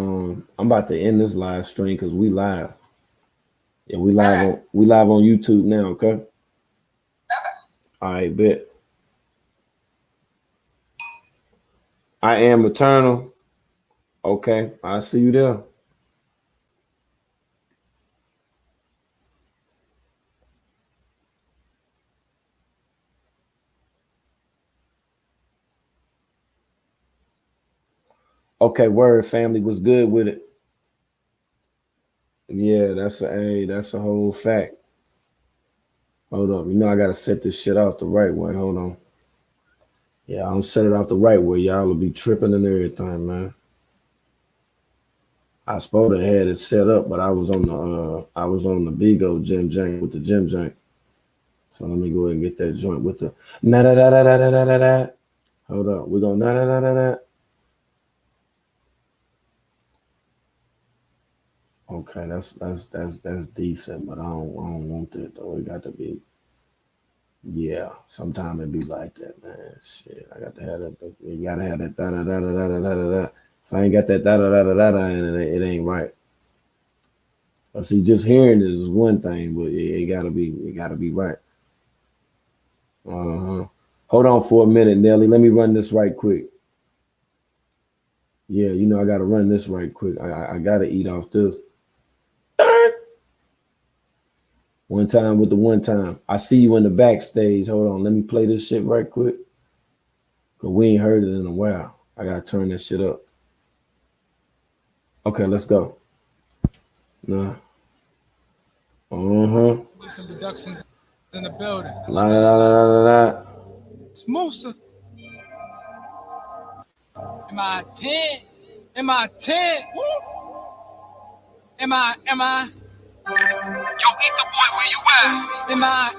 I'm about to end this live stream because we live. Yeah, we live on YouTube now, okay? All right, bet. I am eternal. Okay, I'll see you there. Okay, word family was good with it. Yeah, that's a whole fact. Hold up. I gotta set this shit off the right way. Hold on. Yeah, I don't set it off the right way. Y'all will be tripping and everything, man. I supposed to had it set up, but I was on the Bigo Jim Jank with the Jim Jank. So let me go ahead and get that joint with the na da da da da da da da. Hold up. We're gonna na da da da da. Okay, that's decent, but I don't want that though. It got to be, yeah. Sometimes it be like that, man. Shit, I got to have that. You gotta have that da da da da da da da da. If I ain't got that da da da da da da, it ain't right. But see, just hearing it is one thing, but it gotta be right. Hold on for a minute, Nelly. Let me run this right quick. Yeah, I gotta run this right quick. I gotta eat off this. One time with the one time. I see you in the backstage. Hold on. Let me play this shit right quick. Cause we ain't heard it in a while. I gotta turn this shit up. Okay, let's go. Nah. Some productions in the building. La la la la la la. It's Musa. Am I 10? Am I 10? Woo! Am I? Yo, eat the boy, where you at? Am I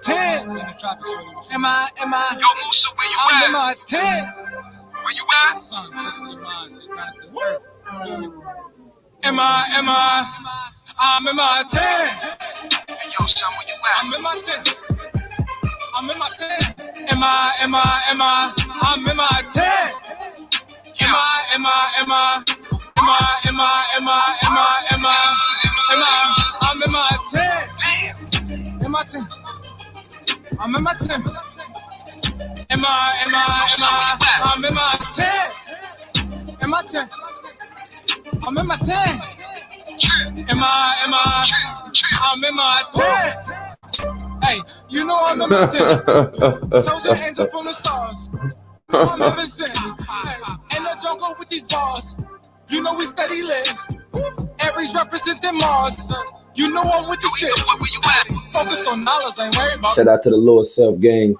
10? Am I? Yo, Musa, where you at? Am I 10? Where you at? Son, listen to your mind. Am I? I'm in my 10. Hey, yo, son, where you at? I'm in my 10. I'm in my 10. Am I? I'm in my 10. Am I? I'm in my 10. In my 10. I'm in my 10. Am I? I'm in my 10. In my 10. I'm in my 10. Am I? I'm in my 10. Hey, I'm in my 10. Chosen angel from the stars. I'm in my 10. Ain't no jungle with these bars. We steady lit. Aries representing Mars. I'm with the shit. Focused on dollars, ain't worried about. Shout out to the lower self gang,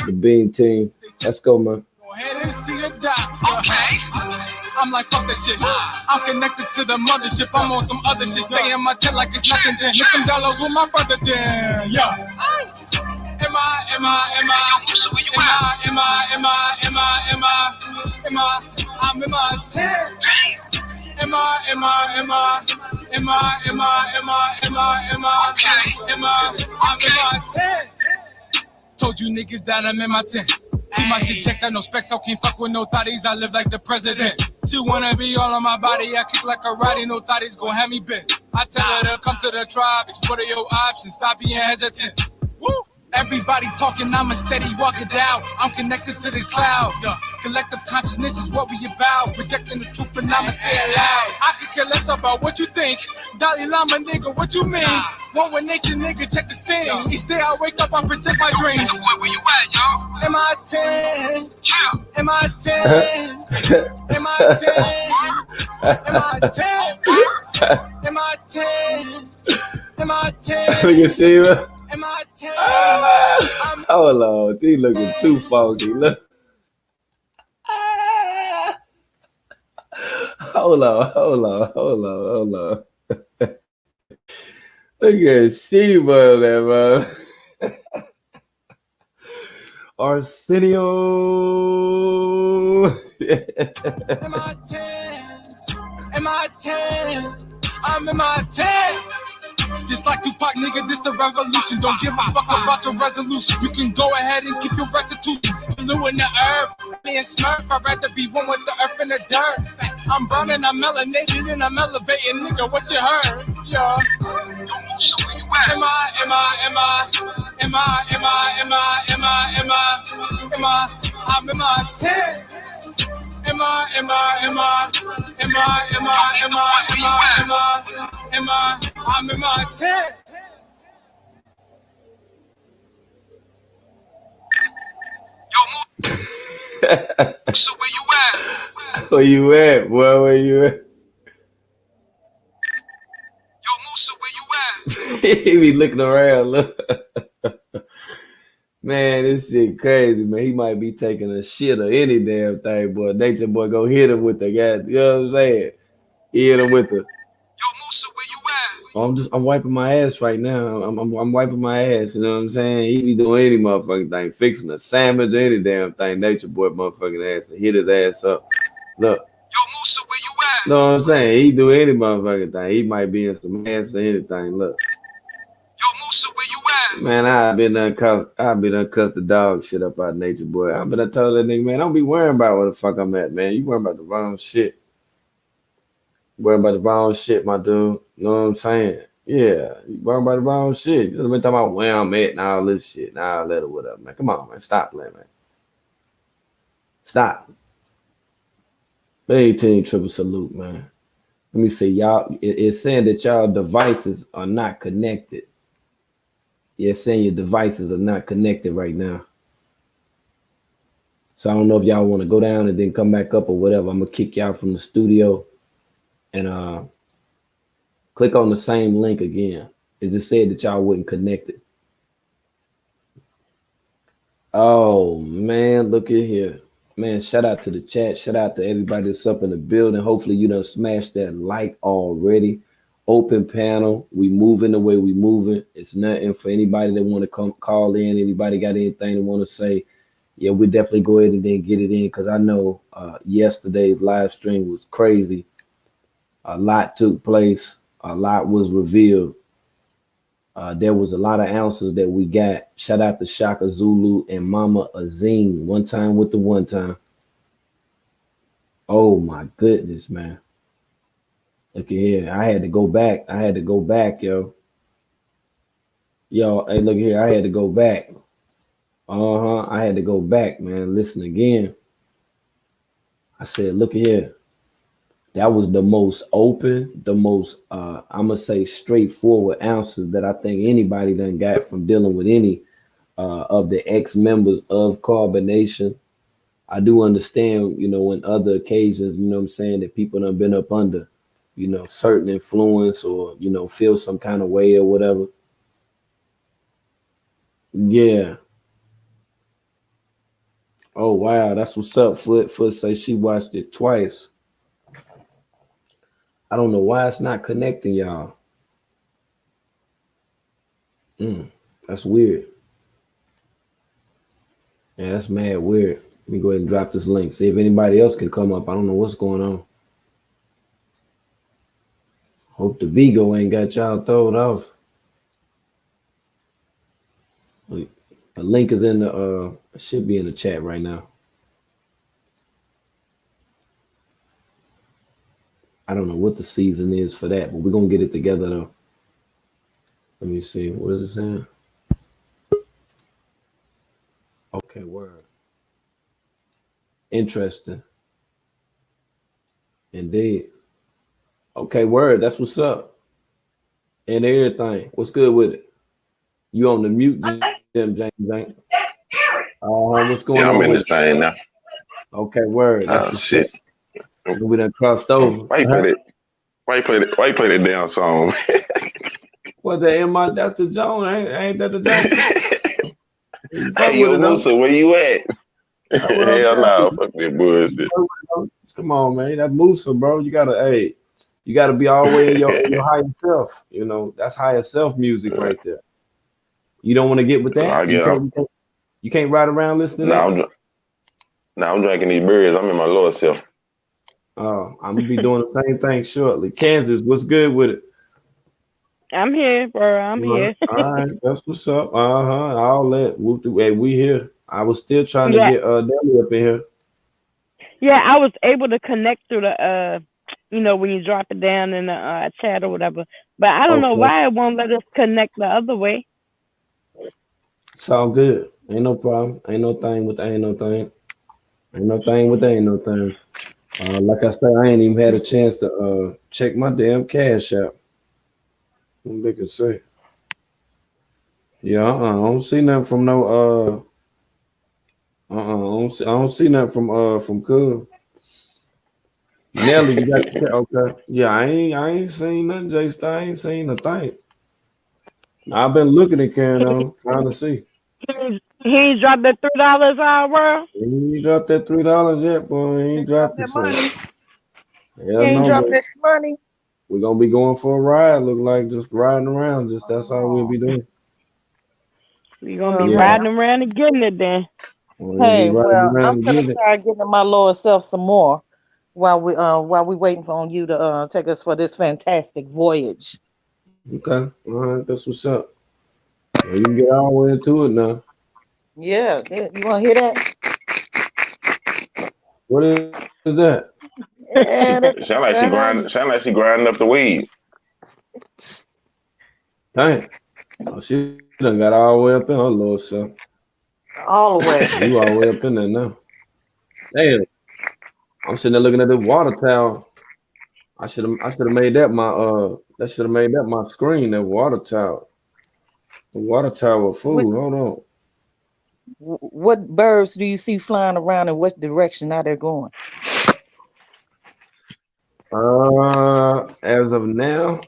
the Bean team. Let's go, man. Go ahead and see a doc. Okay. I'm like, fuck that shit. I'm connected to the mothership. I'm on some other shit. Stay in my tent like it's nothing. Then hit some dollars with my brother. Then, yeah. Am I? I'm in my 10. Am I? I'm in my 10. Told you niggas that I'm in my 10. Keep my shit decked, got no specs, so can't fuck with no thotties. I live like the president. She wanna be all on my body, I kick like a Roddy, no thotties gon' have me bent. I tell her to come to the tribe, explore your options, stop being hesitant. Woo! Everybody talking, I'm a steady walking down. I'm connected to the cloud. Collective consciousness is what we about. Projecting the truth and I'ma say it loud. I could care less about what you think. Dalai Lama nigga, what you mean? One with nature nigga, check the scene. Each day I wake up, I project my dreams. Where you at, yo? Am I 10? Am I 10? Am I 10? Am I 10? Am I 10? Am I 10? Look at Sheila. Am I 10? Hold on, he looking too funky. Look. Hold on. Look at Sheba there, man. Arsenio. Am I 10? Am I 10? I'm in my 10. Just like Tupac, nigga, this the revolution. Don't give a fuck about your resolution. You can go ahead and keep your restitutions. Blue in the earth, me and Smurf. I'd rather be one with the earth and the dirt. I'm burning, I'm melanated, and I'm elevating, nigga. What you heard? Yeah. Am I'm in my tent. I'm in my tent. So where you at? Where you at, boy? Where you at? Yo, Musa, where you at? He be looking around. Look. Man, this shit crazy, man. He might be taking a shit or any damn thing, boy. Nature boy go hit him with the guy. You know what I'm saying? He hit him with the. Yo, Musa, where you at? I'm wiping my ass right now. I'm wiping my ass. You know what I'm saying? He be doing any motherfucking thing, fixing a sandwich or any damn thing. Nature boy motherfucking ass and hit his ass up. Look. Yo, Musa, where you at? Know what I'm saying? He do any motherfucking thing. He might be in some ass or anything. Look. Yo, Musa, where you at? Man, I've been cussed the dog shit up out of Nature boy. I've been told that nigga, man, don't be worrying about where the fuck I'm at, man. You worrying about the wrong shit. Worrying about the wrong shit, my dude. You know what I'm saying? Yeah, you worrying about the wrong shit. You been talking about where I'm at and all this shit and all that or whatever, man. Come on, man. Stop playing, man. Stop. 18 triple salute, man. Let me see, y'all. It's saying that y'all devices are not connected. Yeah, it's saying your devices are not connected right now. So I don't know if y'all want to go down and then come back up or whatever. I'm gonna kick y'all from the studio and click on the same link again. It just said that y'all wasn't connected. Oh man, look at here. Man, shout out to the chat. Shout out to everybody that's up in the building. Hopefully you done smashed that like already. Open panel. We moving the way we moving. It's nothing for anybody that want to come call in. Anybody got anything they want to say? Yeah, we definitely go ahead and then get it in because I know yesterday's live stream was crazy. A lot took place. A lot was revealed. There was a lot of answers that we got. Shout out to Shaka Zulu and Mama Azim. One time with the one time. Oh my goodness, man. Look at here. I had to go back. Yo. Yo, hey, look here. I had to go back. I had to go back, man. Listen again. I said, look at here. That was the most open, the most, I'm going to say straightforward answers that I think anybody done got from dealing with any of the ex-members of Carbonation. I do understand, you know, in other occasions, you know what I'm saying, that people done been up under, you know, certain influence or, you know, feel some kind of way or whatever. Yeah. Oh, wow. That's what's up. Foot say she watched it twice. I don't know why it's not connecting, y'all. That's weird. Yeah, that's mad weird. Let me go ahead and drop this link. See if anybody else can come up. I don't know what's going on. Hope the Vigo ain't got y'all thrown off. The link is in the it should be in the chat right now. I don't know what the season is for that, but we're gonna get it together though. Let me see. What is it saying? Okay, word. Interesting. Indeed. Okay, word. That's what's up. And everything. What's good with it? You on the mute, Jim James? What's going on? I'm in this thing now. Okay, word. That's what's shit. Up. We done crossed over. Why you play that damn song? What the MI? That's the Jones. Ain't that the Jones? Hey, yo, Musa, where you at? Hell no, fuck that bullshit. Come on, man. That Musa, bro. You gotta be all the way in your higher self. You know, that's higher self music right there. You don't want to get with that? You can't ride around listening to that? I'm drinking these beers. I'm in my lower self. I'm gonna be doing the same thing shortly. Kansas, what's good with it? I'm here, bro. I'm here. All right, that's what's up. I'll let hey, we here. I was still trying to Yeah, get Nelly up in here. yeah. I was able to connect through the when you drop it down in the chat or whatever. But I don't know Okay. why it won't let us connect the other way. It's all good. Ain't no problem. Ain't no thing with ain't no thing. Ain't no thing with ain't no thing. Like I said, I ain't even had a chance to check my damn cash out. What they could say. Yeah, I don't see nothing from no I don't see nothing from Cub. Nelly, you got okay. Yeah, I ain't seen nothing, J Star. I ain't seen a thing. I've been looking at Karen on trying to see. He ain't dropped that $3 our world. He ain't dropped that $3 yet, boy. He He ain't ain't dropped dropped it, that so money. He hell ain't no, dropped but that money. we're gonna be going for a ride. Look like just riding around. Just that's all we'll Oh, be doing. We gonna well, be Yeah, hey, riding around and getting it then. we're gonna be hey, riding well, around I'm and gonna getting it. start getting my lower self some more while we waiting for on you to take us for this fantastic voyage. Okay, all right, that's what's up. Well, you can get all the way into it now. Yeah, you want to hear that? What is that? Yeah, that's Sound like she grind. Sound like she grinding up the weed. Dang. Oh, she done got all the way up in her little self. all the way. You all the way up in there now. Damn. I'm sitting there looking at the water tower. I should have made that my screen, that water tower. The water tower What, food. Hold on. what birds do you see flying around in what direction are they going? As of now,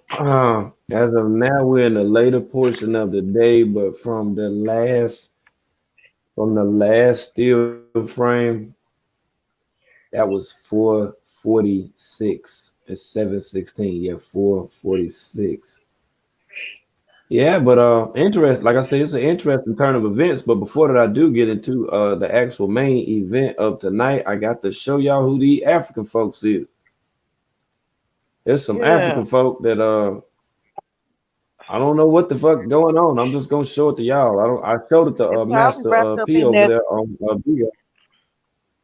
we're in the later portion of the day, but from the last still frame, that was 446. It's 716. Yeah, 446. Yeah, but interest. Like I said, it's an interesting turn of events. But before that, I do get into the actual main event of tonight. I got to show y'all who the African folks is. There's some Yeah, African folk that I don't know what the fuck going on. I'm just gonna show it to y'all. I showed it to they probably Master wrapped up P in over that there on Bigo.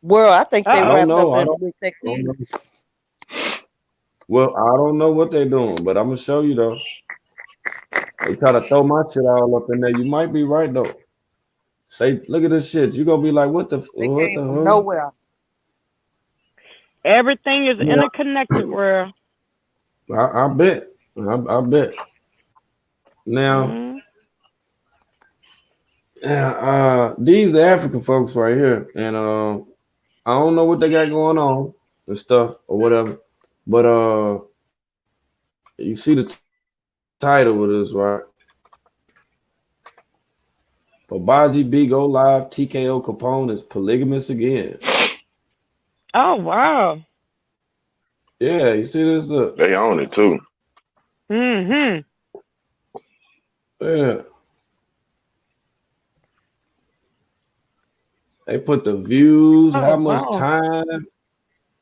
world. I think they I don't Uh-oh. wrapped up know. in with that I don't know. kids. Well, I don't know what they're doing, but I'm gonna show you though. They try to throw my shit all up in there. You might be right though. Say, look at this shit. You gonna be like, what They what came the from hell? nowhere. Everything is Yeah, interconnected, world. I bet. I bet. Now, Mm. yeah, these are African folks right here, and I don't know what they got going on and stuff or whatever, but you see the title of this, right? Babaji B go live. TKO Capone is polygamous again. Oh wow. Yeah, you see this? Look, They own it too. Mm-hmm. yeah. They put the views, how Oh much wow. time.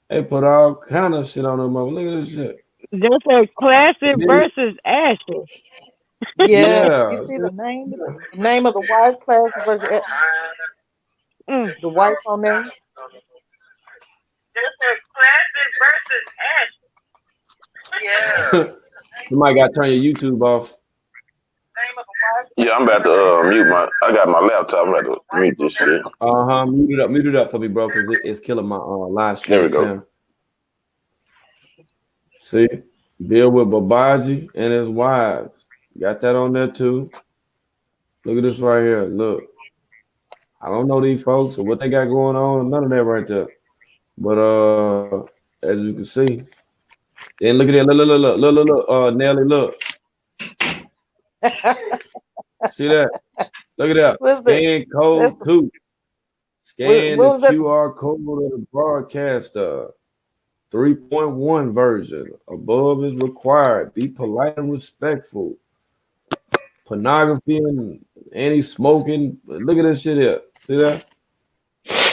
They put all kind of shit on them. Look at this shit. They say classic And then, versus ashes. Yeah, you yeah, see the name of the wife class versus Mm. the wife on there. They say classic versus ashes. Yeah. somebody got to turn your YouTube off. Name of the Yeah, I'm about to mute my. I got my laptop. I'm about to mute this shit. Mute it up for me, bro, because it's killing my live There stream we go. sound. See, deal with Babaji and his wives. Got that on there too. Look at this right here. Look, I don't know these folks or what they got going on. None of that right there. But as you can see, then look at that. Look. Nelly, look. See that? Look at that. What's the Scan that's code the, 2. Scan what the was that? QR code of the broadcaster. 3.1 version. Above is required. Be polite and respectful. Pornography and anti-smoking. Look at this shit here. See that?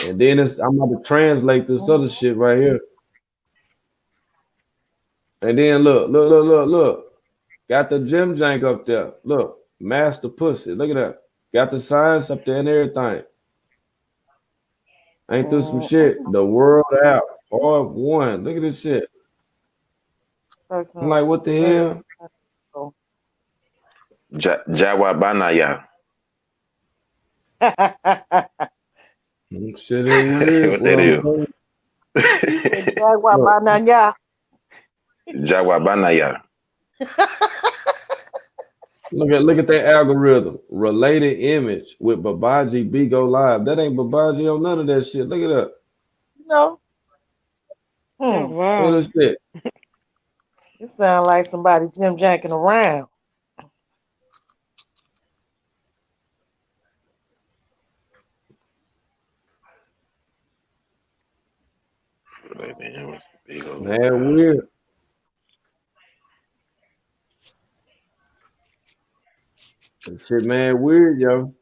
And then I'm about to translate this other shit right here. And then look. Got the gym jank up there. Look, master pussy. Look at that. Got the signs up there and everything. Ain't this some shit? The world out. All one. Look at this shit. I'm like, what the hell? Jawa Banaya. Shit is weird. What that is? Jawa Banaya. Jawa Banaya. Look at that algorithm. Related image with Babaji B go live. That ain't Babaji on none of that shit. Look at that. No. Oh, wow. Look at this shit. It sounds like somebody Jim jacking around. Man, weird. That shit, man, weird, yo.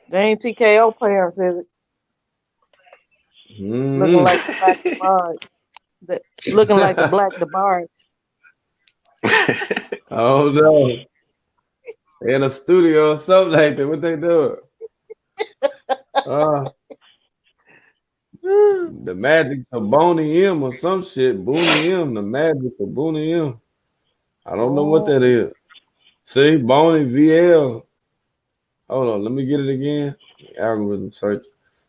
They ain't TKO parents, is it? Looking like the Black DeBarge. Looking like the Black DeBarge. Oh no. In a studio or something like that. What they doing? The magic of Boney M or some shit. Booney M, the magic of Booney M. I don't know what that is. See, Boney VL. Hold on, let me get it again. Algorithm search.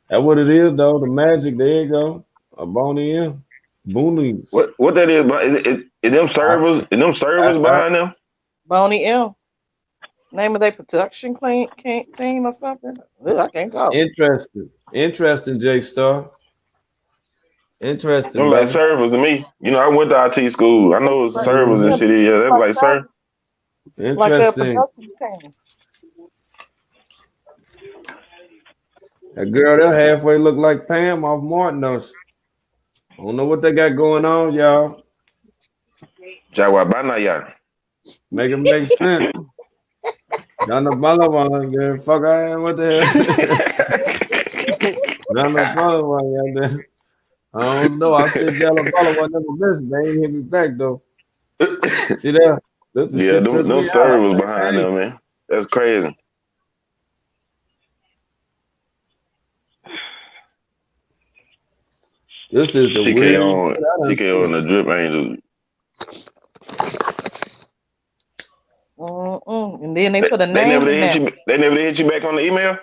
That's what it is, though. The magic. There you go. A Boney M. Boonies. What that is? Is them servers? Is them servers behind them? Boney M. Name of their production team or something? Ugh, I can't talk. Interesting, J Star. Interesting. Them like servers to me. You know, I went to IT school. I know it's servers and shit. Yeah, that's like servers. Interesting. Like a production team. That girl there halfway look like Pam off Martinos. I don't know what they got going on, y'all. Jawa Banaya. Make it make sense. None of Balawan, fuck I am. What the hell? None of Balawan, yeah. I don't know. I said Jala Balawan never missed. They ain't hit me back though. See that? Yeah, them servers behind them, man. That's crazy. This is the TKO and the Drip Angels. And then they put a name. They never hit you back on the email.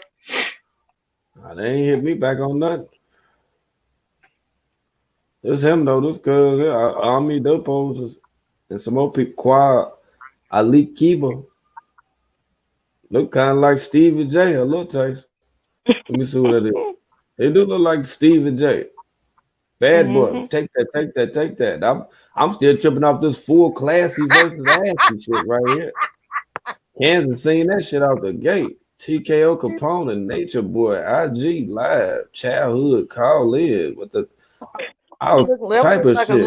Nah, they ain't hit me back on nothing. It's him though. This cuz Army those poses and some more people. Quad Ali Kiba look kind of like Stevie J. A little taste. Let me see what that is. They do look like Stevie J. Bad boy. Take that. I'm still tripping off this full classy versus assy shit right here. Kansas seen that shit out the gate. TKO Capone, Nature Boy, IG Live, Childhood, Call In, with the all type of shit.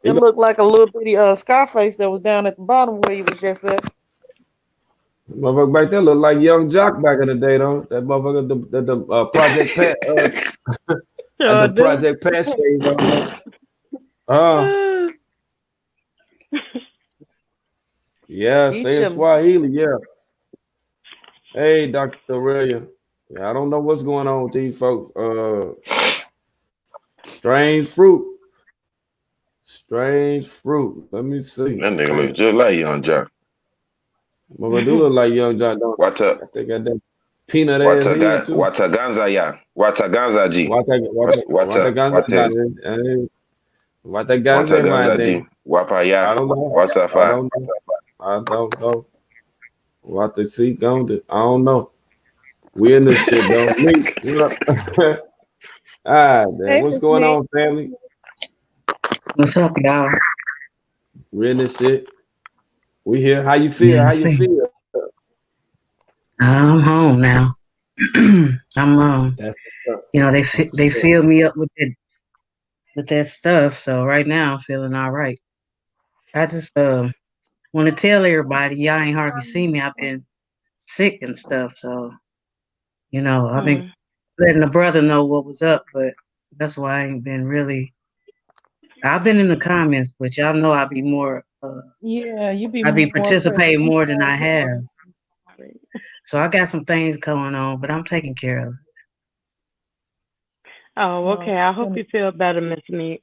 It looked like a little bitty Scarface that was down at the bottom where you was just at. Motherfucker back there look like Young Jock back in the day, though. That motherfucker, the Project Pat, and the Project Pat shades on. Yeah, say it's Swahili, yeah. Hey, Dr. Aurelia. Yeah, I don't know what's going on with these folks. Strange fruit. Let me see. That nigga look just like Young Jock. Well, I do look like Young Jock, don't What's up? I think I got that peanut ass head too. Wataganza, yeah. Wataganza, G. Wataganza, G. Wapaya. I don't know. What's up, I don't know. What the see going to? I don't know. We in this shit, though. Man. What's going on, family? What's up, y'all? We in this shit. We here. How you feel? I'm home now. I'm they filled me up with that stuff. So right now I'm feeling all right. I just want to tell everybody, y'all ain't hardly seen me. I've been sick and stuff. So, I've been letting the brother know what was up, but that's why I ain't been really I've been in the comments, but y'all know I be more. Yeah, you be I be more present. participating I'm more than I sorry. have. So I got some things going on, but I'm taking care of it. Oh, okay. I hope you feel better, Miss Meat.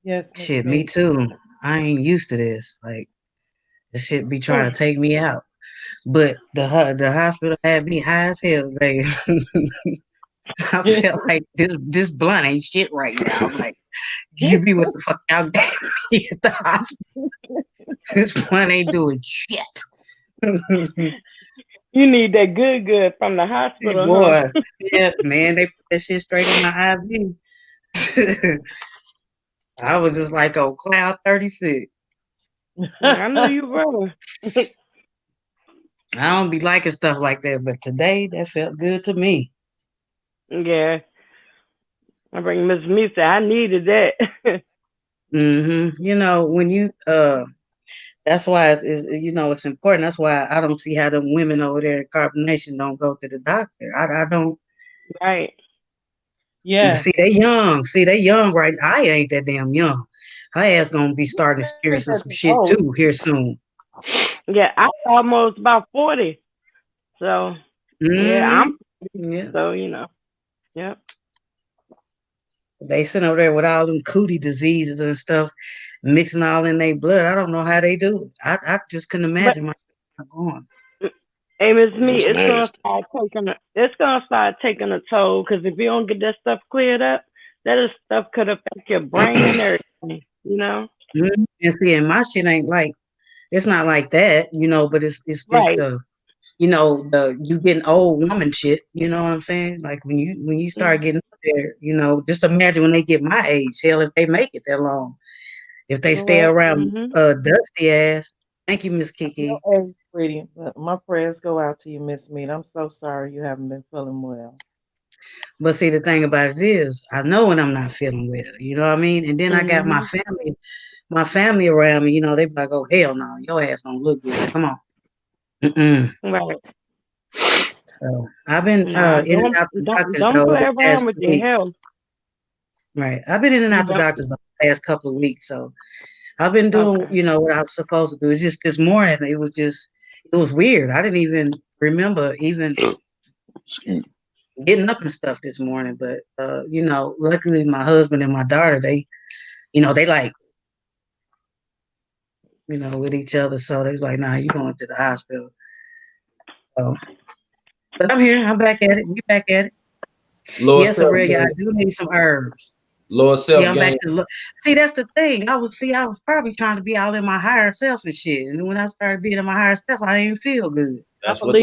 Yes, Miss Shit, me Meat. too. I ain't used to this. Like, this shit be trying to take me out. But the hospital had me high as hell. Like, I felt like this blunt ain't shit right now. I'm like, give me what the fuck y'all gave me at the hospital. This blunt ain't doing shit. You need that good from the hospital, Boy, huh? yeah, man, they put that shit straight in my IV. I was just like on cloud 36. I know you were. I don't be liking stuff like that, but today that felt good to me. Yeah. I bring Miss Meat said I needed that. You know, when you that's why it's important. That's why I don't see how them women over there in Carbonation don't go to the doctor. I don't. Right. Yeah. See, they young. See, they young, right? I ain't that damn young. Her ass gonna be starting experiencing some shit too here soon. Yeah, I'm almost about 40. So yeah, so yep. They sit over there with all them cootie diseases and stuff, mixing all in their blood. I don't know how they do it. I just couldn't imagine myself going. Hey, Miss Me, it's gonna start taking a toll because if you don't get that stuff cleared up, that stuff could affect your brain and everything. And see, and my shit ain't like, it's not like that, but it's right. the, you getting old woman shit. You know what I'm saying? Like when you start getting up there, just imagine when they get my age. Hell, if they make it that long, if they stay around dusty ass. Thank you, Miss Kiki. No, sweetie, my prayers go out to you, Miss Meat. I'm so sorry you haven't been feeling well. But see, the thing about it is, I know when I'm not feeling well. You know what I mean? And then I got my family around me. They be like, "Oh hell no, your ass don't look good. Come on." Right. So I've been in and out the doctors don't though play the around past with 2 your weeks. health. Right. I've been in and out the doctors the past couple of weeks. So I've been doing, what I was supposed to do. It's just this morning, it was weird. I didn't even remember even getting up and stuff this morning. But luckily my husband and my daughter, they like, with each other. So they was like, nah, you going to the hospital. So, but I'm here. I'm back at it. We back at it. Yes, Aurelia, I do need some herbs. Lower self I'm back to look. See, that's the thing. I was probably trying to be all in my higher self and shit. And when I started being in my higher self, I didn't feel good. That's what the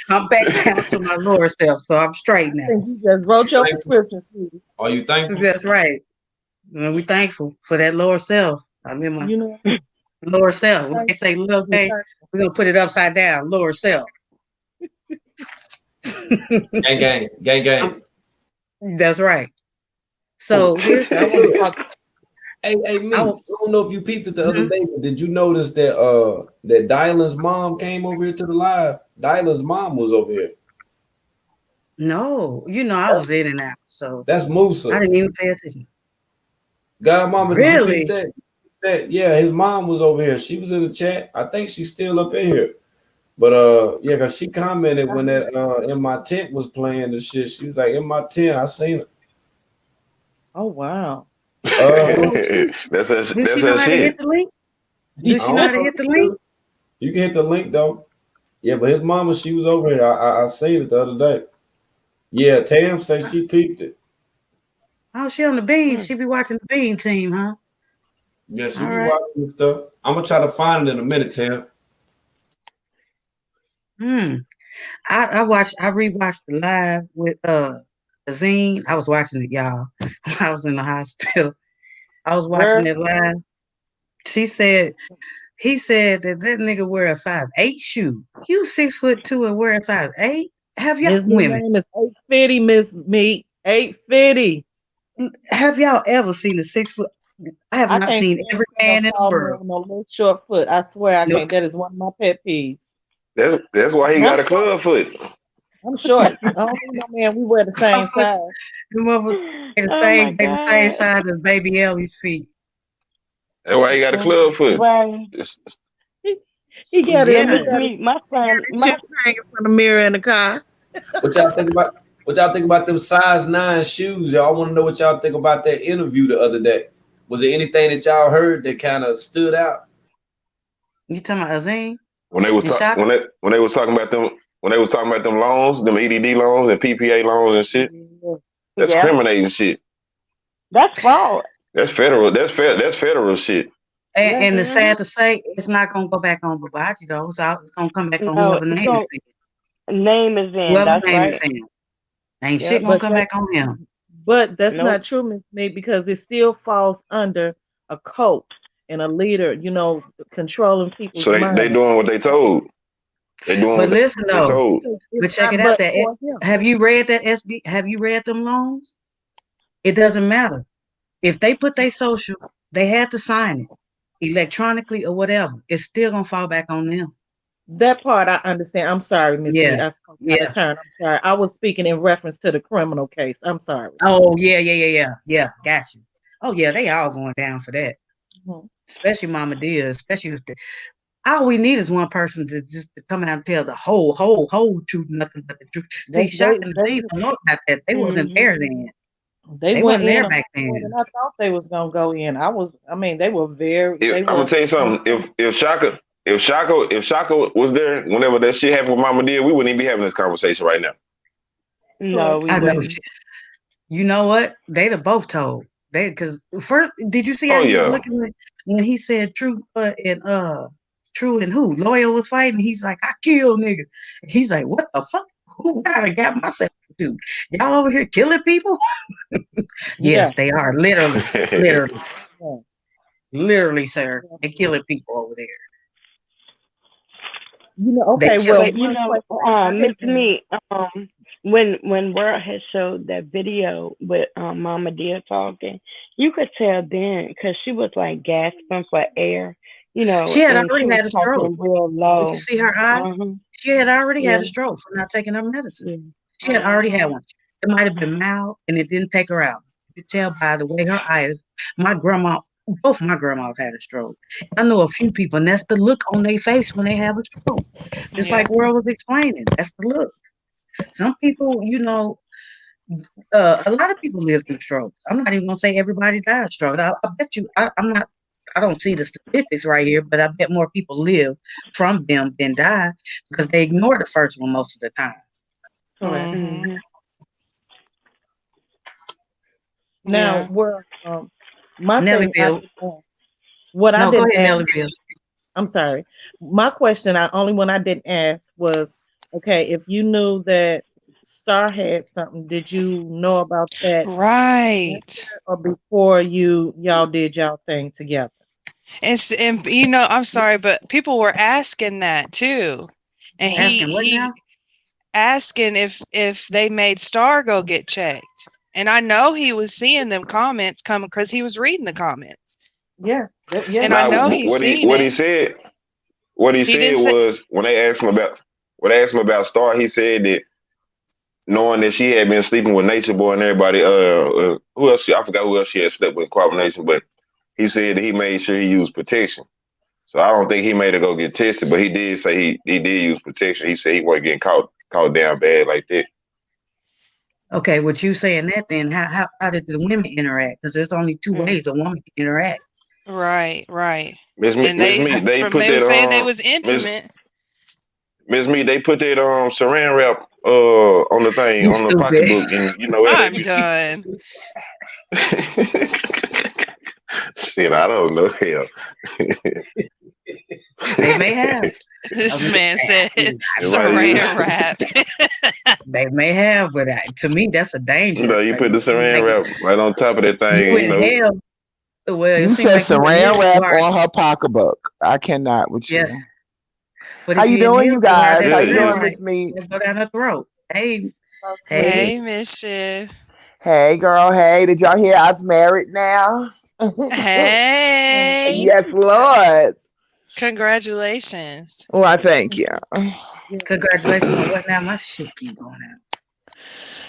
I'm back down to my lower self, so I'm straight now. You just wrote your prescription, sweetie. Are you thankful? That's right. Well, we thankful for that lower self. I'm in my lower self. When they say look, hey, we're gonna put it upside down. Lower self. Gang. That's right. So here's I want to talk. Hey, me. I don't know if you peeped it the other day, but did you notice that that Dylan's mom came over here to the live? Dylan's mom was over here. No, I was in and out, so that's Musa. I didn't even pay attention. Godmama, really? Did you peep that? Yeah, his mom was over here. She was in the chat. I think she's still up in here. But yeah, cause she commented when that In My Tent was playing the shit. She was like, In My Tent, I seen it. Oh wow. That's her Did she know how to hit the link? Did she know how to hit the link? You can hit the link though. Yeah, but his mama, she was over here. I seen it the other day. Yeah, Tam say she peeped it. Oh, she on the Beam. She be watching the Beam team, huh? Yeah, she be watching this stuff. I'm gonna try to find it in a minute, Tam. I rewatched the live with Zine. I was watching it, y'all. I was in the hospital. I was watching it live. He said that nigga wear a size 8 shoe. You 6'2" and wear a size 8? Have y'all His name is 850, Miss Meat. 850. Have y'all ever seen a 6 foot? I have not seen every man in the world. No little short foot. I swear I can't. That is one of my pet peeves. That's why he got a club foot. I'm short. I don't think no man. We wear the same size. The motherfucker the same size as Baby Ellie's feet. That's why you got a club foot. Right. He got it. My son hanging from the mirror in the car. What y'all think about? What y'all think about them size 9 shoes? Y'all want to know what y'all think about that interview the other day? Was there anything that y'all heard that kind of stood out? You talking about Azim? When they was talking about them loans, them EDD loans and PPA loans and shit. That's criminating shit. That's fraud. That's federal. That's federal shit. And it's sad to say, it's not gonna go back on Babaji though. It's gonna come back on whoever name is in. Name is in. That's right. Ain't shit gonna come back on him. But that's not true, Ms. May, because it still falls under a coach and a leader, controlling people's minds. So they doing what they told. But listen though, but check it out. Have you read that SB? Have you read them loans? It doesn't matter. If they put their social, they had to sign it electronically or whatever. It's still gonna fall back on them. That part I understand. I'm sorry, Miss Lee. I spoke out of turn. I'm sorry. I was speaking in reference to the criminal case. I'm sorry. Oh, yeah. Got you. Oh, yeah, they all going down for that. Mm-hmm. Especially Mama Dia, especially if all we need is one person to just come out and tell the whole truth, nothing but the truth. See, shocking the thing, don't know about that. They wasn't there then. They wasn't there back then. I thought they was gonna go in. They were very. I'm gonna tell you something. If Shaka was there whenever that shit happened with Mama Dia, we wouldn't even be having this conversation right now. No, we wouldn't. You know what? They'd have both told. Because first, did you see how he was looking when he said True and who? Loyal was fighting? He's like, I kill niggas. He's like, what the fuck? Who I got myself to? Y'all over here killing people? Yes, they are. Literally. Literally, sir. They're killing people over there. Miss Me, when World had showed that video with Mama Dia talking, you could tell then because she was like gasping for air. She had already had a stroke. Real low. Did you see her eye? She had already had a stroke for not taking her medicine. She had already had one. It might have been mild, and it didn't take her out. You could tell by the way her eyes. Both my grandmas had a stroke. I know a few people, and that's the look on their face when they have a stroke. It's like World was explaining. That's the look. Some people, a lot of people live through strokes. I'm not even gonna say everybody died of stroke. I bet you. I don't see the statistics right here, but I bet more people live from them than die because they ignore the first one most of the time. Mm-hmm. Now, my Nelly thing, I'm sorry. My question, only one I didn't ask was, okay, if you knew that Star had something, did you know about that? Right. Or before y'all did y'all thing together? And I'm sorry, but people were asking that too. And he asking if they made Star go get checked. And I know he was seeing them comments coming because he was reading the comments. Yeah. And I know he's seen what he said. What he said was when they asked him about Star, he said that knowing that she had been sleeping with Nature Boy and everybody, who else? I forgot who else she had slept with, Quabbin Nation, but he said that he made sure he used protection. So I don't think he made her go get tested, but he did say he did use protection. He said he wasn't getting caught down bad like that. Okay, with you saying that, then how did the women interact? Because there's only two ways a woman can interact. Right. They were saying they was intimate. Miss Me, they put that saran wrap on the thing on the pocketbook, and I'm done. Shit, I don't know. Hell, they may have. This man said saran wrap. They may have, but to me, that's a danger. You put the saran wrap right on top of that thing. You said saran wrap on her pocketbook. I cannot with you. Yeah. But how you doing, you guys? How you doing, Miss Me? Go down the throat. Hey, Miss Shiv. Hey, girl. Hey, did y'all hear I was married now? Hey. Yes, Lord. Congratulations. Well, thank you. Congratulations on what now? My shit keep going out.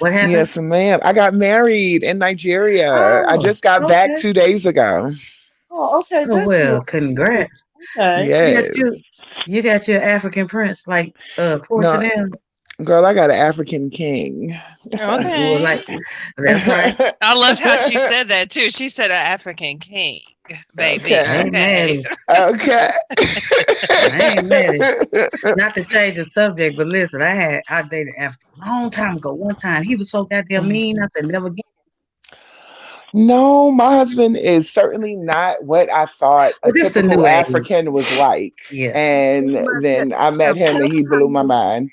What happened? Yes, ma'am. I got married in Nigeria. I just got back 2 days ago. Oh, okay. Oh, well, congrats. Okay. Yes. You got your African prince like Portugal. Girl, I got an African king. Okay. That's right. I loved how she said that too. She said an African king, baby. Okay. Okay. I ain't mad at it. Not to change the subject, but listen, I dated African a long time ago. One time he was so goddamn mean. I said never again. No, my husband is certainly not what I thought a typical African was like. Yeah. And then I met him and he blew my mind.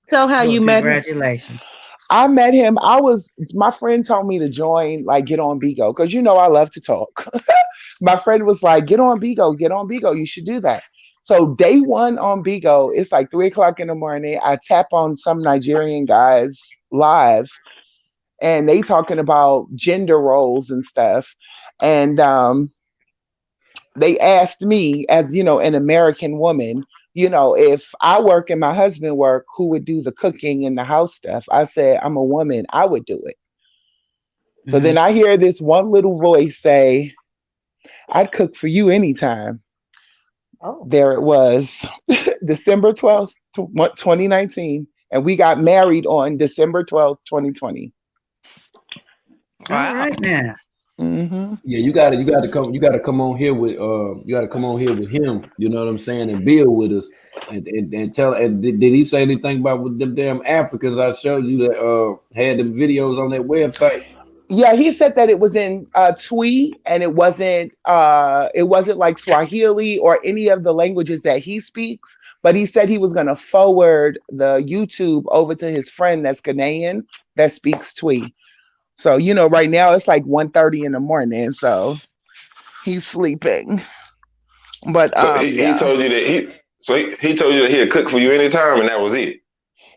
Tell how you met him. Congratulations. I met him. My friend told me to join, like, get on Bigo, because I love to talk. My friend was like, get on Bigo. You should do that. So day one on Bigo, it's like 3:00 in the morning. I tap on some Nigerian guys live, and they talking about gender roles and stuff. And they asked me, as an American woman, if I work and my husband work, who would do the cooking and the house stuff? I said, I'm a woman, I would do it. Mm-hmm. So then I hear this one little voice say, I'd cook for you anytime. Oh. There it was, December 12th, 2019. And we got married on December 12th, 2020. All right now. Mm-hmm. Yeah, you gotta come on here with him. You know what I'm saying, and build with us, and tell. And did he say anything about with them damn Africans I showed you that had the videos on that website? Yeah, he said that it was in Twi, and it wasn't like Swahili or any of the languages that he speaks. But he said he was gonna forward the YouTube over to his friend that's Ghanaian that speaks Twi. So, right now it's like 1:30 in the morning, so he's sleeping. But he told you that he told you that he'd cook for you anytime, and that was it.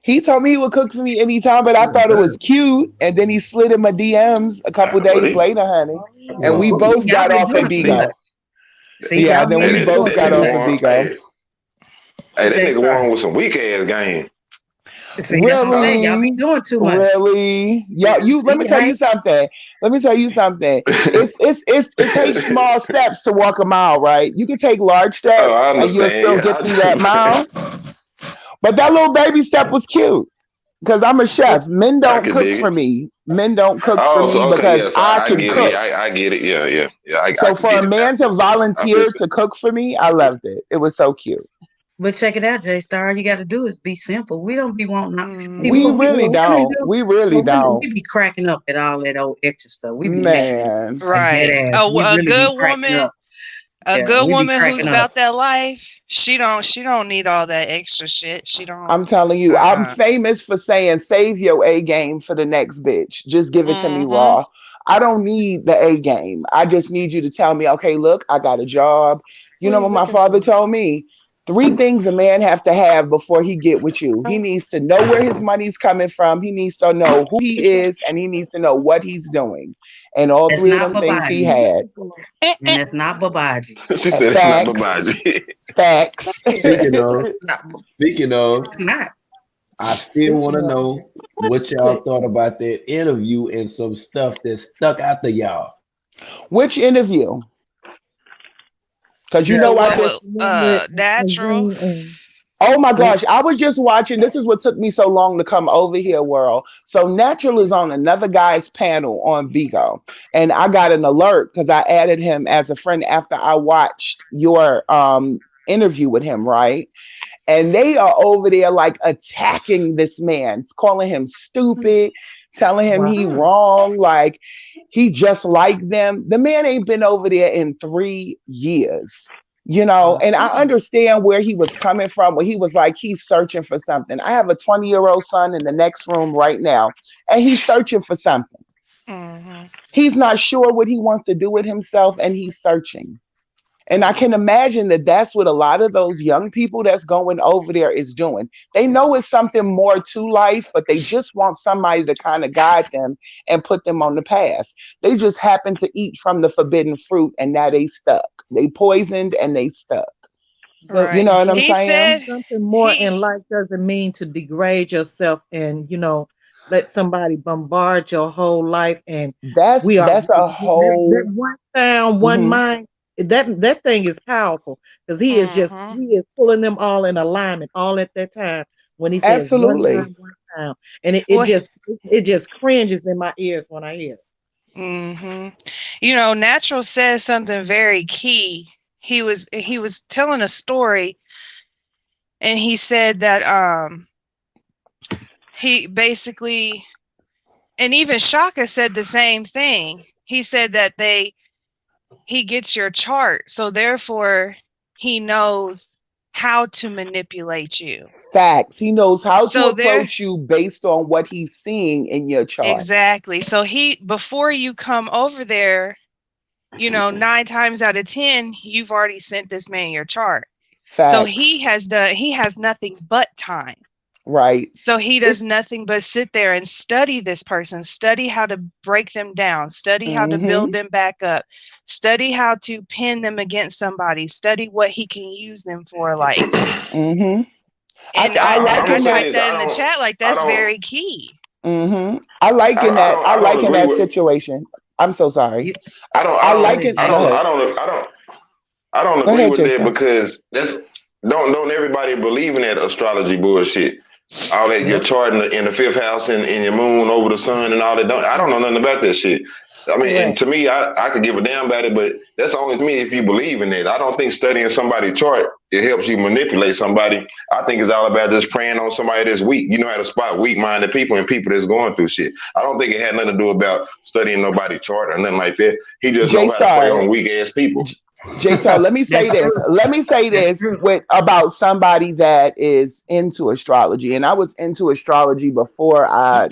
He told me he would cook for me anytime, but I thought it was cute, and then he slid in my DMs a couple days later, honey, and we both got off of Bigo. Yeah, then we both got off of Bigo. Hey, that nigga Warren with some weak ass game. See, that's what I'm saying. Y'all be doing too much. Really? Yeah, let me tell you something. It takes small steps to walk a mile, right? You can take large steps and you'll still get through that mile. But that little baby step was cute. Because I'm a chef. Men don't cook for me. Men don't cook for me because I can cook. I get it. Yeah. So for a man to volunteer to cook for me, I loved it. It was so cute. But check it out, J-Star. All you got to do is be simple. We don't be wanting. We really don't. We really don't. We be cracking up at all that old extra stuff. We be man, right? A good woman. A good woman who's about that life, she don't need all that extra shit. She don't. I'm telling you, I'm famous for saying, save your A game for the next bitch. Just give it to me raw. I don't need the A game. I just need you to tell me, okay, look, I got a job. You know what my father told me? 3 things a man have to have before he get with you. He needs to know where his money's coming from. He needs to know who he is, and he needs to know what he's doing. And all that's 3 of them things he had. And that's not Babaji. She said it's not Babaji. Facts. Speaking of, it's not. I still want to know what y'all thought about that interview and some stuff that stuck out to y'all. Which interview? Because I just natural. Oh my gosh, I was just watching. This is what took me so long to come over here, world. So Natural is on another guy's panel on Bigo, and I got an alert because I added him as a friend after I watched your interview with him, right? And they are over there like attacking this man, calling him stupid, telling him he wrong, like he just like them. The man ain't been over there in 3 years, and I understand where he was coming from, where he was like, he's searching for something. I have a 20-year-old son in the next room right now, and he's searching for something. Mm-hmm. He's not sure what he wants to do with himself, and he's searching. And I can imagine that that's what a lot of those young people that's going over there is doing. They know it's something more to life, but they just want somebody to kind of guide them and put them on the path. They just happen to eat from the forbidden fruit, and now they stuck. They poisoned and they stuck. But You know what I'm He saying? said something more in he life doesn't mean to degrade yourself and let somebody bombard your whole life. And we are That's a that whole. one sound, one Mhm. mind. That thing is powerful because he is pulling them all in alignment all at that time when he says one Absolutely. mind, one sound, and it well, just cringes in my ears when I hear it. Natural says something very key. He was telling a story, and he said that he basically, and even Shaka said the same thing. He said that he gets your chart, so therefore he knows how to manipulate you. Facts. He knows how to So there, approach you based on what he's seeing in your chart. exactly. So before you come over there, 9 times out of 10, you've already sent this man your chart. Facts. So he has nothing but time. Right. So he does nothing but sit there and study this person, study how to break them down, study how to build them back up, study how to pin them against somebody, study what he can use them for, like. Mm-hmm. And I typed that in the chat, like that's very key. Mm-hmm. I like in that situation. I'm so sorry. I don't agree with that because don't everybody believe in that astrology bullshit. All that your chart in the fifth house and in your moon over the sun and all that. I don't know nothing about that shit. I mean, and to me, I could give a damn about it, but that's only to me if you believe in it. I don't think studying somebody's chart, it helps you manipulate somebody. I think it's all about just praying on somebody that's weak. You know how to spot weak-minded people and people that's going through shit. I don't think it had nothing to do about studying nobody's chart or nothing like that. He just knows how to play on weak-ass people. J-Star, let me say this. Let me say this about somebody that is into astrology. And I was into astrology before I,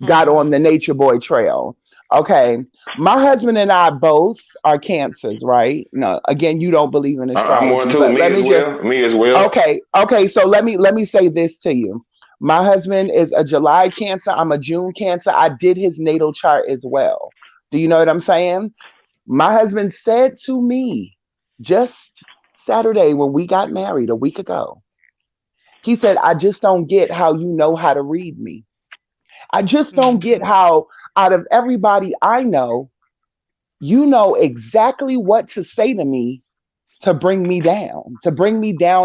got on the Nature Boy trail. Okay. My husband and I both are Cancers, right? No, again, you don't believe in astrology. I'm one too. Me as well. Okay. So let me say this to you. My husband is a July Cancer. I'm a June Cancer. I did his natal chart as well. Do you know what I'm saying? My husband said to me just Saturday when we got married a week ago, he said, I just don't get how you know how to read me. I just don't get how out of everybody I know, you know exactly what to say to me to bring me down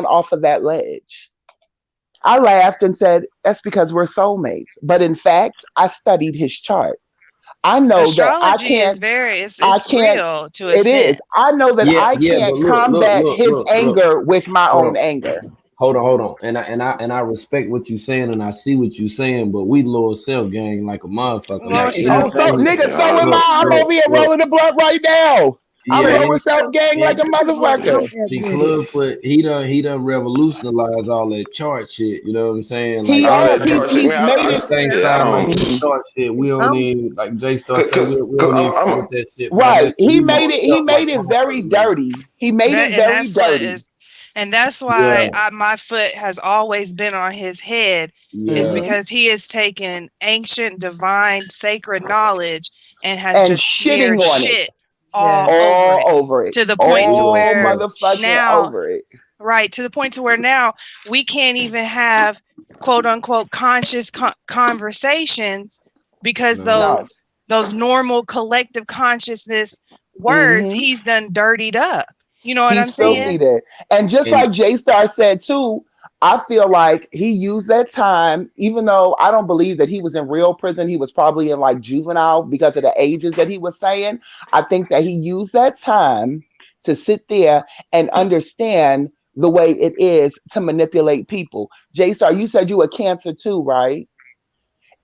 off of that ledge. I laughed and said, that's because we're soulmates. But in fact, I studied his chart. I know astrology that is real to a sense. It is. I know that I can't combat his anger with my own anger. Hold on. And I respect what you're saying and I see what you're saying, but we lower self gang like a motherfucker. Nigga, so am I. I'm over here rolling the blunt right now. I'm lower self gang like a motherfucker. See, Club he done revolutionized all that chart shit. You know what I'm saying? Like he's made it. Chart shit. We don't need, like J-Star said, we don't need with that shit. Right. He made it very dirty. He made it very dirty. And that's why my foot has always been on his head, is because he has taken ancient, divine, sacred knowledge and has just shitting on shit all over it. To the point to where now, right, to the point to where now we can't even have quote unquote conscious conversations because those normal collective consciousness words he's done dirtied up. You know what I'm saying? And just like J-Star said too, I feel like he used that time, even though I don't believe that he was in real prison. He was probably in like juvenile because of the ages that he was saying. I think that he used that time to sit there and understand the way it is to manipulate people. J-Star, you said you were Cancer too, right?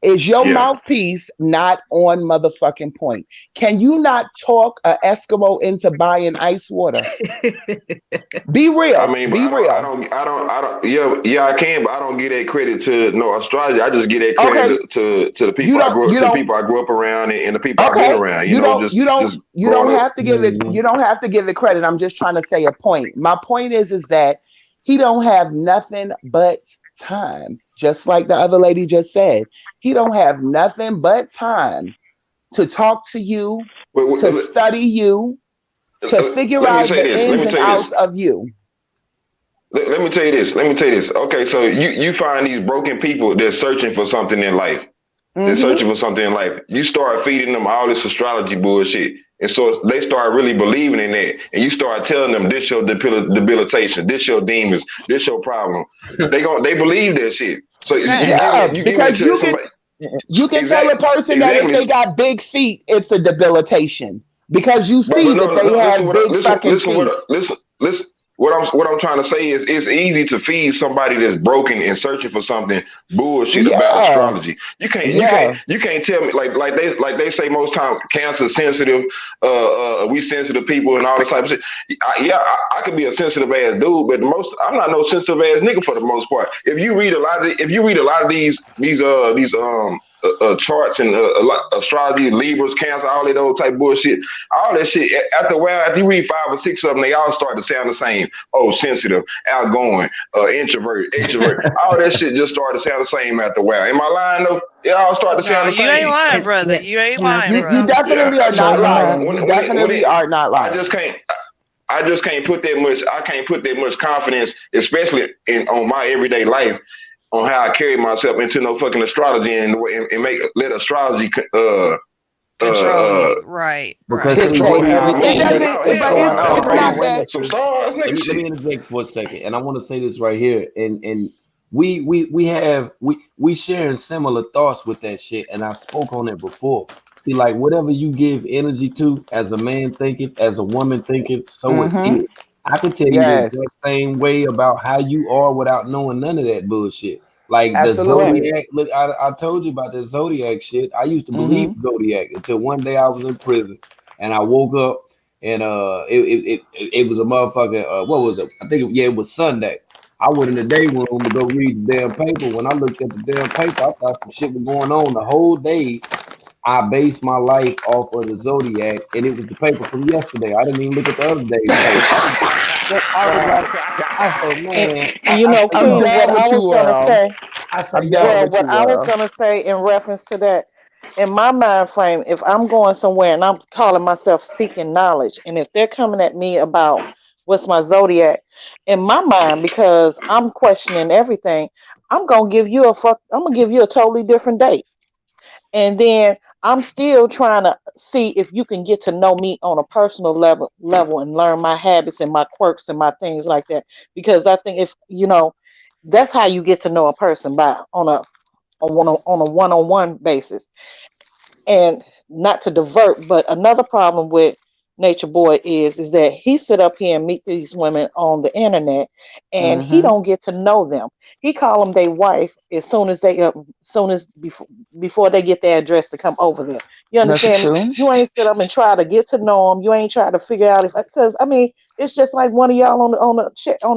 Is your mouthpiece not on motherfucking point? Can you not talk an Eskimo into buying ice water? Be real. I mean, be real. I don't. Yeah, I can, but I don't give that credit to no astrology. I just give that credit to the people I grew up around and the people I've been around. You don't have to give it. You don't have to give it credit. I'm just trying to say a point. My point is that he don't have nothing but time. Just like the other lady just said, he don't have nothing but time to talk to you, to study you, to figure out the ins and outs of you. let me tell you this. Okay, so you find these broken people that's searching for something in life. They're searching for something in life. You start feeding them all this astrology bullshit. And so they start really believing in that. And you start telling them this your debilitation, this your demons, this your problem. They believe that shit. So because you can tell a person that if they got big feet, it's a debilitation. Because you see that they have big fucking feet. Listen. What I'm trying to say is it's easy to feed somebody that's broken and searching for something bullshit about astrology. You can't tell me like they say most time cancer sensitive, we sensitive people and all this type of shit. I could be a sensitive ass dude, but I'm not no sensitive ass nigga for the most part. If you read a lot of these charts and astrology, Libras, Cancer, all that old type bullshit, all that shit. After a while, after you read 5 or 6 of them, they all start to sound the same. Oh, sensitive, outgoing, introvert, extrovert. All that shit just started to sound the same after a while. Am I lying though? It all started to sound the same. You ain't lying, brother. You ain't lying, brother. You definitely are not lying. You definitely are not lying. I just can't put that much. I can't put that much confidence, especially on my everyday life, on how I carry myself into no fucking astrology and let astrology control. Right. Because it's let me interject for a second, and I want to say this right here, and we sharing similar thoughts with that shit, and I spoke on it before. See, like whatever you give energy to, as a man thinketh, as a woman thinketh, so it is. I can tell you the exact same way about how you are without knowing none of that bullshit. Like the Zodiac, look, I told you about the Zodiac shit. I used to believe Zodiac until one day I was in prison and I woke up and it was a motherfucking what was it? I think it was Sunday. I went in the day room to go read the damn paper. When I looked at the damn paper, I thought some shit was going on the whole day. I based my life off of the Zodiac, and it was the paper from yesterday. I didn't even look at the other day's paper. I said, man, what I was gonna say in reference to that, in my mind frame, if I'm going somewhere and I'm calling myself seeking knowledge, and if they're coming at me about what's my zodiac, in my mind, because I'm questioning everything, I'm gonna give you a totally different date, and then I'm still trying to see if you can get to know me on a personal level and learn my habits and my quirks and my things like that. Because I think if that's how you get to know a person on a one-on-one basis. And not to divert, but another problem with Nature Boy is that he sit up here and meet these women on the internet, and he don't get to know them. He call them their wife as soon as before they get their address to come over there. You understand? You ain't sit up and try to get to know them. You ain't try to figure out because I mean it's just like one of y'all on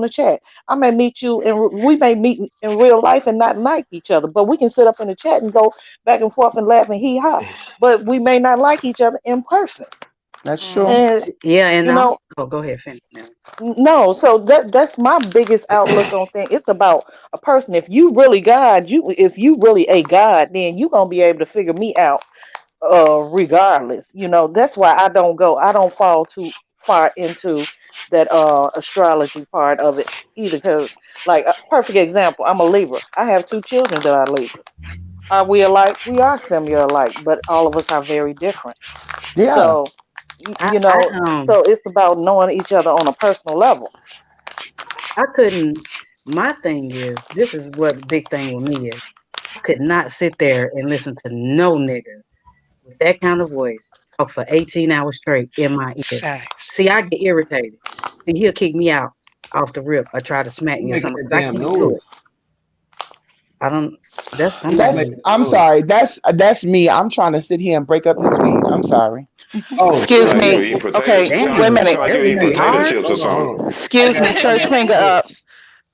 the chat. I may meet you and we may meet in real life and not like each other, but we can sit up in the chat and go back and forth and laugh and hee ha. But we may not like each other in person. That's true. And go ahead, finish. No, so that's my biggest outlook on things. It's about a person. If you really a God, then you gonna be able to figure me out, regardless. That's why I don't fall too far into that astrology part of it either. Because, like, a perfect example, I'm a Libra. I have 2 children that are Libra. Are we alike? We are semi-alike, but all of us are very different. Yeah. So. So it's about knowing each other on a personal level. My thing is, this is what the big thing with me is. I could not sit there and listen to no nigga with that kind of voice talk for 18 hours straight in my ear. Facts. See, I get irritated. See, he'll kick me out off the rip or try to smack me or something. I can't do it. I don't. I'm sorry. That's me. I'm trying to sit here and break up this weed. I'm sorry. Excuse me. Okay, wait a minute. Excuse me. Church finger up.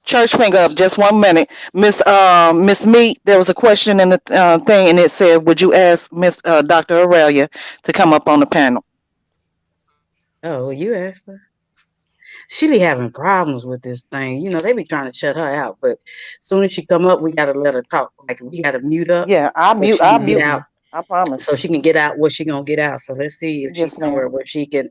Church finger up. Just 1 minute, Miss Meat. There was a question in the thing, and it said, "Would you ask Miss Dr. Aurelia to come up on the panel?" Oh, you asked her. She be having problems with this thing. They be trying to shut her out, but as soon as she come up, we gotta let her talk. Like we gotta mute up. Yeah, I'll mute out. I promise. So she can get out what she gonna get out. So let's see if she's somewhere where she can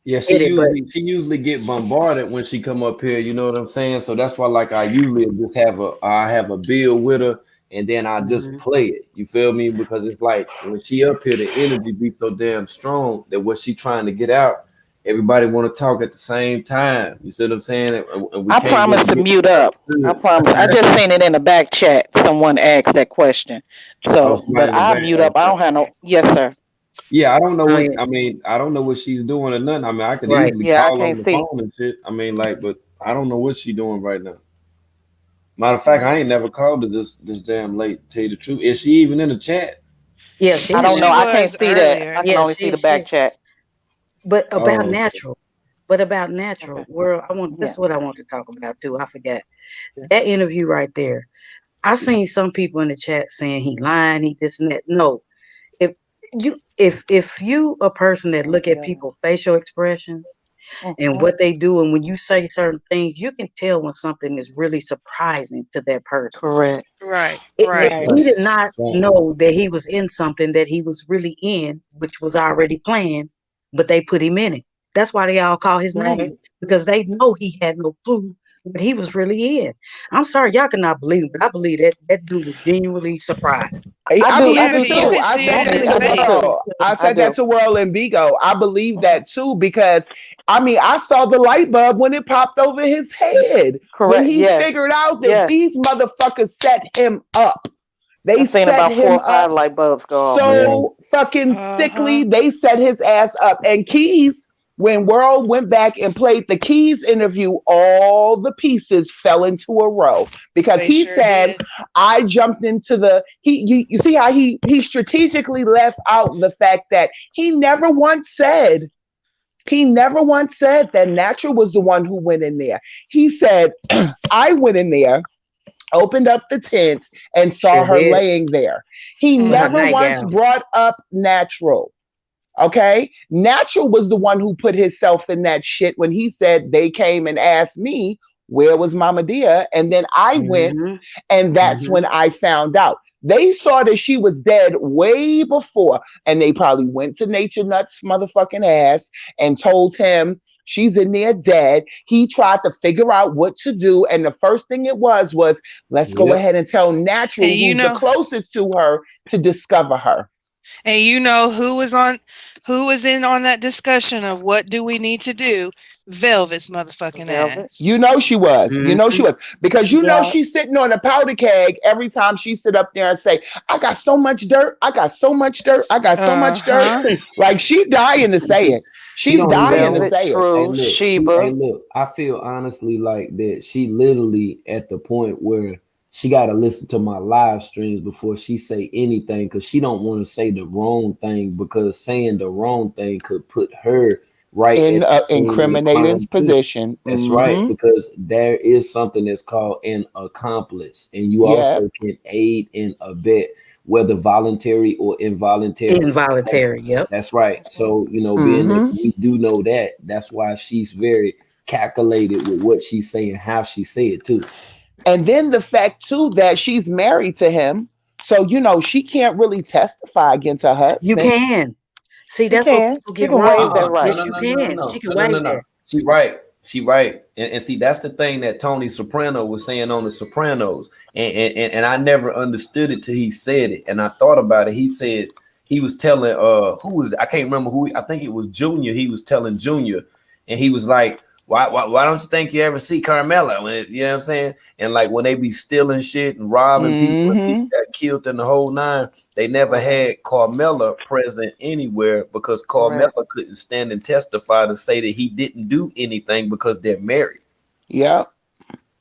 Yeah, she usually get bombarded when she come up here. You know what I'm saying? So that's why, like, I usually just have a bill with her, and then I just play it. You feel me? Because it's like when she up here, the energy be so damn strong that what she trying to get out, everybody want to talk at the same time. You see what I'm saying? And I promise to mute up. I promise. I just seen it in the back chat. Someone asked that question. So, but I'll mute up. I don't have no. Yes, sir. Yeah, I don't know what I mean. I don't know what she's doing or nothing. I mean, I could easily call on the phone and shit. I mean, like, but I don't know what she's doing right now. Matter of fact, I ain't never called her this damn late. To tell you the truth, is she even in the chat? Yeah, I don't know. I can't see that. I can only see the back chat. But about natural. But about natural, world. This is what I want to talk about too. I forgot that interview right there. I seen some people in the chat saying he lying, he this and that. No. If you a person that look at people's facial expressions and what they do, and when you say certain things, you can tell when something is really surprising to that person. Correct. Right. He did not know that he was in something that he was really in, which was already planned, but they put him in it. That's why they all call his name, because they know he had no clue what he was really in. I'm sorry, y'all cannot believe it, but I believe that dude was genuinely surprised. I believe it too. I said that to World and Vigo. I believe that too, because I mean, I saw the light bulb when it popped over his head. Correct. When he figured out that these motherfuckers set him up. They set about him 4 or 5 up light bulbs go off. so fucking sickly. They set his ass up. And Keys, when World went back and played the Keys interview, all the pieces fell into a row, because he said, I jumped into the, you see how he strategically left out the fact that he never once said that Natural was the one who went in there. He said, I went in there, opened up the tent, and saw her laying there. He never once brought up Natural. Okay, Natural was the one who put himself in that shit when he said they came and asked me where was Mama Dia, and then I went, and that's when I found out. They saw that she was dead way before, and they probably went to Nature Nuts motherfucking ass and told him she's in there dead. He tried to figure out what to do, and the first thing it was let's go ahead and tell Natural, who's the closest to her, to discover her. And you know who was in on that discussion of what do we need to do? Velvet's motherfucking ass. You know she was. You know she was. Because you know she's sitting on a powder keg every time she sit up there and say, I got so much dirt. I got so much dirt. I got so much dirt. Like, she dying to say it. She's dying to say it. Look, I feel honestly like that she literally at the point where she got to listen to my live streams before she say anything, because she don't want to say the wrong thing, because saying the wrong thing could put her right in an incriminating position. That's right, because there is something that's called an accomplice, and you also can aid and abet, whether voluntary or involuntary. Involuntary, yep. That's right. So, you know, being that we do know that, that's why she's very calculated with what she's saying, how she say it too. And then the fact too that she's married to him, so you know she can't really testify against her husband. You can. See, that's what people get wrong. Yes, you can. She can waive that. She right. And see, that's the thing that Tony Soprano was saying on The Sopranos. And I never understood it till he said it. And I thought about it. He said he was telling I can't remember who, I think it was Junior. He was telling Junior, and he was like, Why don't you think you ever see Carmela? You know what I'm saying? And like when they be stealing shit and robbing people, and people got killed in the whole nine, they never had Carmela present anywhere, because Carmela couldn't stand and testify to say that he didn't do anything because they're married. Yeah.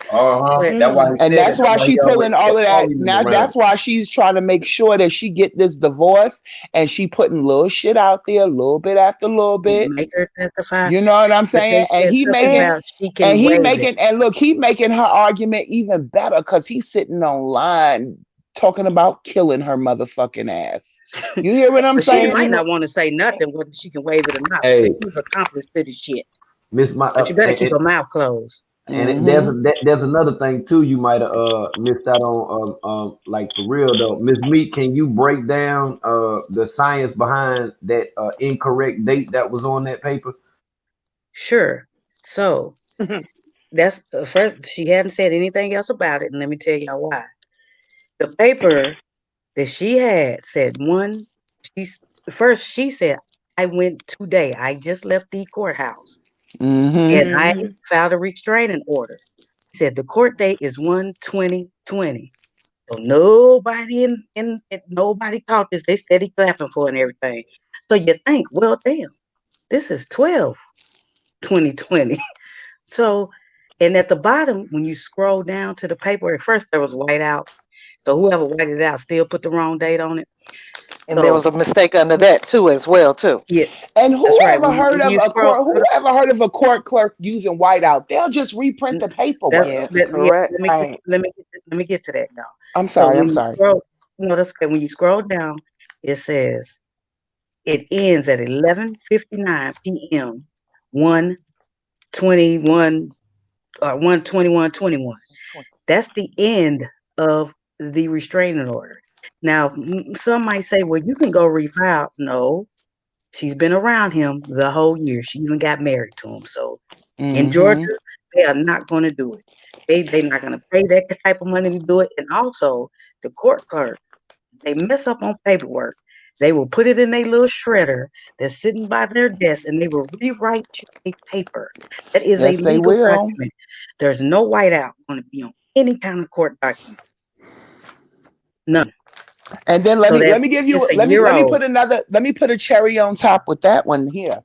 That's why she's pulling all of that. Now that's why she's trying to make sure that she get this divorce, and she putting little shit out there, a little bit after little bit. Make her testify. You know what I'm saying? And he making her argument even better, because he's sitting online talking about killing her motherfucking ass. You hear what I'm saying? She might not want to say nothing, whether she can waive it or not. Hey, she's accomplished to the shit. But you better keep her mouth closed. And there's another thing too you might have missed out on, like for real though. Ms. Meek, can you break down the science behind that incorrect date that was on that paper? Sure. So that's first. She hadn't said anything else about it, and let me tell y'all why. The paper that she had said she said, I went today. I just left the courthouse and I filed a restraining order. She said the court date is 1/20/20. So nobody nobody caught this. They steady clapping for it and everything. So you think, well, damn, this is 12/20/20. So, and at the bottom, when you scroll down to the paper, at first there was white out. So whoever whited it out still put the wrong date on it. And there was a mistake under that too, as well, too. Yeah. And whoever heard of a court clerk using whiteout? They'll just reprint the paperwork. Correct. Let me get to that, y'all. I'm sorry. No, that's okay. When you scroll down, it says it ends at 11:59 p.m. 1/21/21. That's the end of the restraining order. Now, some might say, well, you can go refile. No, she's been around him the whole year. She even got married to him. So in Georgia, they are not going to do it. They're not going to pay that type of money to do it. And also, the court clerks, they mess up on paperwork. They will put it in their little shredder that's sitting by their desk, and they will rewrite a paper. That is a legal document. There's no whiteout going to be on any kind of court document. None. And then let me put a cherry on top with that one here.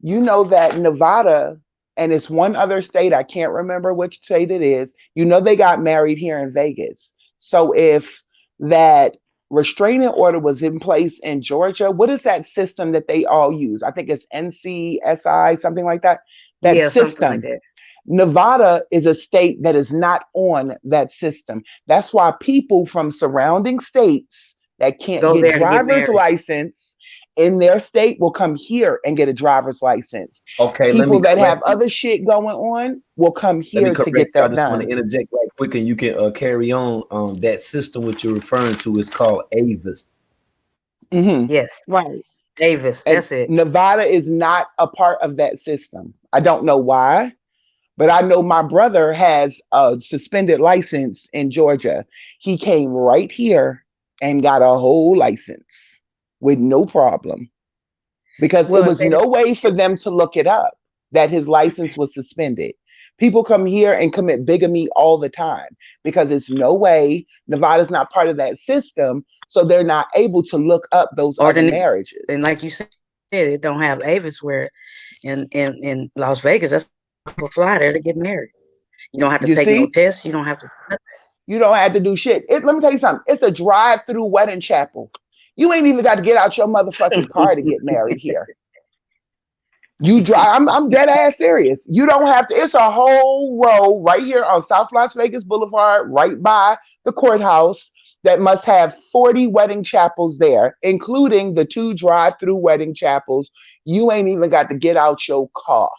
You know that Nevada, and it's one other state, I can't remember which state it is. You know they got married here in Vegas. So if that restraining order was in place in Georgia, what is that system that they all use? I think it's NCSI, something like that. That system. Something like that. Nevada is a state that is not on that system. That's why people from surrounding states that can't get driver's license in their state will come here and get a driver's license. Okay, people that have other shit going on will come here to get that done. I just want to interject right quick, and you can carry on. That system which you're referring to is called Avis. Yes, right. Avis. That's it. Nevada is not a part of that system. I don't know why. But I know my brother has a suspended license in Georgia. He came right here and got a whole license with no problem. Because there was no way for them to look it up that his license was suspended. People come here and commit bigamy all the time because it's no way. Nevada's not part of that system. So they're not able to look up those other marriages. And like you said, it don't have Avis where in Las Vegas, that's fly there to get married. You don't have to take no tests. You don't have to. You don't have to do shit. Let me tell you something. It's a drive-through wedding chapel. You ain't even got to get out your motherfucking car to get married here. You drive. I'm dead ass serious. You don't have to. It's a whole row right here on South Las Vegas Boulevard, right by the courthouse, that must have 40 wedding chapels there, including the 2 drive-through wedding chapels. You ain't even got to get out your car.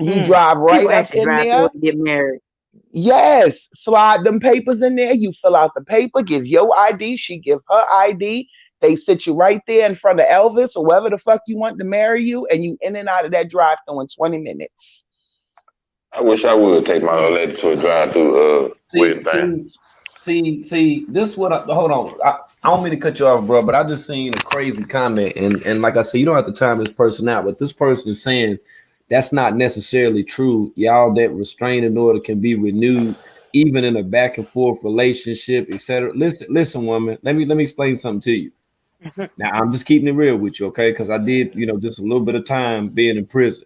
You drive right up in there. Get married. Yes, slide them papers in there. You fill out the paper, give your ID, she give her ID. They sit you right there in front of Elvis or whoever the fuck you want to marry you, and you in and out of that drive-through in 20 minutes. I wish I would take my old lady to a drive-through wedding thing. See, this what hold on. I don't mean to cut you off, bro, but I just seen a crazy comment, and like I said, you don't have to time this person out, but this person is saying that's not necessarily true. Y'all, that restraining order can be renewed even in a back and forth relationship, etc. Listen, woman. Let me explain something to you. Now, I'm just keeping it real with you, okay? Because I did, just a little bit of time being in prison.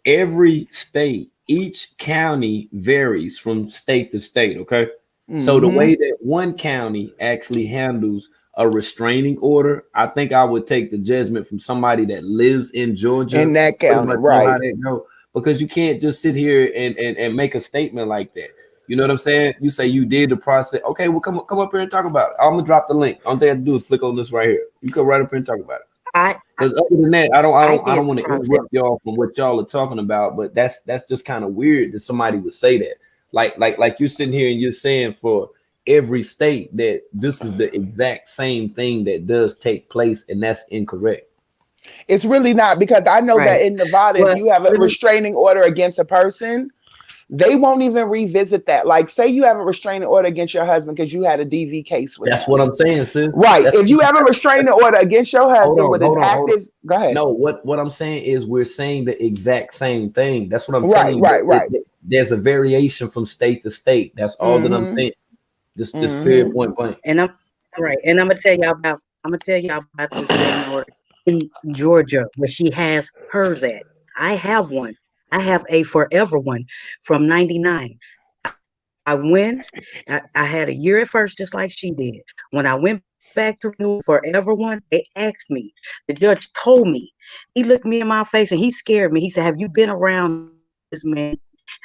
Every state, each county varies from state to state, okay? So the way that one county actually handles a restraining order, I think I would take the judgment from somebody that lives in Georgia. In that county, right. Because you can't just sit here and make a statement like that. You know what I'm saying? You say you did the process. Okay, well, come up here and talk about it. I'm going to drop the link. All they have to do is click on this right here. You come right up here and talk about it. Because other than that, I don't want to interrupt y'all from what y'all are talking about, but that's just kind of weird that somebody would say that. Like you're sitting here and you're saying for every state that this is the exact same thing that does take place, and that's incorrect. It's really not, because I know that in Nevada, if you have a restraining order against a person, they won't even revisit that. Like, say you have a restraining order against your husband because you had a DV case with That's him. what I'm saying, sis. Right. If you have a restraining order against your husband with an active, go ahead. No, what I'm saying is we're saying the exact same thing. That's what I'm telling you. Right. There's a variation from state to state. That's all that I'm saying. Just period, point blank. And I'm gonna tell y'all about the restraining order in Georgia where she has hers at. I have one. I have a forever one from 99. I went, I had a year at first, just like she did. When I went back to renew forever one, they asked me. The judge told me. He looked me in my face and he scared me. He said, "Have you been around this man?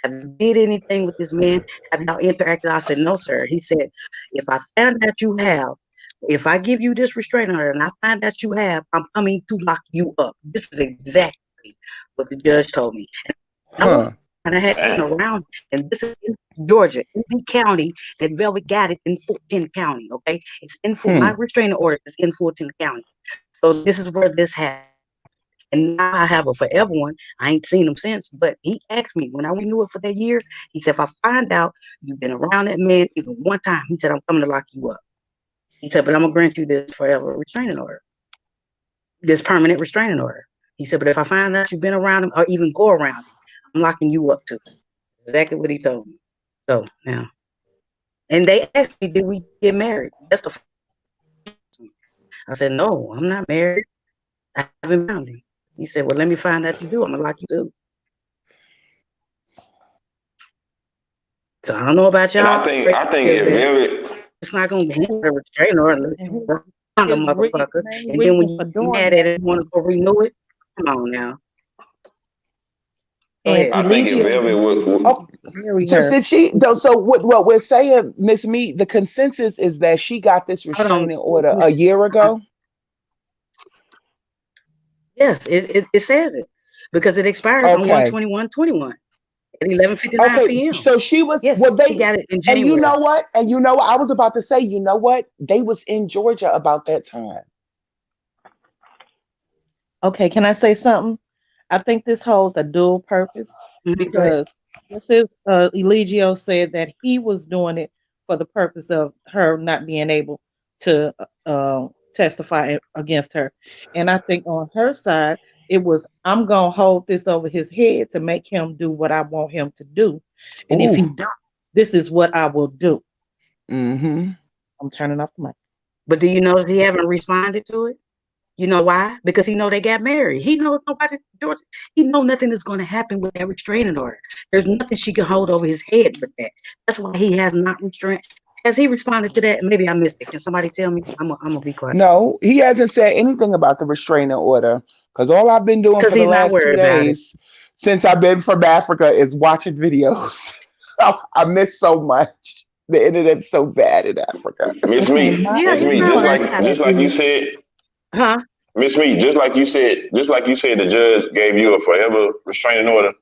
Have you did anything with this man? Have y'all interacted?" I said, "No, sir." He said, "If I found that you have, if I give you this restraining order and I find that you have, I'm coming to lock you up." This is exactly what the judge told me. And I had been around, and this is in Georgia, in the county that Velvet got it in Fulton County. Okay, it's in my restraining order is in Fulton County. So this is where this happened. And now I have a forever one. I ain't seen him since, but he asked me when I renewed it for that year. He said, "If I find out you've been around that man even one time," he said, "I'm coming to lock you up." He said, "But I'm gonna grant you this forever restraining order, this permanent restraining order." He said, "But if I find out you've been around him or even go around him, I'm locking you up too." Exactly what he told me. So now, and they asked me, "Did we get married?" That's the. I said, "No, I'm not married. I haven't found him." He said, "Well, let me find out you do. I'm gonna lock you too." So I don't know about y'all. And I think if it's not gonna handle a restraining order, a motherfucker. And then when you mad at it, want to go renew it, come on now. I think if Velvet would. So did she? So what we're saying, Miss Meat, the consensus is that she got this restraining order a year ago. Yes, it says it because it expires on 1/21/21 at 11:59 p.m. So she was. Yes, she got it in January. And you know what? I was about to say, you know what? They was in Georgia about that time. Okay, can I say something? I think this holds a dual purpose because this is Eligio said that he was doing it for the purpose of her not being able to testify against her. And I think on her side, it was, I'm going to hold this over his head to make him do what I want him to do. And if he don't, this is what I will do. I'm turning off the mic. But do you know he haven't responded to it? You know why? Because he know they got married. He knows nobody, George. He know nothing is going to happen with that restraining order. There's nothing she can hold over his head with that. That's why he has not restrained. Has he responded to that? Maybe I missed it. Can somebody tell me? I'm gonna be quiet. No, he hasn't said anything about the restraining order. Because all I've been doing for the last 2 days since I've been from Africa is watching videos. I miss so much. The internet's so bad in Africa. Miss Me, just like you said. Huh? Miss Me, just like you said, the judge gave you a forever restraining order.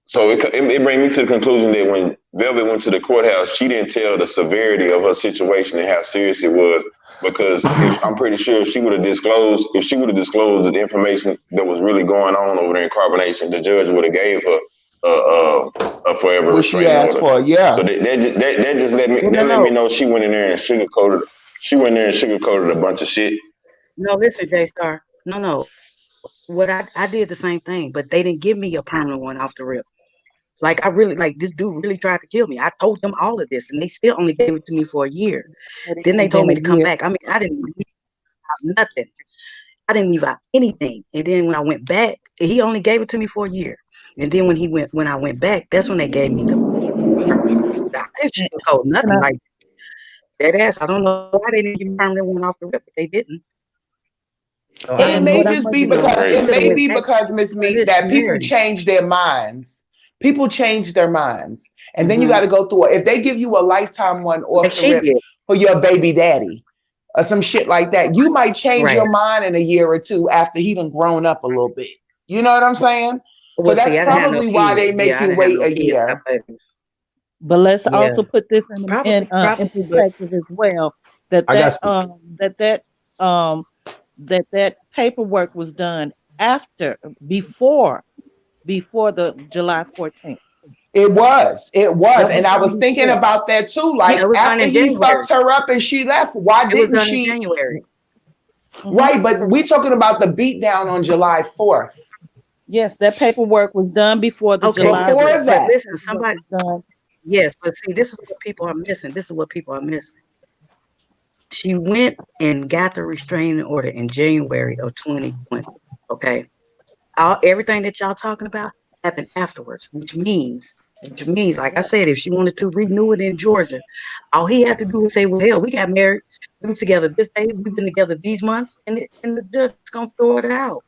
So it brings me to the conclusion that when Velvet went to the courthouse, she didn't tell the severity of her situation and how serious it was. Because I'm pretty sure if she would have disclosed the information that was really going on over there in Carbonation, the judge would have gave her a forever restraining order. What she asked for, yeah. So that just let me know she went in there and sugarcoated. She went in there and sugarcoated a bunch of shit. No, listen, J-Star. No. What I did the same thing, but they didn't give me a permanent one off the rip. Like this dude really tried to kill me. I told them all of this, and they still only gave it to me for a year. Then they told me to come back. I mean, I didn't leave out nothing. I didn't leave out anything. And then when I went back, he only gave it to me for a year. And then when I went back, that's when they gave me the. I didn't sugarcoat nothing like that ass. I don't know why they didn't give me a permanent one off the rip, but they didn't. So it may just be because Miss Meat that people change their minds. People change their minds, and then you got to go through it. If they give you a lifetime one off the rip for your baby daddy or some shit like that, you might change your mind in a year or two after he done grown up a little bit. You know what I'm saying? So that's probably why they make you wait a year. But let's also put this in perspective as well. That paperwork was done before the July 14th. It was, and I was thinking about that too. Like after he fucked her up and she left, why didn't she? In January. Right, but we talking about the beatdown on July 4th. Yes, that paperwork was done before the July. Before that, listen, somebody. Yes, but see, this is what people are missing. She went and got the restraining order in January of 2020. Okay, everything that y'all talking about happened afterwards, which means, like I said, if she wanted to renew it in Georgia, all he had to do was say, "Well, hell, we got married. We were together this day. We've been together these months," and the judge is gonna throw it out.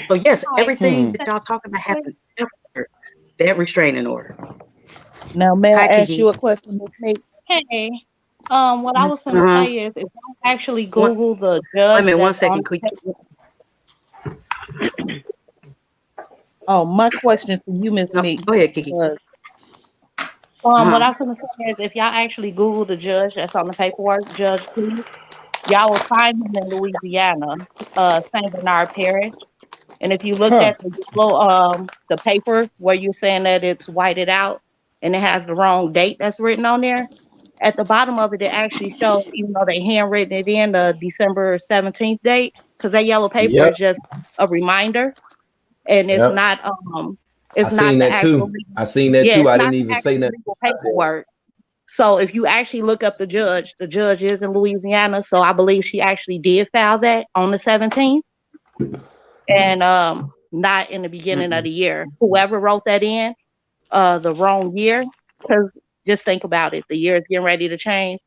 So yes, everything that y'all talking about happened after that restraining order. Now, may I ask you a question, Ms. Meek? Hey, what I was going to say is, if you actually Google the judge. Wait a minute, 1 second. Oh, my question to you, Ms. Meek. Go ahead, Kiki. What I was going to say is, if y'all actually Google the judge that's on the paperwork, Judge Cleese, y'all will find him in Louisiana, St. Bernard Parish. And if you look at the paper where you're saying that it's whited out and it has the wrong date that's written on there, at the bottom of it, it actually shows, even though they handwritten it in the December 17th date, because that yellow paper is just a reminder, and it's not it's I not seen the that actual too. I seen that too. I didn't even say that. Paperwork. So if you actually look up the judge is in Louisiana. So I believe she actually did file that on the 17th, and not in the beginning of the year. Whoever wrote that in the wrong year, because just think about it, the year is getting ready to change.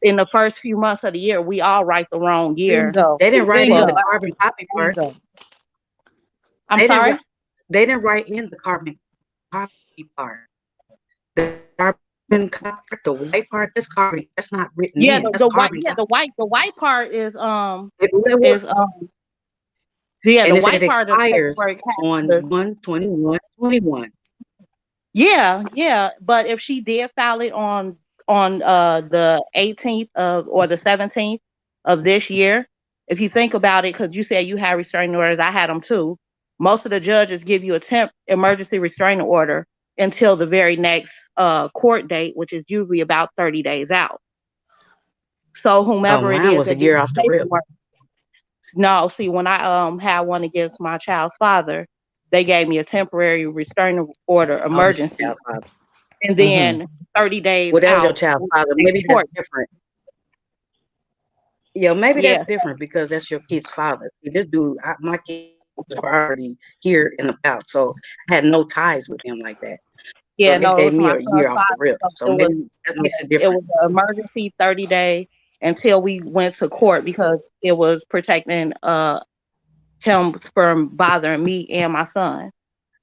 In the first few months of the year, we all write the wrong year. They didn't write in the carbon copy part. I'm sorry? They didn't write in the carbon copy part. The carbon copy, the white part, that's not written in. The white part is and the white part expires on 1/21/21. Yeah, but if she did file it on the 18th or the 17th of this year, if you think about it, because you said you had restraining orders, I had them too. Most of the judges give you a emergency restraining order until the very next court date, which is usually about 30 days out. So whomever it is, was a year off the rip. No, see, when I had one against my child's father, they gave me a temporary restraining order emergency, and then 30 days. Well, that was your child's father. Maybe that's different. Yeah, maybe that's different because that's your kid's father. See, this dude, my kids were already here and about, so I had no ties with him like that. Yeah, so no, they gave me a year off the rip. So maybe that makes it different. It was an emergency 30-day until we went to court because it was protecting him from bothering me and my son.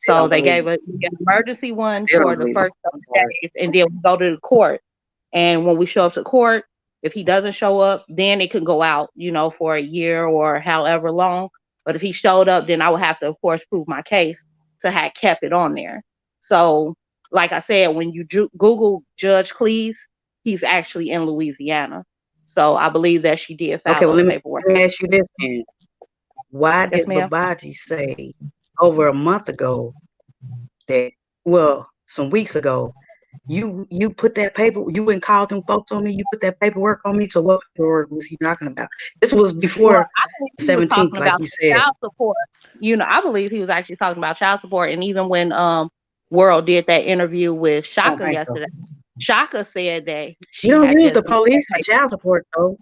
So they gave an emergency one for the first 30 days, and then we go to the court. And when we show up to court, if he doesn't show up, then it can go out, for a year or however long. But if he showed up, then I would have to, of course, prove my case to have kept it on there. So, like I said, when you Google Judge Cleese, he's actually in Louisiana. So I believe that she did file the paperwork. Let me ask you this, then. Why did Babaji say over a month ago that, some weeks ago, you put that paper, you went and called them folks on me, you put that paperwork on me, so what paperwork was he talking about? This was before the 17th, like you said. Child support. I believe he was actually talking about child support, and even when World did that interview with Shaka yesterday, Shaka said that you don't use the police for child support, though.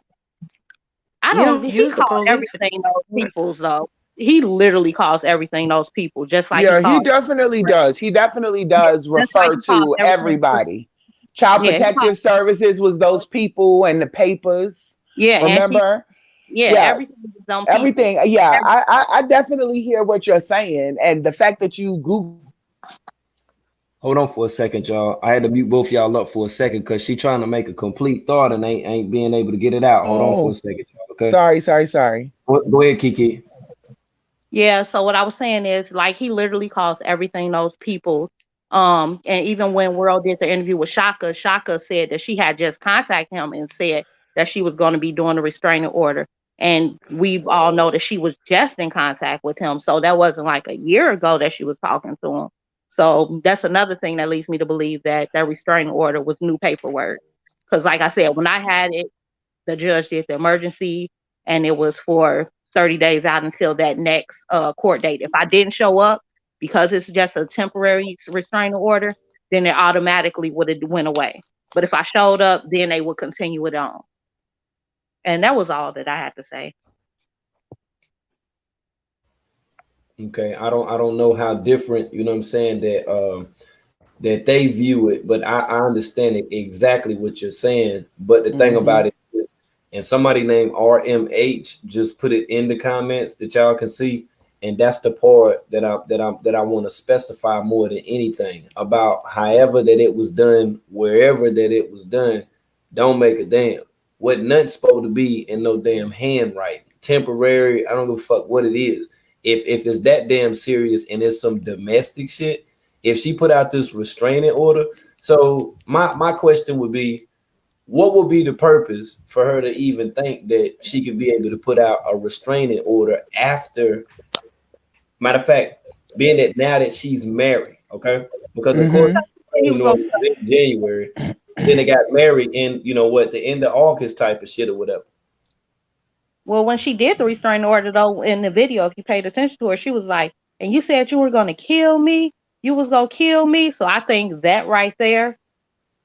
I don't use the police. Everything those people's though. He literally calls everything those people, just like he definitely does. He definitely does refer to everybody. Child Protective Services was those people and the papers. Yeah, remember? Everything. Yeah, I definitely hear what you're saying, and the fact that you Google. Hold on for a second, y'all. I had to mute both y'all up for a second because she's trying to make a complete thought and ain't being able to get it out. Hold on for a second, y'all. Okay. Sorry. Go ahead, Kiki. Yeah. So what I was saying is, like, he literally calls everything those people. And even when World did the interview with Shaka, Shaka said that she had just contacted him and said that she was going to be doing a restraining order. And we all know that she was just in contact with him. So that wasn't like a year ago that she was talking to him. So that's another thing that leads me to believe that that restraining order was new paperwork. Because like I said, when I had it, the judge did the emergency and it was for 30 days out until that next court date. If I didn't show up because it's just a temporary restraining order, then it automatically would have went away. But if I showed up, then they would continue it on. And that was all that I had to say. Okay, I don't know how different, you know what I'm saying, that they view it, but I understand it exactly what you're saying. But the thing about it is, and somebody named RMH just put it in the comments that y'all can see, and that's the part that I want to specify more than anything about. However that it was done, wherever that it was done, don't make a damn. What nothing's supposed to be in no damn handwriting. Temporary, I don't give a fuck what it is. If it's that damn serious and it's some domestic shit, if she put out this restraining order, so my question would be, what would be the purpose for her to even think that she could be able to put out a restraining order after? Matter of fact, being that now that she's married, okay, because of course in January, then they got married in the end of August type of shit or whatever. Well, when she did the restraining order, though, in the video, if you paid attention to her, she was like, and you said you were going to kill me. You was going to kill me. So I think that right there,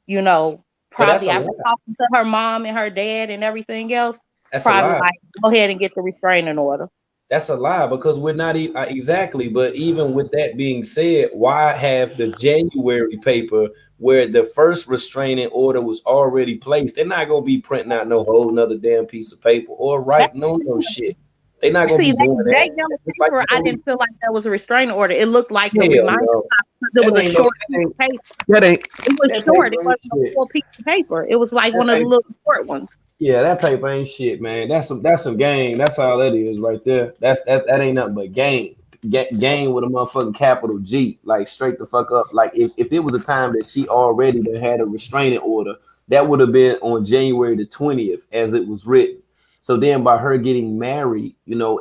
probably after talking to her mom and her dad and everything else, that's probably like, go ahead and get the restraining order. That's a lie, because we're not exactly. But even with that being said, why have the January paper where the first restraining order was already placed? They're not gonna be printing out no whole another damn piece of paper or writing on no shit. They're not gonna be doing that. Yellow paper, I didn't feel like that was a restraining order. It looked like a reminder. It was a short piece of paper. It was short. It wasn't a full piece of paper. It was like one of the little short ones. Yeah, that paper ain't shit, man. That's some game. That's all that is right there. That ain't nothing but game. Game with a motherfucking capital G, like straight the fuck up. Like if it was a time that she already had a restraining order, that would have been on January the 20th as it was written. So then by her getting married,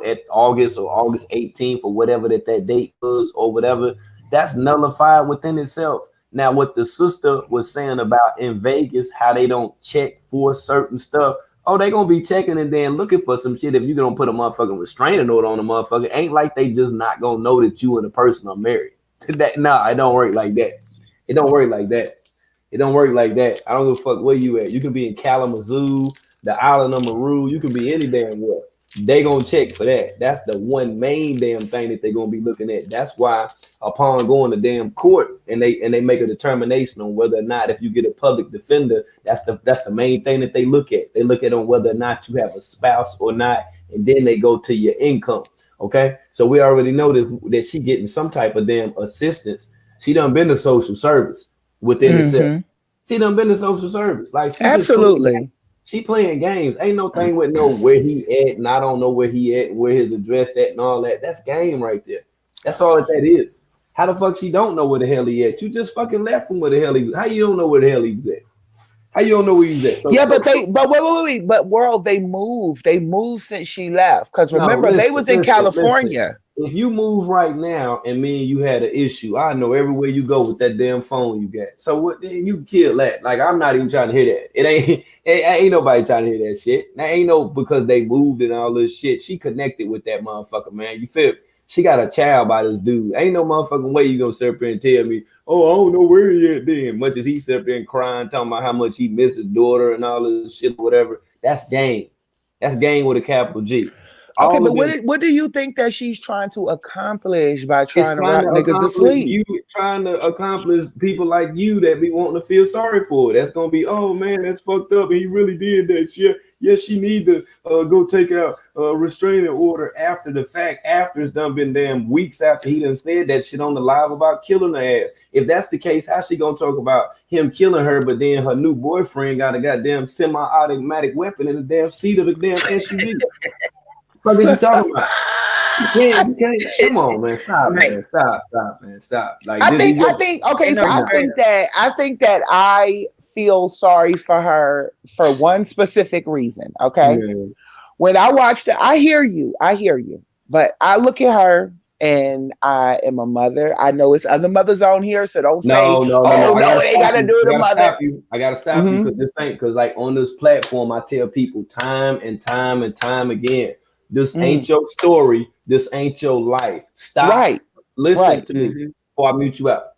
at August or August 18th or whatever that date was or whatever, that's nullified within itself. Now, what the sister was saying about in Vegas, how they don't check for certain stuff. Oh, they gonna be checking and then looking for some shit. If you gonna put a motherfucking restraining order on a motherfucker, ain't like they just not gonna know that you and the person are married. Nah, it don't work like that. It don't work like that. It don't work like that. I don't give a fuck where you at. You can be in Kalamazoo, the island of Maru. You can be any damn where. They gonna check for that. That's the one main damn thing that they're gonna be looking at. That's why upon going to damn court and they make a determination on whether or not, if you get a public defender, that's the main thing that they look at. They look at on whether or not you have a spouse or not, and then they go to your income. Okay, so we already know that she getting some type of damn assistance. She done been to social service within itself. She done been to social service. Like absolutely. She playing games. Ain't no thing with no where he at, and I don't know where he at, where his address at, and all that. That's game right there. That's all that is. How the fuck she don't know where the hell he at? You just fucking left from where the hell he was. How you don't know where the hell he was at? How you don't know where he was at? So, yeah, but wait. But world, they moved. They moved since she left. Because remember, they was in California. If you move right now and me and you had an issue, I know everywhere you go with that damn phone you got. So what? You kill that. Like, I'm not even trying to hear that. It ain't nobody trying to hear that shit. Now ain't no because they moved and all this shit. She connected with that motherfucker, man. You feel? She got a child by this dude. Ain't no motherfucking way you gonna sit up here and tell me, oh, I don't know where he at then. Much as he sit up there and crying, talking about how much he missed his daughter and all this shit, whatever. That's game. That's game with a capital G. Okay, but what do you think that she's trying to accomplish by trying to rock niggas to sleep? You trying to accomplish people like you that be wanting to feel sorry for. That's gonna be, oh man, that's fucked up, and he really did that shit. Yeah, she need to go take out a restraining order after the fact, after it's done been damn weeks after he done said that shit on the live about killing her ass. If that's the case, how she gonna talk about him killing her, but then her new boyfriend got a goddamn semi-automatic weapon in the damn seat of the damn SUV? What are you talking about? You can't. Come on, man. Stop, man. Stop, man. Stop. Like, I think that I feel sorry for her for one specific reason. Okay. when I watched it, I hear you. But I look at her and I am a mother. I know it's other mothers on here, so don't say, No. they gotta do the mother. I gotta stop you because this ain't because like on this platform, I tell people time and time again, this ain't your story. This ain't your life. Stop. Listen to me before I mute you out.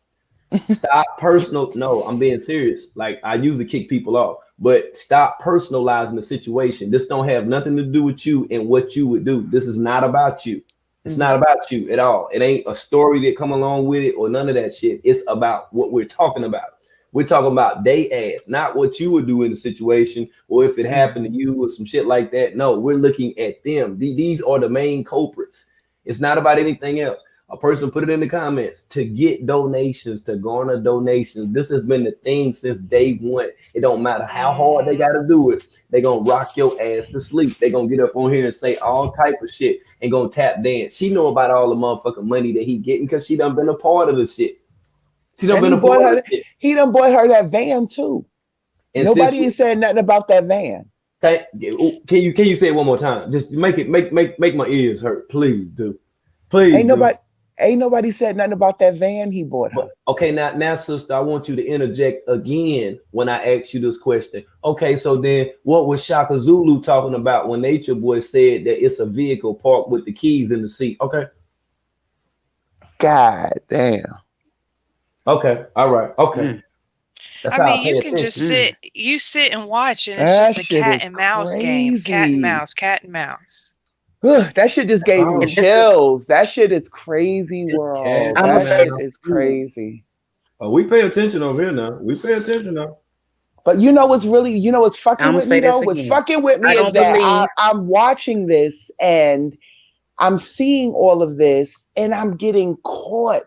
Stop personal. No, I'm being serious. Like I usually kick people off, but stop personalizing the situation. This don't have nothing to do with you and what you would do. This is not about you. It's not about you at all. It ain't a story that come along with it or none of that shit. It's about what we're talking about. We're talking about they ass, not what you would do in the situation or if it happened to you or some shit like that. No, we're looking at them. These are the main culprits. It's not about anything else. A person put it in the comments to get donations, to garner donations. This has been the thing since day one. It don't matter how hard they got to do it. They going to rock your ass to sleep. They going to get up on here and say all type of shit and going to tap dance. She know about all the motherfucking money that he getting because she done been a part of the shit. She done been a part of the shit. He done bought her that van too. And nobody said nothing about that van. Can you say it one more time? Just make my ears hurt, please, dude. Please. Ain't nobody said nothing about that van he bought her. Okay, now, sister, I want you to interject again when I ask you this question. Okay, so then what was Shaka Zulu talking about when Nature Boy said that it's a vehicle parked with the keys in the seat? Okay. God damn. Okay, all right, okay. I mean, you can just sit and watch, and it's just a cat and mouse game. Cat and mouse. That shit just gave me chills. That shit is crazy, world. That shit is crazy. Oh, we pay attention over here now. But you know what's fucking with me though? What's fucking with me is that I'm watching this and I'm seeing all of this and I'm getting caught.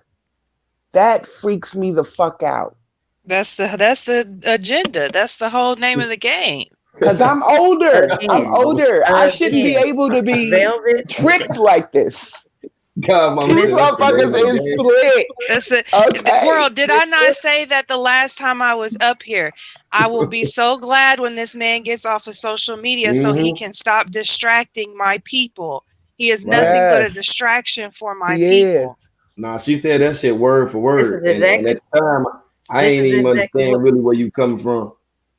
That freaks me the fuck out. That's the agenda. That's the whole name of the game. Because I'm older. I shouldn't be able to be tricked like this. God, these motherfuckers is slick. The world. Did I not say that the last time I was up here? I will be so glad when this man gets off of social media so he can stop distracting my people. He is nothing but a distraction for my people. Nah, she said that shit word for word. And at that time, I ain't even understand really where you coming from.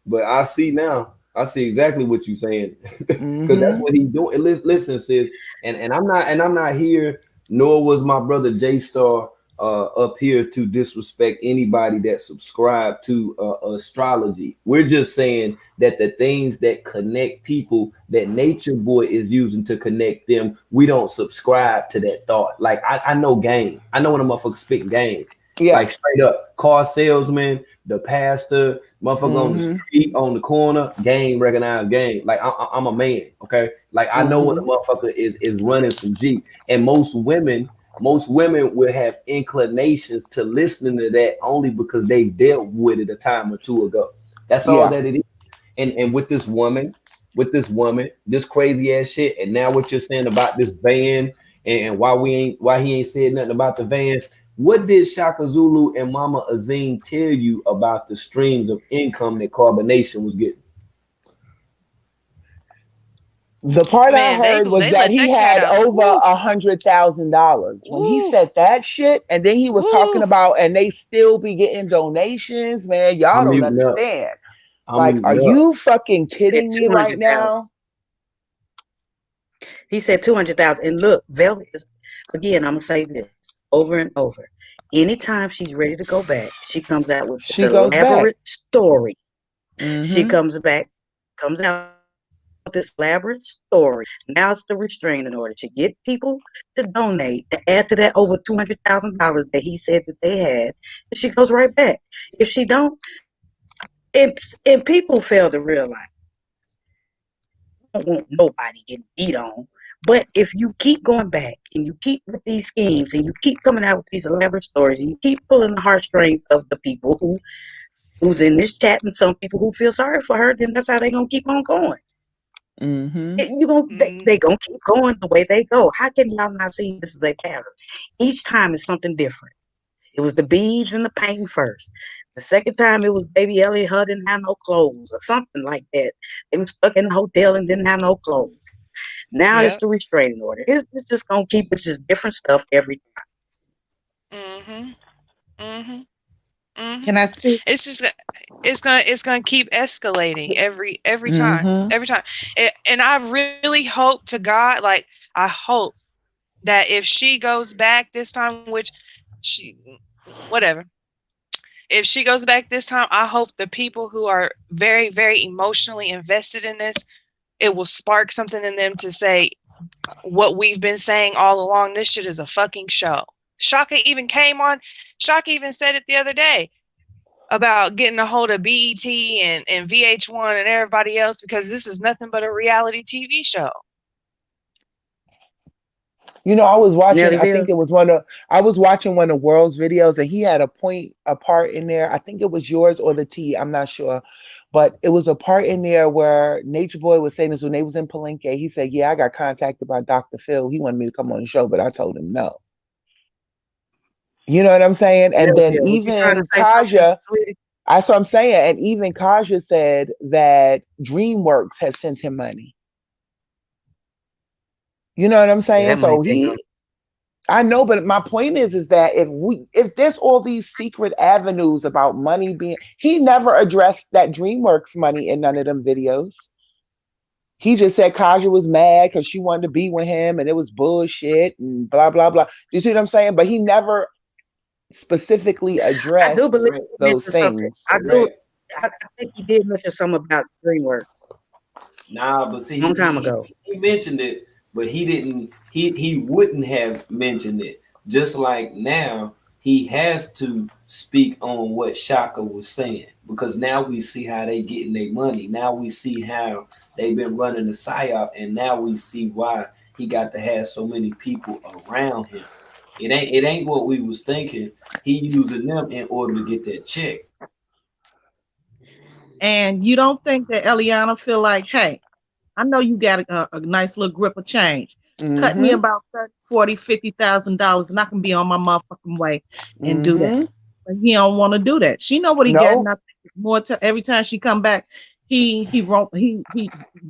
But I see now. I see exactly what you're saying because that's what he's doing. Listen, sis, and I'm not here. Nor was my brother J Star up here to disrespect anybody that subscribe to astrology. We're just saying that the things that connect people that Nature Boy is using to connect them, we don't subscribe to that thought. Like I know game. I know when a motherfucker spitting game. Yeah. Like straight up car salesman, the pastor, motherfucker on the street, on the corner, game, recognized game. Like I'm a man, okay? Like I know when a motherfucker is running some Jeep. And most women will have inclinations to listening to that only because they dealt with it a time or two ago. That's all that it is. And with this woman, this crazy ass shit, and now what you're saying about this van and why he ain't said nothing about the van. What did Shaka Zulu and Mama Azim tell you about the streams of income that Carbonation was getting? The part I heard was that he had over $100,000. When he said that shit, and then he was talking about, and they still be getting donations, man. Y'all don't understand. Like, are you fucking kidding me right now? He said 200,000. And look, Velvet is, again, I'm gonna say this over and over. Anytime she's ready to go back, she comes out with this elaborate story. She comes out with this elaborate story. Now it's the restraining order to get people to donate to add to that over $200,000 that he said that they had. And she goes right back. If she don't, and people fail to realize, I don't want nobody getting beat on. But if you keep going back and you keep with these schemes and you keep coming out with these elaborate stories and you keep pulling the heartstrings of the people who's in this chat and some people who feel sorry for her, then that's how they're gonna keep on going. They gonna keep going the way they go. How can y'all not see this is a pattern? Each time is something different. It was the beads and the painting first. The second time it was Baby Elliot, her didn't have no clothes or something like that. They were stuck in the hotel and didn't have no clothes. Now it's the restraining order. It's just gonna keep it's just different stuff every time. Can I see? It's just it's gonna keep escalating every time, and I really hope to God, like I hope that if she goes back this time, which if she goes back this time, I hope the people who are very, very emotionally invested in this, it will spark something in them to say what we've been saying all along. This shit is a fucking show. Shaka even said it the other day about getting a hold of BET and VH1 and everybody else, because this is nothing but a reality TV show. You know, I was watching, I think it was I was watching one of World's videos, and he had a part in there. I think it was yours or the T, I'm not sure. But it was a part in there where Nature Boy was saying this when they was in Palenque. He said, yeah, I got contacted by Dr. Phil. He wanted me to come on the show, but I told him no. You know what I'm saying? And then even Kaja, that's what I'm saying. And even Kaja said that DreamWorks has sent him money. You know what I'm saying? So I know, but my point is that if there's all these secret avenues about money being, he never addressed that DreamWorks money in none of them videos. He just said Kaja was mad because she wanted to be with him and it was bullshit and blah, blah, blah. You see what I'm saying? But he never specifically addressed those things. I think he did mention something about DreamWorks. Nah, but see, long time ago. He mentioned it, but he didn't. He wouldn't have mentioned it. Just like now, he has to speak on what Shaka was saying, because now we see how they getting their money. Now we see how they've been running the psyop, and now we see why he got to have so many people around him. It ain't what we was thinking. He using them in order to get that check. And you don't think that Eliana feel like, hey, I know you got a nice little grip of change. Cut me about $30,000, $40,000, $50,000 and I can be on my motherfucking way and do that. But he don't want to do that. She know what he got. Nothing more. Every time she come back, he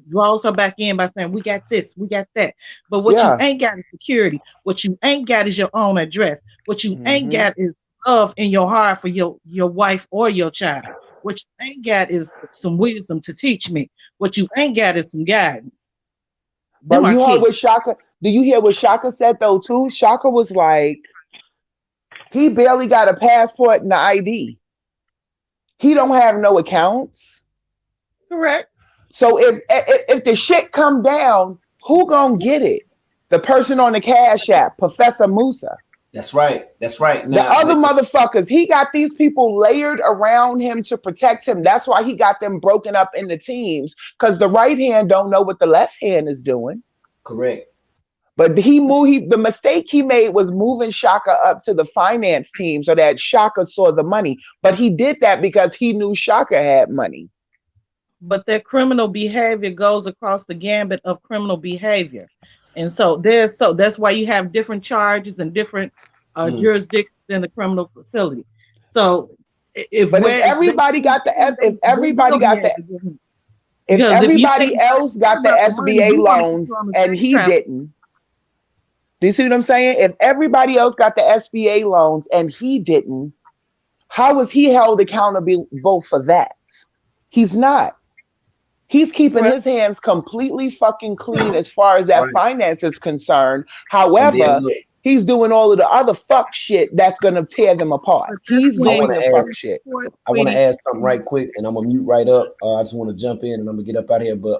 draws her back in by saying, we got this, we got that. But what you ain't got is security. What you ain't got is your own address. What you ain't got is love in your heart for your wife or your child. What you ain't got is some wisdom to teach me. What you ain't got is some guidance. But you heard what Shaka, do you hear what Shaka said though too? Shaka was like, he barely got a passport and an ID. He don't have no accounts. Correct. So if the shit come down, who gonna get it? The person on the Cash App, Professor Musa. That's right. That's right. Now, the other motherfuckers, he got these people layered around him to protect him. That's why he got them broken up into teams, because the right hand don't know what the left hand is doing. Correct. But the mistake he made was moving Shaka up to the finance team so that Shaka saw the money. But he did that because he knew Shaka had money. But their criminal behavior goes across the gambit of criminal behavior. And so that's why you have different charges and different jurisdictions in the criminal facility. So if everybody got the SBA loans and he didn't, do you see what I'm saying? If everybody else got the SBA loans and he didn't, how was he held accountable for that? He's not. He's keeping his hands completely fucking clean as far as that finance is concerned. However, he's doing all of the other fuck shit that's going to tear them apart. He's doing the fuck shit. I want to ask something right quick, and I'm going to mute right up. I just want to jump in, and I'm going to get up out of here. But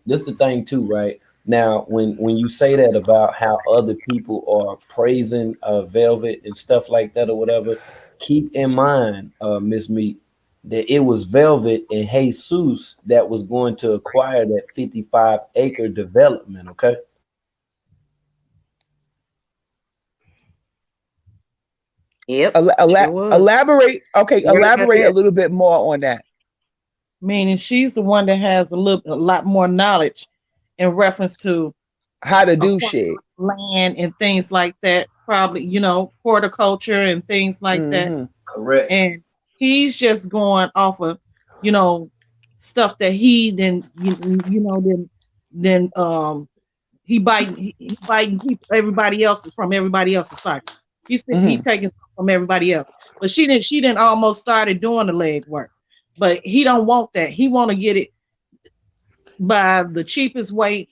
this is the thing, too, right? Now, when you say that about how other people are praising Velvet and stuff like that or whatever, keep in mind, Miss Meat, that it was Velvet and Jesus that was going to acquire that 55-acre development, okay? Yep. Elaborate a little bit more on that. Meaning she's the one that has a lot more knowledge in reference to how to do shit, land and things like that. Probably, horticulture and things like that. Correct. And he's just going off of, stuff that he then he biting people, everybody else from everybody else's cycle. He taking from everybody else. But she didn't almost started doing the leg work. But he don't want that. He want to get it by the cheapest way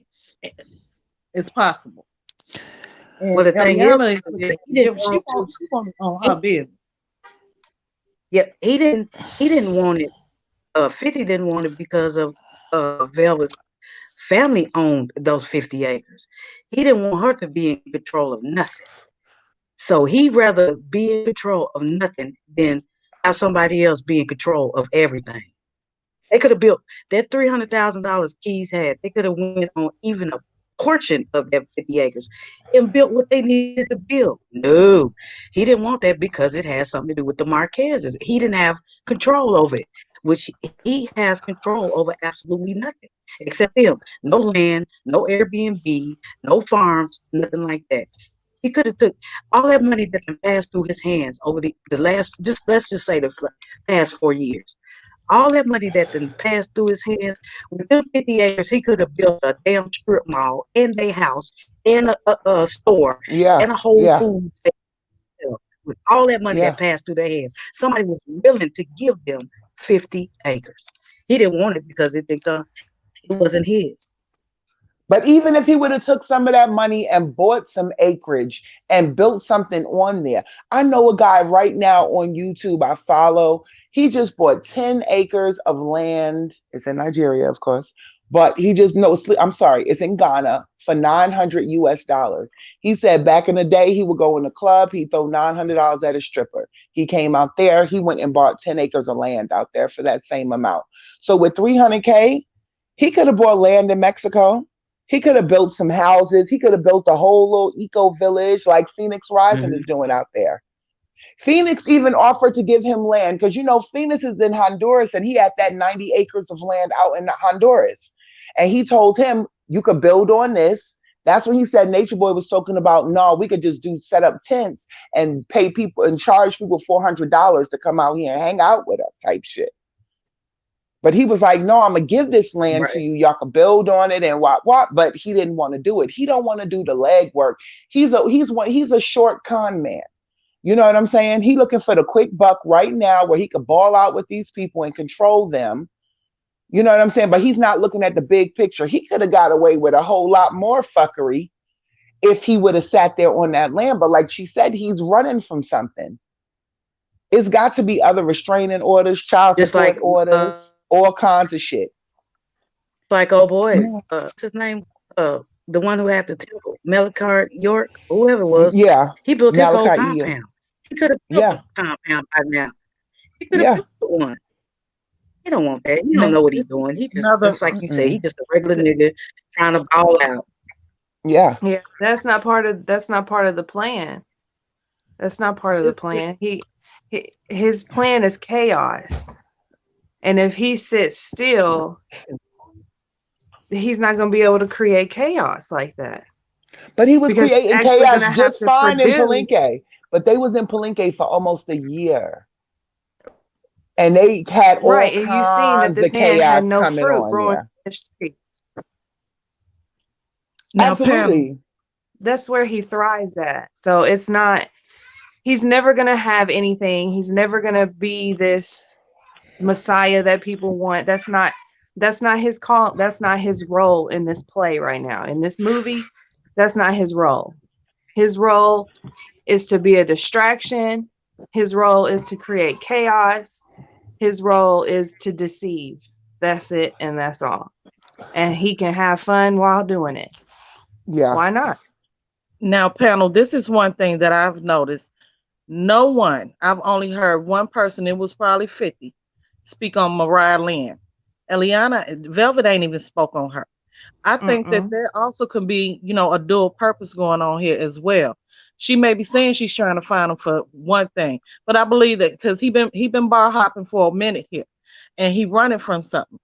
as possible. And well, the thing Eliana, is, she wanted on her business. Yeah, he didn't want it. 50 didn't want it because of Velvet's family owned those 50 acres. He didn't want her to be in control of nothing. So he'd rather be in control of nothing than have somebody else be in control of everything. They could have built that $300,000 Keys had. They could have went on even a portion of that 50 acres and built what they needed to build. No, he didn't want that because it had something to do with the Marquezes. He didn't have control over it, which he has control over absolutely nothing except him. No land, no Airbnb, no farms, nothing like that. He could have took all that money that passed through his hands over the last, let's just say the past 4 years. All that money that then passed through his hands, with them 50 acres, he could have built a damn strip mall and a house and a store and a Whole Foods. With all that money that passed through their hands, somebody was willing to give them 50 acres. He didn't want it because it wasn't his. But even if he would have took some of that money and bought some acreage and built something on there. I know a guy right now on YouTube I follow. He just bought 10 acres of land. It's in Nigeria, of course. But it's in Ghana for $900 US. He said back in the day, he would go in the club, he'd throw $900 at a stripper. He came out there, he went and bought 10 acres of land out there for that same amount. So with $300K, he could have bought land in Mexico. He could have built some houses. He could have built a whole little eco village like Phoenix Rising is doing out there. Phoenix even offered to give him land because, Phoenix is in Honduras and he had that 90 acres of land out in Honduras. And he told him, you could build on this. That's when he said Nature Boy was talking about, no, we could just set up tents and pay people and charge people $400 to come out here and hang out with us type shit. But he was like, no, I'm going to give this land to you. Y'all can build on it and what. But he didn't want to do it. He don't want to do the legwork. He's a short con man. You know what I'm saying? He looking for the quick buck right now where he could ball out with these people and control them. You know what I'm saying? But he's not looking at the big picture. He could have got away with a whole lot more fuckery if he would have sat there on that land. But like she said, he's running from something. It's got to be other restraining orders, child support orders. All kinds of shit. Like, oh boy, what's his name? The one who had the temple, Melchizedek York, whoever it was. Yeah. He built his whole compound. He could have built a compound by now. He could have built one. He don't want that. He don't know what he's doing. He just like you say, he just a regular nigga trying to ball out. Yeah. Yeah. That's not part of the plan. That's not part of the plan. His plan is chaos. And if he sits still, he's not going to be able to create chaos like that. But he was creating chaos just fine in Palenque. But they was in Palenque for almost a year. And they had all kinds and you seen that this man had no fruit growing in the streets. Absolutely. That's where he thrives at. So it's not, he's never going to have anything. He's never going to be this Messiah that people want. That's not his call. That's not his role in this play right now. In this movie, that's not his role. His role is to be a distraction. His role is to create chaos. His role is to deceive. That's it, and that's all. And he can have fun while doing it. Yeah. Why not? Now, panel, this is one thing that I've noticed. No one, I've only heard one person, it was probably 50, speak on Mariah Lynn. Eliana, Velvet ain't even spoke on her. I think that there also could be, a dual purpose going on here as well. She may be saying she's trying to find him for one thing, but I believe that because he been bar hopping for a minute here, and he running from something.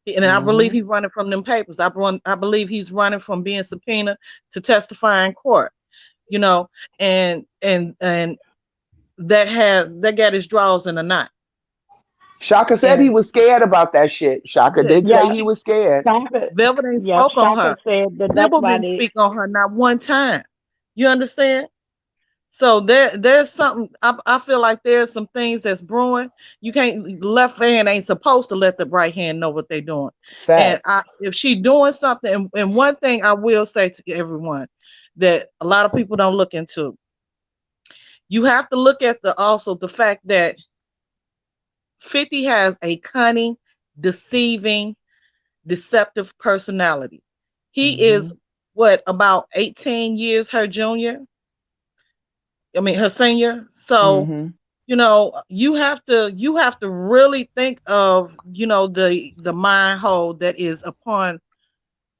And I believe he's running from them papers. I believe he's running from being subpoenaed to testify in court. And that got his draws in a knot. Shaka said he was scared about that shit. Shaka did say he was scared. Velvet ain't spoke on her. Said that Sybil didn't speak on her not one time. You understand? So there's something. I feel like there's some things that's brewing. You can't. Left hand ain't supposed to let the right hand know what they're doing. Fact. And if she doing something, and one thing I will say to everyone that a lot of people don't look into, you have to look at also the fact that 50 has a cunning, deceiving, deceptive personality. He is about 18 years her junior. I mean her senior. So you know, you have to really think of, you know, the mind hold that is upon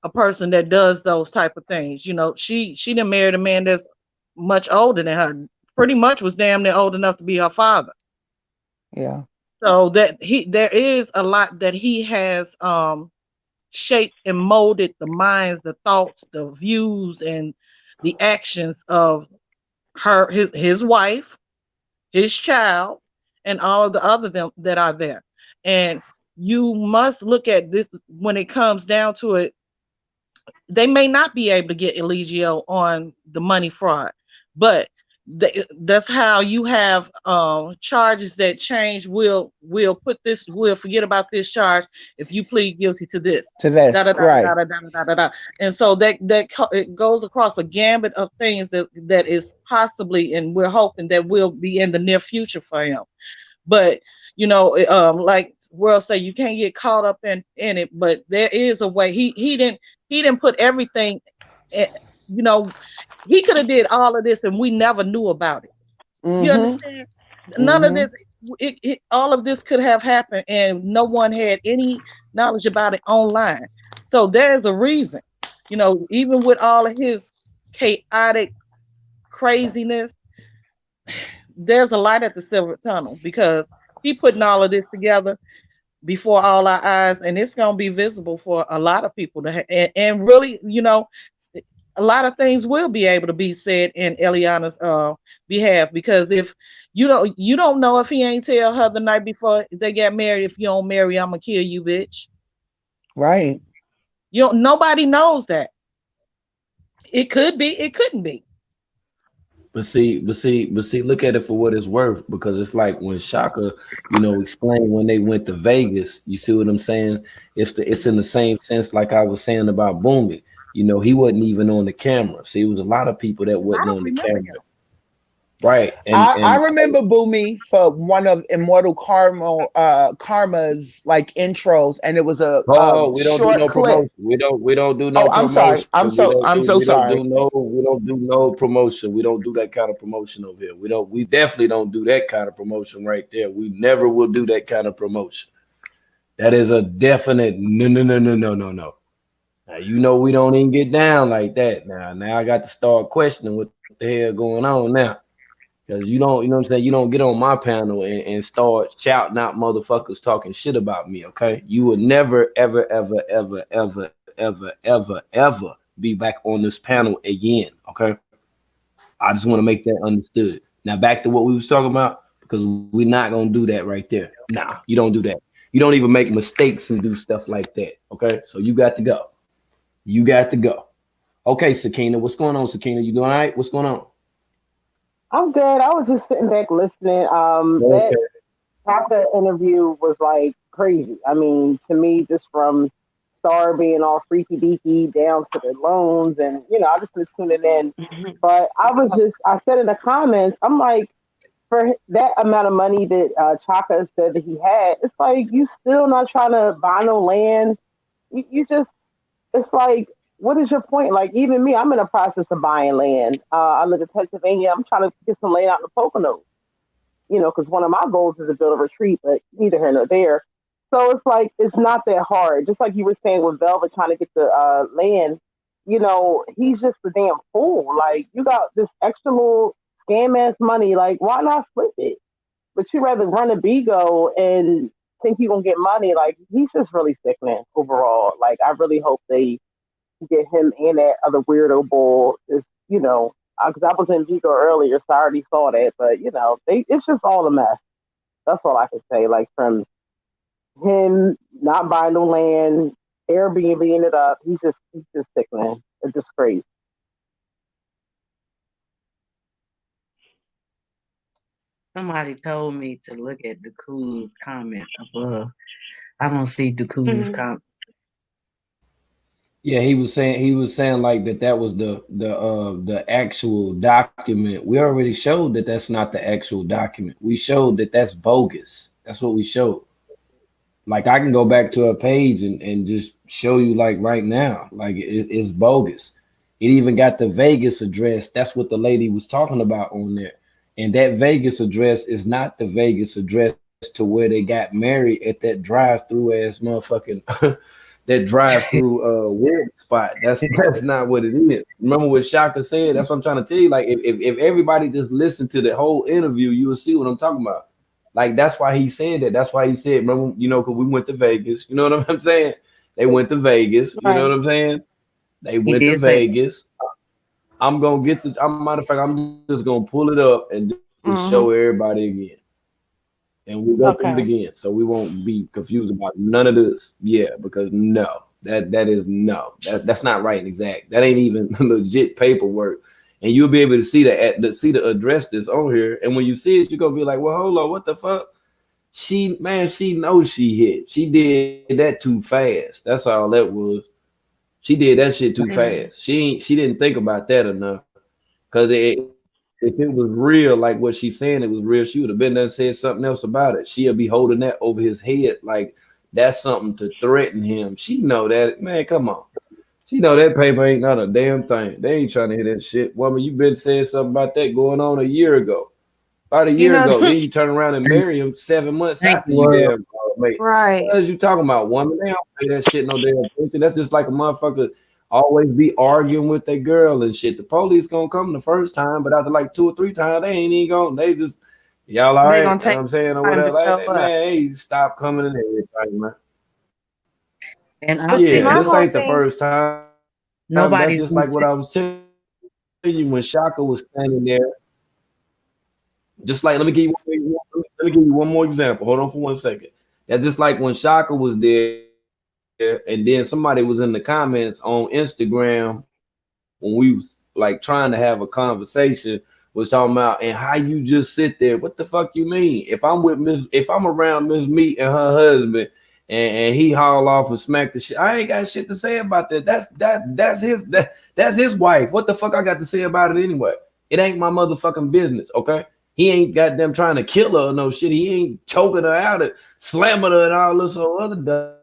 a person that does those type of things. You know, she done married a man that's much older than her, pretty much was damn near old enough to be her father. Yeah. So that there is a lot that he has shaped and molded the minds, the thoughts, the views, and the actions of his wife, his child, and all of the other them that are there. And you must look at this when it comes down to it. They may not be able to get Eligio on the money fraud, but that's how you have charges that change. We'll forget about this charge if you plead guilty to this. Right. And so that it goes across a gambit of things that is possibly, and we're hoping that will be in the near future for him. But you know, like World say, you can't get caught up in it, but there is a way. He didn't put everything. You know, he could have did all of this and we never knew about it. You understand? None of this, all of this could have happened and no one had any knowledge about it online. So there's a reason, you know, even with all of his chaotic craziness, there's a light at the silver tunnel because he putting all of this together before all our eyes, and it's going to be visible for a lot of people to and really, you know, a lot of things will be able to be said in Eliana's behalf, because if you don't know if he ain't tell her the night before they got married, if you don't marry, I'm gonna kill you, bitch. Right. Nobody knows that. It could be, it couldn't be. But see, look at it for what it's worth, because it's like when Shaka, you know, explained when they went to Vegas, you see what I'm saying? It's in the same sense like I was saying about Boomy. You know, he wasn't even on the camera. See, it was a lot of people that wasn't on the camera. Right. And I remember Boomy for one of Immortal Karma's like intros, and it was a we don't short do no clip. promotion. We don't do no I'm promotion. sorry. I'm so sorry. We don't do no promotion. We don't do that kind of promotion over here. We definitely don't do that kind of promotion right there. We never will do that kind of promotion. That is a definite no. Now, you know, we don't even get down like that. Now I got to start questioning what the hell going on now. Because you know what I'm saying? You don't get on my panel and start shouting out motherfuckers talking shit about me, okay? You will never, ever be back on this panel again, okay? I just want to make that understood. Now, back to what we was talking about, because we're not going to do that right there. Nah, you don't do that. You don't even make mistakes and do stuff like that, okay? So you got to go. You got to go. Okay, Sakina, what's going on, Sakina? You doing all right? What's going on? I'm good. I was just sitting back listening. That Shaka interview was like crazy. I mean, to me, just from Star being all freaky deaky down to the loans, and you know, I just was tuning in. But I said in the comments, I'm like, for that amount of money that Chaka said that he had, it's like you still not trying to buy no land. You just, it's like, what is your point? Like, even me, I'm in the process of buying land. I live in Pennsylvania. I'm trying to get some land out in the Poconos, you know, because one of my goals is to build a retreat, but neither here nor there. So it's like, it's not that hard. Just like you were saying with Velvet trying to get the land, you know, he's just a damn fool. Like, you got this extra little scam ass money. Like, why not flip it? But you rather run a Bigo and think you're going to get money. Like, he's just really sickening overall. Like, I really hope they get him and that other weirdo bull is, you know, because I was in Vigo earlier, so I already saw that, but you know, it's just all a mess. That's all I can say. Like, from him not buying no land, Airbnb it up. He's just sick, man. It's just crazy. Somebody told me to look at Dakulu's comment above. I don't see Dakulu's comment. Yeah, he was saying like that was the actual document. We already showed that that's not the actual document. We showed that that's bogus. That's what we showed. Like I can go back to a page and just show you like right now, like it's bogus. It even got the Vegas address. That's what the lady was talking about on there. And that Vegas address is not the Vegas address to where they got married at that drive-through ass motherfucking that drive-through weird spot. That's not what it is. Remember what Shaka said? That's what I'm trying to tell you. Like if everybody just listened to the whole interview, you will see what I'm talking about. Like that's why he said that. That's why he said, remember, because we went to Vegas. You know what I'm saying? They went to Vegas. You know what I'm saying? They went to Vegas. I'm gonna get matter of fact, I'm just gonna pull it up and just show everybody again. And we'll go through it again, so we won't be confused about none of this. Yeah, because no, that's not right and exact. That ain't even legit paperwork. And you'll be able to see the address that's on here. And when you see it, you're gonna be like, well, hold on, what the fuck? She knows she hit. She did that too fast. That's all that was. She did that shit too fast. She didn't think about that enough. Cause if it was real, like what she's saying, it was real, she would have been there and said something else about it. She'll be holding that over his head like that's something to threaten him. She know that, man, come on. She know that paper ain't not a damn thing. They ain't trying to hear that shit. Woman, you been saying something about that going on a year ago. About a year ago. Then you turn around and marry him 7 months after you damn mate. Right. What are you talking about, woman? They don't pay that shit no damn attention. That's just like a motherfucker always be arguing with their girl and shit. The police gonna come the first time, but after like 2 or 3 times, they ain't even gonna. They just y'all all right. You know what I'm saying or whatever. Like, man, hey, stop coming in everything, man. And this ain't the first time. Nobody's That's just like what I was telling you when Shaka was standing there. Just like let me give you one more example. Hold on for 1 second. That's just like when Shaka was there, and then somebody was in the comments on Instagram when we was like trying to have a conversation, was talking about and how you just sit there. What the fuck you mean? If I'm around Miss Meat and her husband and he haul off and smack the shit, I ain't got shit to say about that. That's his wife. What the fuck I got to say about it anyway? It ain't my motherfucking business, okay? He ain't got them trying to kill her or no shit. He ain't choking her out and slamming her and all this other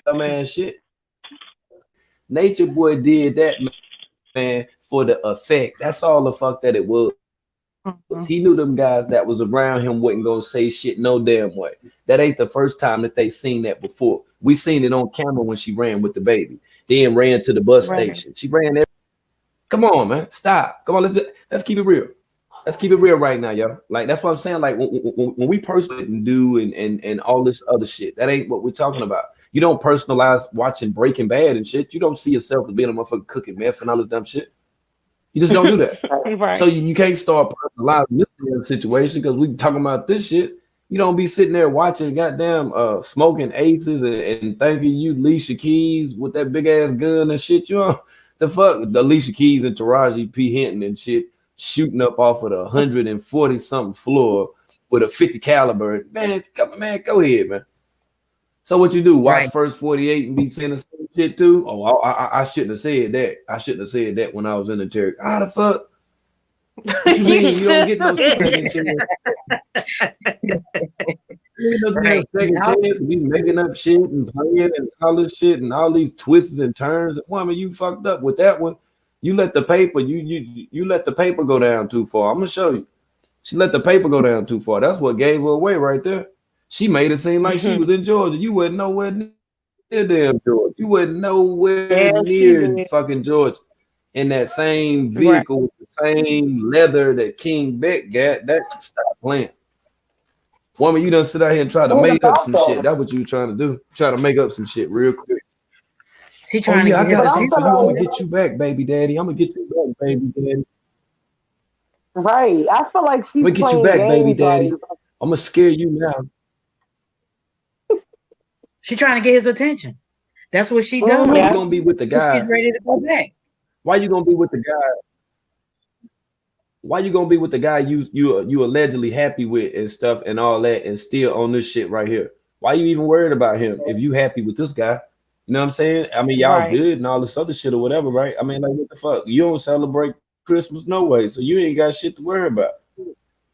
dumbass shit. Nature Boy did that, man, for the effect. That's all the fuck that it was. He knew them guys that was around him wasn't gonna say shit no damn way. That ain't the first time that they've seen that before. We seen it on camera when she ran with the baby, then ran to the bus station. She ran there. Come on, man, stop. Come on, let's keep it real. Let's keep it real right now, yo. Like that's what I'm saying. Like when we personally do and all this other shit, that ain't what we're talking about. You don't personalize watching Breaking Bad and shit. You don't see yourself as being a motherfucker cooking meth and all this dumb shit. You just don't do that. Right. So you can't start personalizing this situation because we talking about this shit. You don't be sitting there watching goddamn smoking aces and thinking you Alicia Keys with that big ass gun and shit. You know the fuck the Alicia Keys and Taraji P. Henson and shit shooting up off of the 140 something floor with a 50 caliber. Man, go ahead, man. So what you do? Watch First 48 and be saying the same shit too? Oh, I shouldn't have said that. I shouldn't have said that when I was in the Terry. How the fuck? What you mean you don't get no second chance? Second chance to be making up shit and playing and all this shit and all these twists and turns. Woman, you fucked up with that one. You let the paper, you let the paper go down too far. I'm gonna show you. She let the paper go down too far. That's what gave her away right there. She made it seem like she was in Georgia. You wasn't nowhere near damn Georgia. You wasn't nowhere near fucking Georgia. In that same vehicle with the same leather that King Beck got. That stop playing. Woman, you done sit out here and try to make up some shit. That's what you trying to do. Try to make up some shit real quick. She trying to I get got something for you. I'm gonna get you back, baby daddy. I'm gonna get you back, baby daddy. Right. I feel like she's I'm gonna get you back, baby daddy. I'm gonna scare you now. She trying to get his attention. That's what she does. Why you gonna be with the guy? She's ready to go back. Why you gonna be with the guy? Why you gonna be with the guy you allegedly happy with and stuff and all that and still on this shit right here? Why you even worried about him if you happy with this guy? You know what I'm saying? I mean, y'all good and all this other shit or whatever, right? I mean, like, what the fuck? You don't celebrate Christmas no way, so you ain't got shit to worry about.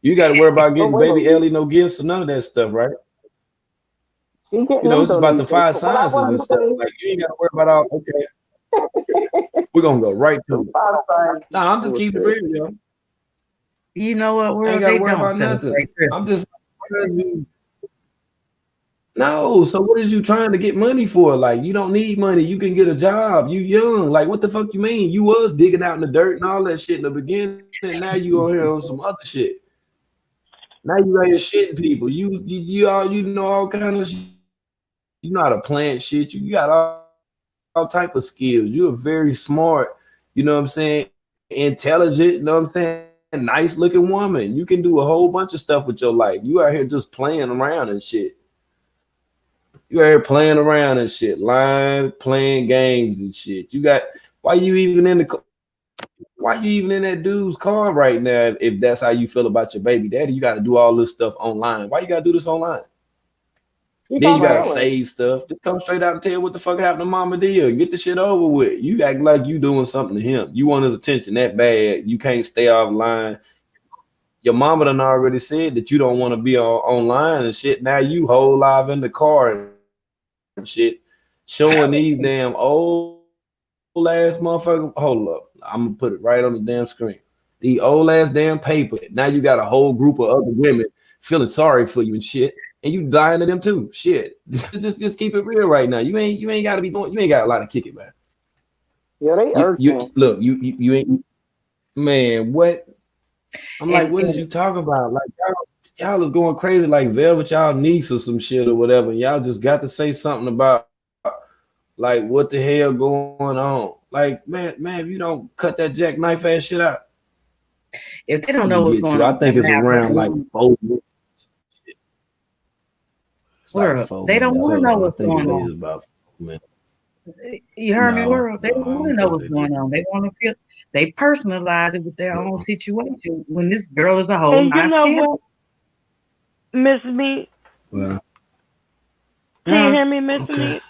You got to worry about getting baby Ellie no gifts or none of that stuff, right? You know, it's about the 5 sciences and stuff. Like, you ain't got to worry about all. Okay, we're gonna go right to it. Nah, I'm just keeping it real, yo. You know what? Ain't got to worry about nothing. I'm just. No, so what is you trying to get money for? Like, you don't need money. You can get a job. You young. Like, what the fuck you mean? You was digging out in the dirt and all that shit in the beginning, and now you on here on some other shit. Now you out here shitting people. You know all kind of shit. You know how to plant shit. You got all type of skills. You're very smart. You know what I'm saying? Intelligent. You know what I'm saying? Nice looking woman. You can do a whole bunch of stuff with your life. You out here just playing around and shit. You out here playing around and shit, lying, playing games and shit. You got why you even in that dude's car right now? If that's how you feel about your baby daddy, you got to do all this stuff online. Why you got to do this online? Then you got to save stuff. Just come straight out and tell what the fuck happened to Mama Dia. Get the shit over with. You act like you doing something to him. You want his attention that bad. You can't stay offline. Your mama done already said that you don't want to be online and shit. Now you whole live in the car and shit, showing these damn old ass motherfucker. Hold up, I'm gonna put it right on the damn screen. The old ass damn paper. Now you got a whole group of other women feeling sorry for you and shit, and you dying to them too. Shit, just keep it real right now. You ain't got to be doing. You ain't got a lot of kick it, man. Yeah, they look. You ain't, man. What? I'm like, what is you talking about? Like, y'all is going crazy like Velvet y'all niece or some shit or whatever. And y'all just got to say something about like what the hell going on. Like, man, if you don't cut that jackknife ass shit out. If they don't know what's going on, I think it's around like 4 minutes. World, they don't want to know what's going on. About, you heard me, world. They don't want to know what's going on. They want to feel. They personalize it with their own situation. When this girl is a whole, and you know what, Miss Me? Well, can you hear me, Miss Me?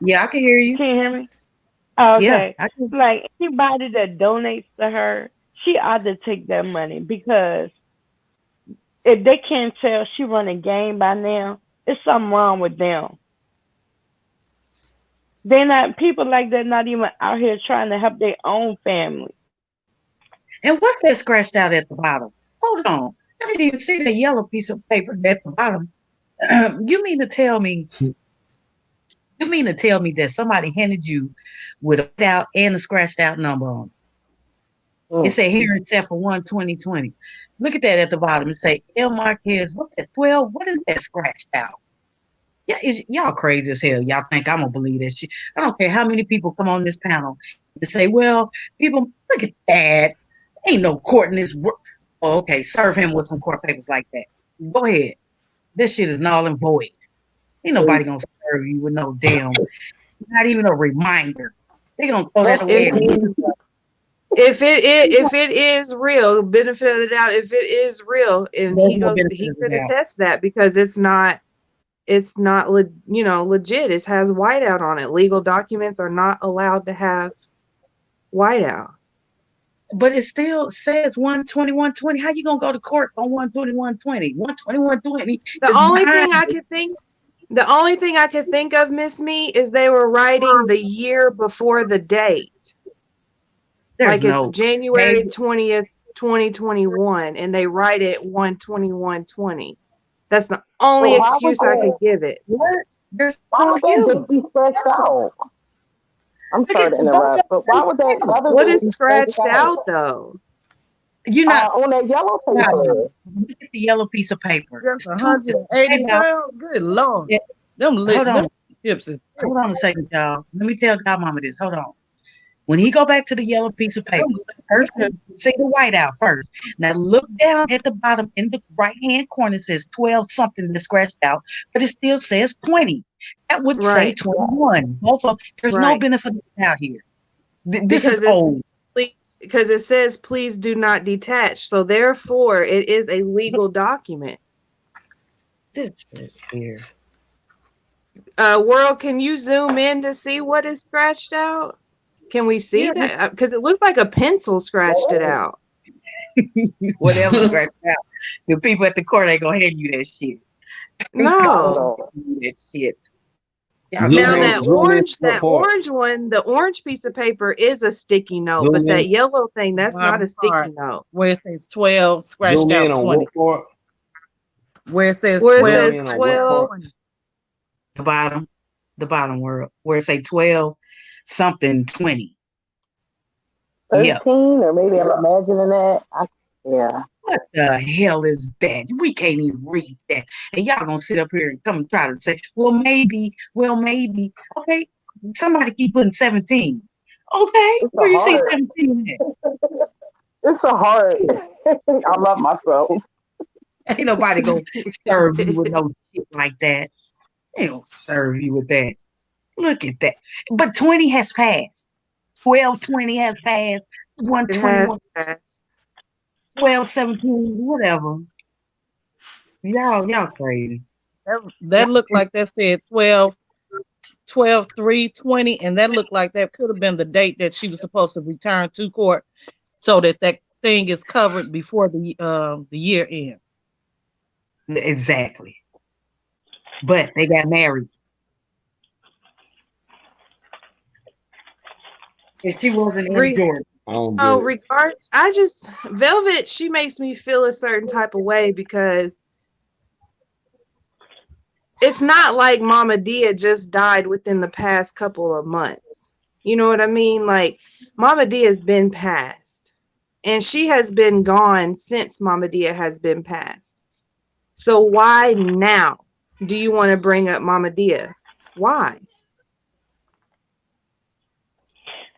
Yeah, I can hear you. Can you hear me? Okay. Yeah, like anybody that donates to her, she ought to take that money, because if they can't tell she run a game by now, it's something wrong with them. They're not, people like that not even out here trying to help their own family. And what's that scratched out at the bottom? Hold on. I didn't even see the yellow piece of paper at the bottom. You mean to tell me that somebody handed you with a put out and a scratched out number on it? It said here except for 1-20-20. Look at that at the bottom. It say L Marquez. What's that? 12? What is that scratched out? Yeah, y'all crazy as hell. Y'all think I'm gonna believe that shit? I don't care how many people come on this panel and say, "Well, people, look at that. Ain't no court in this world." Oh, okay, serve him with some court papers like that. Go ahead. This shit is null and void. Ain't nobody gonna serve you with no damn. Not even a reminder. They gonna throw that away. If it is real, benefit of the doubt. If it is real, and he could attest that, because it's not legit. It has whiteout on it. Legal documents are not allowed to have whiteout. But it still says 1-21-20. How you gonna go to court on 1-21-20? 1-21-20. The only thing I could think of, Miss Me, is they were writing the year before the date. It's January 20th, 2021, and they write it 1-21-20. That's the only excuse I could give it. What? Why would that be scratched out? I'm sorry to interrupt, but why would that? What is scratched out though? You know, on that yellow paper. Look at the yellow piece of paper. That's 180 pounds. Good Lord. Yeah. Hold on. Hips. Hold on a second, y'all. Let me tell Godmama this. Hold on. When he go back to the yellow piece of paper, first see the whiteout first. Now look down at the bottom in the right hand corner. It says 12 something that's scratched out, but it still says 20. That would say 21. Both of them. There's no benefit out here. This is old. Because it says, please do not detach. So therefore, it is a legal document. This is here. World, can you zoom in to see what is scratched out? Can we see that? Because it looks like a pencil scratched it out. Whatever scratched out. The people at the court ain't gonna hand you that shit. No. That shit. Now that orange one, the orange piece of paper is a sticky note, but that yellow thing, that's not a sticky note. Where it says 12, scratched out 20. Where it says 12. The bottom World, where it say 12 something 20. 13, or maybe I'm imagining that. Yeah. What the hell is that? We can't even read that. And y'all gonna sit up here and come and try to say, well, maybe. Okay, somebody keep putting 17. Okay, where you see 17 at? It's so hard. I love myself. Ain't nobody gonna serve you with no shit like that. They don't serve you with that. Look at that. But 20 has passed. 12-20 has passed. 121. 12, 17, whatever. Y'all crazy. That looked like that said 12, 3, 20, and that looked like that could have been the date that she was supposed to return to court, so that thing is covered before the year ends. Exactly. But they got married. And she wasn't in Georgia. Velvet, she makes me feel a certain type of way because it's not like Mama Dia just died within the past couple of months. You know what I mean? Like, Mama Dia has been passed, and she has been gone since Mama Dia has been passed. So why now do you want to bring up Mama Dia? Why?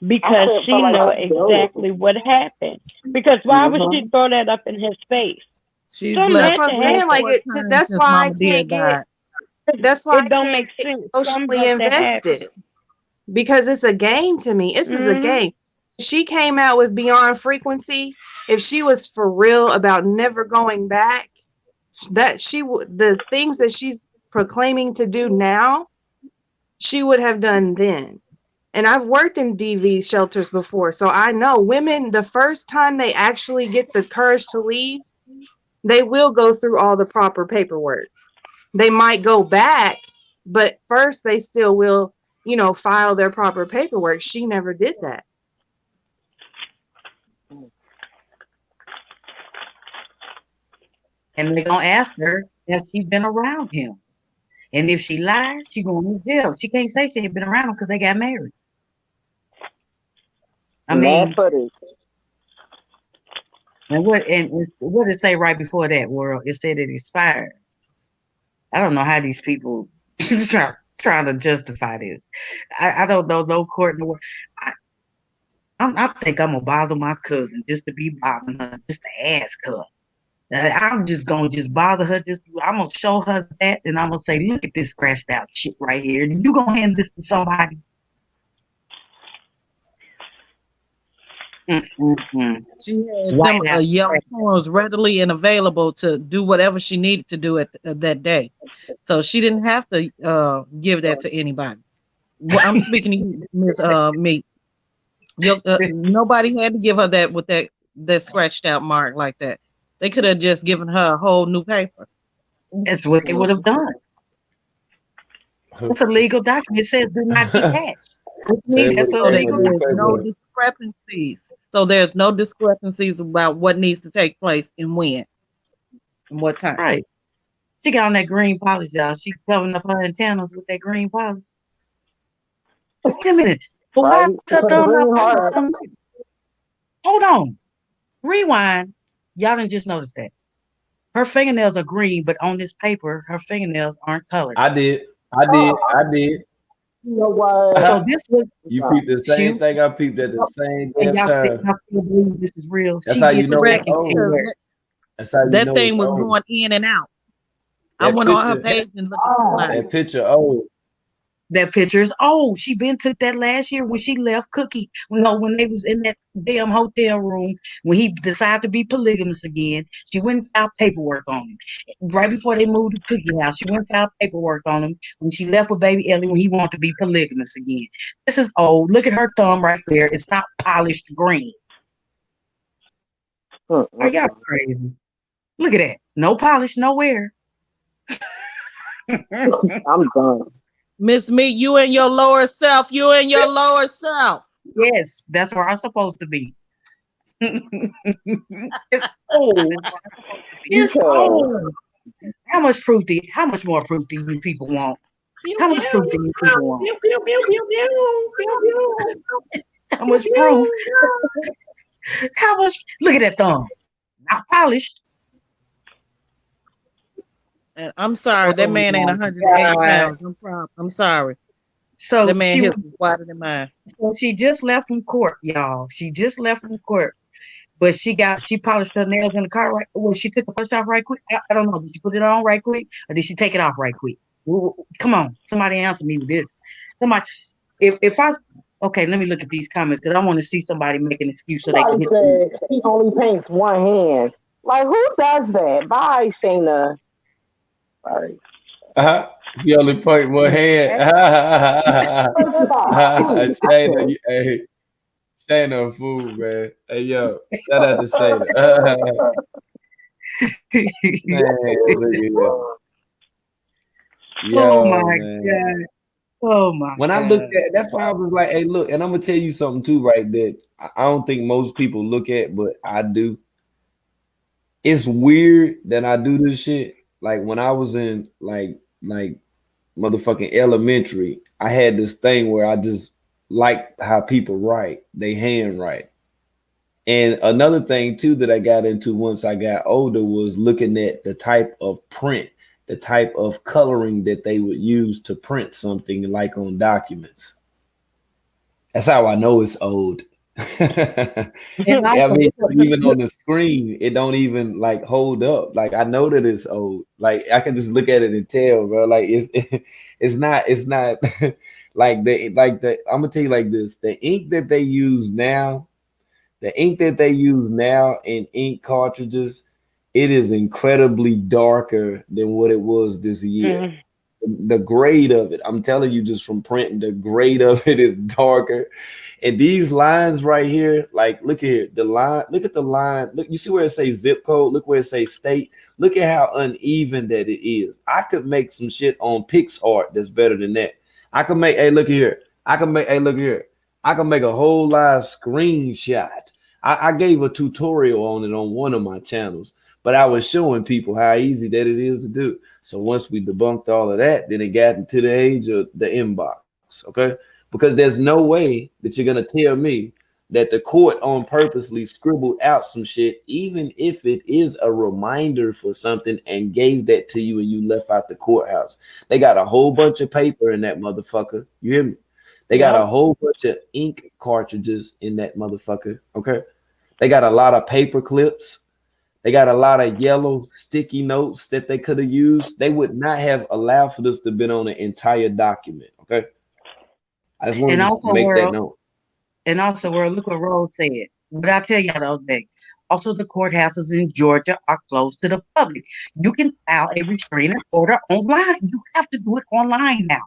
Because she know exactly what happened. Because why would she throw that up in his face? She's that's what I'm saying. Like that's why I can't get. That's why it don't make sense. Socially invested. Because it's a game to me. This is a game. She came out with Beyond Frequency. If she was for real about never going back, the things that she's proclaiming to do now, she would have done then. And I've worked in DV shelters before, so I know women, the first time they actually get the courage to leave, they will go through all the proper paperwork. They might go back, but first they still will, file their proper paperwork. She never did that. And they're going to ask her if she's been around him. And if she lies, she's going to jail. She can't say she ain't been around him because they got married. I mean, and what did it say right before that, World? It said it expires. I don't know how these people trying to justify this. I don't know no court in the world. I think I'm gonna bother my cousin just to be bothering her, just to ask her. I'm just gonna bother her. I'm gonna show her that, and I'm gonna say, look at this scratched out shit right here. You gonna hand this to somebody? She had yellow forms readily and available to do whatever she needed to do at that day, so she didn't have to give that to anybody. Well, I'm speaking to you, Miss Meek. Nobody had to give her that with that scratched out mark like that. They could have just given her a whole new paper. That's what they would have done. It's a legal document. It says do not detach. No discrepancies. So there's no discrepancies about what needs to take place and when and what time. Right. She got on that green polish, y'all. She covering up her antennas with that green polish. Wait a minute. But hold on. Rewind. Y'all didn't just notice that. Her fingernails are green, but on this paper, her fingernails aren't colored. I did. You know what? So this was you peeped the same thing I peeped at the same damn time. I still believe this is real. That's how you know that thing was going in and out. I went on her page and looked at that picture. Oh, That picture is old. She been took that last year when she left Cookie. No, when they was in that damn hotel room when he decided to be polygamous again. She went and filed paperwork on him. Right before they moved to Cookie House, she went and filed paperwork on him when she left with baby Ellie when he wanted to be polygamous again. This is old. Look at her thumb right there. It's not polished green. Are y'all crazy? Look at that. No polish, nowhere. I'm done. Miss Me, you and your lower self. You and your lower self. Yes, that's where I'm supposed to be. It's old. It's old. How much more proof do you people want? How much proof do you people want? How much proof? How much? Look at that thumb. Not polished. And I'm sorry, that man ain't 180 pounds. I'm sorry. So the man is wider than mine. So she just left from court, y'all. She just left from court, but she polished her nails in the car. Right? Well, she took the polish off right quick. I don't know. Did she put it on right quick, or did she take it off right quick? Well, come on, somebody answer me with this. Somebody, if I. Okay, let me look at these comments because I want to see somebody make an excuse so they can. He only paints one hand. Like, who does that? Bye, Shayna. Sorry. You only point one hand. Shayna, hey, Shayna a fool, man. Hey, yo, shout out to Shayna. Oh my God. Oh my when God. I looked at that's why I was like, hey, look, and I'm gonna tell you something too, right? That I don't think most people look at, but I do. It's weird that I do this shit. Like when I was in like motherfucking elementary, I had this thing where I just like how people write, they handwrite. And another thing too that I got into once I got older was looking at the type of print, the type of coloring that they would use to print something like on documents. That's how I know it's old. I mean, even on the screen, it don't even like hold up. Like I know that it's old. Like I can just look at it and tell, bro. Like it's not like I'm gonna tell you like this: the ink that they use now in ink cartridges, it is incredibly darker than what it was this year. The grade of it, I'm telling you, just from printing, the grade of it is darker. And these lines right here, like, look here, the line, look at the line. Look, you see where it says zip code? Look where it says state. Look at how uneven that it is. I could make some shit on PixArt that's better than that. I can make, hey, look here. I can make a whole live screenshot. I gave a tutorial on it on one of my channels, but I was showing people how easy that it is to do. So once we debunked all of that, then it got into the age of the inbox, okay? Because there's no way that you're going to tell me that the court on purposely scribbled out some shit, even if it is a reminder for something and gave that to you and you left out the courthouse. They got a whole bunch of paper in that motherfucker. You hear me? They got a whole bunch of ink cartridges in that motherfucker, okay? They got a lot of paper clips. They got a lot of yellow sticky notes that they could have used. They would not have allowed for this to have been on an entire document, okay? I just want to make that note. And also, look what Rose said. But I tell y'all the other day, also the courthouses in Georgia are closed to the public. You can file a restraining order online. You have to do it online now.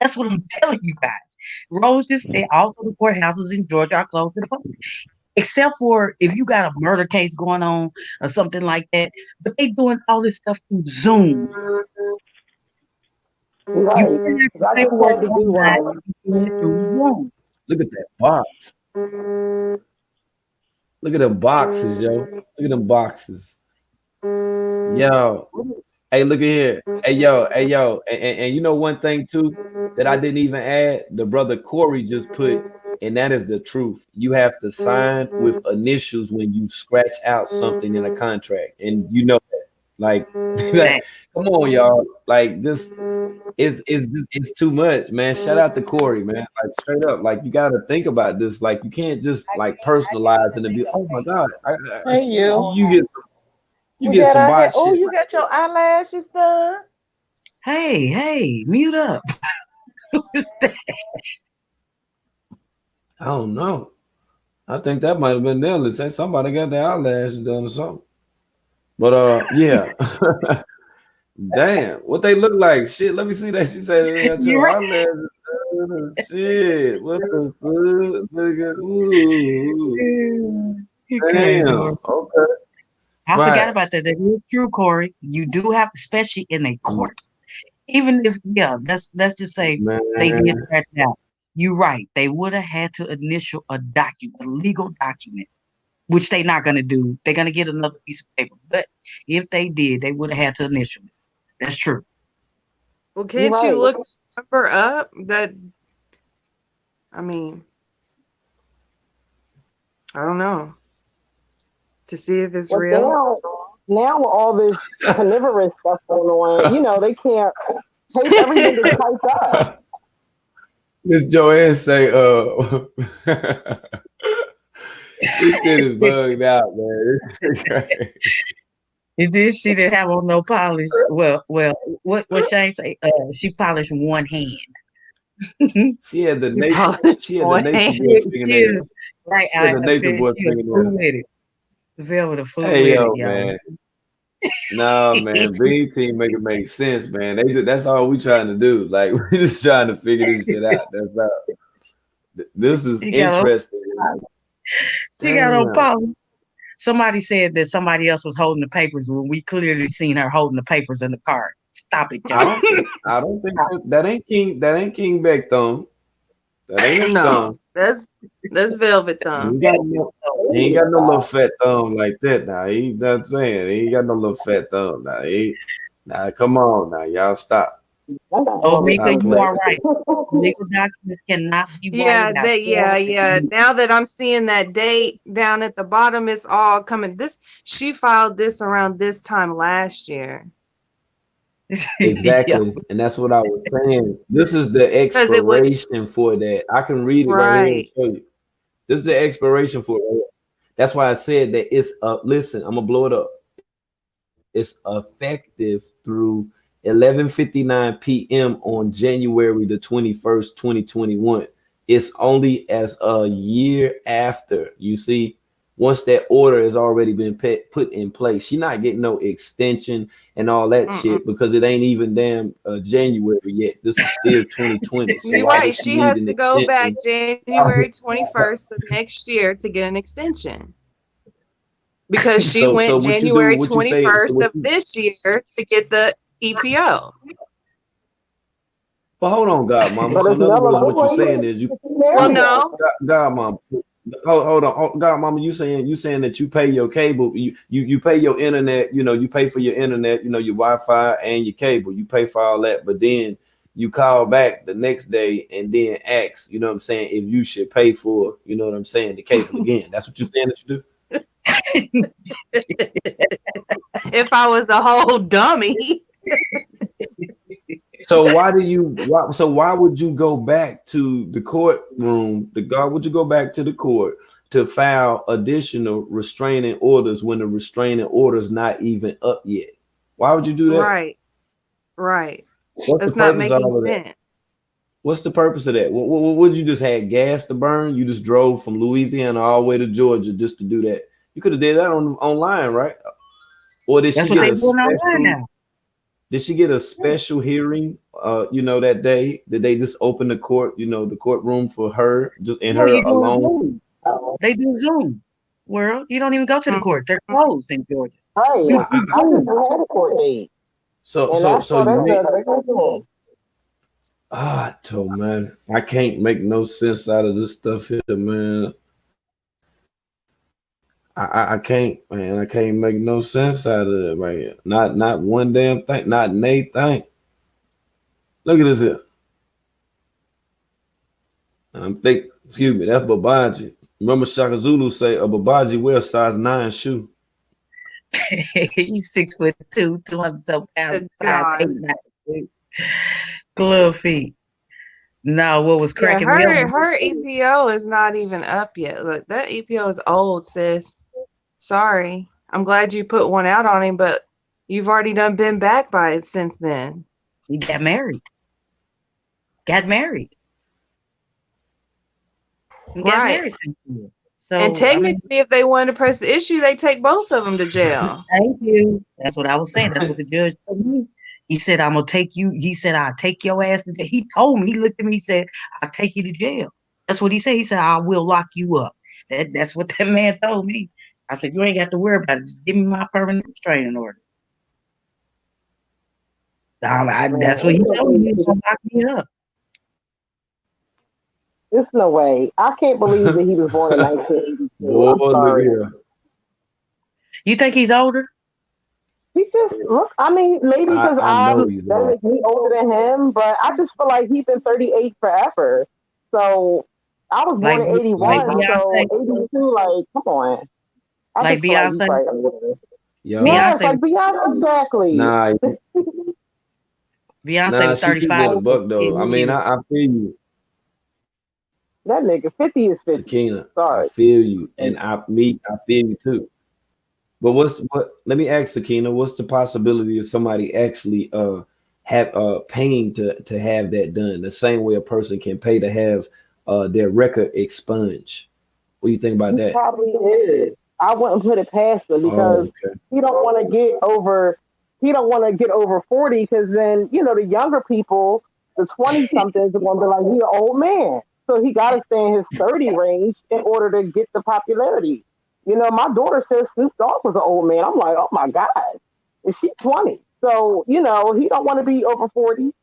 That's what I'm telling you guys. Rose just said also the courthouses in Georgia are closed to the public. Except for if you got a murder case going on or something like that. But they doing all this stuff through Zoom. Look at that box. Look at them boxes, yo. Look at them boxes. Yo. Hey, look at here. Hey, yo. And you know one thing too that I didn't even add? The brother Corey just put, and that is the truth. You have to sign with initials when you scratch out something in a contract. And you know that. Like, come on, y'all. Like this it's too much, man. Shout out to Corey, man. Like straight up, like you got to think about this. Like you can't just like personalize and be, oh my god. Hey, you get some bot shit. Oh, you got your eyelashes done. Hey, mute up. I don't know. I think that might have been them. They say somebody got their eyelashes done or something. But yeah. Damn, what they look like? Shit, let me see that. She said they got your eyelashes done. Shit, what the fuck? Nigga? Ooh. Damn. Okay. I forgot about that. That is true, Corey. You do have, especially in a court. Even if, let's just say they did scratch it out. You're right. They would have had to initial a document, a legal document, which they're not going to do. They're going to get another piece of paper. But if they did, they would have had to initial it. That's true. Well, can't you look the number up? That, I mean, I don't know. To see if it's real. Now with all this carnivorous stuff going on, they can't take everything to type up. Miss Joanne say, this shit is bugged out, man. She didn't have on no polish. Well, what Shane say? She polished one hand. She had the nature boy fingernails. Right, she had the nature boy fingernails. Velvet of food hey, with yo, man. No, man. B team make it make sense, man. That's all we trying to do. Like, we just trying to figure this shit out. That's all. This is interesting. She got on polish. Somebody said that somebody else was holding the papers when we clearly seen her holding the papers in the car. Stop it, John. I don't think that ain't King Beck thumb. That ain't his thumb. That's Velvet thumb. He ain't got no little fat thumb like that now. He not saying he ain't got no little fat thumb now. Now come on now, y'all stop. Oh, Mika, you are right. Legal documents cannot be yeah. Now that I'm seeing that date down at the bottom, it's all coming. She filed this around this time last year. Exactly, and that's what I was saying. This is the expiration for that. I can read it right here and show you. This is the expiration for it. That's why I said that it's listen, I'm gonna blow it up. It's effective through 11:59 p.m. on January the 21st, 2021. It's only as a year after. You see, once that order has already been put in place, she's not getting no extension and all that shit because it ain't even damn January yet. This is still 2020. So you're right. She has to go back January 21st of next year to get an extension. Because she went January 21st of this year to get the EPO. But hold on, Godmama. So in other words, what you're saying is Godmama. Hold on, Godmama. You saying that you pay your cable, you pay your internet, you pay for your internet, your Wi-Fi and your cable, you pay for all that, but then you call back the next day and then ask, you know what I'm saying, if you should pay for, you know what I'm saying, the cable again. That's what you're saying that you do. If I was a whole dummy. So why would you go back to the courtroom? Would you go back to the court to file additional restraining orders when the restraining order is not even up yet? Why would you do that? Right. That's not making sense. What's the purpose of that? What you just had gas to burn? You just drove from Louisiana all the way to Georgia just to do that? You could have did that online, right? Or did she get a special? Did she get a special hearing? That day, did they just open the court? The courtroom for her, just her alone. They do Zoom. World, you don't even go to the court; they're closed in Georgia. Right. I just had a court date. Man, I can't make no sense out of this stuff here, man. I can't, man. I can't make no sense out of it, man. Not one damn thing. Not Nate thing. Look at this here. Excuse me, that's Babaji. Remember Shaka Zulu say a Babaji wears size 9 shoe. He's 6'2", 200 pounds, size 8, glove feet. No, what was cracking me up? Her EPO is not even up yet. Look, that EPO is old, sis. Sorry. I'm glad you put one out on him, but you've already been back by it since then. He got married. got married. Right. So, and technically, if they wanted to press the issue, they take both of them to jail. Thank you. That's what I was saying. That's what the judge told me. He said, I'm going to take you. He said, I'll take your ass to jail. He told me, he looked at me, he said, I'll take you to jail. That's what he said. He said, I will lock you up. That's what that man told me. I said, you ain't got to worry about it. Just give me my permanent restraining order. That's what he told me. He was going to lock me up. There's no way. I can't believe that he was born in 1982. You think he's older? He just look. I mean, maybe because that makes me older than him, but I just feel like he's been 38 forever. So I was born in 81, so 82. Like, come on. Like Beyonce. Yes, like Beyonce, exactly. Nah, Beyonce was 35. A buck though. I mean, I feel you. That nigga 50 is 50. Sakina, sorry. I feel you, and I feel you too. But let me ask Sakina, what's the possibility of somebody actually paying to have that done the same way a person can pay to have their record expunged? What do you think about that? Probably is. I wouldn't put it past him because he don't want to get over 40 because then the younger people, the 20 somethings, are gonna be like, he's an old man. So he got to stay in his 30 range in order to get the popularity. My daughter says Snoop Dogg was an old man. I'm like, oh my God. And she's 20. So, he don't want to be over 40.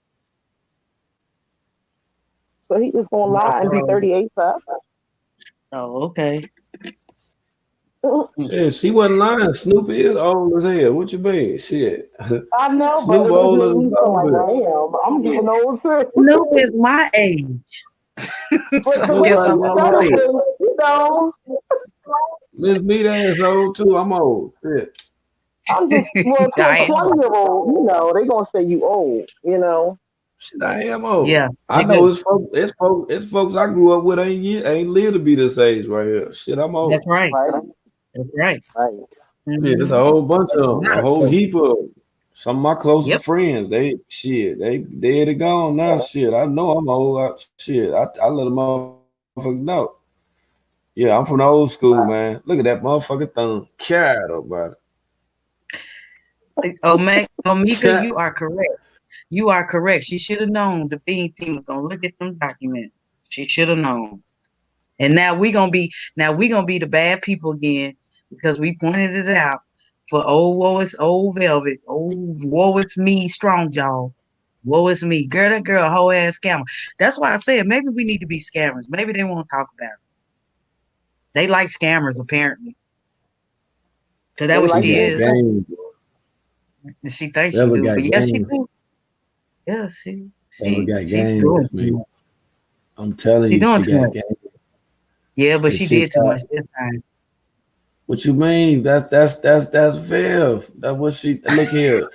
So he just going to lie and be 38 forever. Oh, okay. Shit, she wasn't lying. Snoop is old as hell. What you mean? Shit. I know, Snoop but older than I'm getting old too. Snoop is my age. So guess I'm old. Miss Meat ass old too. I'm old. Shit. I'm just to a 20-year-old, they gonna say you old, Shit, I am old. Yeah. I know it's folks I grew up with ain't live to be this age right here. Shit, I'm old. That's right. That's right. Shit, there's a whole bunch of them, a whole heap of them. Some of my closest friends, they dead and gone now. Shit, I know I'm old. I let them motherfucker know. Yeah, I'm from the old school, man. Look at that motherfucking thumb. Cat about it. Mika, you are correct. You are correct. She should have known the Bean team was gonna look at them documents. She should have known. And now we gonna be the bad people again because we pointed it out for old Warwick's old Velvet, old Warwick's me strong jaw. Woe is me. Girl, that girl whole ass scammer. That's why I said maybe we need to be scammers. Maybe they won't talk about us. They like scammers apparently. Cause that what she is. She thinks she do, but yeah, she do. Yeah, she got game. I'm telling you, she got game. Yeah, but she did too much this time. What you mean? That's Viv. That's what she look here.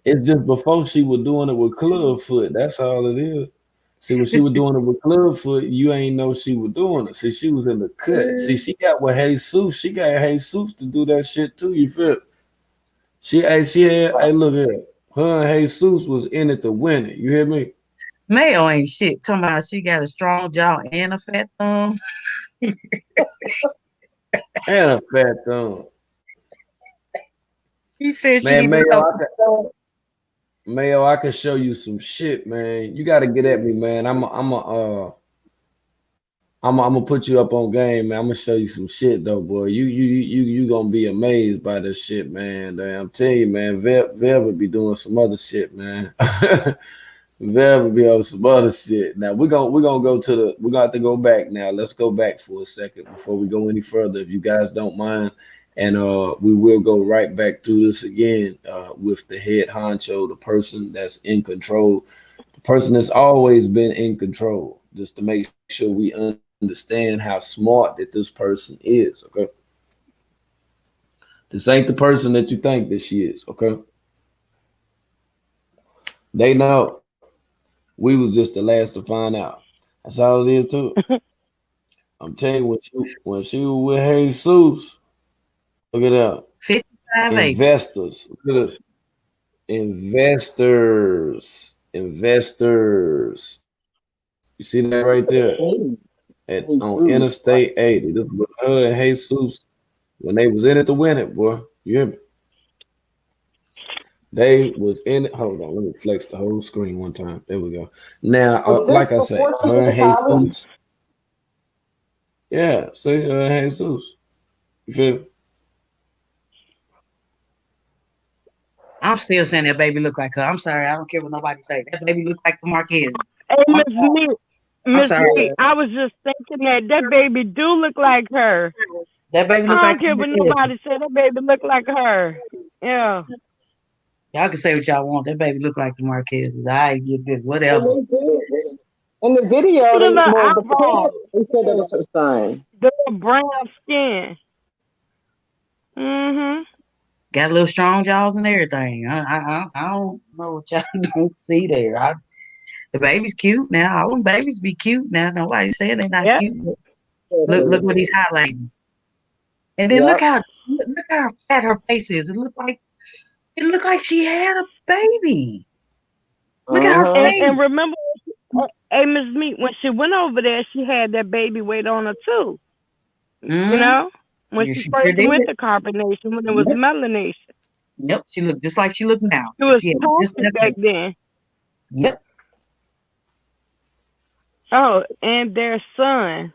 It's just before she was doing it with Clubfoot. That's all it is. See, when she was doing it with Clubfoot, you ain't know she was doing it. See, she was in the cut. See, she got with Jesus. She got Jesus to do that shit too. You feel? She had. Hey, look here. Her and Jesus was in it to win it. You hear me? Mayo ain't shit. Talking about she got a strong jaw and a fat thumb. And a fat thumb. He said man, Mayo, I can show you some shit, man. You got to get at me, man. I'm gonna put you up on game, man. I'm gonna show you some shit though, boy. You gonna be amazed by this shit, man. I'm telling you, man. Vev would be doing some other shit, man. Vev would be on some other shit. Now we're gonna have to go back now. Let's go back for a second before we go any further, if you guys don't mind. And we will go right back through this again with the head honcho, the person that's in control, the person that's always been in control, just to make sure we understand how smart that this person is, okay? This ain't the person that you think that she is, okay? They know. We was just the last to find out. That's all it is too. I'm telling you, when she was with Jesus, look at that. 55 investors. Look at it. Investors. investors. You see that right there? On Interstate 80. This was her and Jesus when they was in it to win it, boy. You hear me? They was in it. Hold on, let me flex the whole screen one time. There we go. Now, like I said, her and Jesus. Yeah, see, her and Jesus. You feel me? I'm still saying that baby look like her. I'm sorry, I don't care what nobody say. That baby look like the Marquez. Hey, Miss Me, I was just thinking that baby do look like her. That baby look like I don't care what nobody say. That baby look like her. Yeah. Y'all can say what y'all want. That baby look like the Marquez's. I get this, whatever. In the video, they said that was her son. The brown skin. Got a little strong jaws and everything. I don't know what y'all don't see there. The baby's cute now. All them babies be cute now. Nobody's saying they're not cute. Look what he's highlighting. And then look how fat her face is. It looked like she had a baby. Look at her face. And remember, hey, Miss Meat, when she went over there, she had that baby weight on her too. You know? When she first went to carbonation, when it was melanation. Yep, she looked just like she looked now. She was toasted back then. Yep. Oh, and their son.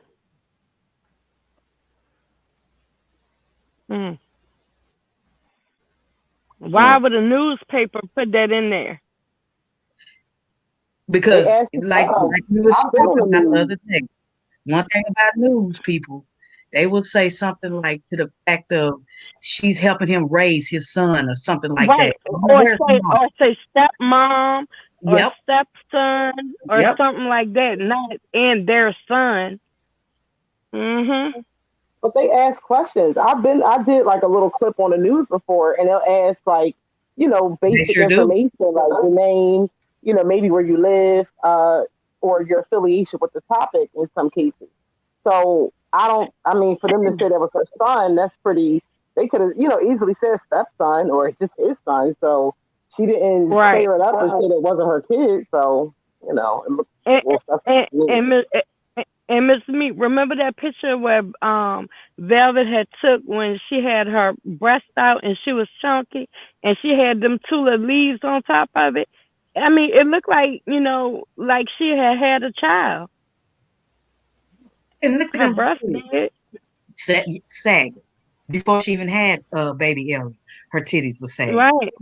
Why would a newspaper put that in there? Because, like we were talking about the other day, one thing about news people, they will say something like to the fact of she's helping him raise his son or something like that. Or say stepmom or stepson or something like that, not and their son. But they ask questions. I did like a little clip on the news before, and they'll ask like, basic information like your name, maybe where you live, or your affiliation with the topic in some cases. So for them to say that was her son, that's pretty, they could have, easily said stepson or just his son. So she didn't clear it up and say that wasn't her kid. So, And Miss Meat, remember that picture where Velvet had took when she had her breast out and she was chunky and she had them two little leaves on top of it? I mean, it looked like, like she had a child. And look at her breast did. Sag. Before she even had baby Ellie, her titties were sagging. Right.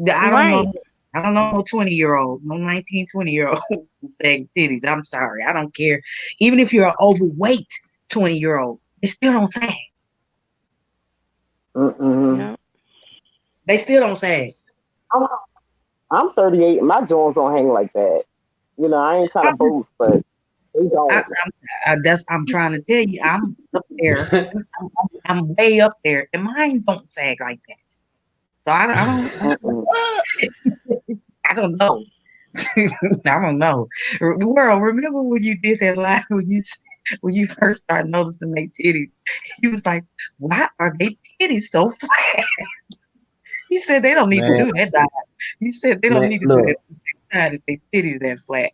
I don't know no 20-year-old, no 19, 20-year-old saying titties. I'm sorry. I don't care. Even if you're an overweight 20-year-old, they still don't sag. They still don't sag. I'm 38 and my joints don't hang like that. I ain't trying to boast, but they don't. I'm trying to tell you, I'm up there. I'm way up there, and mine don't sag like that. So I don't know. I don't know. World, remember when you did that live when you first started noticing their titties? You was like, why are they titties so flat? He said they don't need to do that diet. He said they don't need to do that if their titties that flat.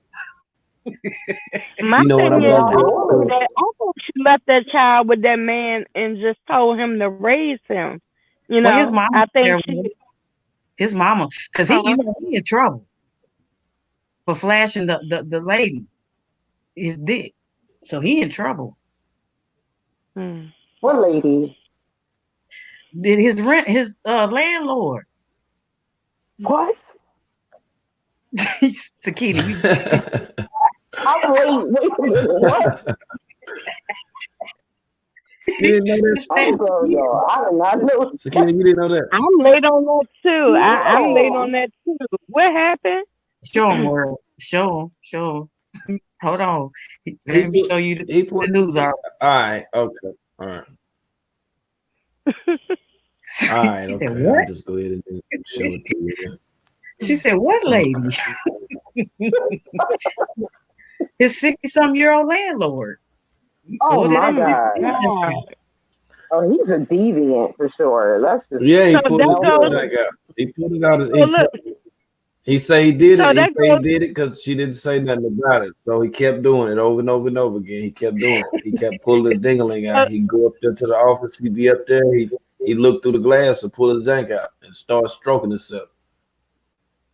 My thing is, I think she left that child with that man and just told him to raise him. Well, his mama, I think his mama, because he in trouble for flashing the lady his dick, so he in trouble. What lady? Did his landlord? What? Sakina, I'm wait a minute. What? You didn't know that? I did not know. Sakina, you didn't know that? I'm late on that too. I'm late on that too. What happened? Show him, World. Show him. Hold on. Let me show you the news. All right. Okay. All right. All right. She Okay. said, what? I'll just go ahead and show it to you. She said, what lady? His 60-something-year-old landlord. Oh my God. Oh, he's a deviant for sure. That's just he pulled it out. He say he did So it. He that say he goes. did it because she didn't say nothing about it. So he kept doing it over and over and over again. He kept doing it. He kept pulling the dingling out. He'd go up there to the office. He'd be up there. He'd look through the glass and pull his jank out and start stroking himself.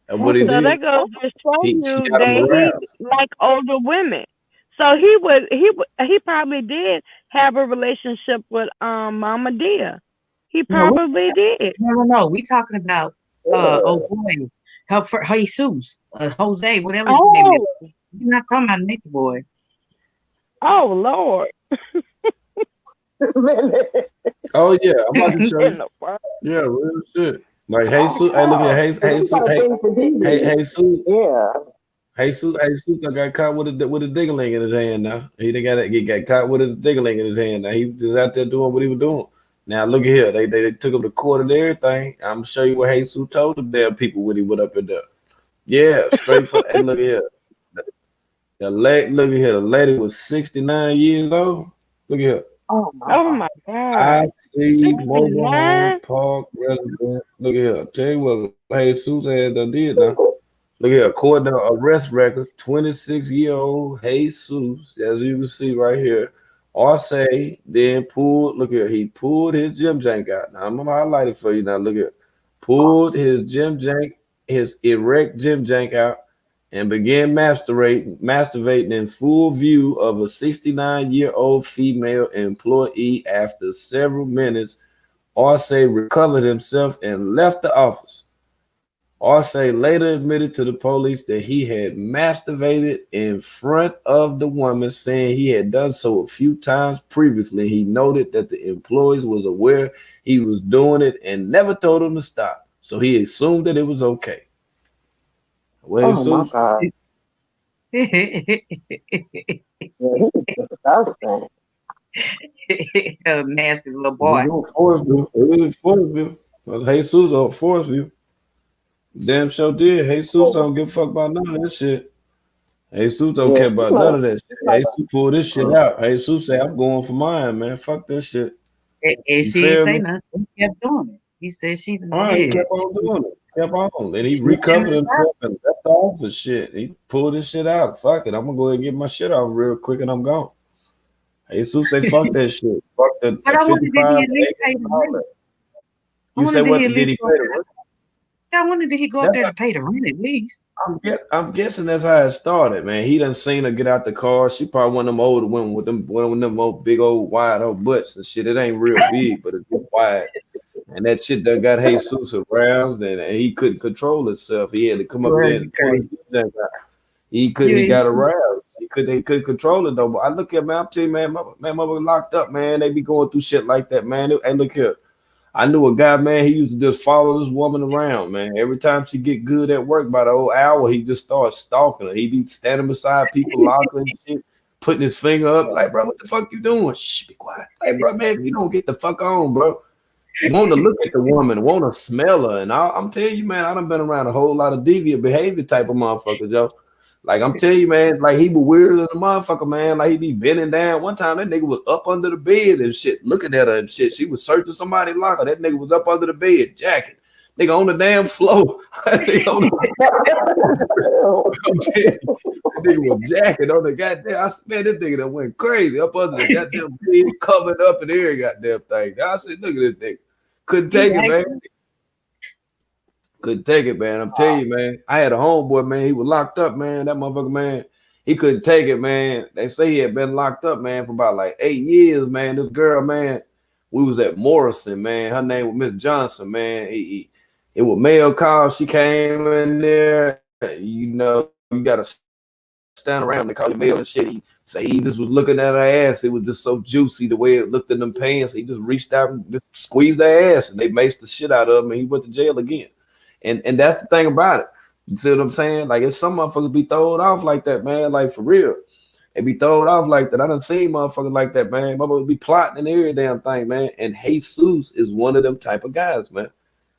And what he So did, that goes to show she you got him that aroused. he like older women. So he probably did have a relationship with Mama Dia. He probably did. No. We talking about oh boy, her Jesus, Jose, whatever his name is. You're not talking about Nick boy. Oh Lord. Oh yeah, I'm about to show you. Yeah, real shit. Like Jesus, hey, look at Jesus, Jesus. Yeah. Jesus got caught with a dingling in his hand now. He got caught with a dingling in his hand now. He was just out there doing what he was doing. Now look at here. They took him to court and everything. I'm gonna show you what Jesus told the damn people when he went up in there. Yeah, straight for and look at here. Look at here. The lady was 69 years old. Look at here. Oh my God. I see mobile home park resident. Look at here. I'll tell you what Jesus had done did now. Look here, according to arrest records, 26-year-old Jesus, as you can see right here, Arce then pulled, look here, he pulled his gym jank out. Now I'm gonna highlight it for you now. Look here. Pulled his erect gym jank out and began masturbating in full view of a 69-year-old female employee. After several minutes, Arce recovered himself and left the office. Arce later admitted to the police that he had masturbated in front of the woman, saying he had done so a few times previously. He noted that the employees was aware he was doing it and never told him to stop. So he assumed that it was okay. Well, oh my God. Yeah, he was disgusting. A nasty little boy. Jesus on Forestview. Damn sure did. Jesus don't give a fuck about none of that shit. Jesus don't care about none of that shit. Jesus pulled this shit out. Jesus say, I'm going for mine, man. Fuck that shit. And she didn't say nothing. He kept doing it. He said she was he kept on doing it. Kept on. And he recovered himself and left off the shit. He pulled this shit out. Fuck it. I'm gonna go ahead and get my shit off real quick and I'm gone. Jesus say, fuck that shit. Fuck the but I wonder, did he at least pay the rent? You say what? Did he pay the rent? I wonder, did he go up there to pay the rent at least? I'm guessing that's how it started, man. He done seen her get out the car. She probably one of them older women with them old big old wide old butts and shit. It ain't real big, but it's wide. And that shit done got Jesus aroused, and he couldn't control himself. He had to come up there and pull his guy. He couldn't. He got aroused. He couldn't control it though. But I look at man, I'm telling you, man, my mother locked up, man. They be going through shit like that, man. Hey, look here. I knew a guy, man, he used to just follow this woman around, man. Every time she get good at work, by the whole hour, he just starts stalking her. He be standing beside people, locking and shit, putting his finger up, like, bro, what the fuck you doing? Shh, be quiet. Like, bro, man, you don't get the fuck on, bro. Want to look at the woman, want to smell her. And I'm telling you, man, I done been around a whole lot of deviant behavior type of motherfuckers, yo. Like, I'm telling you, man, like, he was weirder than a motherfucker, man. Like, he be bending down. One time, that nigga was up under the bed and shit, looking at her and shit. She was searching somebody's locker. That nigga was up under the bed, jacking. Nigga on the damn floor. Nigga was jacking on the goddamn. I swear, this nigga that went crazy up under the goddamn bed, covered up in every goddamn thing. I said, look at this nigga. Couldn't take it, man. Couldn't take it, man. I'm telling you, man. I had a homeboy, man. He was locked up, man. That motherfucker, man. He couldn't take it, man. They say he had been locked up, man, for about like 8 years, man. This girl, man, we was at Morrison, man. Her name was Miss Johnson, man. It was male call. She came in there. You know, you got to stand around. They call you male and shit. He say he just was looking at her ass. It was just so juicy the way it looked in them pants. He just reached out and just squeezed her ass, and they maced the shit out of him, and he went to jail again. And that's the thing about it. You see what I'm saying? Like, it's some motherfuckers be thrown off like that, man. Like, for real. They be thrown off like that. I done seen motherfuckers like that, man. Motherfuckers be plotting and every damn thing, man. And Jesus is one of them type of guys, man.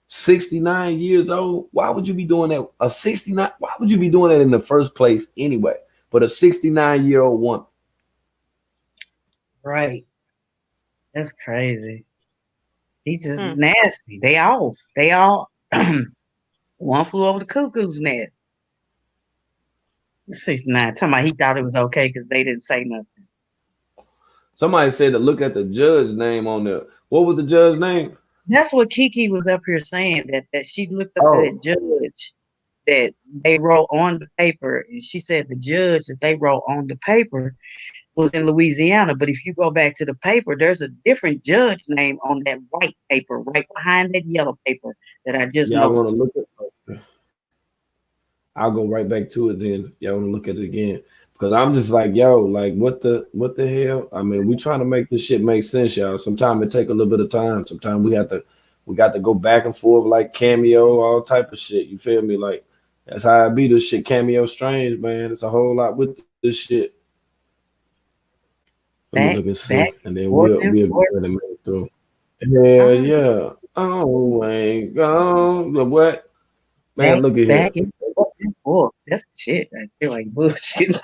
69 years old. Why would you be doing that? Why would you be doing that in the first place anyway? But a 69-year-old woman. Right. That's crazy. He's just nasty. They all One Flew Over the Cuckoo's Nest. 69. Talking about he thought it was okay because they didn't say nothing. Somebody said to look at the judge name on there. What was the judge name? That's what Kiki was up here saying, that she looked up at that judge that they wrote on the paper, and she said the judge that they wrote on the paper was in Louisiana. But if you go back to the paper, there's a different judge name on that white paper right behind that yellow paper that I just Y'all want to noticed. look at? I'll go right back to it then. Y'all want to look at it again? Because I'm just like, yo, like what the hell? I mean, we trying to make this shit make sense, y'all. Sometimes it take a little bit of time. Sometimes we got to go back and forth like Cameo, all type of shit. You feel me? Like that's how I be. This shit Cameo strange, man. It's a whole lot with this shit. Let me look and see, and then we'll go ahead and make through. Hell yeah. Oh my God. What? Man, look at back here. And forth. That's the shit. I feel like bullshit.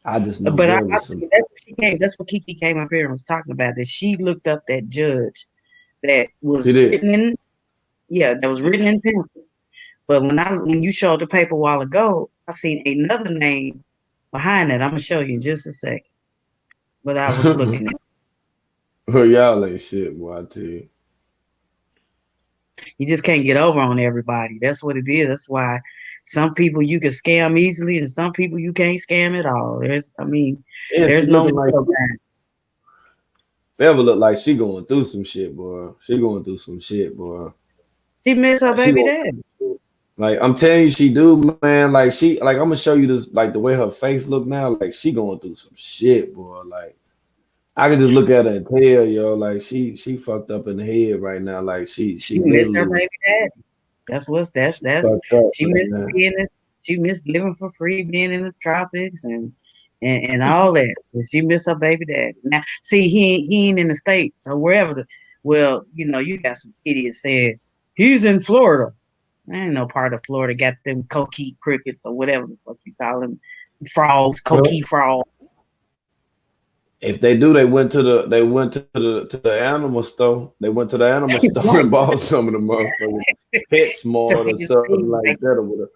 I just know. But that's what Kiki came up here and was talking about. That she looked up that judge that was written in, that was written in pencil. But when you showed the paper a while ago, I seen another name behind that. I'm gonna show you in just a second. But I was looking at. Oh, y'all ain't shit, boy. I tell you. You just can't get over on everybody. That's what it is. That's why some people you can scam easily, and some people you can't scam at all. There's no middle ground. Ever look like she going through some shit, boy. She going through some shit, boy. She miss her baby dad. Like I'm telling you, she do, man. Like I'm gonna show you this, like the way her face look now. Like she going through some shit, boy. Like I can just look at her and tell, yo, like she fucked up in the head right now. Like she missed her baby daddy. That's she missed she missed living for free, being in the tropics and all that. She missed her baby daddy. Now, see, he ain't in the States, so wherever. You got some idiots saying he's in Florida. I ain't no part of Florida got them coquille crickets or whatever the fuck you call them, frogs, coquille frogs. If they do, they went to the animal store. They went to the animal store and bought some of the motherfuckers PetSmart or something like that or whatever.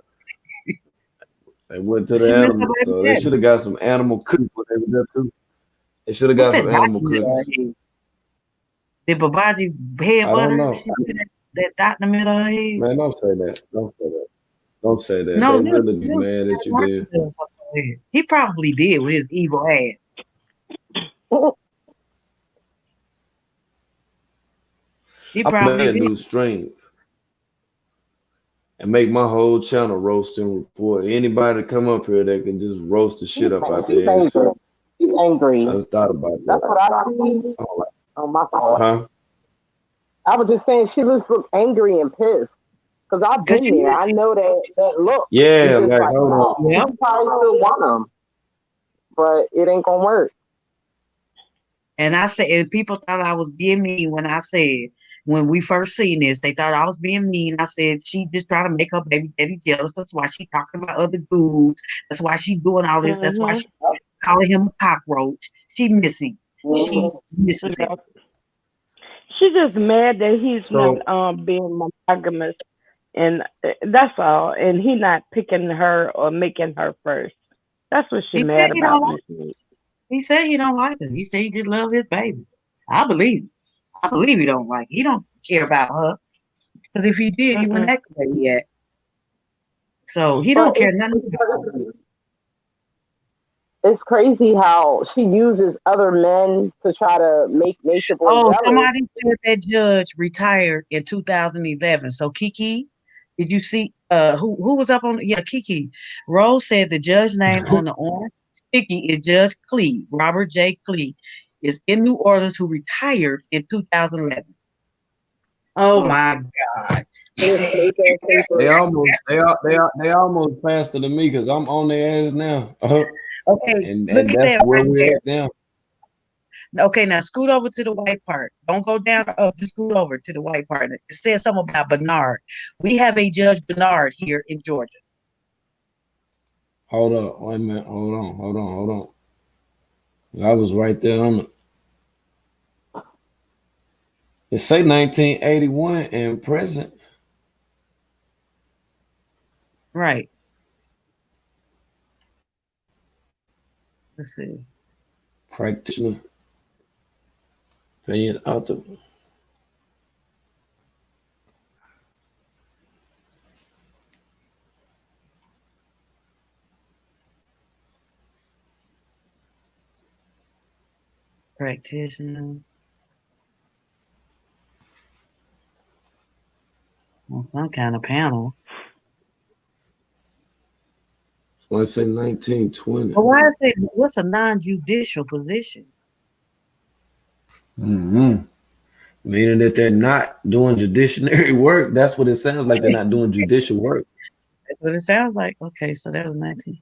They went to the animal store. They should have got some animal cookies when they were there too. They should have got some animal cookies. Did Babaji head butter? That dot in the middle of her head? Man, don't say that. Don't say that. No, they really be mad at you there. He probably did with his evil ass. He probably did. New stream and make my whole channel roast and report. Anybody come up here that can just roast the shit up out there. He's angry. I just thought about that. That's what I see. Oh, my fault. Huh? I was just saying she just looked angry and pissed. Because I've been there. I know that look. Yeah, like hold on. Yeah. You probably still want them. But it ain't gonna work. And I said, and people thought I was being mean when I said, when we first seen this, they thought I was being mean. I said, she just trying to make her baby daddy jealous. That's why she talking about other dudes. That's why she doing all this. That's why she calling him a cockroach. She missing. She misses him. She's just mad that he's not being monogamous, and that's all. And he not picking her or making her first. That's what she's mad about. He said he don't like her. He said he just love his baby. I believe. I believe he don't like. He don't care about her. Because if he did, he wouldn't act like he had. So he don't care nothing about her. It's crazy how she uses other men to try to make Nature Boy jealous. Somebody said that judge retired in 2011. So Kiki, did you see who was up on? Yeah, Kiki. Rose said the judge name on the orange sticky is Judge Clee. Robert J. Clee is in New Orleans, who retired in 2011. Oh my God. They almost faster than me because I'm on their ass now. Okay, and look at that's that where right we're there. at now. Okay, now scoot over to the white part. Don't go down. Just scoot over to the white part. It says something about Bernard. We have a Judge Bernard here in Georgia. Hold up. Wait a minute. Hold on. I was right there on it. It say 1981 and present. Right. Let's see. Practitioner. Opinion author. Practitioner. On some kind of panel. So I say 1920. But why is it? What's a non-judicial position? Meaning that they're not doing judiciary work. That's what it sounds like. They're not doing judicial work. That's what it sounds like. Okay, so that was 19.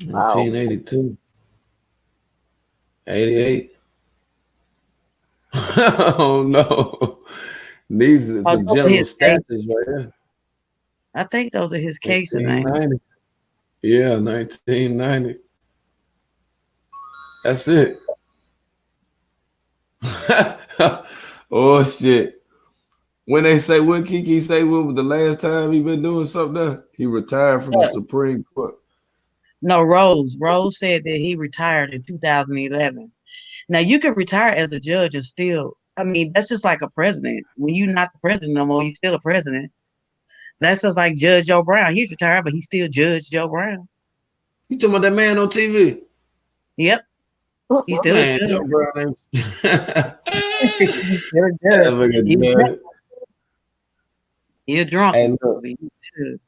1982. 88. Oh no. These are some general stats right here. I think those are his cases, ain't they? Yeah, 1990. That's it. Oh shit. When they say what Kiki say, when was the last time he been doing something? He retired from the Supreme Court. No, Rose. Rose said that he retired in 2011. Now you can retire as a judge and still, I mean, that's just like a president. When you're not the president no more, you're still a president. That's just like Judge Joe Brown. He's retired, but he's still Judge Joe Brown. You talking about that man on TV? Yep. He's still a judge. Joe Brown. He's still a judge. You're drunk. Hey, look.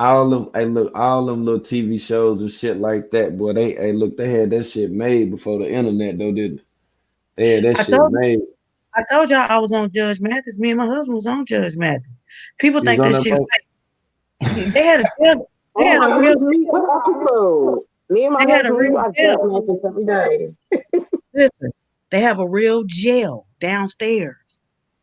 All them little TV shows and shit like that, boy. They had that shit made before the internet, though, didn't they? They had that shit made. I told y'all I was on Judge Mathis. Me and my husband was on Judge Mathis. People think that shit fake. They had a real. Me and my husband watch Judge Mathis every day. Listen, they have a real jail downstairs.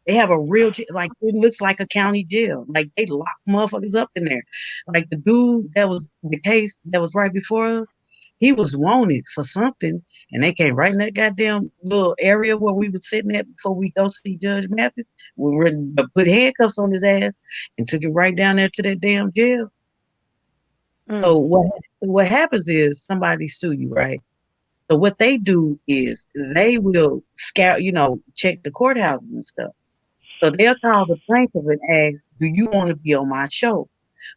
They have a real, like, it looks like a county jail. Like, they lock motherfuckers up in there. Like, the dude that was the case that was right before us, he was wanted for something, and they came right in that goddamn little area where we were sitting at before we go see Judge Mathis. We were ready to put handcuffs on his ass and took him right down there to that damn jail. So what happens is somebody sue you, right? So what they do is they will scout, check the courthouses and stuff. So they'll call the plaintiff and ask, do you want to be on my show?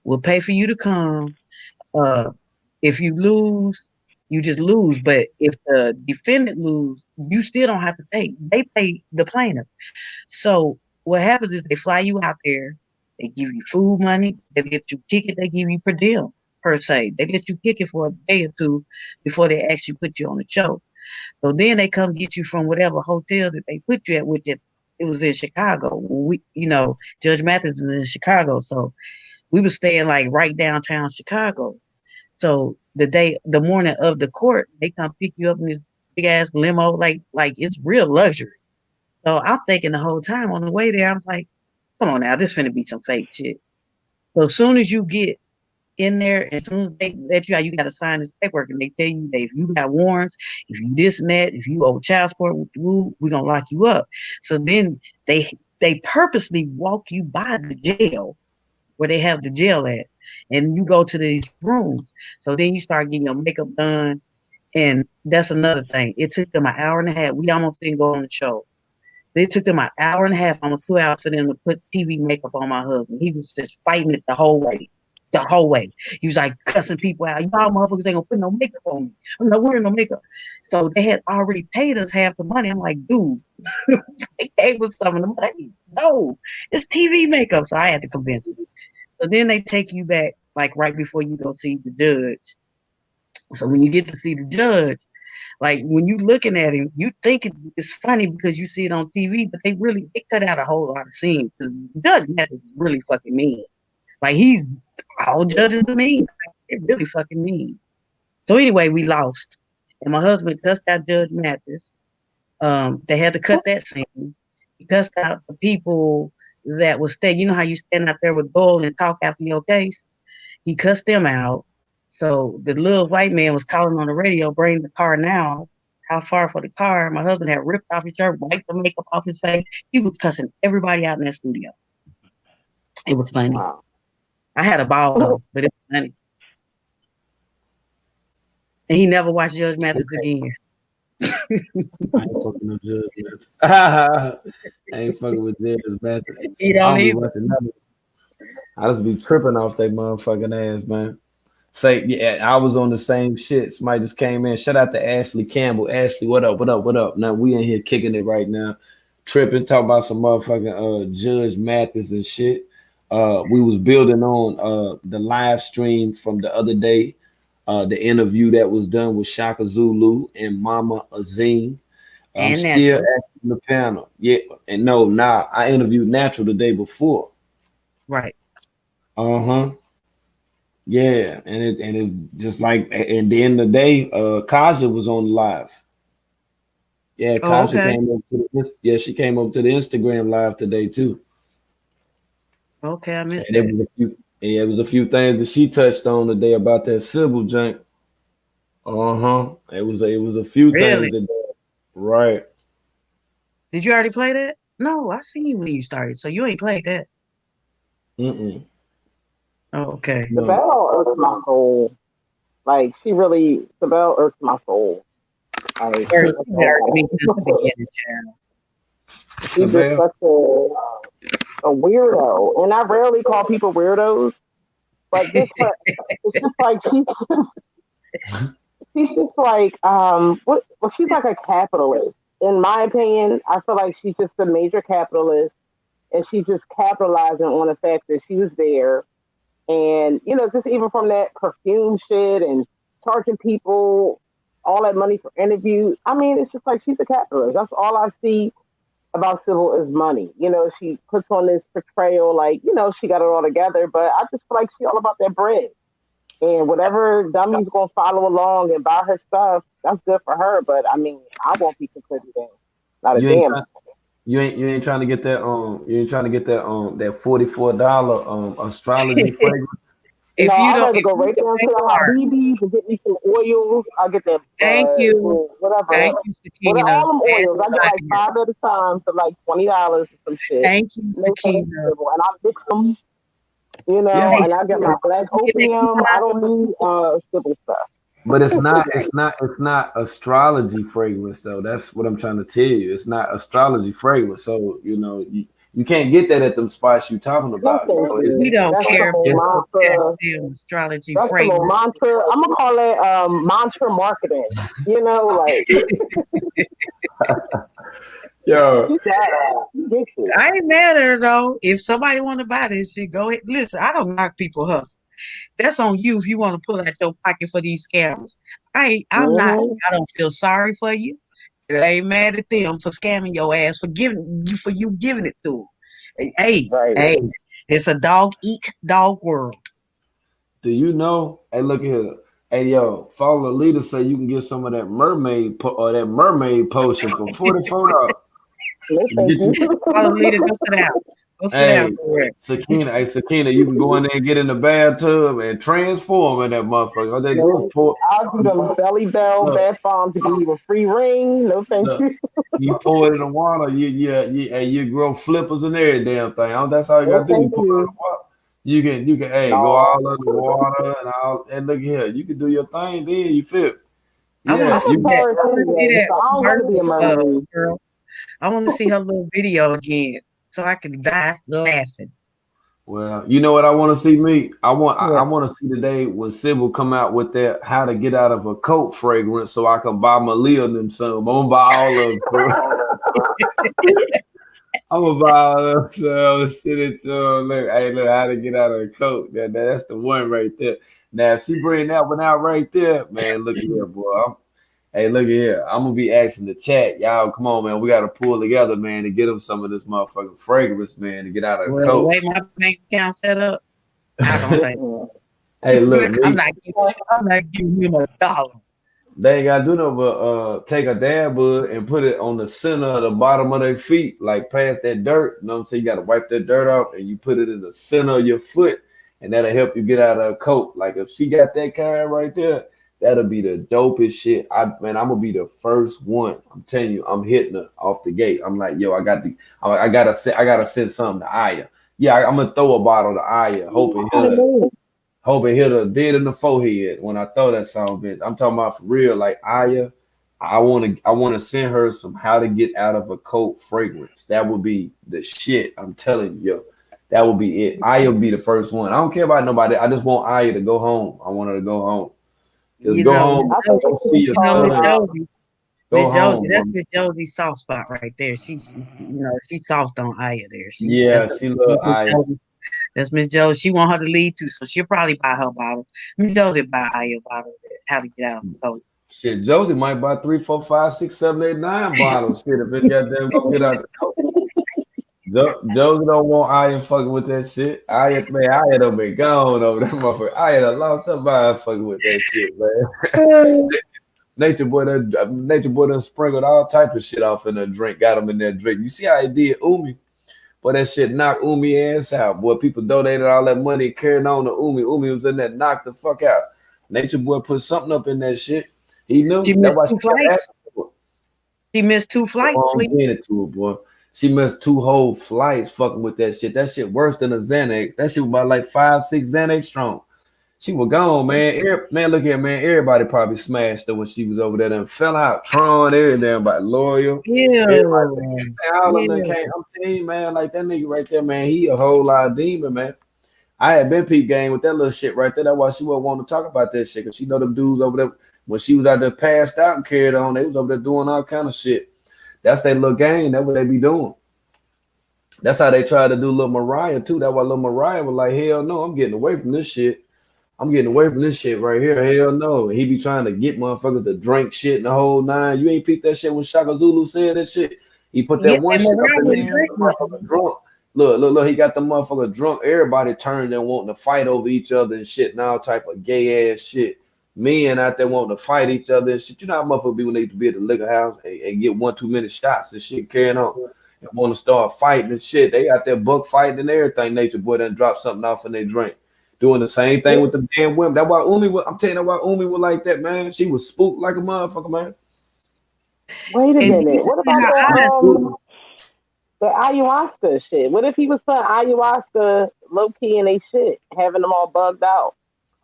We'll pay for you to come. If you lose, you just lose. But if the defendant lose, you still don't have to pay. They pay the plaintiff. So what happens is they fly you out there. They give you food money. They let you kick it. They give you per diem, per se. They let you kick it for a day or two before they actually put you on the show. So then they come get you from whatever hotel that they put you at, which it was in Chicago. Judge Mathis is in Chicago. So we were staying like right downtown Chicago. So the morning of the court, they come pick you up in this big ass limo, like it's real luxury. So I'm thinking the whole time on the way there, I was like, come on now, this finna be some fake shit. So as soon as you get in there, as soon as they let you out, you got to sign this paperwork, and they tell you that if you got warrants, if you this and that, if you owe child support, we're gonna lock you up. So then they purposely walk you by the jail where they have the jail at, and you go to these rooms. So then you start getting your makeup done, and that's another thing. It took them an hour and a half. We almost didn't go on the show. It took them an hour and a half, almost 2 hours for them to put TV makeup on my husband. He was just fighting it the whole way. The whole way. He was like cussing people out. Y'all motherfuckers ain't gonna put no makeup on me. I'm not wearing no makeup. So they had already paid us half the money. I'm like, dude, they gave us some of the money. No, it's TV makeup. So I had to convince them. So then they take you back, like right before you go see the judge. So when you get to see the judge, like when you looking at him, you think it's funny because you see it on TV, but they cut out a whole lot of scenes. Because Judge Mathis is really fucking mean. Like all judges are mean. They're really fucking mean. So anyway, we lost. And my husband cussed out Judge Mathis. They had to cut that scene. He cussed out the people that was staying. You know how you stand out there with Doyle and talk after your case? He cussed them out. So the little white man was calling on the radio, bring the car now. how far for the car. My husband had ripped off his shirt, wiped the makeup off his face. He was cussing everybody out in that studio. It was funny. Wow. I had a ball though, but it was funny. And he never watched Judge Mathis again. I ain't fucking with Judge Mathis. I ain't fucking with Judge Mathis. He don't either. I just be tripping off that motherfucking ass, man. Say, yeah, I was on the same shit. Somebody just came in. Shout out to Ashley Campbell. Ashley, what up? What up? What up? Now we in here kicking it right now. Tripping, talking about some motherfucking Judge Mathis and shit. We was building on the live stream from the other day. The interview that was done with Shaka Zulu and Mama Azine. I'm still asking the panel. Yeah, and no, I interviewed Natural the day before. Right. Uh-huh. Yeah, and it's just like at the end of the day, Kaja was on live. Yeah, Kaja came up to she came up to the Instagram live today too. Okay, I missed it. It was a few things that she touched on today about that Sybil junk. It was a few things that right. Did you already play that? No, I seen you when you started, so you ain't played that. Oh, okay. Sibel irks my soul. Like Sibel irks my soul. Like, she's just such a weirdo, and I rarely call people weirdos. But it's just like she's just like she's like a capitalist. In my opinion, I feel like she's just a major capitalist, and she's just capitalizing on the fact that she was there. And, just even from that perfume shit and charging people all that money for interviews. I mean, it's just like she's a capitalist. That's all I see about Sybil is money. She puts on this portrayal like, she got it all together, but I just feel like she's all about that bread. And whatever dummy's going to follow along and buy her stuff, that's good for her. But, I mean, I won't be contributing. Not a damn. You ain't trying to get that you ain't trying to get that that $44 astrology fragrance. If you don't go right down to the Habibis and get me some oils, I'll get that. Thank you. Whatever. Thank you, all them oils, I get like 5 at a time for like $20 or some shit. Thank you, Sakina. And I mix them, and I get my black opium. I don't need Sybil stuff. But it's not astrology fragrance though. That's what I'm trying to tell you. It's not astrology fragrance. So you can't get that at them spots you talking about. We don't care about astrology fragrance. Mantra. I'm gonna call it mantra marketing. Yo, I ain't mad at her though. If somebody want to buy this shit, go ahead. Listen, I don't knock people hustle. That's on you if you want to pull out your pocket for these scammers. I'm not. I don't feel sorry for you. I ain't mad at them for scamming your ass for you giving it to them. Hey, it's a dog eat dog world. Do you know? Hey, look here. Hey, yo, follow the leader so you can get some of that mermaid potion for $44. Follow the leader, go sit down. Sakina, you can go in there and get in the bathtub and transform in that motherfucker. I'll do the belly bell bath bomb to give you a free ring. No, thank you. You pour it in the water, you grow flippers and every damn thing. That's all you gotta do. You pour it in the water. You can go all in the water and look here. You can do your thing then. You feel? I want to see that. I want to see her little video again. So I can die laughing. Well, you know what I want to see, me? I want to see the day when Sybil come out with that how to get out of a coat fragrance so I can buy Malia and them some. I'm gonna buy all of them. I'm gonna buy all of them. Sit it to them. Look how to get out of a coat. That's the one right there. Now if she bring that one out right there, man, look at here, boy. Hey, look at here. I'm gonna be asking the chat, y'all. Come on, man. We gotta pull together, man, to get them some of this motherfucking fragrance, man, to get out of the coat. The way my bank account set up, I don't think. Hey, look, I'm not giving him $1. They ain't gotta do no but take a dab bud and put it on the center of the bottom of their feet, like past that dirt. You know what I'm saying? You gotta wipe that dirt off and you put it in the center of your foot, and that'll help you get out of a coat. Like if she got that kind right there. That'll be the dopest shit. I'm gonna be the first one. I'm telling you, I'm hitting her off the gate. I'm like, yo, I gotta send something to Aya. Yeah, I'm gonna throw a bottle to Aya, hoping hit her dead in the forehead when I throw that song, bitch. I'm talking about for real, like Aya. I wanna send her some How to Get Out of a Coat fragrance. That would be the shit. I'm telling you, that would be it. Aya will be the first one. I don't care about nobody. I just want Aya to go home. I want her to go home. Just go home. Go see your son. Go home. That's Miss Josie's soft spot right there. She's soft on Aya there. She love Aya. That's Miss Josie. She want her to lead too, so she'll probably buy her bottle. Miss Josie buy Aya a bottle. How to Get Out of the Coat. Shit, Josie might buy 3, 4, 5, 6, 7, 8, 9 bottles. Shit, if it goddamn go get out the coat. Josie don't want Aya fucking with that shit. Aya done been gone over that motherfucker. Aya done lost her mind fucking with that shit, man. Nature boy done sprinkled all type of shit off in the drink, got him in that drink. You see how he did Umi? Boy, that shit knocked Umi ass out. Boy, people donated all that money carrying on to Umi. Umi was in that knocked the fuck out. Nature boy put something up in that shit. He knew. That's why she kept asking for it. She missed 2 flights. Boy. She missed 2 whole flights fucking with that shit. That shit worse than a Xanax. That shit was about like 5, 6 Xanax strong. She was gone, man. Man, look here, man. Everybody probably smashed her when she was over there and fell out. Tron, everything about Loyal. Yeah. All of them came. I'm telling you, man, like that nigga right there, man. He a whole lot of demon, man. I had been peep game with that little shit right there. That's why she wasn't wanting to talk about that shit, because she know them dudes over there. When she was out there passed out and carried on, they was over there doing all kind of shit. That's their little game. That's what they be doing. That's how they tried to do Lil Mariah too. That's why Lil Mariah was like, hell no, I'm getting away from this shit. I'm getting away from this shit right here. Hell no. He be trying to get motherfuckers to drink shit and the whole nine. You ain't peeped that shit when Shaka Zulu said that shit. He put that one shit up in there. Motherfucker drunk. Look, he got the motherfucker drunk. Everybody turned and wanting to fight over each other and shit and all type of gay ass shit. Men out there wanting to fight each other and shit. You know how motherfuckers be when they need to be at the liquor house and get 1-2 minute shots and shit carrying on and want to start fighting and shit. They out there buck fighting and everything. Nature boy done drop something off in their drink. Doing the same thing with the damn women. That's why Umi was, I'm telling you why Umi was like that, man. She was spooked like a motherfucker, man. Wait a minute. What about the ayahuasca shit? What if he was putting ayahuasca low key in they shit, having them all bugged out?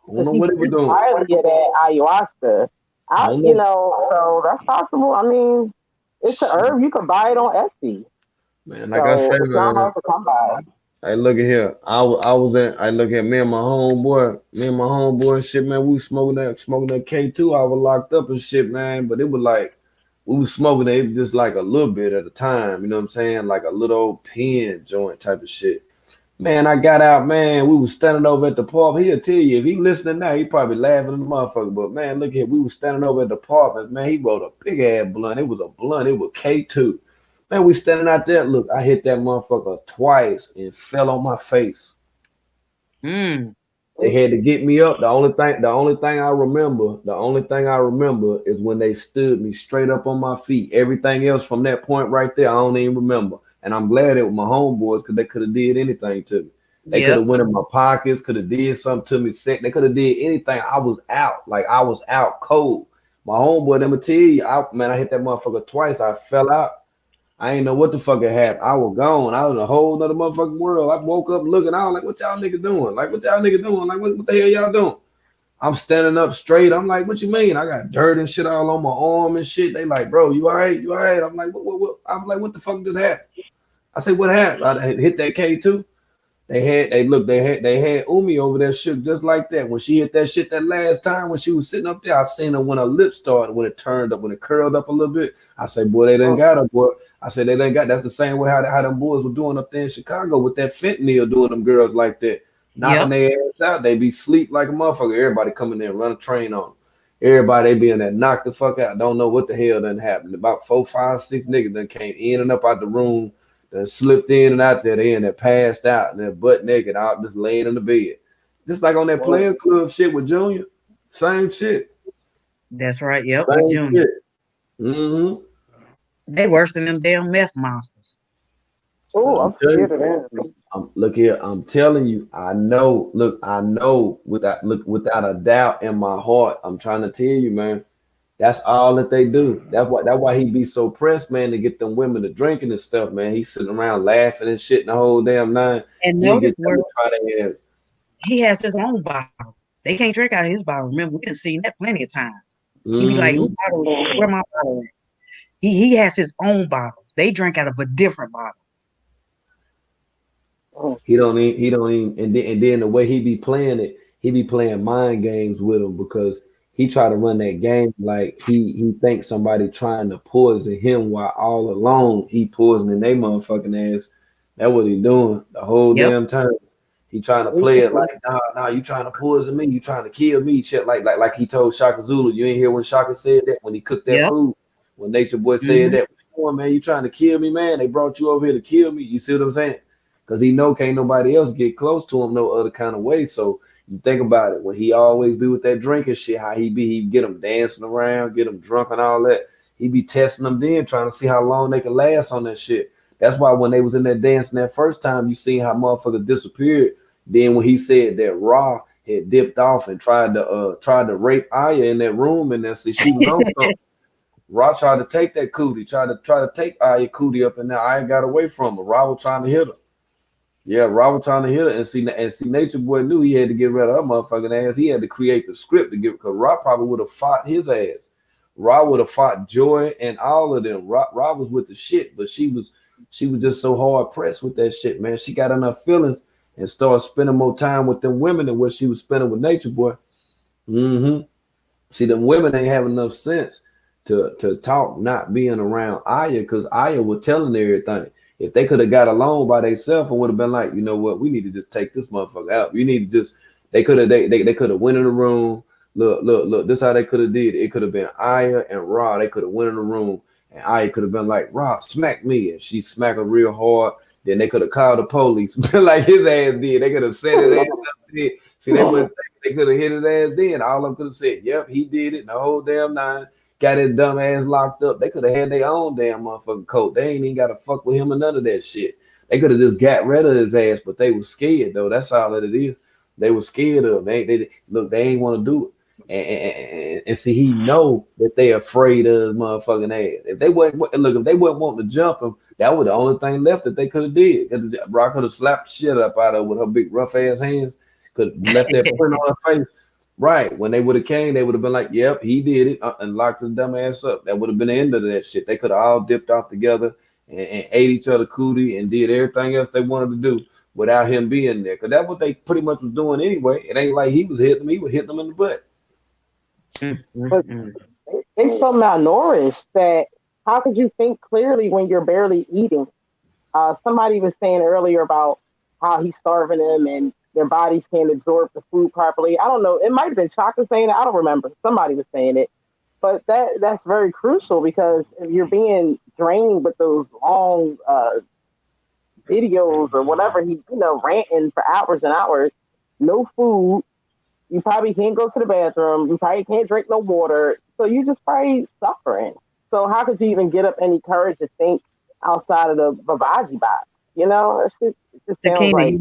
I don't know what he was doing. I get that ayahuasca. So that's possible. I mean, it's an herb. You can buy it on Etsy. Man, like I said, man. Hey, look at here. I look at me and my homeboy and shit, man. We was smoking that K2. I was locked up and shit, man. But it was like we was smoking it just like a little bit at a time. You know what I'm saying? Like a little old pen joint type of shit. Man, I got out, man. We was standing over at the park. He'll tell you, if he listening now, he probably laughing at the motherfucker. But man, look here, we was standing over at the park, and man, he rolled a big ass blunt. It was a blunt. It was K2. Man, we standing out there. Look, I hit that motherfucker twice and fell on my face. They had to get me up. The only thing I remember is when they stood me straight up on my feet. Everything else from that point right there, I don't even remember. And I'm glad it was my homeboys, because they could have did anything to me. They could have went in my pockets, could have did something to me sick. They could have did anything. I was out. Like I was out cold. My homeboy, let me tell you, I hit that motherfucker twice. I fell out. I ain't know what the fuck had happened. I was gone. I was in a whole nother motherfucking world. I woke up looking out like, what y'all niggas doing? Like, what the hell y'all doing? I'm standing up straight. I'm like, what you mean? I got dirt and shit all on my arm and shit. They like, bro, you all right? You all right? I'm like, what? I'm like, what the fuck just happened? I said, what happened? I hit that K2. They had Umi over there shook just like that. When she hit that shit that last time when she was sitting up there, I seen her when her lips started, when it turned up, when it curled up a little bit. I said, boy, they done got her, boy. I said, they done got. That's the same way how them boys were doing up there in Chicago with that fentanyl, doing them girls like that, knocking their ass out. They be sleep like a motherfucker. Everybody coming there, run a train on them. Everybody they be in there, knock the fuck out. Don't know what the hell done happened. About 4, 5, 6 niggas done came in and up out the room. That slipped in and out there, they passed out, and they're butt naked out, just laying in the bed. Just like on that Player Club shit with Junior. Same shit. That's right. Yep, with Junior. They worse than them damn meth monsters. Oh, I'm scared of that. Look here, I'm telling you, I know. Look, I know without a doubt in my heart. I'm trying to tell you, man. That's all that they do. That's why he be so pressed, man, to get them women to drinking and stuff, man. He's sitting around laughing and shit the whole damn night. And notice where he has his own bottle. They can't drink out of his bottle. Remember, we done seen that plenty of times. He be like, where my bottle at? He has his own bottle. They drink out of a different bottle. He don't even, and then the way he be playing it, he be playing mind games with him because he try to run that game like he thinks somebody trying to poison him while all along he poisoning they motherfucking ass. That's what he doing the whole damn time. He trying to play it like, nah, you trying to poison me, you trying to kill me, shit like he told Shaka Zulu. You ain't hear when Shaka said that when he cooked that food. When Nature Boy said that, man, you trying to kill me, man? They brought you over here to kill me. You see what I'm saying? Because he know can't nobody else get close to him no other kind of way. So you think about it, when he always be with that drinking shit, how he get them dancing around, get them drunk and all that. He be testing them then, trying to see how long they can last on that shit. That's why when they was in there dancing that first time, you seen how motherfucker disappeared. Then when he said that Ra had dipped off and tried to rape Aya in that room, and then see she was on something. Ra tried to take that cootie, tried to take Aya cootie up, and now Aya got away from her. Ra was trying to hit her. Yeah, Ra was trying to hit her, and see, Nature Boy knew he had to get rid of her motherfucking ass. He had to create the script to give, because Ra probably would have fought his ass. Ra would have fought Joy and all of them. Ra was with the shit, but she was just so hard pressed with that shit, man. She got enough feelings and started spending more time with them women than what she was spending with Nature Boy. See, them women ain't have enough sense to talk not being around Aya, because Aya was telling everything. If they could have got along by themselves and would have been like, you know what, we need to just take this motherfucker out. We need to just, they could have went in the room. Look, this how they could have did it. It could have been Aya and Ra. They could have went in the room and Aya could have been like, Ra, smack me. And she smacked her real hard. Then they could have called the police like his ass did. They could have said his ass up. See, they could have hit his ass then. All of them could have said, yep, he did it. The whole damn nine. Got his dumb ass locked up. They could have had their own damn motherfucking coat. They ain't even got to fuck with him or none of that shit. They could have just got rid of his ass, but they was scared though. That's all that it is. They were scared of him. They ain't want to do it. And see, he know that they afraid of his motherfucking ass. If they wasn't wanting to jump him, that was the only thing left that they could have did. Rock could have slapped the shit up out of her with her big rough ass hands. Could have left that print on her face. Right. When they would have came, they would have been like, yep, he did it, and locked his dumb ass up. That would have been the end of that shit. They could have all dipped off together and ate each other cootie and did everything else they wanted to do without him being there. Because that's what they pretty much was doing anyway. It ain't like he was hitting them. He was hitting them in the butt. But they so malnourished that how could you think clearly when you're barely eating? Somebody was saying earlier about how he's starving them and their bodies can't absorb the food properly. I don't know. It might have been Chaka saying it. I don't remember. Somebody was saying it. But that's very crucial, because if you're being drained with those long videos or whatever, he ranting for hours and hours, no food. You probably can't go to the bathroom. You probably can't drink no water. So you just probably suffering. So how could you even get up any courage to think outside of the Babaji box? It just sounds like.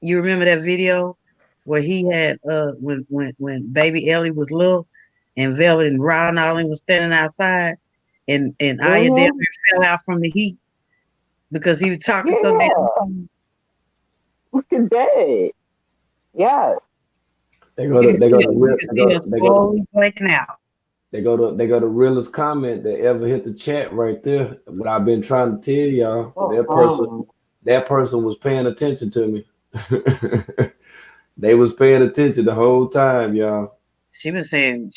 You remember that video where he had when baby Ellie was little and Velvet and Ra and all them was standing outside and Aya damn near fell out from the heat because he was talking so damn. Look at that. Yes. They go to realest comment that ever hit the chat right there. What I've been trying to tell y'all, that person was paying attention to me. They was paying attention the whole time, y'all. She been saying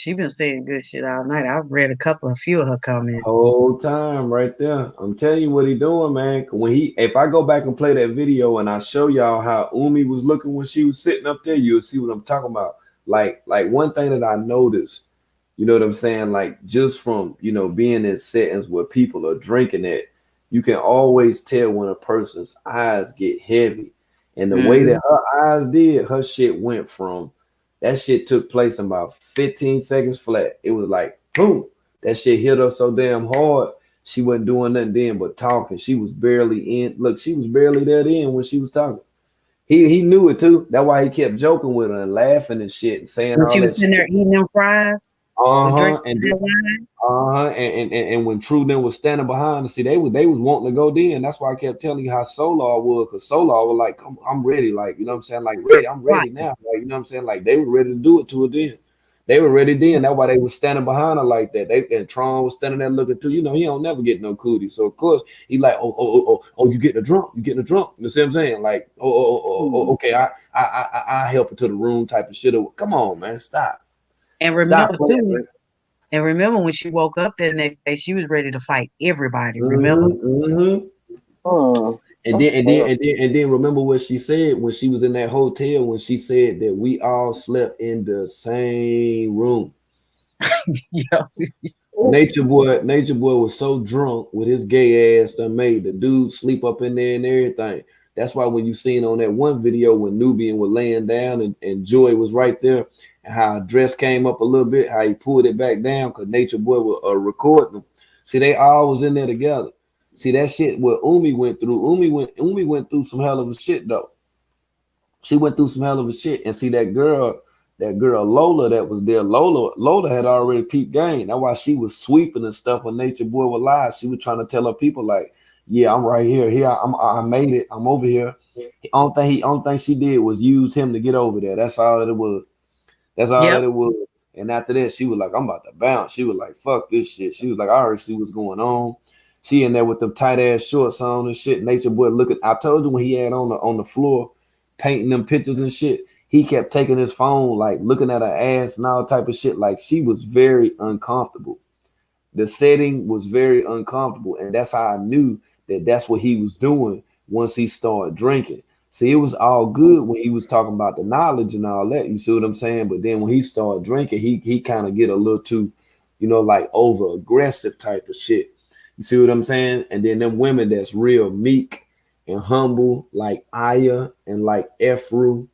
good shit all night. I've read a few of her comments. Whole time right there. I'm telling you what he doing, man. If I go back and play that video and I show y'all how Umi was looking when she was sitting up there, you'll see what I'm talking about. Like one thing that I noticed, you know what I'm saying? Like just from, being in settings where people are drinking it, you can always tell when a person's eyes get heavy. And the way that her eyes did, her shit went from, that shit took place in about 15 seconds flat. It was like, boom, that shit hit her so damn hard. She wasn't doing nothing then but talking. She was barely in. Look, she was barely there then when she was talking. He knew it too. That's why he kept joking with her and laughing and shit and saying when all she that was in shit. there eating them fries. And when True then was standing behind to see they was wanting to go then. That's why I kept telling you how Solar was, because Solar was like, I'm ready, like, you know what I'm saying, like ready, I'm ready now, like, you know what I'm saying, like they were ready to do it to her then. They were ready then. That's why they was standing behind her like that. And Tron was standing there looking too. You know, he don't never get no cootie. So of course he like, oh, you getting a drunk? You getting a drunk? You see what I'm saying? Like, okay, I help her to the room type of shit. Come on, man, stop. And remember too. And remember when she woke up the next day, she was ready to fight everybody. Remember? And then remember what she said when she was in that hotel, when she said that we all slept in the same room. Nature Boy was so drunk with his gay ass that made the dude sleep up in there and everything. That's why when you seen on that one video when Nubian was laying down and Joy was right there, and how her dress came up a little bit, how he pulled it back down because Nature Boy was recording them. See, they all was in there together. See, that shit what Umi went through. Umi went through some hell of a shit though. She went through some hell of a shit. And see that girl Lola that was there. Lola had already peeped game. That's why she was sweeping and stuff when Nature Boy was live. She was trying to tell her people like, yeah, I'm right here. Here I made it. I'm over here. The only thing she did was use him to get over there. That's all that it was. That's all that it was. And after that, she was like, I'm about to bounce. She was like, fuck this shit. She was like, I already see what's going on. She in there with them tight ass shorts on and shit. Nature Boy looking. I told you when he had on the floor painting them pictures and shit, he kept taking his phone, like looking at her ass and all type of shit. Like she was very uncomfortable. The setting was very uncomfortable. And that's how I knew that that's what he was doing once he started drinking. See, it was all good when he was talking about the knowledge and all that. You see what I'm saying? But then when he started drinking, he kind of get a little too, you know, like over aggressive type of shit. You see what I'm saying? And then them women that's real meek and humble, like Aya and like Efru,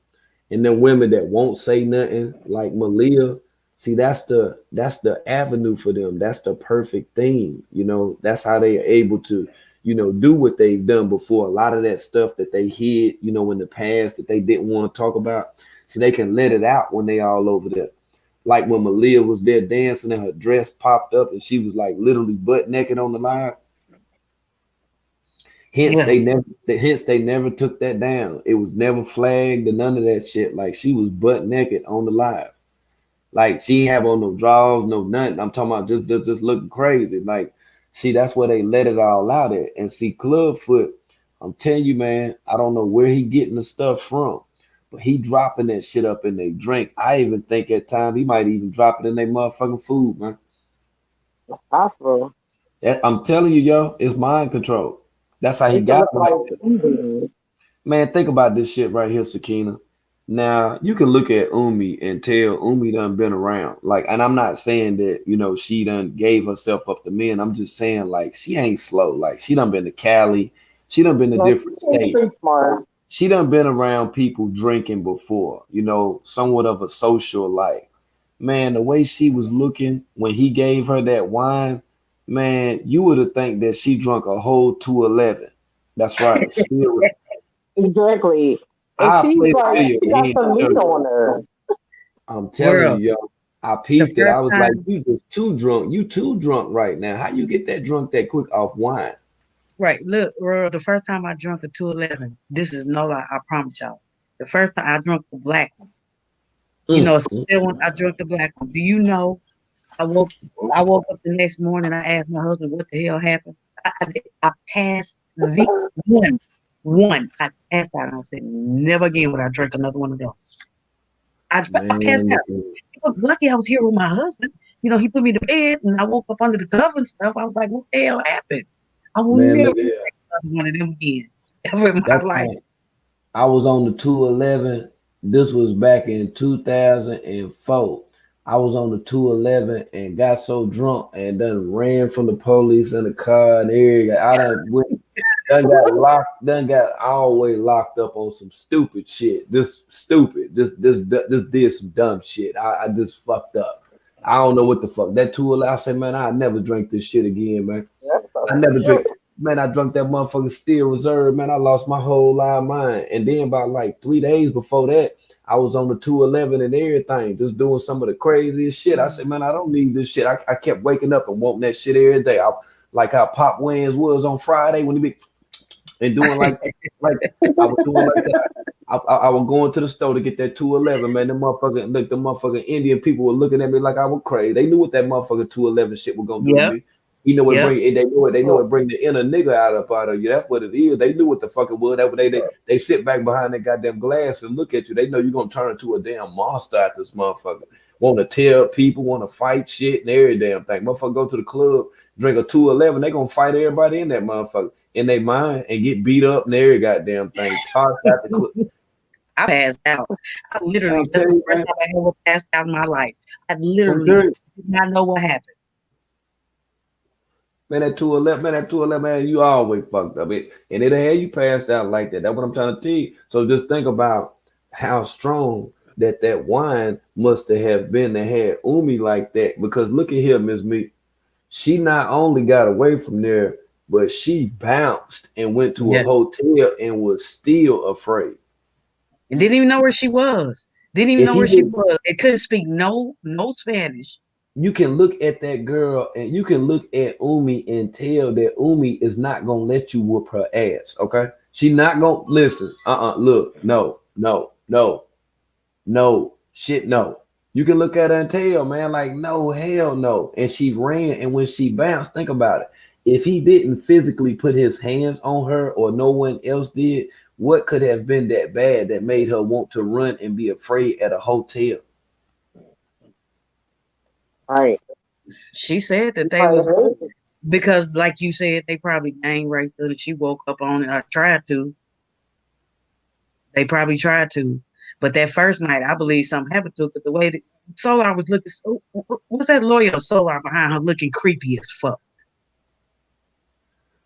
and then women that won't say nothing, like Malia. See, that's the avenue for them. That's the perfect thing. You know, that's how they are able to, you know, do what they've done before. A lot of that stuff that they hid, you know, in the past that they didn't want to talk about. See, they can let it out when they all over there. Like when Malia was there dancing and her dress popped up and she was like literally butt naked on the live. Hence they never took that down. It was never flagged or none of that shit. Like she was butt naked on the live. Like she didn't have on no drawers, no nothing. I'm talking about just looking crazy. Like, see, that's where they let it all out at. And see, Clubfoot, I'm telling you, man, I don't know where he getting the stuff from, but he dropping that shit up in their drink. I even think at times he might even drop it in their motherfucking food, man. Possible. I'm telling you, yo, it's mind control. That's how he got it like that. Man, think about this shit right here, Sakina. Now, you can look at Umi and tell Umi done been around. Like, and I'm not saying that, you know, she done gave herself up to men. I'm just saying, like, she ain't slow. Like, she done been to Cali. She done been to different states. She done been around people drinking before, you know, somewhat of a social life. Man, the way she was looking when he gave her that wine, man, you would have think that she drunk a whole 211. That's right. Exactly. And she's like, she got some meat on her. I'm telling you, yo, I peeped it. I was like, you just too drunk. You too drunk right now. How you get that drunk that quick off wine? Right. Look, Earl, the first time I drunk a 211, this is no lie, I promise y'all. The first time I drunk the black one. You know, still when I drank the black one. Do you know I woke up the next morning, I asked my husband what the hell happened. I passed the one. I passed out and I said, never again would I drink another one of those. I passed out. Lucky I was here with my husband. You know, he put me to bed and I woke up under the cover and stuff. I was like, what the hell happened? I will never drink one of them again ever in my life. I was on the 211. This was back in 2004. I was on the 211 and got so drunk and then ran from the police in the car and everything. I done got always locked up on some stupid shit. Just did some dumb shit. I just fucked up. I don't know what the fuck. That 211, I said, man, I'll never drink this shit again, man. I never drink. Man, I drunk that motherfucking Steel Reserve. Man, I lost my whole live mind. And then about like 3 days before that, I was on the 211 and everything, just doing some of the craziest shit. I said, man, I don't need this shit. I kept waking up and wanting that shit every day. Like how Pop Wayans was on Friday when he be and doing like I was doing like that. I was going to the store to get that 211, man. The motherfucking Indian people were looking at me like I was crazy. They knew what that motherfucking 211 shit was gonna do to me. You know what they know it bring the inner nigga out of you. That's what it is. They knew what the fuck it was. That they sit back behind that goddamn glass and look at you. They know you're gonna turn into a damn monster at this motherfucker. Want to tell people, want to fight shit and every damn thing. Motherfucker go to the club, drink a 211, they gonna fight everybody in that motherfucker in their mind and get beat up and every goddamn thing. Tossed out the club. I passed out. I literally, that's the first time I ever passed out in my life. I literally did not know what happened. Man, that 211, man, you always fucked up. And it'll have you passed out like that. That's what I'm trying to tell you. So just think about how strong that wine must have been to have Umi like that. Because look at here, Miss Meek. She not only got away from there, but she bounced and went to a hotel and was still afraid. And didn't even know where she was. Didn't even know where she was. It couldn't speak no Spanish. You can look at that girl and you can look at Umi and tell that Umi is not gonna let you whoop her ass. Okay, she not gonna listen. Look, no, shit, no. You can look at her and tell, man, like, no, hell no. And she ran, and when she bounced, think about it. If he didn't physically put his hands on her or no one else did, what could have been that bad that made her want to run and be afraid at a hotel? Right. She said that they was because, like you said, they probably gang raped her and she woke up on it or tried to. They probably tried to. But that first night, I believe something happened to her because the way that Solar was looking, what's that lawyer Solar behind her looking creepy as fuck?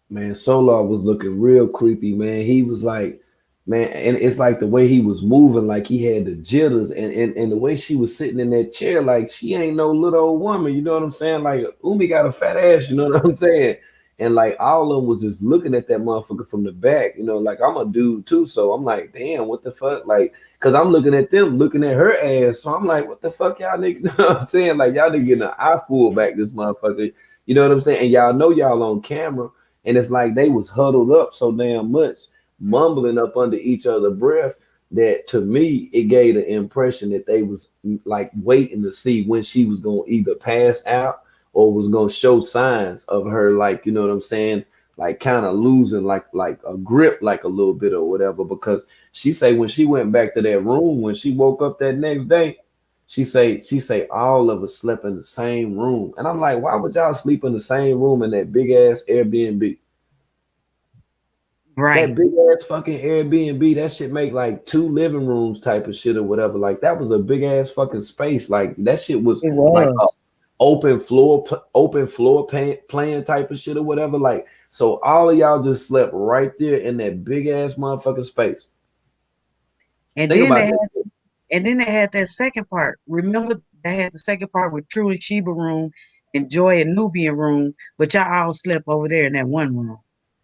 Man, Solar was looking real creepy, man. He was like, man, and it's like the way he was moving, like he had the jitters, and the way she was sitting in that chair, like she ain't no little old woman, you know what I'm saying? Like Umi got a fat ass, you know what I'm saying? And like all of them was just looking at that motherfucker from the back, you know, like I'm a dude too, so I'm like, damn, what the fuck? Like, cause I'm looking at them, looking at her ass, so I'm like, what the fuck, y'all niggas? You know what I'm saying? Like y'all niggas getting an eye full back, this motherfucker, you know what I'm saying? And y'all know y'all on camera. And it's like they was huddled up so damn much, mumbling up under each other's breath, that to me, it gave the impression that they was like waiting to see when she was going to either pass out or was going to show signs of her, like, you know what I'm saying? Like kind of losing like a grip, like a little bit or whatever. Because she say when she went back to that room, when she woke up that next day, she say all of us slept in the same room. And I'm like, why would y'all sleep in the same room in that big ass Airbnb? Right. That big ass fucking Airbnb, that shit make like 2 living rooms type of shit or whatever. Like that was a big ass fucking space. Like that shit was like a open floor plan type of shit or whatever. Like, so all of y'all just slept right there in that big ass motherfucking space. And then they had that second part. Remember, they had the second part with True and Sheba room and Joy and Nubian room, but y'all all slept over there in that one room.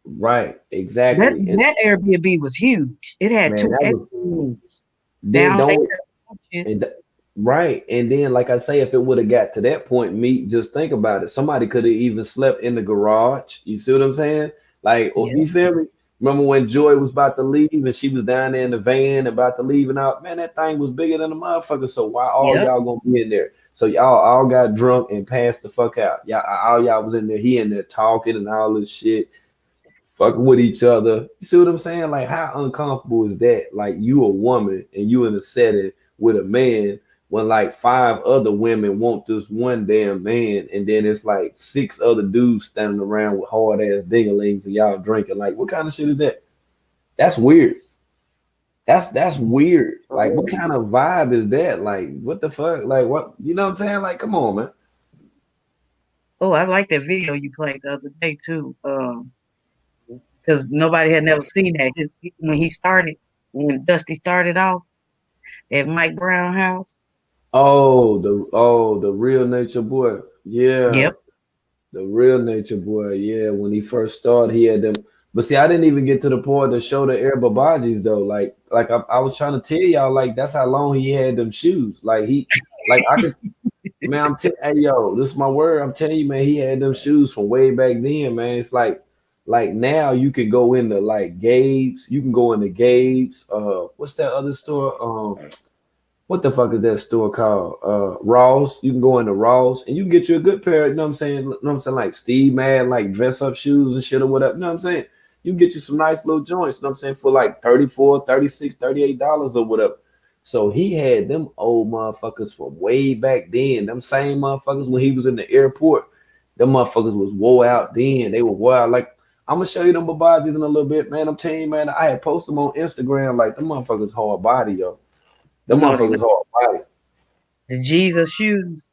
Right, exactly. That Airbnb was huge. It had 2 extra rooms. Right. And then, like I say, if it would have got to that point, just think about it. Somebody could have even slept in the garage. You see what I'm saying? Like, you feel me? Remember when Joy was about to leave and she was down there in the van about to leave and out? Man, that thing was bigger than a motherfucker. So why all y'all gonna be in there? So y'all all got drunk and passed the fuck out. All y'all was in there. He in there talking and all this shit, fucking with each other. You see what I'm saying? Like, how uncomfortable is that? Like, you a woman and you in a setting with a man when like 5 other women want this one damn man, and then it's like 6 other dudes standing around with hard ass dinglings and y'all drinking. Like, what kind of shit is that? That's weird. That's weird. Like, what kind of vibe is that? Like, what the fuck? Like, what? You know what I'm saying? Like, come on, man. Oh, I like that video you played the other day too. Because nobody had never seen that. When Dusty started off at Mike Brown house. Oh, the Real Nature Boy. Yeah. Yep. The real Nature Boy, yeah. When he first started, he had them. But see, I didn't even get to the point to show the Air Babajis though. Like I was trying to tell y'all, like that's how long he had them shoes. Like I could, man. Hey yo, this is my word. I'm telling you, man. He had them shoes from way back then, man. It's like now you can go into like Gabe's. You can go into Gabe's. What's that other store? What the fuck is that store called? Ross. You can go into Ross and you can get you a good pair, you know what I'm saying? You know what I'm saying? Like Steve Madden, like dress up shoes and shit or whatever. You know what I'm saying? You can get you some nice little joints, you know what I'm saying, for like $34, $36, $38 or whatever. So he had them old motherfuckers from way back then. Them same motherfuckers when he was in the airport. Them motherfuckers was wore out then. They were wore out. Like, I'm gonna show you them Babajis in a little bit, man. I'm telling you, man, I had posted them on Instagram. Like, them motherfuckers hard body, yo. Them motherfuckers hard body. The Jesus shoes.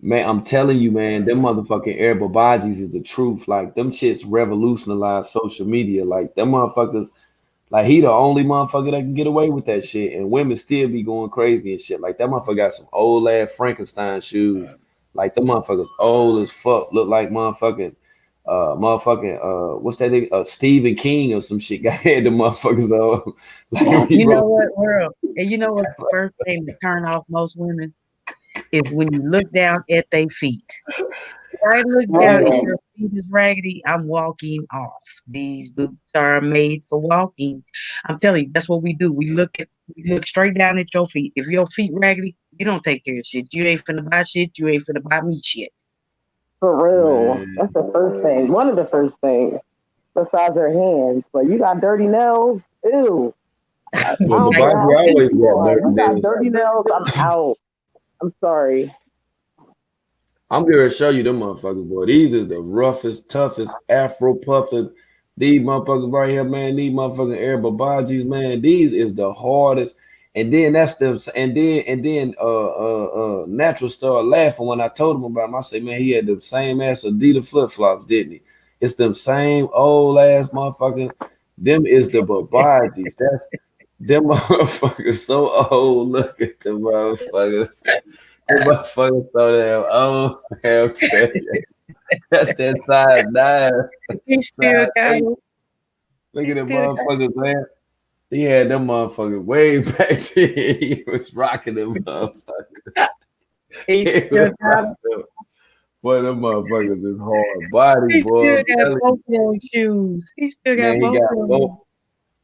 Man, I'm telling you, man, them motherfucking Air Babajis is the truth. Like, them shits revolutionized social media. Like, them motherfuckers, like, he the only motherfucker that can get away with that shit. And women still be going crazy and shit. Like, that motherfucker got some old ass Frankenstein shoes. Like, them motherfuckers old as fuck. Look like motherfucking what's that thing? Stephen King or some shit. Got had the motherfuckers on. Like, you know what, world? And you know what the first thing to turn off most women is when you look down at their feet. If I look down and your feet is raggedy, I'm walking off. These boots are made for walking. I'm telling you, that's what we do. We look straight down at your feet. If your feet raggedy, you don't take care of shit. You ain't finna buy shit. You ain't finna buy me shit. For real. That's the first thing. One of the first things. Besides their hands. But you got dirty nails? Ew. You got dirty nails, I'm out. I'm sorry. I'm going to show you them motherfuckers, boy. These is the roughest, toughest, Afro puffing. These motherfuckers right here, man. These motherfucking Air Babajis, man. These is the hardest. And then that's them. And then Natural started laughing when I told him about him. I said, man, he had the same ass Adidas flip flops, didn't he? It's them same old ass motherfucking. Them is the Babajis. That's them motherfuckers so old. Look at the motherfuckers. The motherfuckers so damn old. That's that size 9. He still got it. Look at the motherfuckers, man. He had them motherfuckers way back then. He was rocking them motherfuckers. He still got them. Boy, them motherfuckers is hard body, he boy. Still got both those shoes. He still got both of them.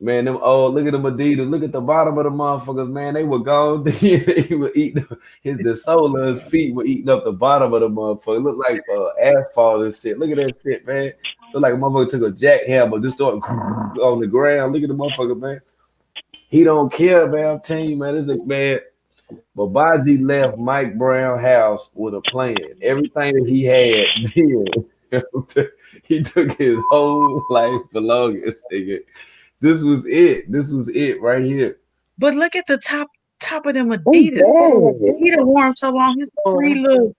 Man, them old, look at them Adidas. Look at the bottom of the motherfuckers, man. They were gone. He would eat the sole of his feet were eating up the bottom of the motherfucker. Look like asphalt and shit. Look at that shit, man. Look like a motherfucker took a jackhammer, just started on the ground. Look at the motherfucker, man. He don't care, man. I'm telling you, man. This man, Babaji left Mike Brown house with a plan. Everything that he had, he took his whole life belongings. This was it. This was it right here. But look at the top of them Adidas. He done wore them so long, his 3 little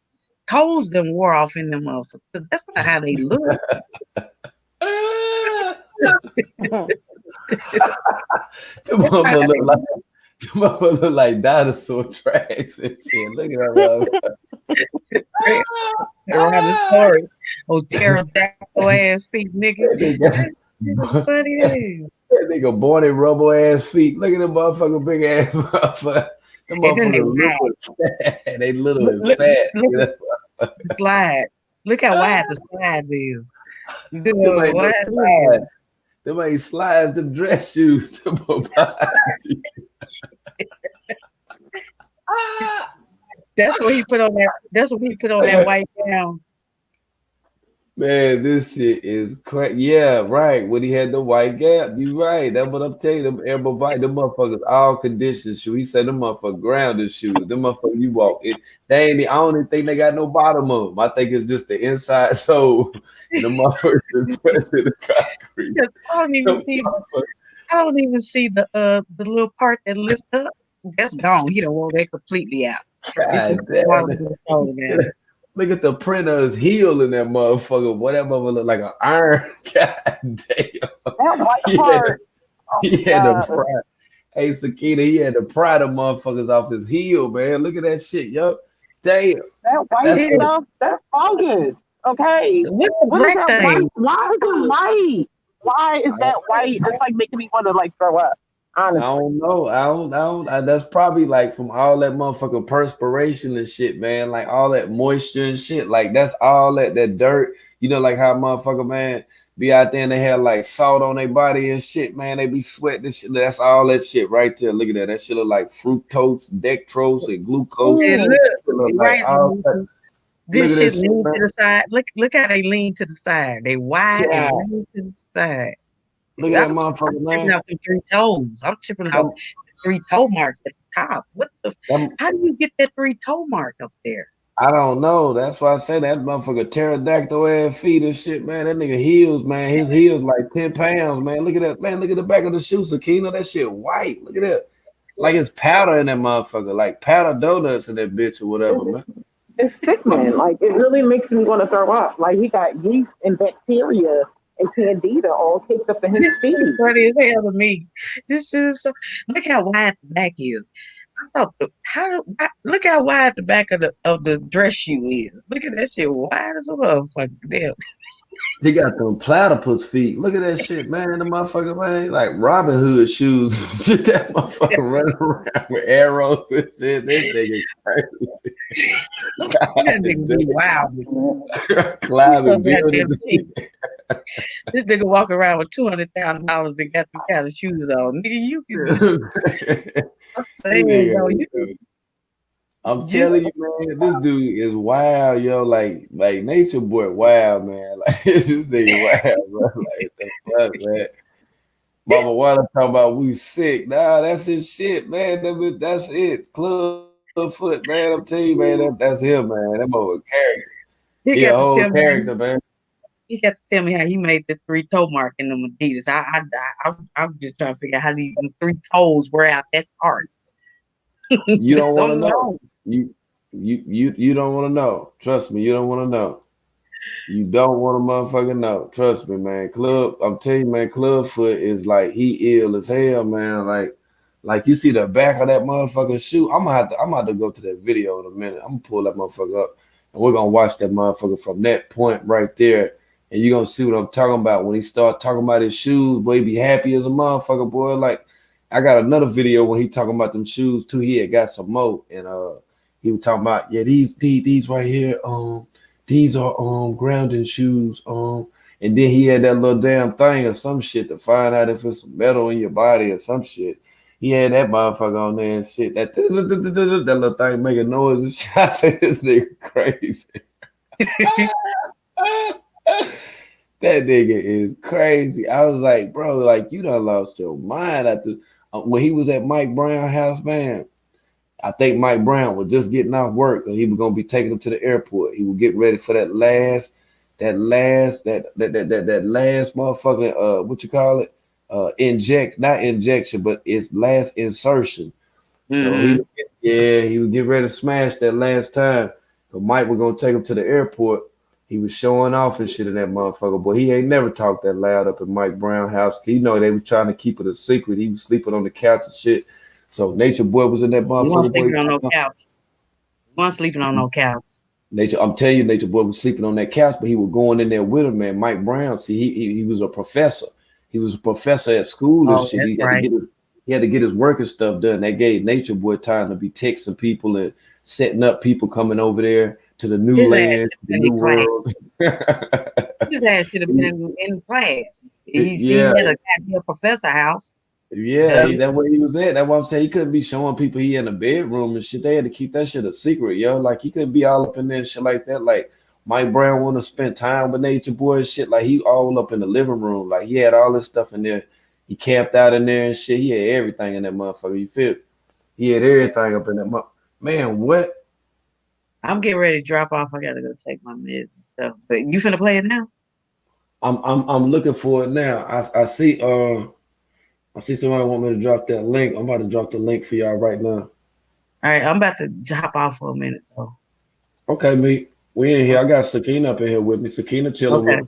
toes done wore off in them motherfuckers. That's not how they look. The motherfucker look like dinosaur tracks and shit. Look at that Around the story. Oh, pterodactyl ass feet, nigga. Funny ass. That nigga born in rubber ass feet. Look at them motherfucker big ass motherfucker. Them motherfuckers they little and fat. The slides. Look how wide the slides is. Them ain't slides, them dress shoes. That's what he put on that. That's what he put on that white gown. Man, this shit is crazy. Yeah, right. When he had the white gap, you right. That's what I'm telling you. Them everybody, them motherfuckers, all conditioned shoes. He said them motherfuckers grounded shoes. Them motherfuckers you walk in. They ain't. I don't even think they got no bottom of them. I think it's just the inside sole. And the motherfuckers pressed in the concrete. I don't even see the little part that lifts up. That's gone. He don't want that completely out. Look at the print of his heel in that motherfucker. Boy, that motherfucker look like an iron. God damn. That white part. He had the pride. Hey, Sakina, he had to pry the motherfuckers off his heel, man. Look at that shit, yo. Damn. That white stuff, that's fungus. Okay. What's the What is black that thing? white? Why is it white? Why is that white? It's like making me want to like throw up. Honestly. I don't know. That's probably like from all that motherfucking perspiration and shit, man. Like all that moisture and shit. Like that's all that dirt. You know, like how motherfucker, man, be out there and they have like salt on their body and shit, man. They be sweating and shit. That's all that shit right there. Look at that. That shit look like fructose, dextrose, and glucose. And look, Like right. all that. This Look at shit that shit, lean man. to the side. Look how they lean to the side. They wide Yeah. and lean to the side. Look at that motherfucker, I'm man. tipping out the 3 toes. I'm tipping out the 3 toe mark at the top. What the? How do you get that 3 toe mark up there? I don't know. That's why I say that motherfucker pterodactyl ass feet and shit, man. That nigga heels, man. His heels like 10 pounds, man. Look at that, man. Look at the back of the shoe, Sakina. That shit white. Look at that. Like it's powder in that motherfucker. Like powder donuts in that bitch or whatever, man. It's sick, man. Like it really makes me want to throw up. Like he got yeast and bacteria and candida all caked up in his feet. Funny as hell to me. This is look how wide the back is. I thought look how wide the back of the dress shoe is. Look at that shit wide as a motherfucker. Damn. He got them platypus feet. Look at that shit, man. The motherfucker, man, like Robin Hood shoes. Shit, that motherfucker running around with arrows and shit. This nigga crazy. That nigga be wild. Climbing buildings. This nigga walk around with $200,000 and got the kind of shoes on. Nigga, you can. I'm saying, yo, you can. I'm telling you, man, this dude is wild, yo. Like Nature Boy, wild, man. Like this nigga wild, bro. Like the fuck, man. Mama Water talking about we sick. Nah, that's his shit, man. That's it. Clubfoot, man. I'm telling you, man, that's him, man. That mother character. He a whole character, man. You got to tell me how he made the 3 toe mark in them Adidas. I'm just trying to figure out how these 3 toes wear out that part. You don't want to know. You don't want to know. Trust me, you don't want to know. You don't want to motherfucking know. Trust me, man. I'm telling you, man, Clubfoot is like he ill as hell, man. Like you see the back of that motherfucking shoe. I'm gonna have to go to that video in a minute. I'm gonna pull that motherfucker up and we're gonna watch that motherfucker from that point right there. And you're gonna see what I'm talking about. When he start talking about his shoes, boy, he be happy as a motherfucker, boy. Like I got another video when he talking about them shoes too. He had got some more, and he was talking about these right here. These are grounding shoes. And then he had that little damn thing or some shit to find out if it's some metal in your body or some shit. He had that motherfucker on there and shit. That little thing making noise and shit. I said, this nigga crazy. That nigga is crazy. I was like, bro, like you done lost your mind after when he was at Mike Brown's house, man. I think Mike Brown was just getting off work and he was gonna be taking him to the airport. He was getting ready for that last motherfucking what you call it? Not injection, but it's last insertion. Mm-hmm. So he would get ready to smash that last time. So Mike was gonna take him to the airport. He was showing off and shit in that motherfucker, but he ain't never talked that loud up in Mike Brown's house. You know, they were trying to keep it a secret. He was sleeping on the couch and shit. So Nature Boy was in that motherfucker. He wasn't sleeping on no couch. He wasn't sleeping on no couch. I'm telling you, Nature Boy was sleeping on that couch, but he was going in there with him, man. Mike Brown, see, he was a professor. He was a professor at school and shit. He had to get his working stuff done. That gave Nature Boy time to be texting people and setting up people coming over there to the new land, the new world. His ass should have been in class. He had a goddamn professor house. Yeah, that's where he was at. That's why I'm saying he couldn't be showing people he in the bedroom and shit. They had to keep that shit a secret, yo. Like he couldn't be all up in there and shit like that. Like Mike Brown want to spend time with Nature Boy and shit. Like he all up in the living room. Like he had all this stuff in there. He camped out in there and shit. He had everything in that motherfucker. You feel? He had everything up in that man. What? I'm getting ready to drop off. I gotta go take my meds and stuff. But you finna play it now? I'm looking for it now. I see somebody want me to drop that link. I'm about to drop the link for y'all right now. All right, I'm about to hop off for a minute though. Okay, me. We in here. I got Sakina up in here with me. Sakina chilling with me.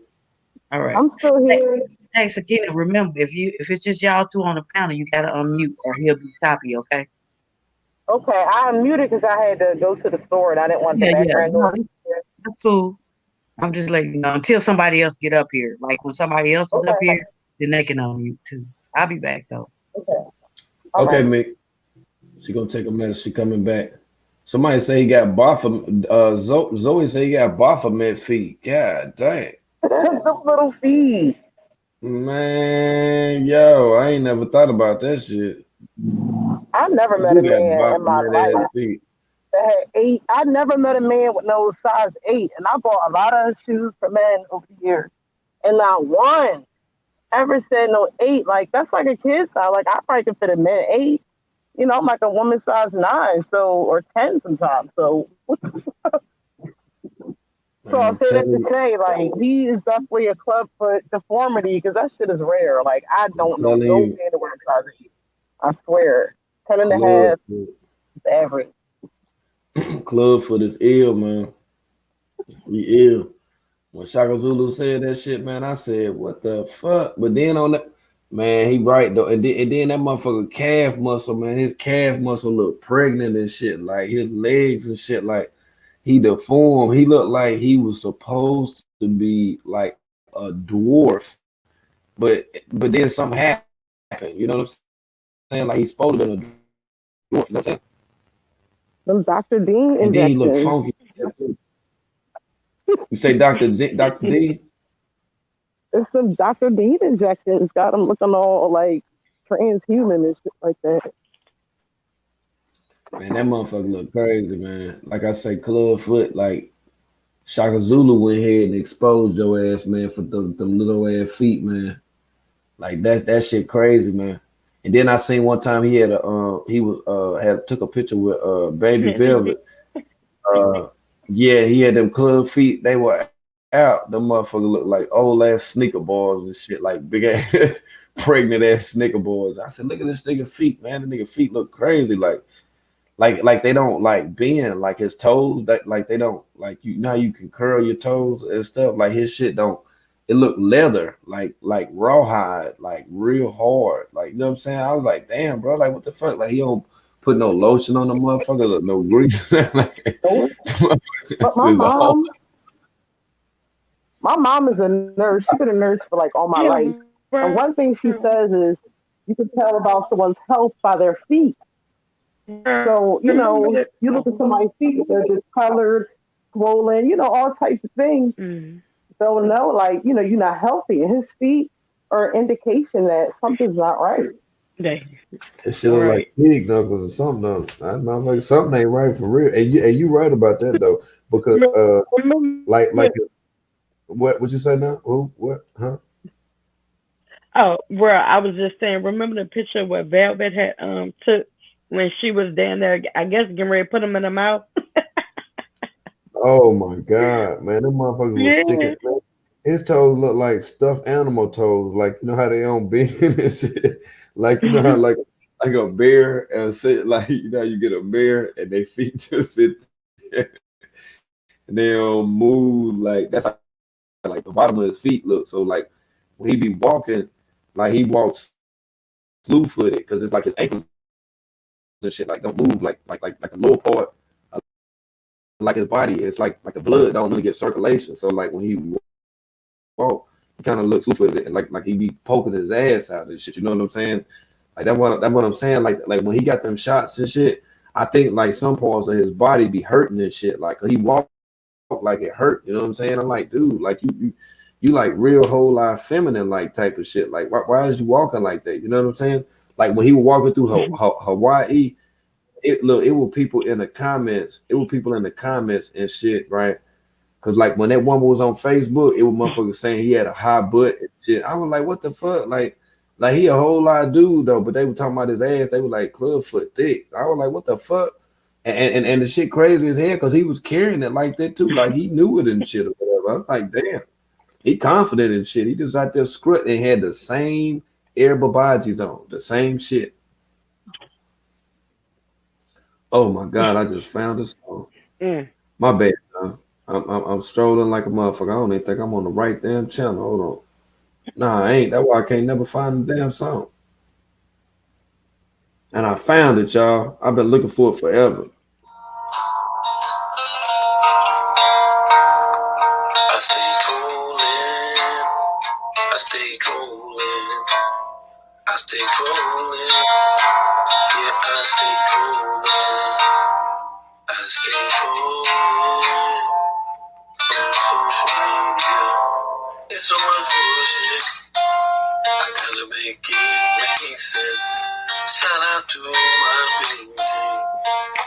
All right. I'm still here. Hey, Sakina, remember if it's just y'all two on the panel, you gotta unmute or he'll be copy, okay? Okay, I unmuted because I had to go to the store and I didn't want the background noise. That's cool. I'm just letting you know until somebody else get up here. Like when somebody else is up here, then they can unmute too. I'll be back though. Okay, Mick. She gonna take a minute. She coming back. Somebody say he got Baphomet. Zoe say he got Baphomet feet. God dang. The little feet. Man, yo, I ain't never thought about that shit. I never met a man in my life that had 8. I never met a man with no size 8, and I bought a lot of shoes for men over the years, and not one ever said no 8. Like that's like a kid size. Like I probably could fit a man 8. You know, I'm like a woman size 9, so or 10 sometimes. So, so I'll say that to say, like he is definitely a clubfoot deformity because that shit is rare. Like I don't know no man that wears size 8. I swear, 10 and a half is average. Clubfoot is ill, man. He ill. When Shaka Zulu said that shit, man, I said, what the fuck? But then on that, man, he right though. And then that motherfucker calf muscle, man, his calf muscle look pregnant and shit. Like his legs and shit, like he deformed. He looked like he was supposed to be like a dwarf. But then something happened. You know what I'm saying? Like he's supposed to be a dwarf. You know what I'm saying? Them Dr. Dean and then he look injections. funky. You say Dr. D? It's some Dr. Dean injections. Got him looking all like transhuman and shit like that. Man, that motherfucker look crazy, man. Like I say, Clubfoot, like Shaka Zulu went ahead and exposed your ass, man, for them little ass feet, man. Like that shit crazy, man. And then I seen one time he had took a picture with Baby Velvet. Yeah, he had them club feet. They were out. The motherfucker looked like old ass sneaker balls and shit, like big ass pregnant ass sneaker balls. I said, look at this nigga feet, man. The nigga feet look crazy, like they don't like bend, like his toes. That like they don't like you know how you can curl your toes and stuff. Like his shit don't. It looked leather, like rawhide, like real hard. Like, you know what I'm saying? I was like, damn, bro, like what the fuck? Like he don't put no lotion on the motherfucker, look, no grease. Like, but my mom is a nurse. She's been a nurse for like all my life. And one thing she says is you can tell about someone's health by their feet. So, you know, you look at somebody's feet, they're discolored, swollen, you know, all types of things. So no, like, you know, you're not healthy. And his feet are an indication that something's not right. It shit look like pig knuckles or something. Though. Like something ain't right for real. And you right about that though, because like what you say now? Who? What? Huh? Oh, well, I was just saying. Remember the picture where Velvet had took when she was down there? I guess getting ready to put them in her mouth. Oh my God, man, them motherfuckers was sticking. Man. His toes look like stuffed animal toes, like you know how they don't bend and shit. Like you know how like a bear and sit like you know you get a bear and they feet just sit there and they don't move. Like that's how, like the bottom of his feet look. So like when he be walking, like he walks slew footed because it's like his ankles and shit like don't move like the lower part. Like his body, it's like the blood don't really get circulation. So like when he walk, he kind of looks footed and like he be poking his ass out and shit. You know what I'm saying? Like that's what I'm saying. Like when he got them shots and shit, I think like some parts of his body be hurting and shit. Like he walk like it hurt. You know what I'm saying? I'm like, dude, like you like real whole life feminine like type of shit. Like why is you walking like that? You know what I'm saying? Like when he was walking through Hawaii. It was people in the comments. It was people in the comments and shit, right? Because like when that woman was on Facebook, it was motherfuckers saying he had a high butt and shit. I was like, what the fuck? Like he a whole lot of dude though, but they were talking about his ass. They were like Clubfoot thick. I was like, what the fuck? And the shit crazy as hell because he was carrying it like that too, like he knew it and shit or whatever. I was like, damn, he confident and shit. He just out there script and had the same Air Babajis on, the same shit. Oh my God! I just found this song. My bad. I'm strolling like a motherfucker. I don't even think I'm on the right damn channel. Hold on. Nah, I ain't. That's why I can't never find the damn song. And I found it, y'all. I've been looking for it forever. I stay trolling. I stay trolling. Yeah, I stay trolling. I stay trolling on social media. It's so much bullshit. I gotta make it make sense. Shout out to my big team.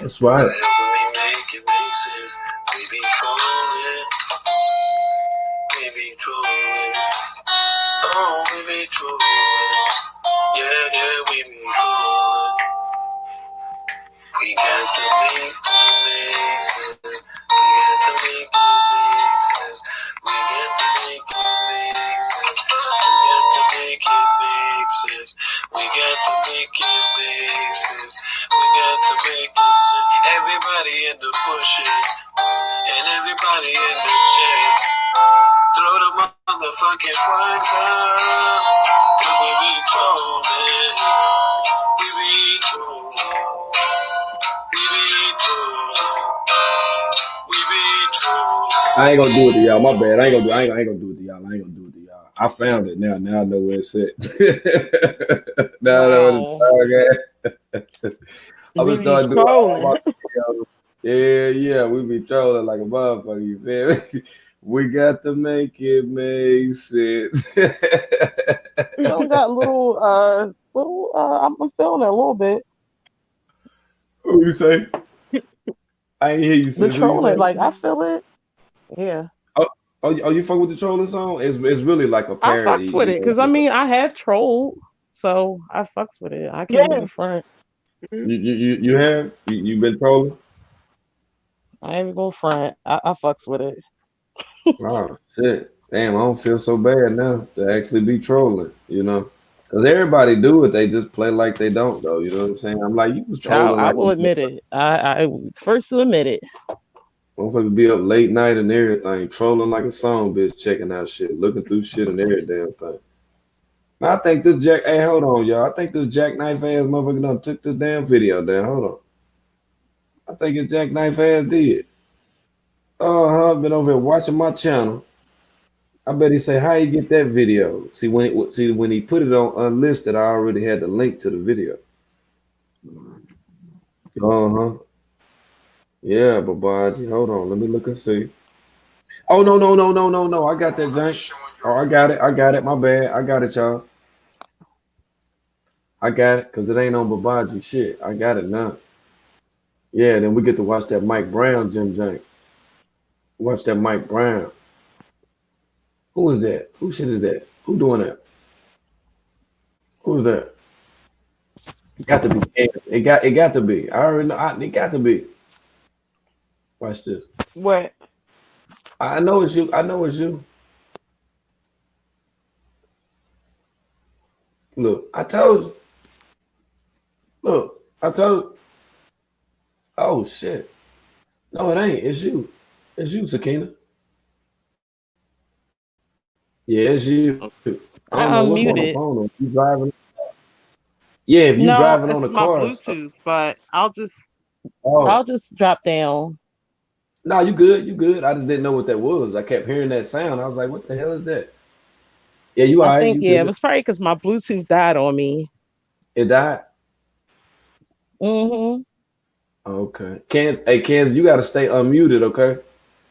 That's right. Helping me make it make sense. We be trolling. We be trolling. Oh, we be trolling. Yeah, we be trolling. We got to make it make sense. We got to make it make sense. We got to make it make sense. We got to make it make sense. We got to make it make sense. We got to make it sense. Everybody in the bushes and everybody in the chat, throw the motherfucking points up. Cause we be trolling. We be trolling. We be trolling. We be trolling. I ain't gonna do it to y'all. My bad. I ain't gonna do it to y'all. I ain't gonna do it to y'all. I found it now. Now I know where it's at. Now I know where it's at. I'm gonna start doing all my yeah. We be trolling like a motherfucker. You feel me? We got to make it make sense. You know, got little. I'm feeling it a little bit. What you say? I ain't hear you say the trolling. Like I feel it. Yeah. Oh, you fuck with the trolling song? It's really like a parody. I fucks with it because I mean I have trolled, so I fucks with it. I can't be front. You have you been trolling? I ain't gonna front. I fucks with it. Oh shit! Damn, I don't feel so bad now to actually be trolling. You know, because everybody do it. They just play like they don't, though. You know what I'm saying? I'm like, you was trolling. I will admit it. I first to admit it. Motherfuckers be up late night and everything, trolling like a song bitch, checking out shit, looking through shit and every damn thing. Now, I think this hey, hold on, y'all. I think this jackknife ass motherfucker done took this damn video down. Hold on. I think it's jackknife ass did. Been over here watching my channel. I bet he say, how you get that video? See, when he put it on unlisted, I already had the link to the video. Yeah, Babaji. Hold on. Let me look and see. Oh, no. I got that jank. Oh, I got it. My bad. I got it, y'all. I got it because it ain't on Babaji shit. I got it now. Yeah, then we get to watch that Mike Brown Jim jank. Watch that Mike Brown. Who is that? Who shit is that? Who doing that? Who is that? It got to be. It got to be. I already know. It got to be. Watch this. What? I know it's you. Look, I told you. Look, I told you. Oh shit. No, it ain't. It's you. It's you, Sakina. Yeah, it's you. I don't know what's on the phone. You driving? Yeah, if you driving on the car. No, it's my Bluetooth, but I'll just drop down. No, you good. I just didn't know what that was. I kept hearing that sound. I was like, what the hell is that? Yeah, you all right? I think, it was probably because my Bluetooth died on me. It died? Mm-hmm. Okay. Kens, you got to stay unmuted, okay?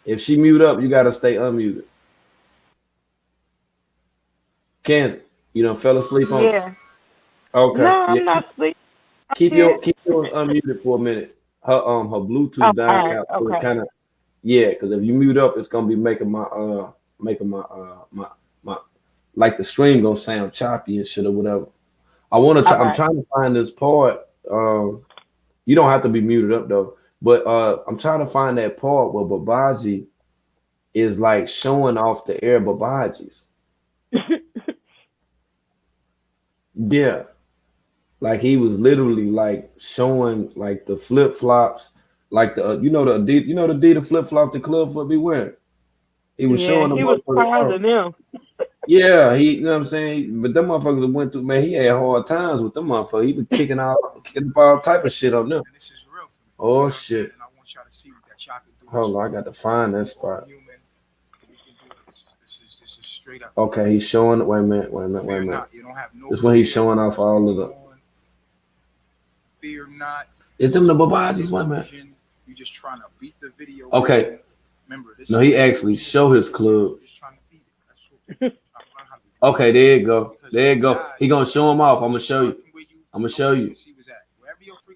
If she mute up, you got to stay unmuted. Kens, you done fell asleep on? Yeah. Okay. No, I'm not asleep. Keep yours unmuted for a minute. Her Bluetooth died out. So kind of, because if you mute up, it's gonna be making my like the stream gonna sound choppy and shit or whatever. I'm trying to find this part. You don't have to be muted up though, but I'm trying to find that part where Babaji is like showing off the Air Babajis. Yeah. Like he was literally like showing like the flip flops, like the the Adidas flip flop the Clubfoot be wearing. He was showing them. He was proud of them. Yeah, you know what I'm saying. But them motherfuckers that went through, man, he had hard times with them motherfuckers. He been kicking all type of shit on them. Oh shit. Hold on, I got to find that spot. Okay, he's showing. Wait a minute. This when he's showing off all of the. Fear not. Is them the Babajis? Wait a minute. You just trying to beat the video. Okay. No, he actually show his club. Okay, there you go. There you go. He gonna show him off. I'm gonna show you.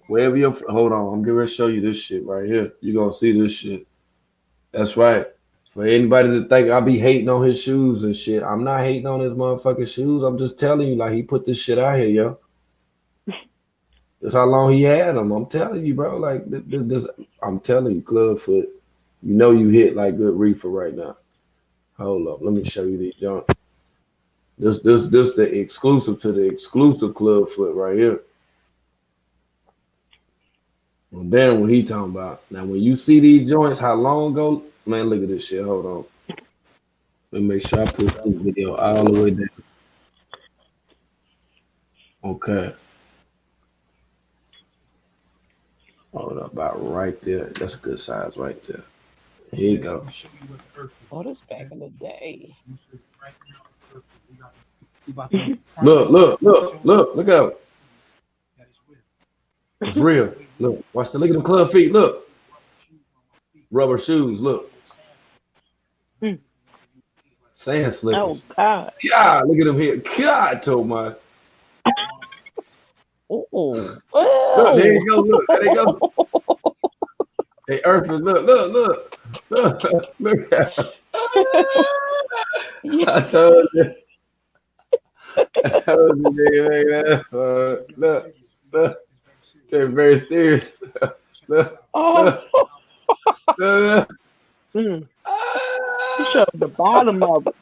Wherever you're. Hold on. I'm gonna show you this shit right here. You gonna see this shit. That's right. For anybody to think I be hating on his shoes and shit, I'm not hating on his motherfucking shoes. I'm just telling you, like, he put this shit out here, yo. That's how long he had them. I'm telling you, bro. Like this, I'm telling you, Clubfoot. You know you hit like good reefer right now. Hold up, let me show you these junk. This the exclusive to the exclusive Clubfoot right here. Well, damn what he talking about. Now, when you see these joints, how long ago? Man, look at this shit. Hold on. Let me make sure I put this video all the way down. Okay. Hold up, about right there. That's a good size right there. Here you go. Oh, this back in the day. Look out. It's real. Look, watch look at them club feet. Look. Rubber shoes. Look. Sand slippers. Oh God. God, look at them here. God, told my. Oh. Look, there you go. Look, there you go. Hey, Earthling, look at him. I told you, man. Look. They're very serious. Look. You showed the bottom of it.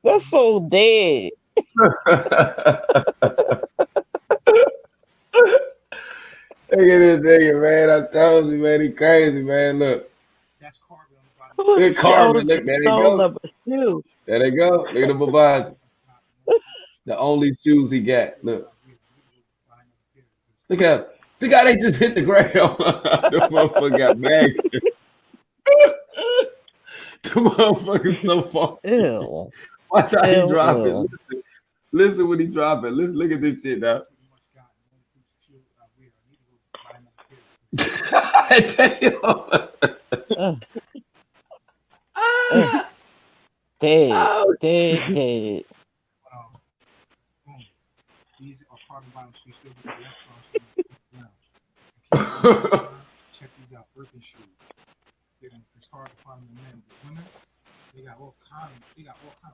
That's so dead. Look at this nigga, man. I told you, man. He crazy, man. Look. That's Carbon. Look, Carbon. Look, there they go. There they go. Look at the Babajis. The only shoes he got. Look. Look at him. The guy they just hit the ground. The motherfucker got bagged. The motherfucker's so far. Ew. Watch how he drop it. Listen when he drop it. Listen, look at this shit now. I tell you. Dead. These are carbon bottom shoes. Check these out, Birkin shoes. It's hard to find the men, but women, they got all kinds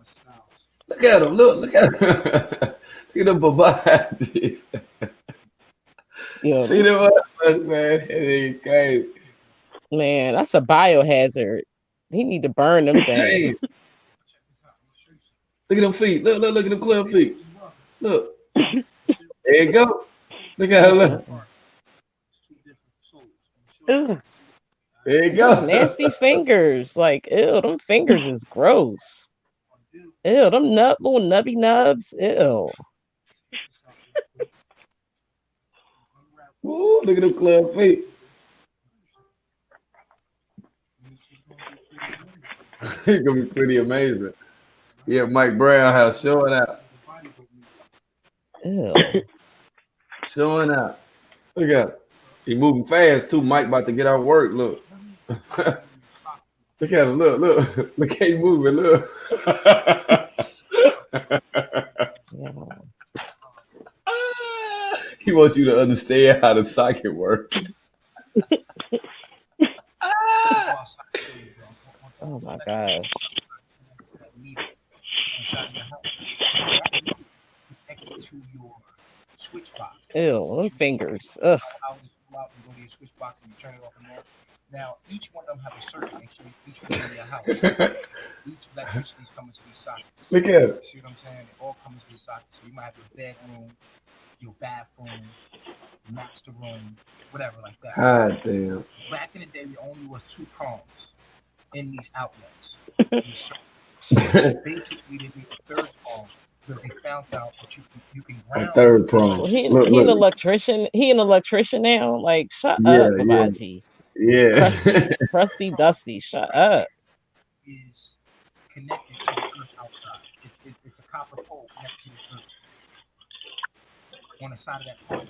of styles. Look at them. Look at them. Look at them Babajis. Yeah. See them motherfuckers, man. It ain't crazy. Man, that's a biohazard. He need to burn them things. Look at them feet. Look at them club feet. Look. There you go. Look at her. Look. There you go. Nasty fingers. Like, ew, them fingers is gross. Ew, them little nubby nubs. Ew. Ooh, look at them club feet. It's gonna be pretty amazing. Yeah, Mike Brown has showing out. Ew. Showing out. Look at him. He moving fast too. Mike about to get out work. Look. Look at him. Look. Look how he moving. Look. He wants you to understand how the socket works. Oh my gosh. Ew, them fingers. Ugh. Now, each one of them have a certain each one in your house. Each electricity is coming to these sockets. Look at it. See what I'm saying? It all comes to these sockets. So you might have your bedroom, your bathroom, master room, whatever like that. God damn. Back in the day, there only was 2 prongs in these outlets. Basically, they made a 3rd prong. Because they found out that you can ground. A 3rd prong. He an electrician. He an electrician now. Like, shut up, Babaji. Yeah. Crusty Dusty, shut up. Is connected to the earth outside. It's a copper pole connected to the earth. On the side of that pole,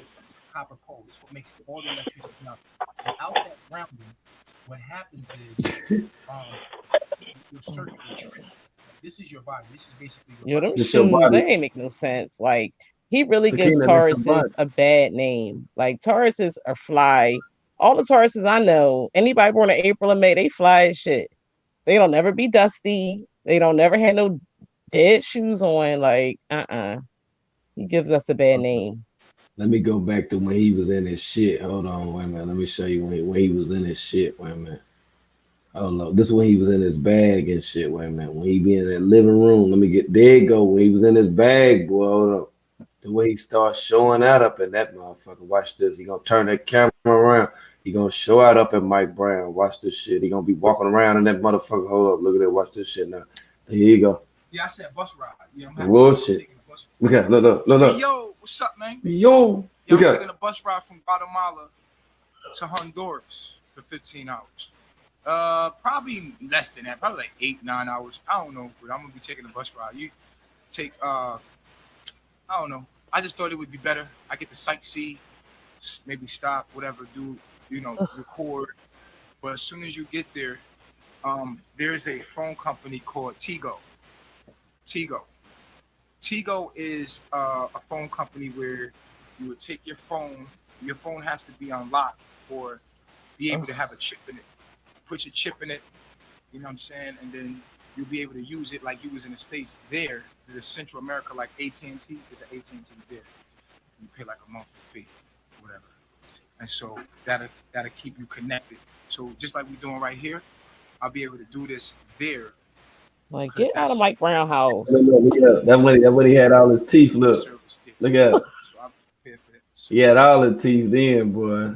copper pole. It's what makes all the electricity now. Without that grounding, what happens is your circuit will trip. This is your body. This is basically Yo, your them body. shoes, they ain't make no sense. Like, he really gives Tauruses a bad name. Like, Tauruses are fly. All the Tauruses I know, anybody born in April or May, they fly as shit. They don't never be dusty. They don't never have no dead shoes on. Like, he gives us a bad name. Let me go back to when he was in his shit. Hold on, wait a minute. Let me show you when he was in his shit. Wait a minute. Oh no, this is when he was in his bag and shit. Wait a minute. When he be in that living room, let me get there. You go. When he was in his bag, boy. Hold on. The way he starts showing out up in that motherfucker. Watch this. He gonna turn that camera around. He gonna show out up at Mike Brown. Watch this shit. He gonna be walking around in that motherfucker. Hold up. Look at that. Watch this shit now. Here you go. Yeah, I said bus ride. Yeah, Bullshit. Look at look. Hey, yo, what's up, man? Yo, I'm look at taking a bus ride from Guatemala to Honduras for 15 hours. Probably less than that. Probably like 8-9 hours. I don't know, but I'm gonna be taking a bus ride. You take I don't know. I just thought it would be better. I get to sightsee, maybe stop, whatever, do record. But as soon as you get there, there's a phone company called Tigo. Tigo is a phone company where you would take your phone. Your phone has to be unlocked or be able to have a chip in it. Put your chip in it, you know what I'm saying, and then you'll be able to use it like you was in the States. There's a Central America like AT&T. There's an AT&T there. You pay like a monthly fee, whatever. And so that'll keep you connected. So just like we're doing right here, I'll be able to do this there. Like, get out of Mike Brown house. That when he had all his teeth. Look at it. He had all his teeth then, boy.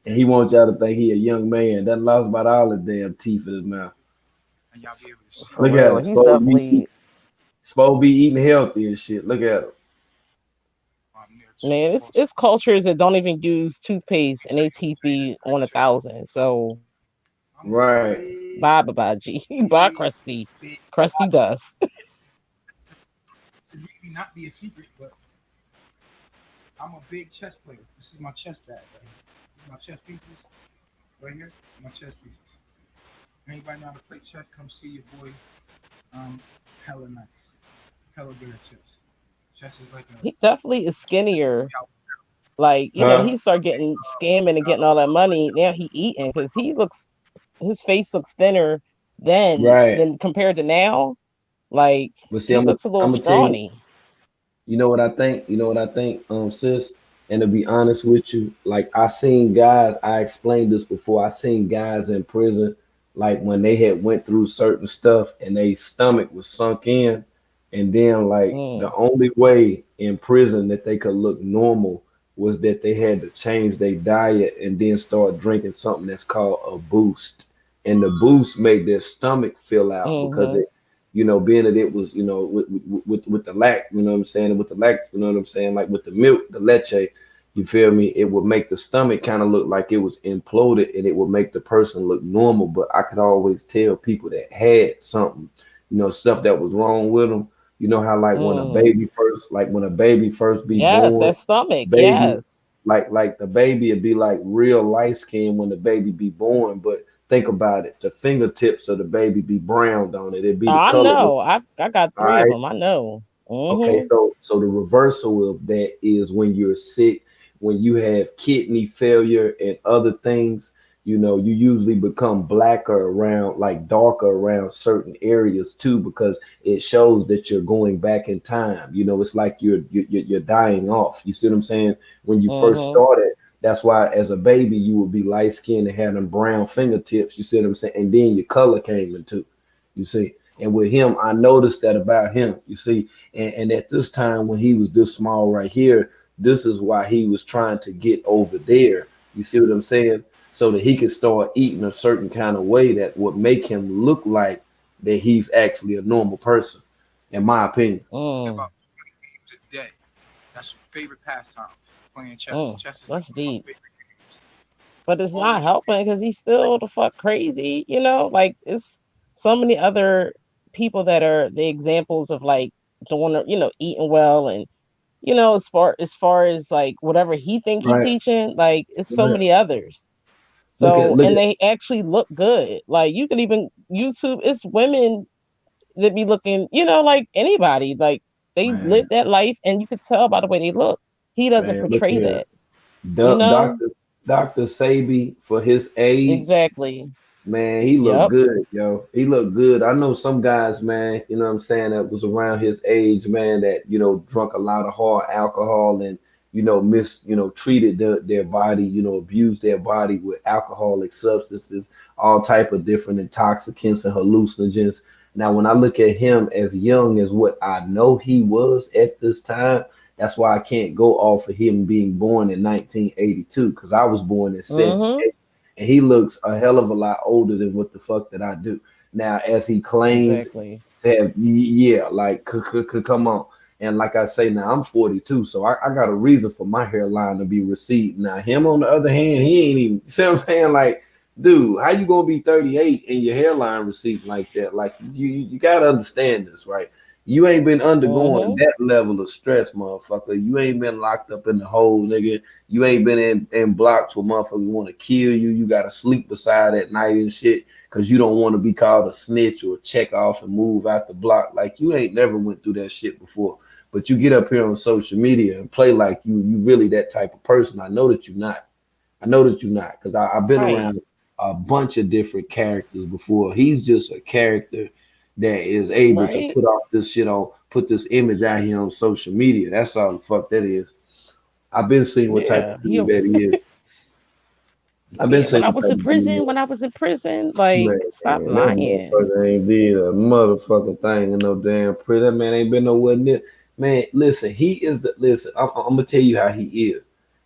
And he wants y'all to think he a young man. That lost about all the damn teeth in his mouth. And y'all be able to see. Look at him. Supposed to be eating healthy and shit. Look at him. Man, it's cultures that don't even use toothpaste and they teeth be on 1,000. So, right. Bye, G. Bye, Krusty Dust. It may not be a secret, but I'm a big chess player. This is my chess bag right here. My chess pieces right here. My chess pieces. Anybody know how to play chess? Come see your boy. Hella nice. Hella good at chess. Chess is like he definitely is skinnier. Like, you know, he started getting scamming and getting all that money. Now he eating because his face looks thinner than compared to now. Like, but see, he looks a little scrawny. You know what I think, sis? And to be honest with you, like I seen guys, I explained this before. I seen guys in prison, like when they had went through certain stuff and their stomach was sunk in, and then like the only way in prison that they could look normal was that they had to change their diet and then start drinking something that's called a boost. And the boost made their stomach fill out because it, being that it was, with the lac, you know what I'm saying? With the lac, you know what I'm saying? Like with the milk, the leche, you feel me? It would make the stomach kind of look like it was imploded and it would make the person look normal. But I could always tell people that had something, stuff that was wrong with them. You know how like when a baby first be born, that stomach, baby, like the baby would be like real light skin when the baby be born, but think about it, the fingertips of the baby be browned on it. It'd be the color. I know. I got 3 of them. I know. Okay, so the reversal of that is when you're sick, when you have kidney failure and other things, you usually become blacker around, like darker around certain areas too, because it shows that you're going back in time. It's like you're dying off. You see what I'm saying? When you first started, that's why as a baby you would be light skinned and have them brown fingertips. You see what I'm saying? And then your color came into, you see. And with him, I noticed that about him, you see. And at this time when he was this small right here, this is why he was trying to get over there. You see what I'm saying? So that he could start eating a certain kind of way that would make him look like that he's actually a normal person, in my opinion. Today, that's your favorite pastime, playing chess. Chess is that's deep. But it's not helping because he's still the fuck crazy, Like it's so many other people that are the examples of like doing, eating well, and as far as like whatever he think he teaching, like it's so many others. So and they actually look good. Like you can even YouTube, it's women that be looking, like anybody, like they live that life, and you could tell by the way they look. He doesn't portray that. Dr. Sebi, for his age, exactly. Man, he looked good, yo. He looked good. I know some guys, man, you know what I'm saying, that was around his age, man, that, drunk a lot of hard alcohol and, treated their body, abused their body with alcoholic substances, all type of different intoxicants and hallucinogens. Now, when I look at him as young as what I know he was at this time, that's why I can't go off of him being born in 1982, because I was born in 78. And he looks a hell of a lot older than what the fuck that I do. Now, as he claimed to have, come on. And like I say, now I'm 42, so I got a reason for my hairline to be receding. Now, him on the other hand, he ain't even, see what I'm saying? Like, dude, how you gonna be 38 and your hairline receding like that? Like, you gotta understand this, right? You ain't been undergoing that level of stress, motherfucker. You ain't been locked up in the hole, nigga. You ain't been in blocks where motherfuckers want to kill you. You got to sleep beside at night and shit because you don't want to be called a snitch or check off and move out the block. Like, you ain't never went through that shit before. But you get up here on social media and play like you really that type of person. I know that you're not. Because I've been around a bunch of different characters before. He's just a character that is able to put off this shit on, put this image out here on social media. That's all the fuck that is. I've been seeing what type of dude that he is. I've been saying when I was in prison, like stop lying. Motherfucker ain't did a motherfucking thing in no damn prison. That man ain't been nowhere near. Man, listen, I'm gonna tell you how he is.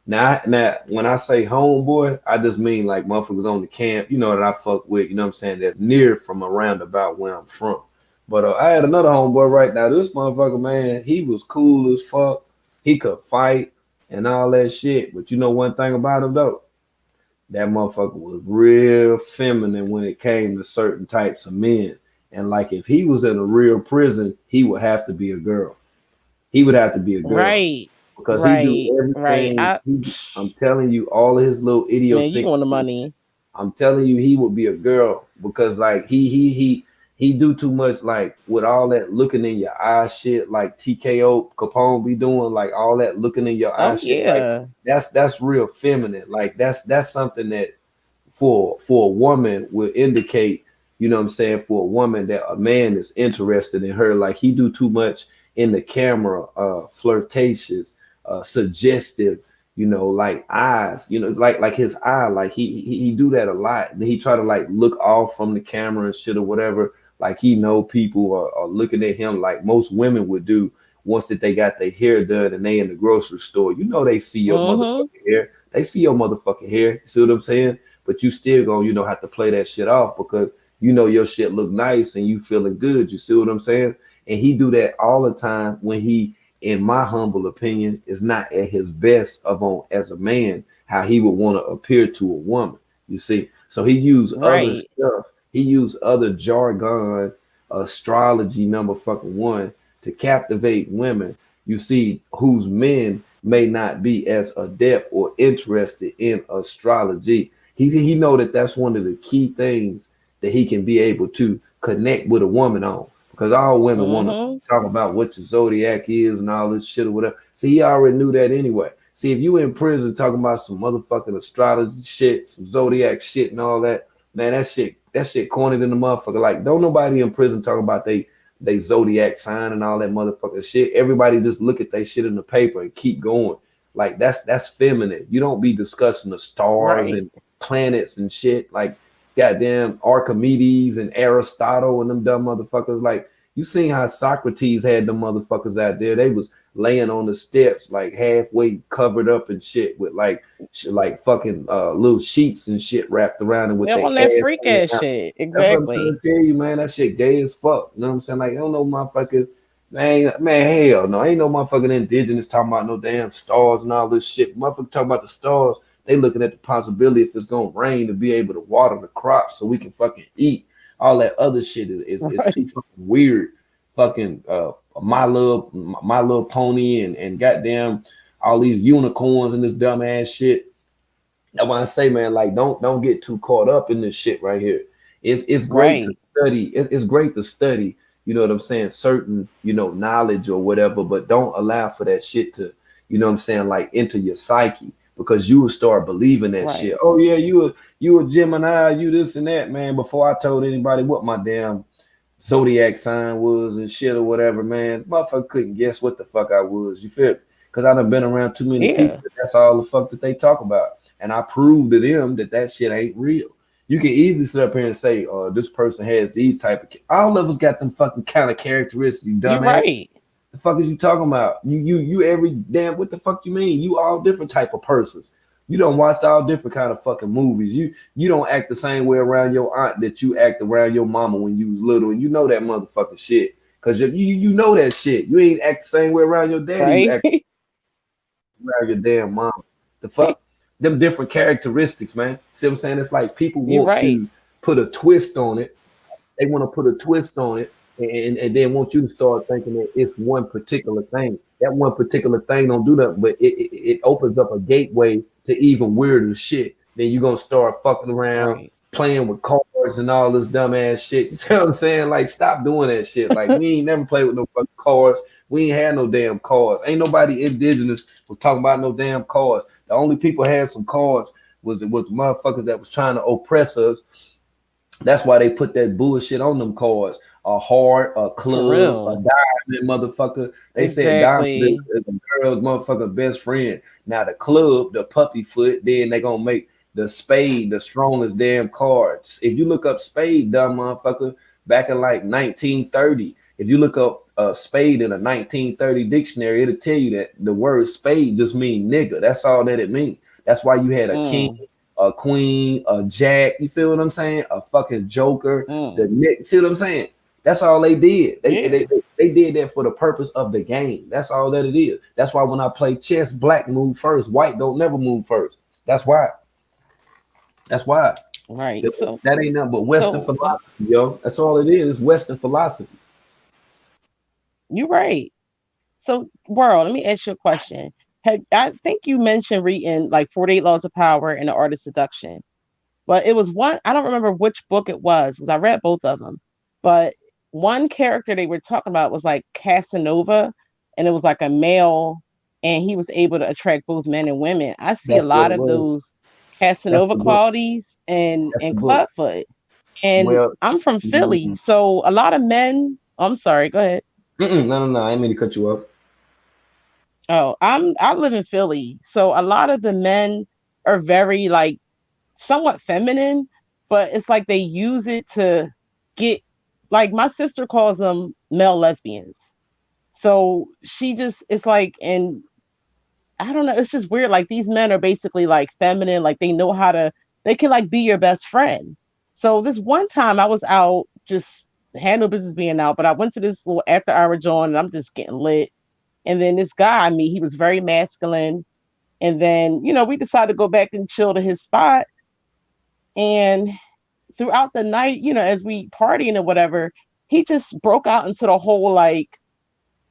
Now, when I say homeboy, I just mean like motherfuckers on the camp, that I fuck with, what I'm saying, that's near from around about where I'm from. But I had another homeboy right now. This motherfucker, man, he was cool as fuck. He could fight and all that shit. But you know one thing about him, though? That motherfucker was real feminine when it came to certain types of men. And like if he was in a real prison, he would have to be a girl. He would have to be a girl. Right. Because he do everything. I'm telling you, all of his little idiosyncrasies. Man, you want the money. I'm telling you, he would be a girl because like he do too much, like with all that looking in your eye shit, like TKO Capone be doing, like all that looking in your eye shit. Yeah. Like, that's real feminine. Like that's something that for a woman will indicate, you know what I'm saying, for a woman that a man is interested in her. Like he do too much in the camera, flirtatious. Suggestive, like eyes, like his eye, like he do that a lot. And he try to like look off from the camera and shit or whatever. Like he know people are looking at him like most women would do once that they got their hair done and they in the grocery store. They see your motherfucking hair. They see your motherfucking hair. You see what I'm saying? But you still gonna, have to play that shit off because your shit look nice and you feeling good. You see what I'm saying? And he do that all the time when he, in my humble opinion, is not at his best as a man, how he would want to appear to a woman, you see. So he used other stuff. He used other jargon, astrology #1 to captivate women, you see, whose men may not be as adept or interested in astrology. He know that that's one of the key things that he can be able to connect with a woman on. Because all women want to talk about what your zodiac is and all this shit or whatever. See, he already knew that anyway. See, if you in prison talking about some motherfucking astrology shit, some zodiac shit and all that, man, that shit corny than the motherfucker. Like, don't nobody in prison talk about they zodiac sign and all that motherfucking shit. Everybody just look at they shit in the paper and keep going. Like, that's feminine. You don't be discussing the stars and planets and shit. Like, goddamn Archimedes and Aristotle and them dumb motherfuckers. Like, you seen how Socrates had them motherfuckers out there. They was laying on the steps, like halfway covered up and shit with like fucking little sheets and shit wrapped around them with on that freak ass shit. Exactly. That's what I'm trying to tell you, man. That shit gay as fuck. You know what I'm saying? Like, I don't know motherfuckers. Man, hell no. Ain't no motherfucking indigenous talking about no damn stars and all this shit. Motherfucker talking about the stars. They looking at the possibility if it's gonna rain to be able to water the crops so we can fucking eat. All that other shit is too fucking weird. Fucking my little pony and goddamn all these unicorns and this dumbass shit. That's why I say, man, like don't get too caught up in this shit right here. It's great to study. It's great to study. You know what I'm saying? Certain, knowledge or whatever, but don't allow for that shit to, you know what I'm saying, like enter your psyche, because you will start believing that shit. Oh yeah, you a Gemini, you this and that, man. Before I told anybody what my damn zodiac sign was and shit or whatever, man, motherfucker couldn't guess what the fuck I was. You feel? Because I done been around too many people. That's all the fuck that they talk about. And I proved to them that shit ain't real. You can easily sit up here and say, this person has these type of, all of us got them fucking kind of characteristics, you dumbass. Right. The fuck is you talking about? You every damn, what the fuck you mean? You all different type of persons. You don't watch all different kind of fucking movies. You don't act the same way around your aunt that you act around your mama when you was little, and you know that motherfucking shit. Cause you know that shit. You ain't act the same way around your daddy. Right. You act around your damn mom. The fuck? Them different characteristics, man. See what I'm saying? It's like people want to put a twist on it. They want to put a twist on it and then want you to start thinking that it's one particular thing. That one particular thing don't do that, but it opens up a gateway to even weirder shit. Then you're gonna start fucking around, playing with cars and all this dumbass shit. You see what I'm saying? Like, stop doing that shit. Like, we ain't never played with no fucking cars. We ain't had no damn cars. Ain't nobody indigenous was talking about no damn cars. The only people had some cars was the motherfuckers that was trying to oppress us. That's why they put that bullshit on them cars. A heart, a club, a diamond, motherfucker. They said diamond is a girl's motherfucker best friend. Now the club, the puppy foot, then they gonna make the spade the strongest damn cards. If you look up spade, dumb motherfucker, back in like 1930, if you look up spade in a 1930 dictionary, it'll tell you that the word spade just mean nigga. That's all that it means. That's why you had a king, a queen, a jack. You feel what I'm saying? A fucking joker. The nick. See what I'm saying? That's all they did. They did that for the purpose of the game. That's all that it is. That's why when I play chess, black move first, white don't never move first. That's why. That's why. Right. That ain't nothing but Western philosophy, yo. That's all it is. Western philosophy. You're right. So, World, let me ask you a question. I think you mentioned reading like 48 Laws of Power and The Art of Seduction, but it was one, I don't remember which book it was because I read both of them, but one character they were talking about was like Casanova, and it was like a male, and he was able to attract both men and women. I see a lot of those Casanova qualities in Clubfoot, and I'm from Philly, so a lot of men. I'm sorry, go ahead. No, I didn't mean to cut you off. Oh, I live in Philly, so a lot of the men are very like somewhat feminine, but it's like they use it to get, like my sister calls them male lesbians. So she just, it's like, and I don't know, it's just weird. Like these men are basically like feminine, like they know how to, they can like be your best friend. So this one time I was out, just had no business being out, but I went to this little after hour joint and I'm just getting lit. And then this guy I meet, he was very masculine. And then, we decided to go back and chill to his spot. And throughout the night, as we partying or whatever, he just broke out into the whole like,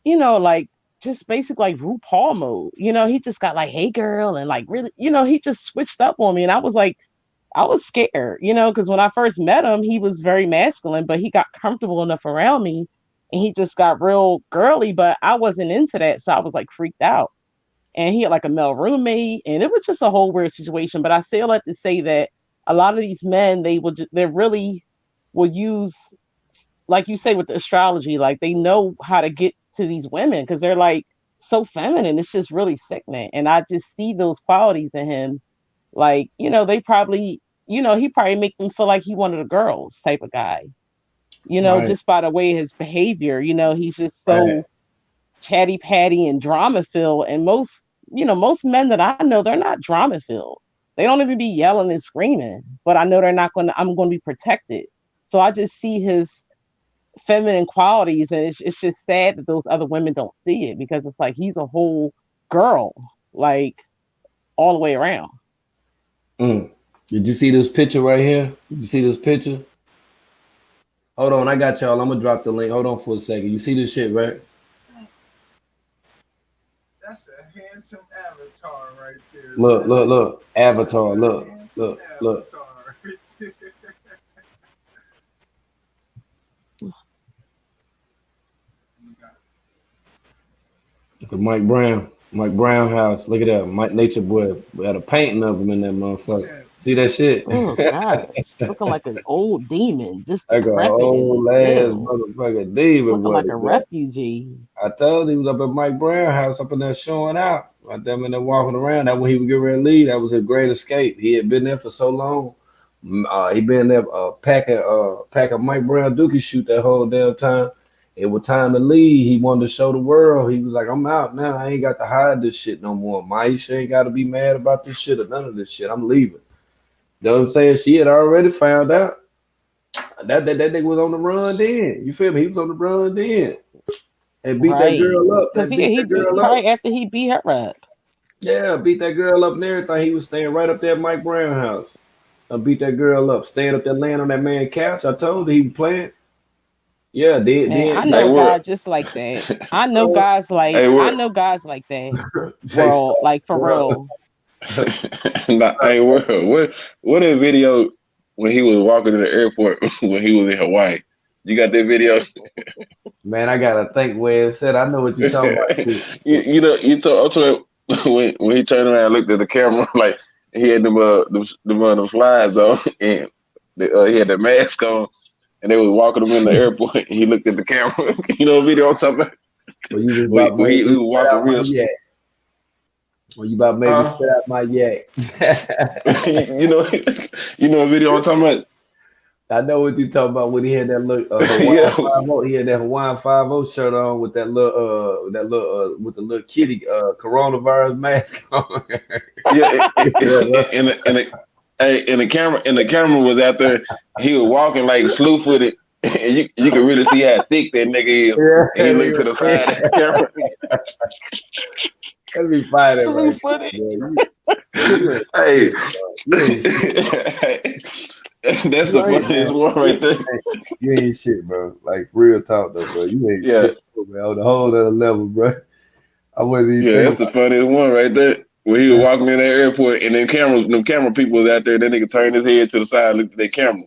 like just basic like RuPaul mode. He just got like, hey girl, and like really, he just switched up on me. And I was like, I was scared, because when I first met him, he was very masculine, but he got comfortable enough around me and he just got real girly, but I wasn't into that. So I was like freaked out. And he had like a male roommate and it was just a whole weird situation. But I still like to say that a lot of these men, they really will use, like you say with the astrology, like they know how to get to these women because they're like so feminine. It's just really sickening. And I just see those qualities in him. Like, they probably, he probably make them feel like he one of the girls type of guy, just by the way his behavior, he's just so chatty patty and drama filled. And most men that I know, they're not drama filled. They don't even be yelling and screaming, but I know I'm going to be protected. So I just see his feminine qualities. And it's just sad that those other women don't see it because it's like, he's a whole girl, like all the way around. Did you see this picture right here? Did you see this picture? Hold on, I got y'all. I'm gonna drop the link. Hold on for a second. You see this shit, right? That's a handsome avatar right there. Look. Avatar. Look. Look at Mike Brown house. Look at that. Mike Nature Boy. We had a painting of him in that motherfucker. See that shit? Oh God, looking like an old demon, just like an old ass motherfucking demon. Looking like a refugee. I told him he was up at Mike Brown house up in there showing out. Right there in there walking around. That when he would get ready to leave. That was his great escape. He had been there for so long. He been there packing Mike Brown Dookie shoot that whole damn time. It was time to leave. He wanted to show the world. He was like, I'm out now. I ain't got to hide this shit no more. Maisha ain't got to be mad about this shit or none of this shit. I'm leaving. You know what I'm saying? She had already found out that nigga was on the run then. You feel me? He was on the run then. And beat that girl up. Right after he beat her up. Yeah, beat that girl up and everything. He was staying right up there at Mike Brown house. I beat that girl up. Staying up there laying on that man's couch. I told you he was playing. Yeah, I know guys just like that. I know guys like that. Bro, like for real. Hey, what a video when he was walking to the airport when he was in Hawaii. You got that video? Man, I gotta think where it said. I know what you're talking about. you told when he turned around and looked at the camera, like he had them slides on and he had the mask on. And they was walking him in the airport. And he looked at the camera. You know what video I'm talking about? When he was walking real slow. Well, you about maybe spit out my yak. you know what video I'm talking about? I know what you talking about when he had that look Hawaiian 5-0. He had that Hawaiian 5-0 shirt on with that little with the little kitty coronavirus mask on. And the camera was out there. He was walking like sleuth with it, and you could really see how thick that nigga is. Yeah, and he looked to the side of the camera. Let me find it. Hey, that's the funniest one right there. You ain't shit, bro. Like real talk though, bro. You ain't shit, man. On the whole other level, bro. I wasn't even. Yeah, that's the funniest one right there. When he was walking in the airport and them camera people was out there, that nigga turned his head to the side and looked at their camera.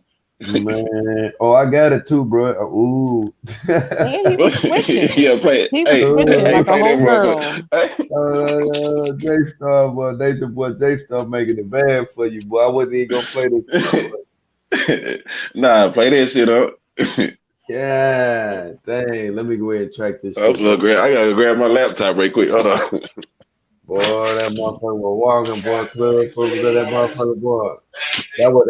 Man, I got it too, bro. Ooh. Yeah, play it. He was switching like a whole girl. J-Star, boy, Nature Boy, J-Star making it bad for you, boy. I wasn't even gonna play this. Nah, play that shit up. Yeah, dang. Let me go ahead and track this shit. I gotta grab my laptop right quick. Hold on. Boy, that motherfucker was walking, boy. That motherfucker, boy. That was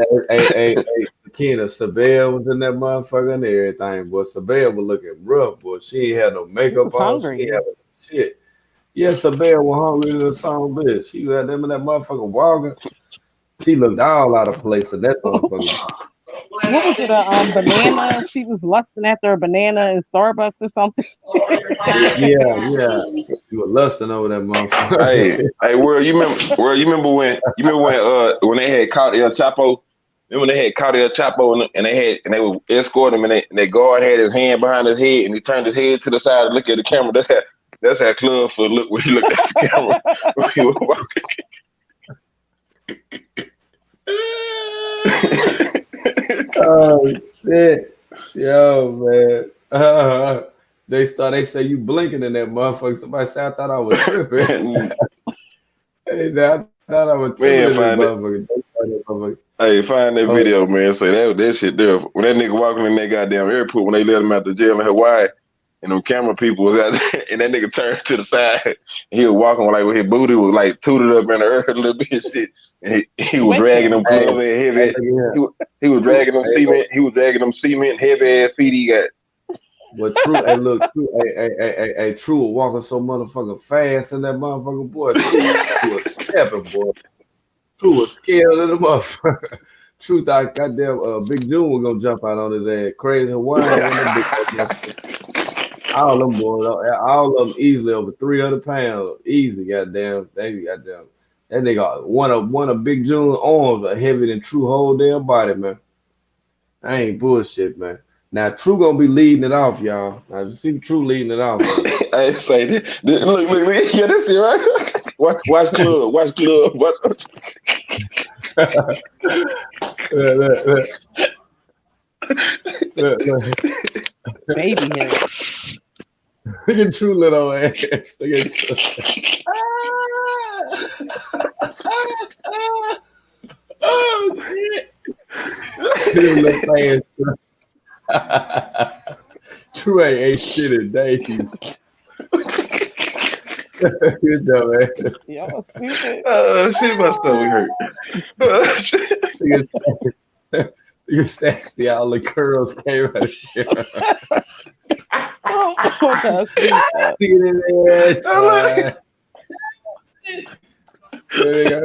Sakina. Sabelle was in that motherfucker and everything, boy. Sabelle was looking rough, boy. She ain't had no makeup on. She ain't had no shit. Yeah, Sabelle was hungry in the song, bitch. She was at them in that motherfucker walking. She looked all out of place in that motherfucker. What was it? Banana? She was lusting after a banana in Starbucks or something. Yeah. You were lusting over that motherfucker. Hey, World, you remember when they had caught El Chapo? Remember when they had caught El Chapo and they were escorting him and their guard had his hand behind his head and he turned his head to the side and looked at the camera. That's how Clubfoot looked when he looked at the camera when he was walking. Oh shit. Yo, man. They say you blinking in that motherfucker. Somebody said I thought I was tripping. They said I thought I was tripping. Hey, find that video, man. Say that shit there. When that nigga walking in that goddamn airport when they let him out the jail in Hawaii, and them camera people was out there, and that nigga turned to the side. And he was walking like with his booty was like tooted up in the earth a little bit and shit. And he was dragging them gloves and heavy. He was dragging them cement. He was dragging them cement heavy ass feet he got. But True, True was walking so motherfucking fast in that motherfucking boy. True was stepping, boy. True was scared of the motherfucker. True thought goddamn Big June was gonna jump out on his ass. Crazy Hawaiian. All them boys, all of them easily over 300 pounds. Easy, goddamn. That nigga, one of Big June's arms are heavier than True whole damn body, man. I ain't bullshit, man. Now, True gonna be leading it off, y'all. I see True leading it off. I say, look, yeah, this is right. Watch club. Look. Baby hair. Look at True little ass. Look at True. Oh shit! True ain't shit in days. Good job, man. Y'all stupid. Shit, my stomach hurt. You sexy, all the curls came out of here. Oh, gosh, please. They got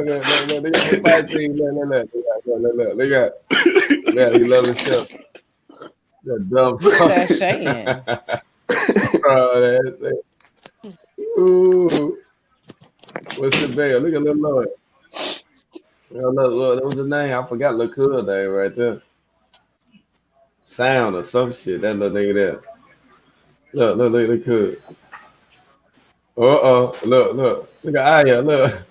he loves the show. That dumb That's Shane. Ooh. What's the bell? Look at Lil Lloyd. Look, that was the name. I forgot Lil Cool name right there. Sound or some shit. That little nigga there. Look Cool. Look at Aya. Look.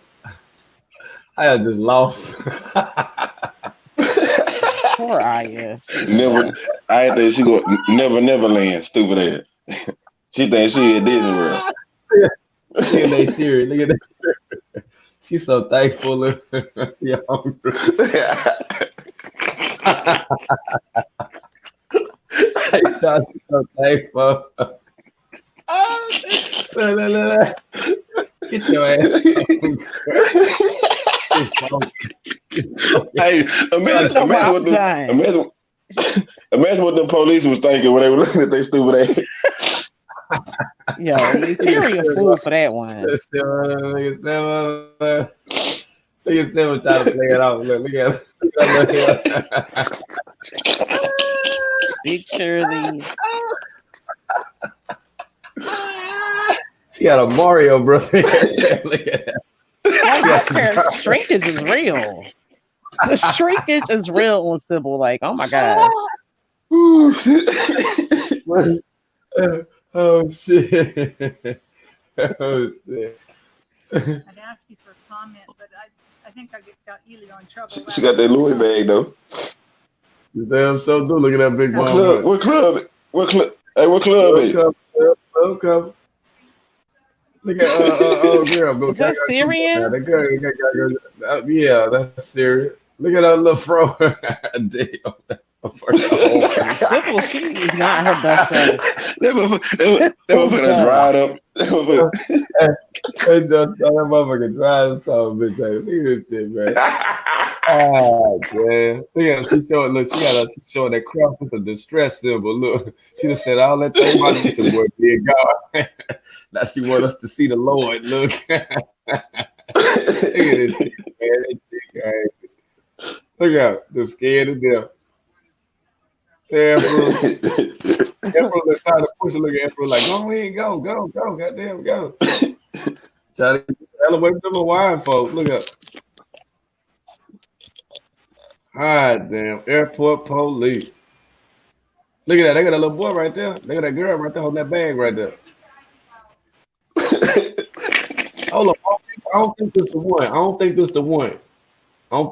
Aya just lost. Poor Aya. I think she go Neverland. Stupid ass. She thinks she at Disney World. Look at that tear. Look at that. She's so thankful. You're hungry. She's so thankful. Oh, look. Get your ass. Hey, imagine what the police was thinking when they were looking at their stupid ass. Yo, Terry a fool for that one. Look at Simon trying to play it off. Look at Big Shirley. She got a Mario brother. Look at that. Shrinkage is real. The shrinkage is real on Sybil. Like, oh my god. Oh shit. Oh shit. I'd ask you for a comment, but I think I got Elio in trouble. She got that Louis bag though. You damn so do. Look at that big What mom. club? Hey, what club is? Welcome. Look at girl. Is that Syrian? Yeah, that's Syrian. Look at that little fro. Damn. Sybil, she is not her best friend. They were finna dry it up. That motherfucker dry as all bitch. Look at this shit, man. Oh man. Look at her. She's showing that cross with the distress symbol. Look, she just said all that thing about this boy be God. Now she want us to see the Lord. Look. Look at this shit, man. Look out, they're scared to death. Emperor trying to push a look at Emperor like, go ahead, go, goddamn, go. Trying to get the hell away from the wine folks. Look up. God damn, airport police. Look at that. They got a little boy right there. Look at that girl right there holding that bag right there. Hold up. I don't think this is the one. I'm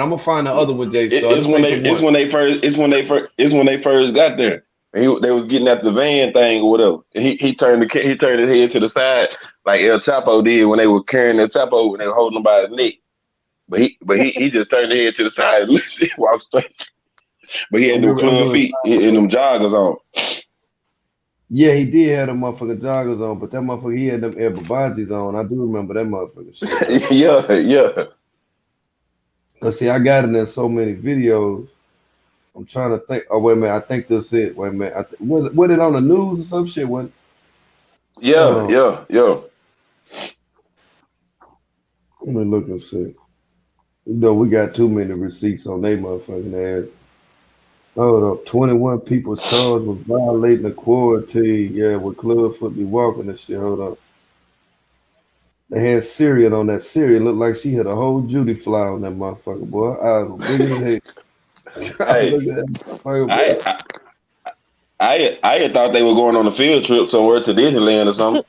gonna find the other one, Jay. It's when they first got there. And they was getting at the van thing or whatever. And he turned his head to the side like El Chapo did when they were carrying El Chapo when they were holding him by his neck. But he just turned his head to the side and walked straight. But he had them club feet and them joggers on. Yeah, he did have them motherfucking joggers on, but that motherfucker, he had them Air Babajis on. I do remember that motherfucker shit. Yeah. Let's see, I got it in so many videos. I'm trying to think. Oh, wait a minute. I think this is it. Wait a minute. Was it on the news or some shit? Yeah. Let me look and see. You know, we got too many receipts on they motherfucking ass. Hold up. 21 people charged with violating the quarantine. Yeah, with Clubfoot be walking and shit. Hold up. They had Syrian on that. Syrian looked like she had a whole Judy fly on that motherfucker, boy. I was big as hell. I thought they were going on a field trip somewhere to Disneyland or something.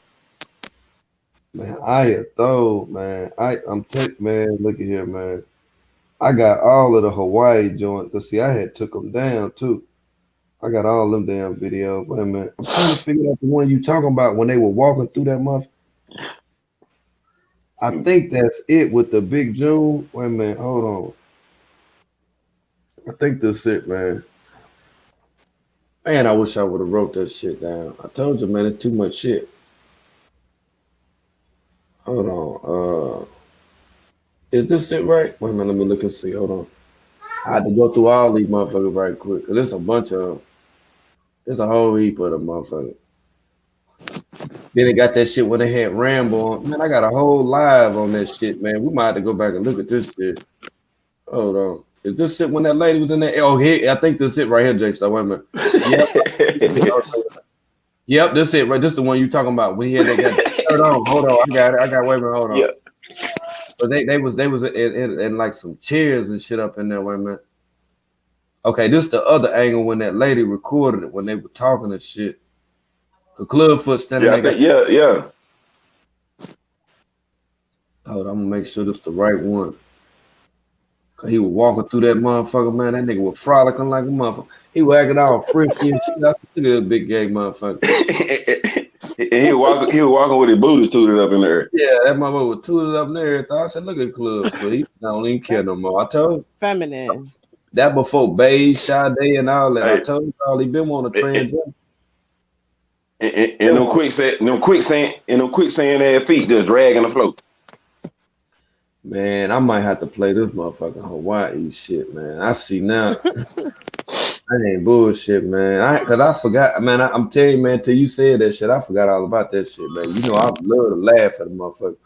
Man, man, look at here, man. I got all of the Hawaii joints. Cause see, I had took them down too. I got all them damn videos. Wait a minute. I'm trying to figure out the one you talking about when they were walking through that month. I think that's it with the Big June. Wait a minute, hold on. I think that's it, man. Man, I wish I would have wrote that shit down. I told you, man, it's too much shit. Hold on. Is this it right? Wait a minute, let me look and see. Hold on. I had to go through all these motherfuckers right quick. Cause there's a bunch of them. There's a whole heap of them motherfuckers. Then they got that shit when they had Rambo on. Man, I got a whole live on that shit, man. We might have to go back and look at this shit. Hold on. Is this it when that lady was in there? Oh, here, I think this it right here, J-Star. Wait a minute. Yep. Yep, this it, right? This the one you talking about when he had that guy. Hold on. I got it. Wait a minute, hold on. Yeah. So they was in like some chairs and shit up in there. Wait a minute. Okay, this the other angle when that lady recorded it when they were talking and shit. The Clubfoot standing there. Yeah. Hold on, I'm gonna make sure this the right one. Cause he was walking through that motherfucker, man. That nigga was frolicking like a motherfucker. He was acting all frisky and shit. I said, look at big gang motherfucker. And he was walking with his booty tooted up in there. Yeah, that motherfucker was tooted up in there. I said, look at Clubfoot. He don't even care no more. I told him. Feminine. That before Beige, Sade, and all that. I told him all he been wanting to transgender. And them quicksand ass feet just dragging the float. Man, I might have to play this motherfucking Hawaii shit, man. I see now. That ain't bullshit, man. Cause I forgot, man. I'm telling you, man, till you said that shit, I forgot all about that shit, man. You know, I love to laugh at the motherfucker.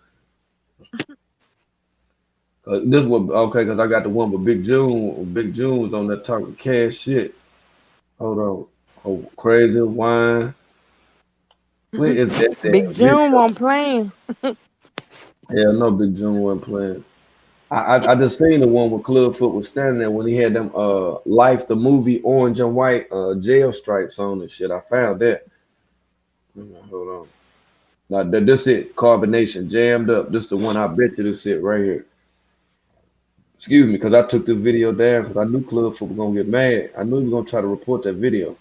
This one, okay, cause I got the one with Big June. Big June was on that talking cash shit. Hold on. Oh, crazy wine. Where is that? Big June won't playing. Yeah, no, Big June wasn't playing. I just seen the one where Clubfoot was standing there when he had them Life the movie orange and white jail stripes on and shit. I found that. Hold on. Now this it, Carbonation jammed up. This the one I bet you this it right here. Excuse me, because I took the video down because I knew Clubfoot was gonna get mad. I knew he was gonna try to report that video.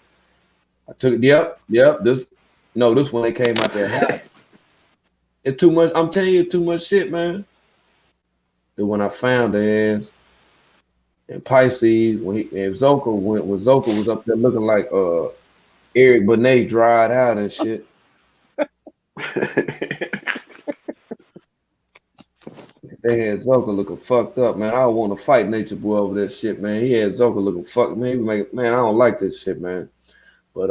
I took yep. This one they came out there. It's too much. I'm telling you, too much shit, man. Then when I found the ass and Pisces, when Zoka was up there looking like Eric Benet dried out and shit. They had Zoka looking fucked up, man. I don't want to fight Nature Boy over that shit, man. He had Zoka looking fucked, man. Man, I don't like this shit, man. But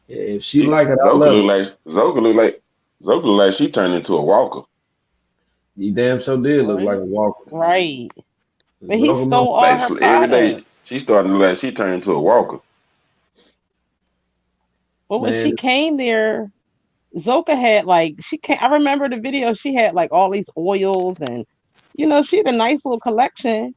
if she like it, I love it. Zoka look like she turned into a walker. He damn sure did look like a walker. Right. But he stole all her every day. She started to look like she turned into a walker. But when she came there, Zoka had I remember the video, she had like all these oils and she had a nice little collection.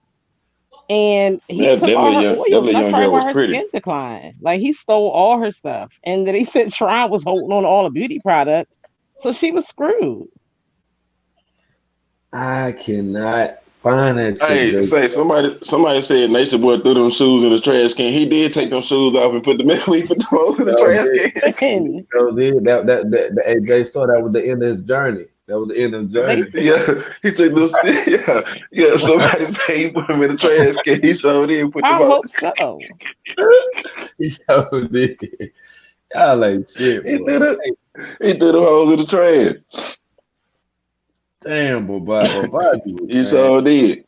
And he took all her oils. That's probably why her skin declined. Like he stole all her stuff. And then he said Shrine was holding on to all the beauty products. So she was screwed. I cannot find that shit. Hey, say somebody said Nature Boy threw them shoes in the trash can. He did take them shoes off and put them in the trash can. That AJ Star, that was the end of his journey. That was the end of the journey. Yeah, he took those. Yeah. Somebody said he put them in the trash can. He sure did put them I hope so. He sure did. Y'all like shit. He threw the holes in the trash. Damn, Babaji. He sure did.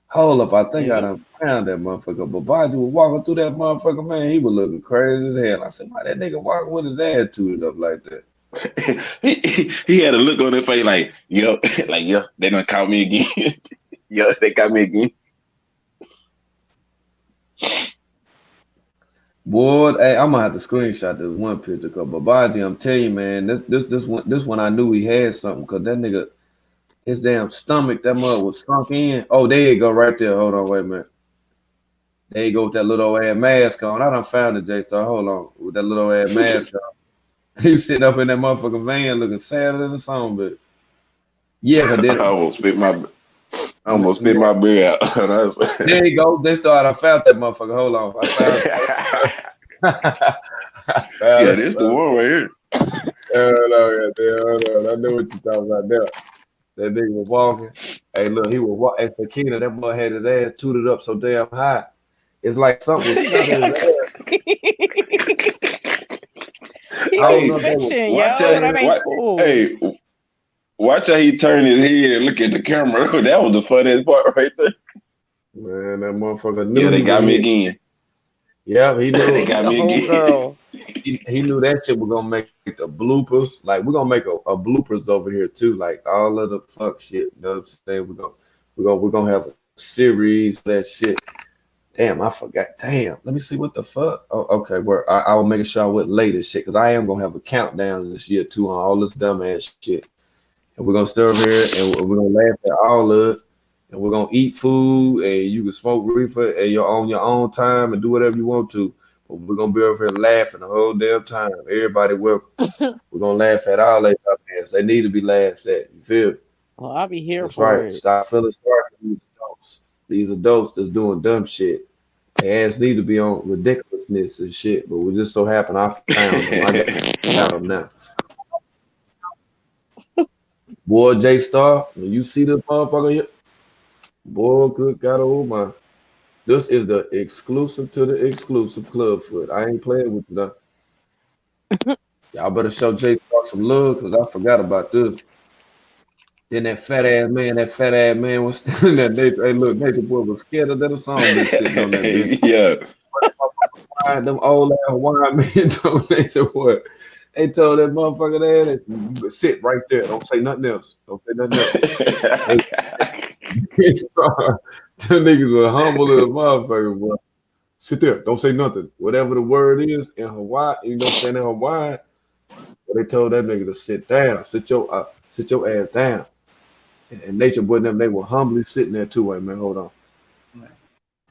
Hold up, I think I done found that motherfucker. Babaji was walking through that motherfucker, man. He was looking crazy as hell. I said, why that nigga walking with his ass tooted up like that? he had a look on his face like, yo, they done caught me again. They got me again. Boy, hey, I'm gonna have to screenshot this one picture, cause Babaji, I'm telling you, man, this one I knew he had something, cause that nigga, his damn stomach, that mother was sunk in. Oh, there you go, right there. Hold on, wait a minute. There you go with that little ass mask on. I done found it, J-Star. Hold on. With that little ass mask on. He was sitting up in that motherfucking van looking sadder than a song, but yeah, I did. I almost spit my beer out. There you go. J-Star, I found that motherfucker. Hold on. I found it. Yeah, this the one right here. Hold on. I know what you're talking about now. That nigga was walking. Hey, look, he was walking. Hey, Sakina, that boy had his ass tooted up so damn high. It's like something was stuck in his ass. Watch how he turned his head and look at the camera. That was the funniest part right there. Man, that motherfucker knew. Yeah, they got me again. Yeah, he knew. They got me again. He knew that shit was gonna make the bloopers. Like, we're gonna make a bloopers over here too. Like all of the fuck shit. You know what I'm saying? We're gonna have a series of that shit. Damn, I forgot. Damn, let me see what the fuck. Oh, okay, where I will make sure I went late and shit, because I am gonna have a countdown this year too on all this dumbass shit. And we're gonna stay over here and we're gonna laugh at all of it. And we're gonna eat food and you can smoke reefer and you're on your own time and do whatever you want to. But we're gonna be over here laughing the whole damn time. Everybody welcome. We're gonna laugh at all that dumbass. They need to be laughed at. You feel? Well, I'll be here That's for right. it. Stop feeling sorry for these adults. These adults that's doing dumb shit. Their ass need to be on ridiculousness and shit. But we just so happen I found them. I got them now. Boy, J-Star, when you see this motherfucker here, boy, good God, oh my. This is the exclusive to the exclusive Clubfoot. I ain't playing with you now. Y'all better show J-Star some love, because I forgot about this. Then that fat ass man was standing there. Hey, look, Nature Boy was scared of that song been sitting on that bitch. Yeah. Them old ass Hawaiian men told Nature Boy. They told that motherfucker there that you sit right there. Don't say nothing else. Don't say nothing else. Them niggas were humble as a motherfucker, boy. Sit there. Don't say nothing. Whatever the word is in Hawaii, you know what I'm saying, in Hawaii, they told that nigga to sit down. Sit your ass down. And Nature Boy and them, they were humbly sitting there too. Wait, man, hold on.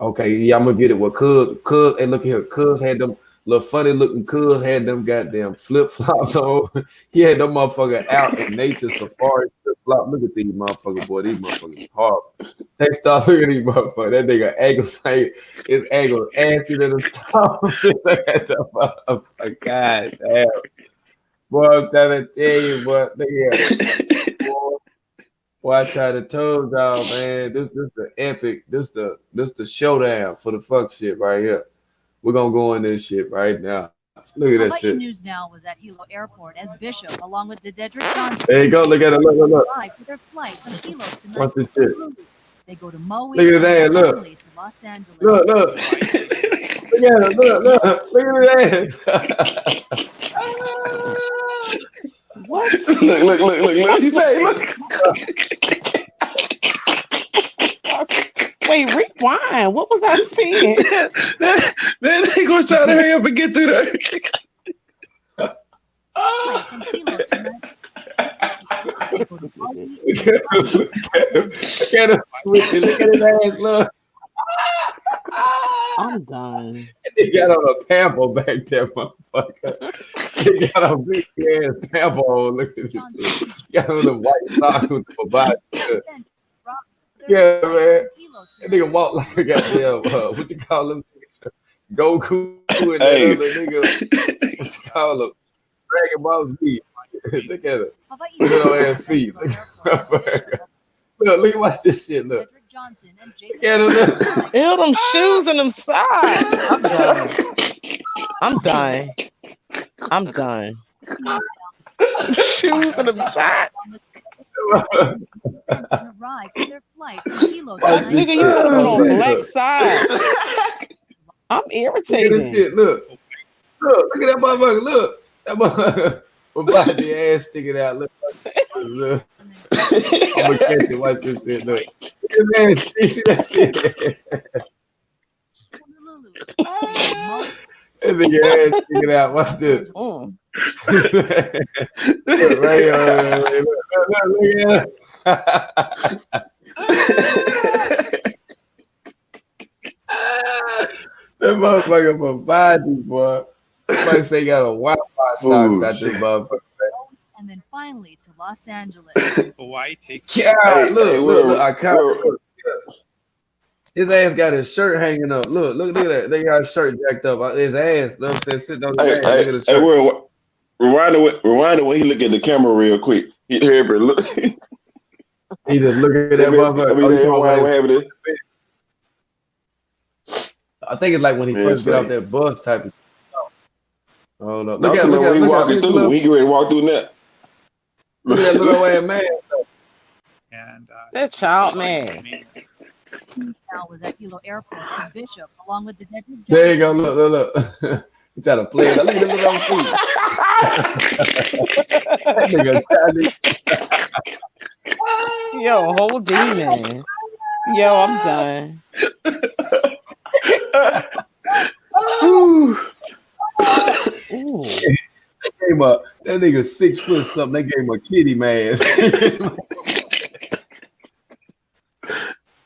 Okay, yeah, I'm gonna get it. Well, Cuz, hey, look here. Cuz had them little funny looking Cuz had them goddamn flip flops on. He had them motherfucker out in Nature Safari flip flop. Look at these motherfuckers, boy. These motherfuckers horrible. They start looking at these motherfuckers. That nigga ankle saying his ankle ashy to the top. Look at the motherfucker. God damn. Boy, I'm trying to tell you, boy. Boy, I try to tell y'all, man. This the epic. This the showdown for the fuck shit right here. We're gonna go in this shit right now. Look at that shit. News now was at Hilo Airport as Bishop, along with Dedrick Johnson. There you go. Look at it. Look. For their flight from Hilo tonight. What's this shit? They go to Maui. Look at that. Look. To Los Angeles. Look. Look at it. Look at that. What? Look. He say, look. Wait, rewind. What was I saying? Then they gonna try to hurry up and get to that. Look at him switching. Look at his ass. Look. I'm done. They got on a pamper back there, motherfucker. They got a big ass pamper on. Look at this shit. Got on the white socks with the body. Yeah, man. That nigga walk like a goddamn, what you call him? Goku and that other nigga, what you call him? Dragon Ball Z. Look at it. Look at her ass feet. Look, watch this shit, look. Look at him. Ew, them shoes and them socks. I'm done. Shoes and them socks. Nigga, you put them on black side. I'm irritated. Look at that motherfucker. Look, that motherfucker with body ass sticking out. Look. I'm gonna catch it. Watch this shit. Look, man, see that shit. That nigga ass sticking out. Watch this. Look right here. Look at it. That motherfucker provide you, boy. Somebody say you got a Wi-Fi socks out this motherfucker. And then finally to Los Angeles. Hawaii takes. Yeah, look. I can't. His ass got his shirt hanging up. Look at that. They got his shirt jacked up. His ass. Know what I'm saying? Sitting on his ass. Look at his shirt. Rewind it when he look at the camera real quick. He look. He just look at that motherfucker. I think it's like when he first get off that bus type of. Oh no! Look at when he walking through. He get ready to walk through that. Look at that little ass man. And that child man. Now was at Hilo Airport as Bishop, along with Detective Johnson. There you go. Look. He trying to play it. Look at him on feet. That nigga Yo, whole demon. Yo, I'm done. Ooh. They gave him that nigga 6 foot something. They gave him a kitty mask.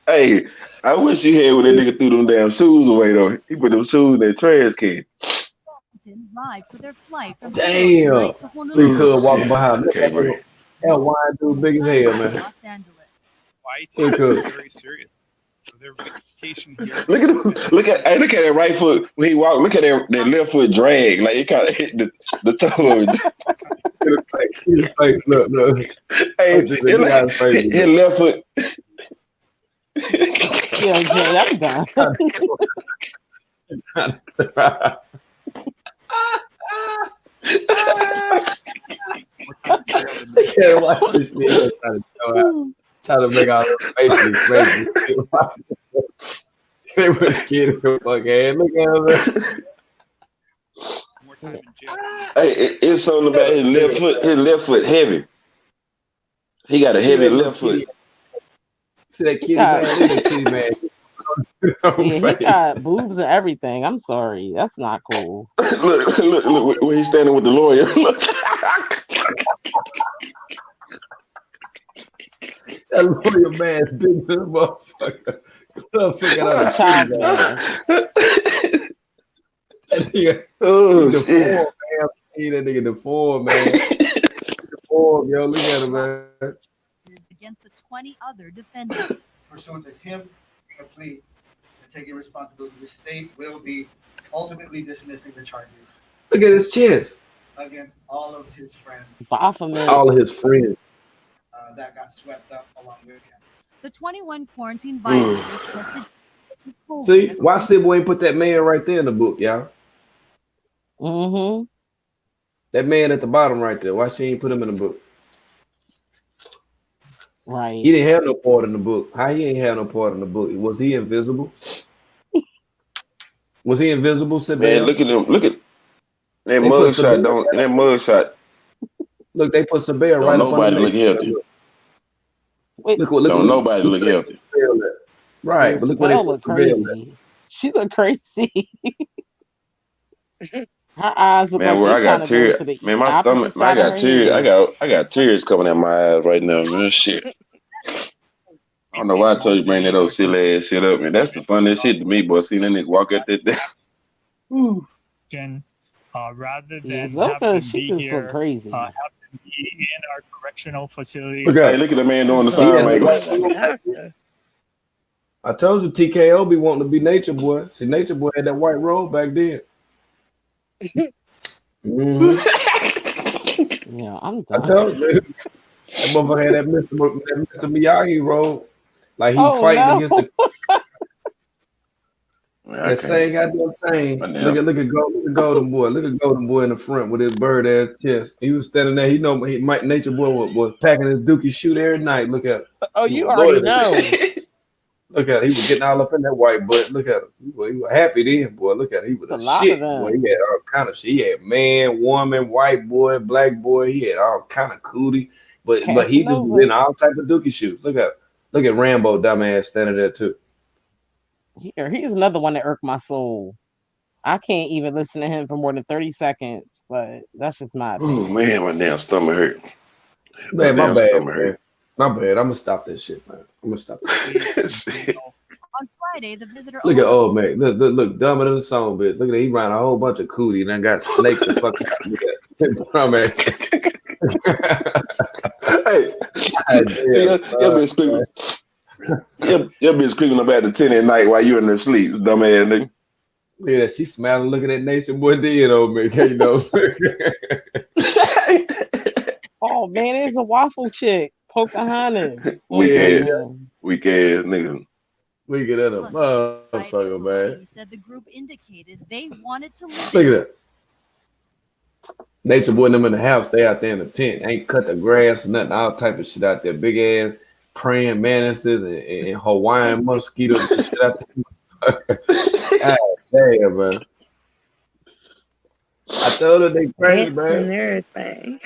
Hey, I wish you had when that nigga threw them damn shoes away though. He put them shoes in that trash can. For their flight from Damn. We could walk behind him. Okay, bro. That wine dude big as hell, man. Los Angeles. Hawaii takes it very serious. So their vacation here. Look at him. Look at that right foot when he walked. Look at that left foot drag. Like it kind of hit the toe. His face, look. Hey, his left foot. Yo, Jay, I'm done. Can't watch this nigga trying to make all the faces crazy. They were scared of the fuck ass. Look at him. Hey, it's something about his left foot heavy. He got a heavy left foot. See that kitty man? Look at that kitty man. He got boobs and everything. I'm sorry. That's not cool. Look where he's standing with the lawyer. Look. That lawyer man's big little motherfucker. Figure out a kitty man. That nigga, that nigga deformed, man. Deformed, yo. Look at him, man. Against the 20 other defendants. Pursuant to him being a plea and taking responsibility, the state will be ultimately dismissing the charges. Look at his chest. Against all of his friends. All of his friends. That got swept up along with him. The 21 quarantine violators tested. See, why Sybil ain't put that man right there in the book, y'all? Mm-hmm. That man at the bottom right there. Why she ain't put him in the book? Right. He didn't have no part in the book. How he ain't have no part in the book? Was he invisible? Was he invisible, Sybil? Man, look at him. Look at that mugshot. That mugshot. Look, they put Sybil right up nobody look healthy. Don't nobody look healthy. Right, but look what they look crazy. She look crazy. Her eyes look man, like I got tears. Man, my stomach. I got tears. I got tears coming out my eyes right now, man. Shit. I don't know why I told you bring that old silly ass shit up, man. That's the funniest shit to me, boy. Seeing that nigga walk out that day. Rather than have them be here, crazy. Have them be in our correctional facility. Look at the man doing the sign language. I told you TKO be wanting to be Nature Boy. See, Nature Boy had that white robe back then. Yeah, I'm done. I told you. That motherfucker had that Mr. Miyagi robe. Like he fighting against the that same goddamn thing. Look at Golden Boy. Look at Golden Boy in the front with his bird ass chest. He was standing there. He know Nature Boy was packing his dookie shoot every night. Look at him. Oh, you already know. Look at him. He was getting all up in that white butt. Look at him. He was happy then, boy. Look at him. He was a shit boy. He had all kind of shit. He had man, woman, white boy, black boy. He had all kind of cootie. But he just was in all type of dookie shoots. Look at Rambo dumbass standing there too. He's another one that irked my soul. I can't even listen to him for more than 30 seconds, but that's just my opinion. Oh man, my damn stomach hurt. Man, my bad, man. My bad. I'm gonna stop that shit, man. I'm gonna stop that shit. On Friday, the visitor. Look at old man. Look, dumber than the song, bitch. Look at that. He ran a whole bunch of cootie and then got snaked the fuck out. Look at that. Man. Hey, you'll be screaming. You'll be screaming about the 10 at night while you're in the sleep, dumbass nigga. Yeah, she smiling, looking at Nation Boy did old man. Can't you know? Oh man, it's a waffle chick, Pocahontas. Weak ass nigga. We get at a motherfucker, man. Said the group indicated they wanted to live. Look at that. Nature Boy and them in the house, they out there in the tent. Ain't cut the grass or nothing, all type of shit out there. Big ass praying mantises and Hawaiian mosquitoes and shit out there. God damn, man. I told her they crazy, man. And everything.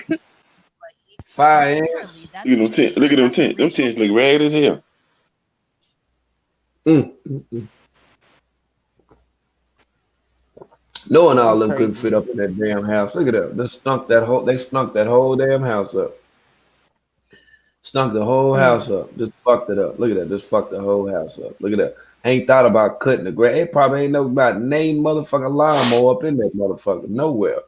5 ants. Look at them tent. Them tents look ragged as hell. Knowing all them couldn't fit up in that damn house. Look at that. They stunk that whole damn house up. Stunk the whole house up. Just fucked it up. Look at that. Just fucked the whole house up. Look at that. Ain't thought about cutting the grass. It probably ain't know about name motherfucking lawnmower up in that motherfucker. Nowhere.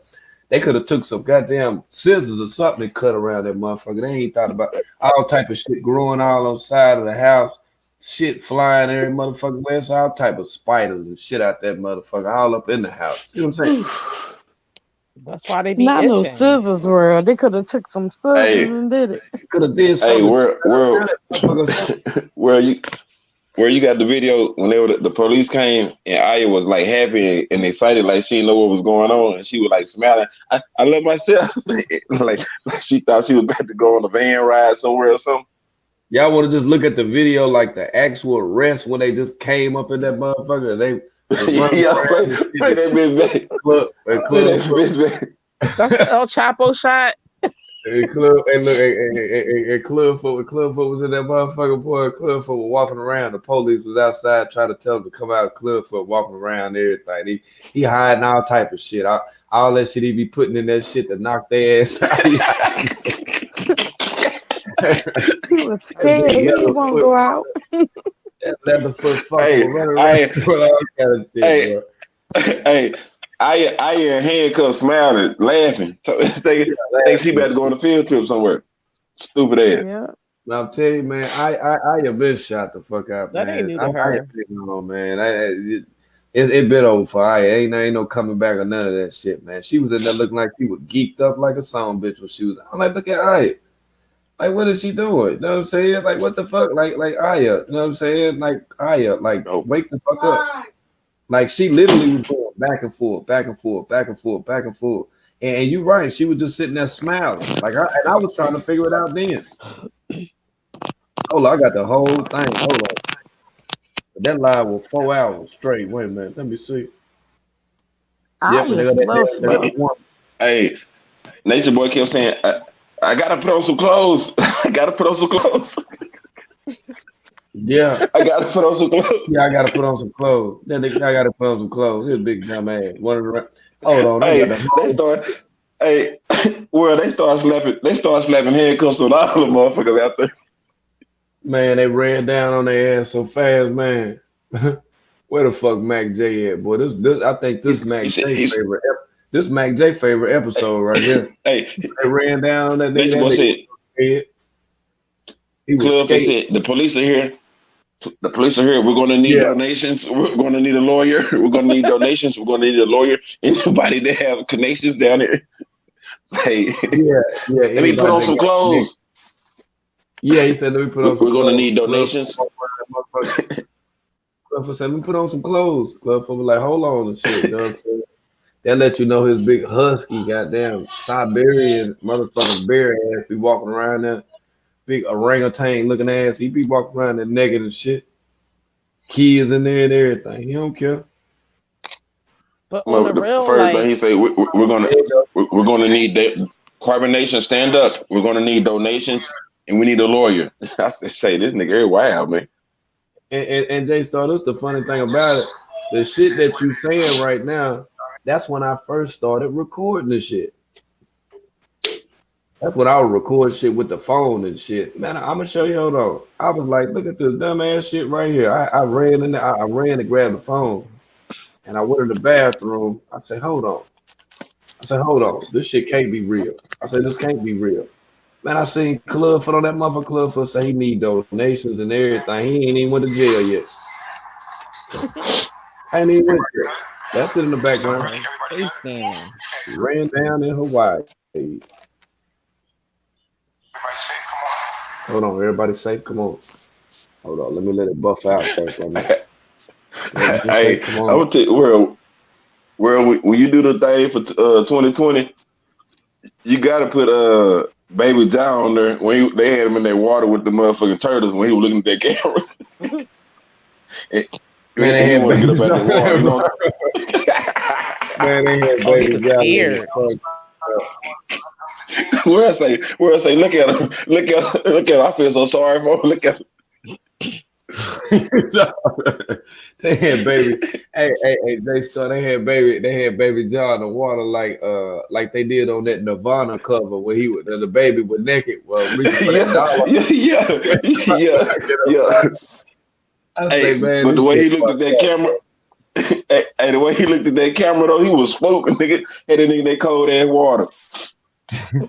They could have took some goddamn scissors or something and cut around that motherfucker. They ain't thought about all type of shit growing all on the side of the house. Shit flying every motherfucking way. It's all type of spiders and shit out that motherfucker all up in the house. See what I'm saying? That's why they be not no itching. scissors world. They could have took some scissors and did it. Could have did something. Hey, where you got the video when the police came and Aya was like happy and excited, like she didn't know what was going on, and she was like smiling. I love myself. like she thought she was about to go on a van ride somewhere or something. Y'all want to just look at the video, like the actual arrest when they just came up in that motherfucker. They That's the El Chapo shot. And Clubfoot was in that motherfucker, boy. Clubfoot was walking around. The police was outside trying to tell him to come out. Clubfoot walking around everything. He hiding all type of shit. All that shit he be putting in that shit to knock their ass out. He was scared. He won't go out. Leatherfoot I in handcuffs, smiling, laughing. think she better to go on a field trip somewhere. Stupid ass. Yeah. Now I'm telling you, man, I have been shot the fuck out, That man. ain't new to her. It been over for Aya. Ain't no coming back or none of that shit, man. She was in there looking like she was geeked up like a song bitch when she was. I'm like, look at Aya. Like, what is she doing? You know what I'm saying? Like, what the fuck? Like Aya. You know what I'm saying? Like Aya. Like, wake the fuck up. Like, she literally was going back and forth, back and forth, back and forth, back and forth. And you're right. She was just sitting there smiling. Like, I was trying to figure it out then. Hold on, I got the whole thing. Hold on. That live was 4 hours straight. Wait a minute. Let me see. Hey, Nature Boy kept saying, I gotta put on some clothes. I gotta put on some clothes. Yeah. I gotta put on some clothes. Yeah, I gotta put on some clothes. I gotta put on some clothes. He's a big dumb ass. Hold on. They start slapping handcuffs on all the motherfuckers out there. Man, they ran down on their ass so fast, man. Where the fuck Mac J at, boy? I think this Mac J favorite. This Mac J favorite episode right here. Hey, they ran down on that nigga. Club said the police are here. The police are here. We're going to need donations. We're going to need a lawyer. We're going to need donations. We're going to need a lawyer. Anybody that have connections down here. Hey, let me put on some clothes. Yeah, he said, let me put on some clothes. We're going to need donations. Clubfoot said, let me put on some clothes. Clubfoot was like, hold on and shit. You know what I'm saying? They'll let you know his big husky, goddamn Siberian motherfucking bear ass be walking around there. Big orangutan looking ass. He be walking around there naked and shit. Kids in there and everything. He don't care. But on the real, first thing he say, we're gonna need that Carbon Nation stand up. We're gonna need donations and we need a lawyer. I say this nigga wild, man. And Jay Star, that's the funny thing about it. The shit that you saying right now, that's when I first started recording this shit. That's when I would record shit with the phone and shit. Man, I'm gonna show you. Hold on. I was like, look at this dumbass shit right here. I ran in there. I ran to grab the phone, and I went in the bathroom. I said, hold on. This shit can't be real. I said, this can't be real. Man, I seen Clubfoot on that motherfucker. Clubfoot say he need donations and everything. He ain't even went to jail yet. I ain't even went there. That's it in the background. He ran down in Hawaii. Hold on, everybody safe. Come on. Hold on, let me let it buff out first. Hey, I will tell you, when you do the thing for 2020, you gotta put Baby John on there when they had him in their water with the motherfucking turtles when he was looking at that camera. Man, they had Baby John. Man, they had Baby John. Where I say, look at him, look at him. I feel so sorry for him. Look at him. They had Baby. Hey, they had Baby John in the water like they did on that Nirvana cover where the baby was naked. Well, reaching for that dollar. Yeah. I say, man, but the way he looked at that camera. Hey, the way he looked at that camera though, he was smoking. Nigga, had that nigga that cold ass water.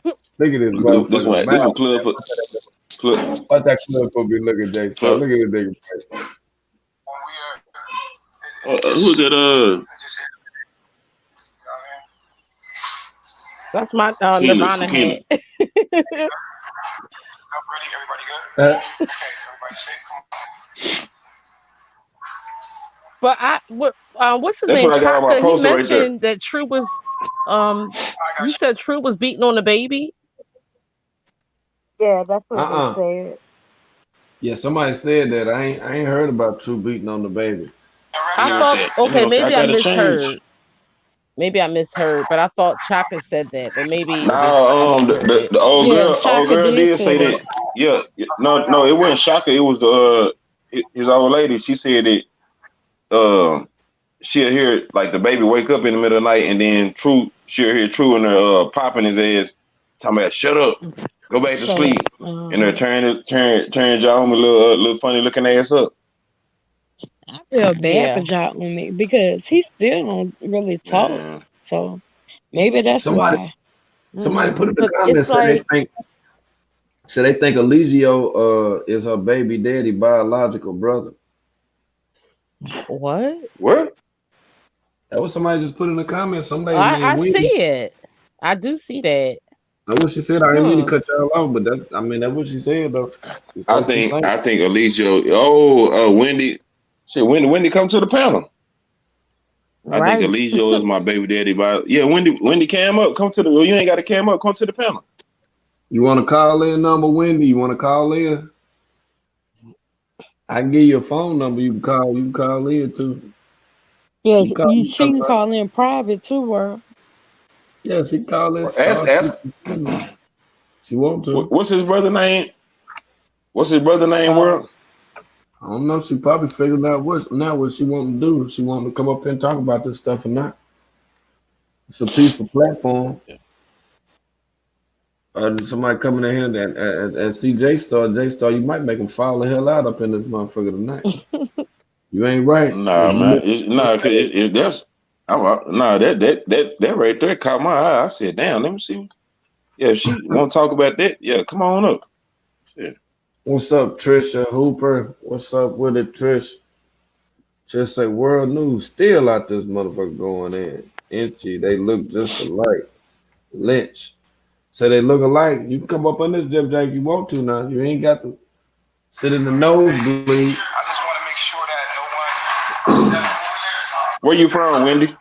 Look at this motherfucker. This one What that Clubfoot be looking at, Jay? Look at this nigga. Who's that? That's my Nirvana hat. But what's his name? Chaka, he mentioned that True was you said True was beating on the baby. Yeah, that's what they said. Yeah, somebody said that. I ain't heard about True beating on the baby. I thought maybe I misheard. Maybe I misheard, but I thought Chaka said that. But maybe the old girl did say that. Yeah, no, it wasn't Chaka. It was his old lady. She said that she'll hear like the baby wake up in the middle of the night, and then she'll hear True in her popping his ass, talking about shut up, go back to sleep, and they're turn John a little funny looking ass up. I feel bad for Jotlin because he still don't really talk. So maybe that's why. Somebody put in the comments they think Eligio is her baby daddy biological brother. What? That was somebody just put in the comments. I see it. I do see that. That's what she said. I didn't mean to cut y'all off, but that's what she said though. I think Eligio. Wendy. Shit, Wendy come to the panel. I think Eligio is my baby daddy. Wendy cam up. Come to the. You ain't got to cam up. Come to the panel. You want to call in number, Wendy? You want to call in? I can give you a phone number. You can call in too. Yes, she can call in private too, World. Yeah, she can call in. She want to. What's his brother name? World? I don't know. She probably figured out what she want to do. She want to come up here and talk about this stuff or not. It's a peaceful platform. Somebody coming in here and see J-Star, you might make him fall the hell out up in this motherfucker tonight. You ain't right. Nah, man. That right there caught my eye. I said, damn, let me see. Yeah, if she want to talk about that, yeah, come on up. Shit. What's up, Trisha Hooper? What's up with it, Trish? Just say World News still out this motherfucker going in. Inchy, they look just alike. Lynch. So they look alike. You can come up on this Jim Jack you want to now. You ain't got to sit in the nosebleed. I just want to make sure that no one. Where you from, Wendy? Hey,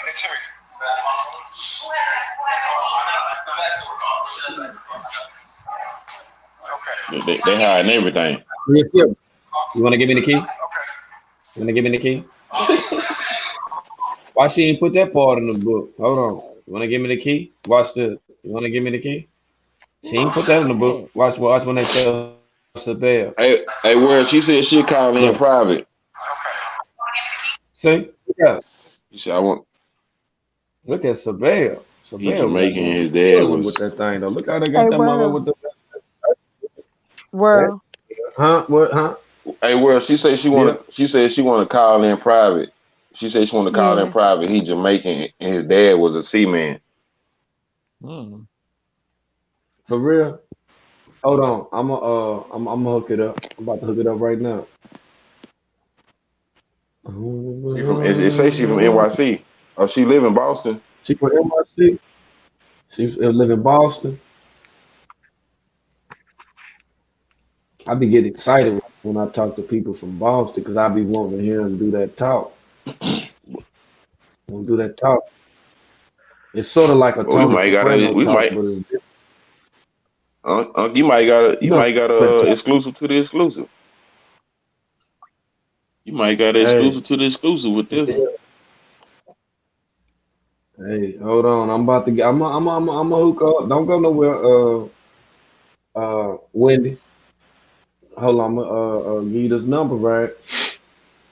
let's hear it. They hiding everything. You want to give me the key? Okay. You want to give me the key? Why she ain't put that part in the book? Hold on. You want to give me the key? Watch this. You want to give me the key? She ain't put that in the book. Watch when they sell Sabelle. Hey, where she said she called in private. See? Yeah. You see, I want. Look at Sabelle. So He man, Jamaican. His dad with was. that thing though. Look how they got that mother with the. World. Huh? What? Huh? Hey, well, she said she want to. She said she want to call in private. She said she want to call in Yeah. private. He Jamaican, and his dad was a seaman. For real? Hold on. I'm gonna hook it up. I'm about to hook it up right now. She from. It say she from NYC. Oh, she live in Boston. She from NYC. She live in Boston. I be getting excited when I talk to people from Boston because I be wanting to hear them do that talk. Do that talk. It's sort of like a Tony Soprano talk, but it's different. You might got a exclusive to the exclusive. You might got an exclusive to the exclusive with this one. Hey, hold on. I'm about to get. I'm a hook up. Don't go nowhere. Wendy. Hold on. I'm gonna give you this number, right?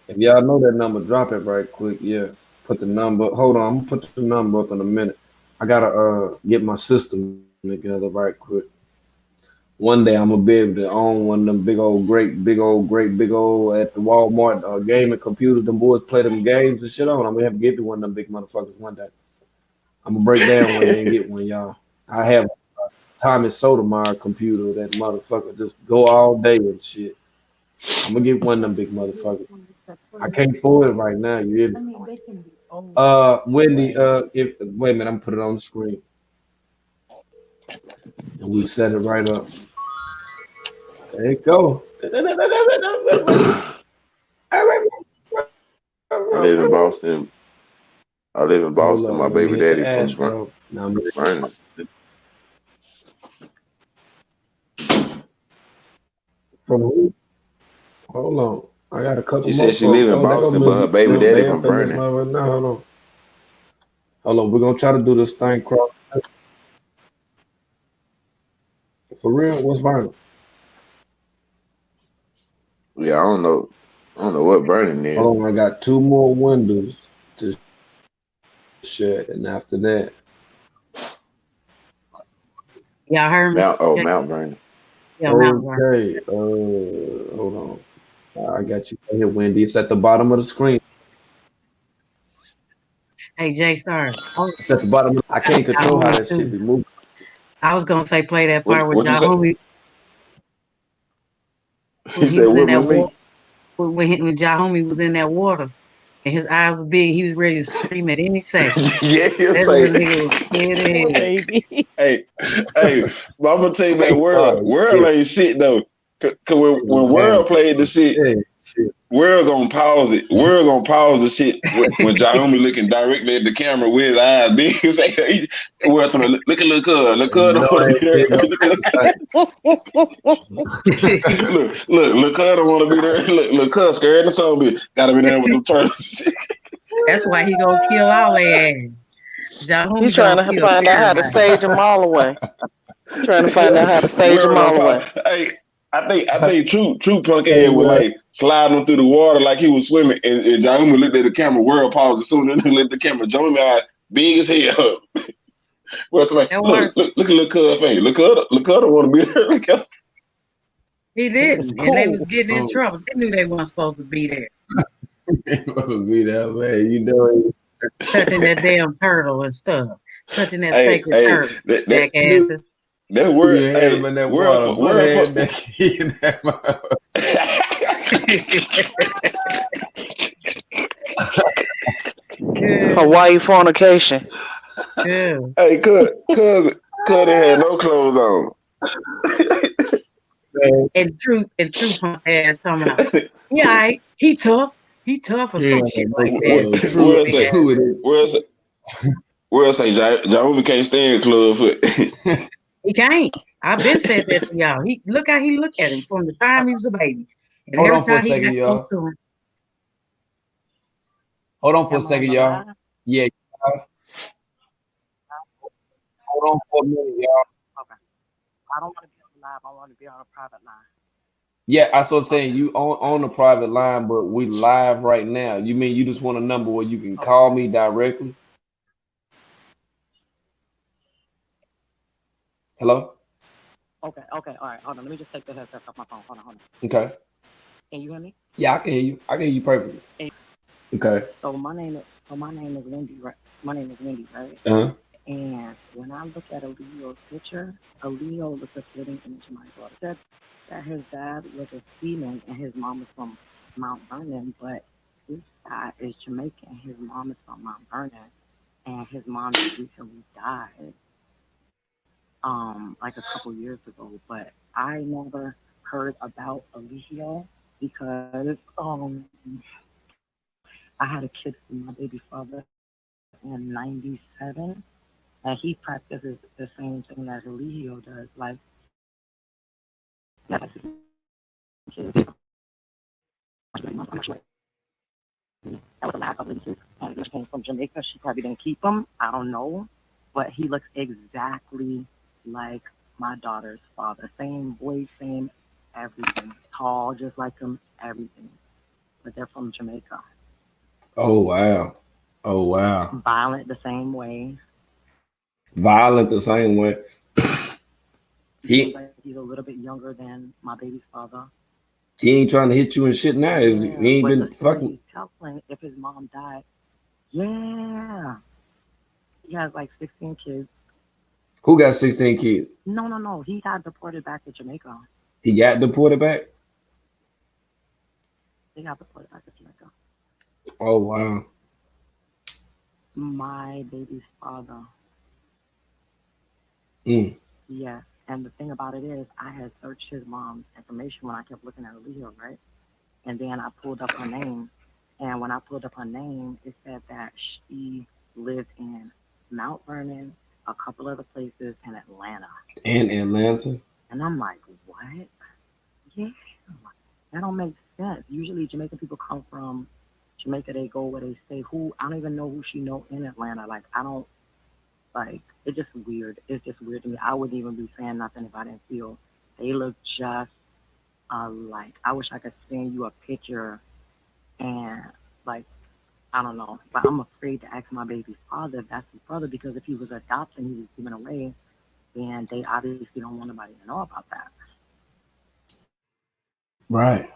If y'all know that number, drop it right quick. Yeah. Put the number. Hold on. I'm gonna put the number up in a minute. I gotta get my system together right quick. One day I'm gonna be able to own one of them big old at the Walmart gaming computer. Them boys play them games and shit on. I'm gonna have to get to one of them big motherfuckers one day. I'm gonna break down one day and get one, y'all. I have a Tommy Sotomayor computer. That motherfucker just go all day and shit. I'm gonna get one of them big motherfuckers. I can't afford it right now. You hear me? Wendy, wait a minute, I'm gonna put it on the screen. And we set it right up. There you go. I live in Boston. My baby daddy from Vernon. From who? Hold on. I got a couple She more. said she live in Boston, but her baby daddy from Vernon. Hold on. We're gonna try to do this thing cross. For real? What's Vernon? Yeah, I don't know what Vernon is. Hold on, I got 2 more windows to share, and after that. Y'all heard me? Mount Vernon. Yeah, Mount Vernon. Okay. Hold on. I got you here, Wendy. It's at the bottom of the screen. Hey, Jay Star. It's at the bottom. I can't control how that shit be moving. I was gonna say play that part with What Jahomie. He said, "What with me?" When Jahomie was in that water, and his eyes were big, he was ready to scream at any second. Yeah, that little nigga was Hey, but I'm gonna tell you, man, World ain't shit though. Cause when World played the shit, World gonna pause it. World gonna pause the shit when Jahomie looking directly at the camera with his eyes big. World trying to look at look don't want to be there. Look don't want to be there. Look scared of something. Gotta be there with the turtles. That's why he gonna kill all their ass. He's trying to find out how to sage them all away. Hey, I think True punk ass was like sliding him through the water like he was swimming, and Jahomie looked at the camera. World paused as soon as he looked at the camera. Jahomie eyes big as hell. Look at look cuz face. Look don't want to be there. He didn't, and they was getting in trouble. They knew they weren't supposed to be there. Be that way, you know. Touching that damn turtle and stuff. Touching that sacred turtle. Jackasses. That word, in that water. Hawaii fornication. Yeah. Hey, cuz had no clothes on. And True punk ass talking about, yeah, he tough or some shit like that. Where's say Jahomie can't stand clubfoot. He can't. I've been said that to y'all. Look how he look at him from the time he was a baby. And Hold every on for a time he second, got y'all. close to him. Hold on for a second, y'all. Yeah. Hold on for a minute, y'all. Okay. I don't want to be on live. I want to be on a private line. Yeah, that's what I'm saying. You on a private line, but we live right now. You mean you just want a number where you can call me directly? Hello? Okay, all right, hold on. Let me just take the headset off my phone. Hold on. Okay. Can you hear me? Yeah, I can hear you. I can hear you perfectly. Okay. So my name is Wendy, right? My name is Wendy, right? Uh-huh. And when I look at Aaliyah's picture, Aaliyah looks a fitting image of my daughter. Said that his dad was a seaman and his mom was from Mount Vernon, but his dad is Jamaican. His mom is from Mount Vernon, and his mom just recently died, like a couple years ago. But I never heard about Aaliyah because I had a kid with my baby father in '97, and he practices the same thing that Aaliyah does. Like, yeah, kids. That was the last of kids. And he came from Jamaica. She probably didn't keep him. I don't know. But he looks exactly like my daughter's father. Same voice, same everything. Tall, just like him, everything. But they're from Jamaica. Oh, wow. Oh, wow. Violent the same way. Violent the same way. He's a little bit younger than my baby's father. He ain't trying to hit you and shit now. He ain't been fucking. He's telling if his mom died. Yeah. He has like 16 kids. Who got 16 kids? No. He got deported back to Jamaica. He got deported back? He got deported back to Jamaica. Oh, wow. My baby's father. Yeah. And the thing about it is, I had searched his mom's information when I kept looking at Aaliyah, right? And then I pulled up her name. And when I pulled up her name, it said that she lived in Mount Vernon, a couple other places, and Atlanta. In Atlanta? And I'm like, what? Yeah. That don't make sense. Usually Jamaican people come from Jamaica, they go where they stay. I don't even know who she know in Atlanta. Like, it's just weird. It's just weird to me. I wouldn't even be saying nothing if I didn't feel they look just alike. I wish I could send you a picture and, like, I don't know. But I'm afraid to ask my baby's father if that's his brother, because if he was adopted and he was given away, then they obviously don't want nobody to know about that. Right.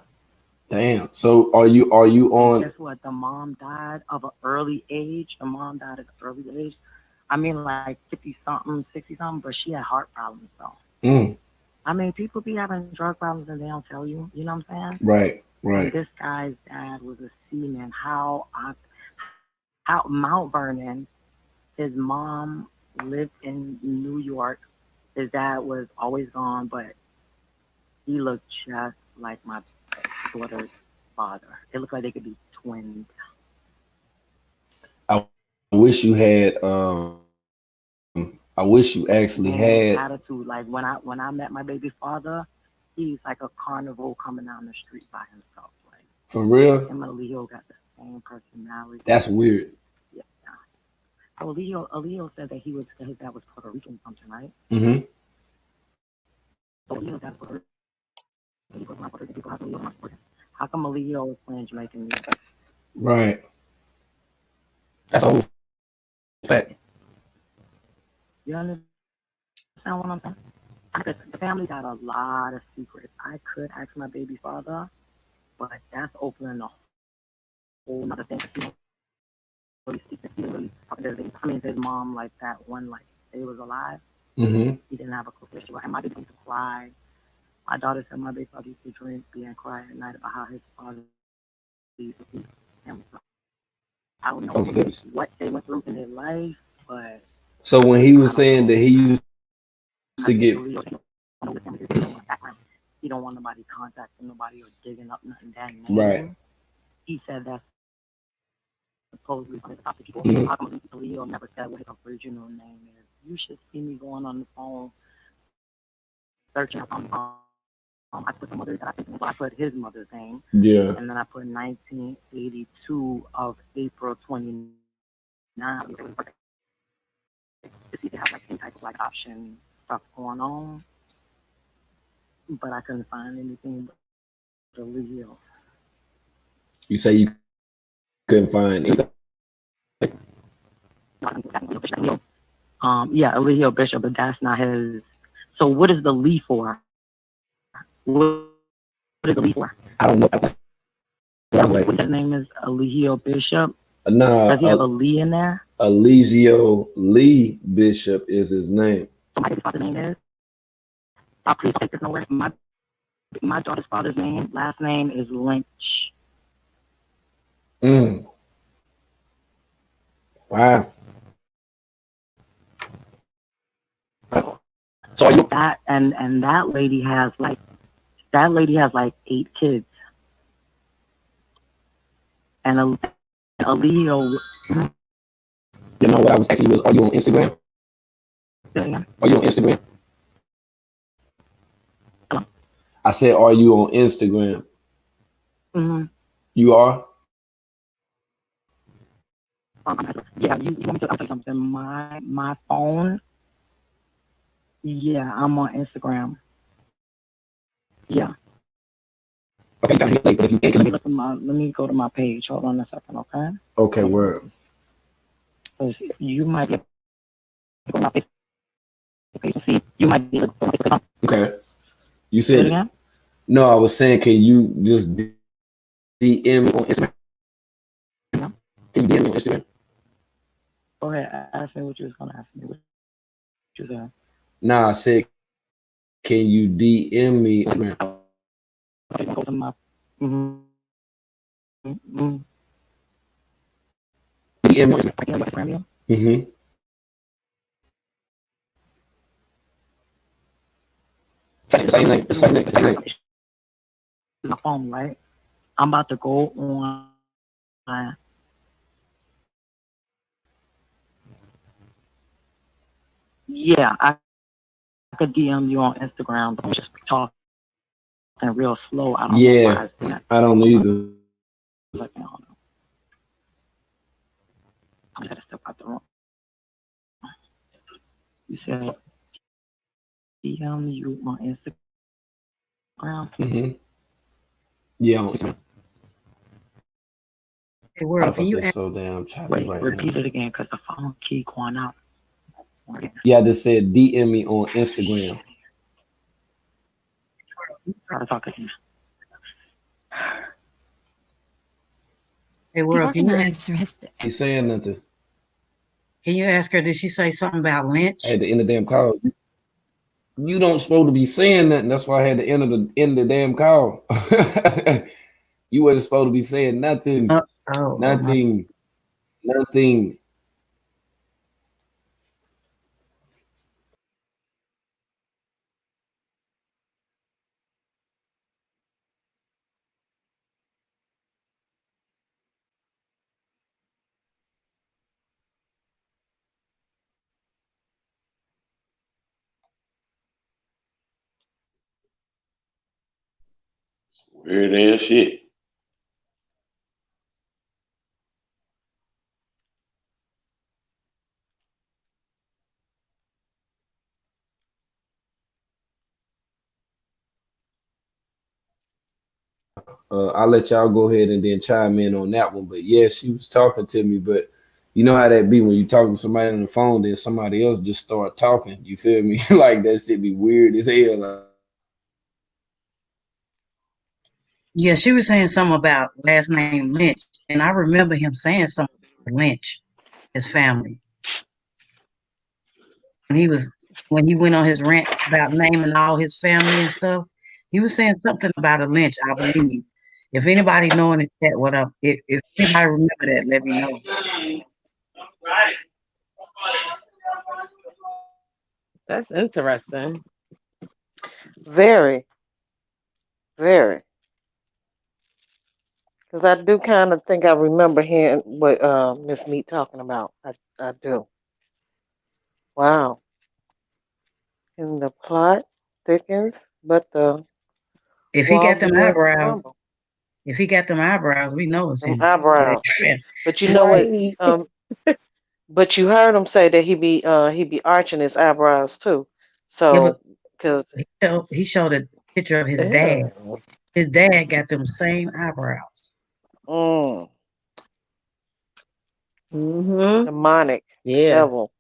Damn. So are you on? Guess what? The mom died of an early age. I mean, like 50-something, 60-something, but she had heart problems, though. I mean, people be having drug problems and they don't tell you. You know what I'm saying? Right. And this guy's dad was a seaman. How Mount Vernon, his mom lived in New York. His dad was always gone, but he looked just like my daughter's father. It looked like they could be twins. I wish you had. I wish you actually had attitude. Like when I met my baby father, he's like a carnival coming down the street by himself. Like, for real. Him and Aaliyah got the same personality. That's weird. Yeah. So Aaliyah said that his dad was Puerto Rican or something, right? Mm-hmm. So Aaliyah's dad was Puerto Rican. How come Aaliyah was playing Jamaican music? Right. That's a whole fact. You understand what I'm saying? The family got a lot of secrets. I could ask my baby father, but that's opening a whole other thing. I mean, his mom, like that one, like they was alive. Mm-hmm. He didn't have a close relationship. And my baby used to cry. My daughter said my baby father used to drink, be and cry at night about how his father used to beat him. I don't know what they went through in their life, but. So when he was saying that he used to get, he don't want nobody contacting nobody or digging up nothing that name. Right. He said that supposedly from the top of people. Aaliyah never said what his original name is. You should see me going on the phone searching up on I put the mother that I put his mother's name. Yeah. And then I put 1982 of April 29. To see if they have like any type of like option stuff going on, but I couldn't find anything but Aaliyah. You say you couldn't find anything? Yeah, Aaliyah Bishop, but that's not his. So what is the Lee for? What is the Lee for? I don't know. What his name is? Eligio Bishop. Nah, Does he have a Lee in there? Eligio Lee Bishop is his name. Somebody's father's name is. Please take this nowhere. My daughter's father's name, last name is Lynch. Wow. So that and that lady has like 8 kids. And a Leo. You know what I was asking you was, are you on Instagram? Yeah. Are you on Instagram? I said, are you on Instagram? Mm-hmm. You are? Yeah, you want me to say something? My phone. Yeah, I'm on Instagram. Yeah. Okay, got it late, but if you can't, let me go to my page. Hold on a second, okay? Okay, word. You might be on my page and see. You might be on my page. Okay. You Say it said again? no. I was saying, can you just DM me on Instagram? Can you DM me on Instagram? Go ahead. Ask me what you was gonna ask me. What you said? Nah, I said, can you DM me on Instagram? Go to my. Mm-hmm. DM me on Instagram. Mm-hmm. Same name. My phone, right? I'm about to go on. Yeah, I could DM you on Instagram, but I'm just talking real slow. I don't know why it's that. I don't either. I gotta step out the room. You said DM you on Instagram? Mm-hmm. Yeah, on Instagram. Hey, world, can you so damn choppy wait, right repeat now. it again because the phone keep going out. Yeah, I just said DM me on Instagram. Try to talk again. Hey, world, can You saying nothing? Can you ask her? Did she say something about Lynch? I had to end the damn call. You don't supposed to be saying nothing. That's why I had to end the damn call. You wasn't supposed to be saying nothing. Nothing. Weird ass shit. I'll let y'all go ahead and then chime in on that one. But yeah, she was talking to me, but you know how that be when you talking to somebody on the phone, then somebody else just start talking. You feel me? Like that shit be weird as hell. Yeah, she was saying something about last name Lynch, and I remember him saying something about Lynch, his family. When he went on his rant about naming all his family and stuff, he was saying something about a Lynch, I believe. If anybody know in the chat what up, if anybody remember that, let me know. That's interesting. Very, very. Because I do kind of think I remember hearing what Miss Meat talking about. I do. Wow. And the plot thickens, but the If he got them eyebrows, we know it's them him. eyebrows. But you know what? But you heard him say that he be arching his eyebrows too. So because he showed a picture of his dad. His dad got them same eyebrows. Demonic. Yeah. Devil.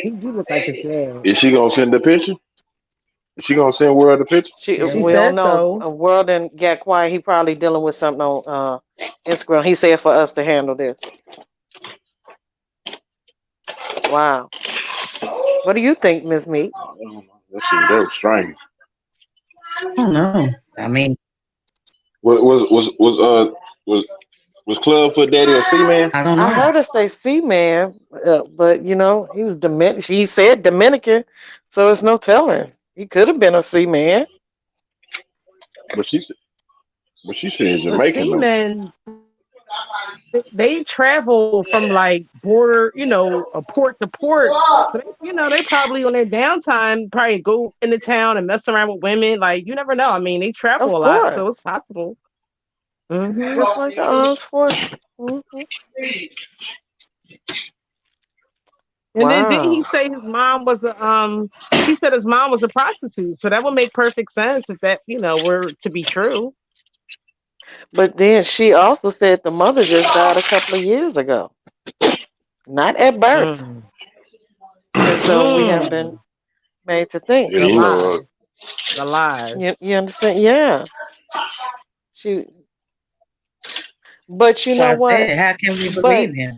You look like his dad. Is she gonna send the picture? She gonna send World the picture? She She we don't said know. so. World didn't get quiet. He probably dealing with something on Instagram. He said for us to handle this. Wow. What do you think, Miss Meek? That was strange. I don't know. I mean, Was Clubfoot Daddy a C-man? I don't know. I heard her say C-man, but you know he was Dominican. He said Dominican, so it's no telling. He could have been a C-man. But she said But Jamaican though. seamen, they travel from like border, port to port. So they probably on their downtime probably go into town and mess around with women. Like you never know. I mean, they travel Of a lot, so it's course, possible. just like the sports. And then didn't he Wow. say his mom was he said his mom was a prostitute. So that would make perfect sense if that, were to be true. But then she also said the mother just died a couple of years ago, not at birth. And so we have been made to think. Yeah, you know, The lies. You understand? Yeah. But you know what? How can we believe him?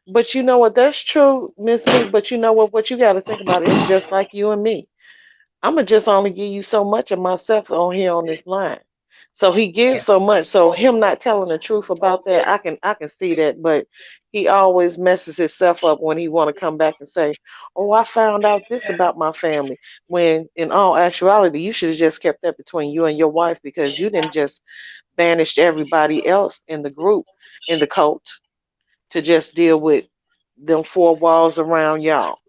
But you know what? That's true, Miss Lee. But you know what? What you got to think about is just like you and me. I'ma just only give you so much of myself on here on this line. So he gives so much. So him not telling the truth about that, I can see that. But he always messes himself up when he want to come back and say, "Oh, I found out this about my family." When in all actuality, you should have just kept that between you and your wife because you didn't just banish everybody else in the group, in the cult, to just deal with them four walls around y'all.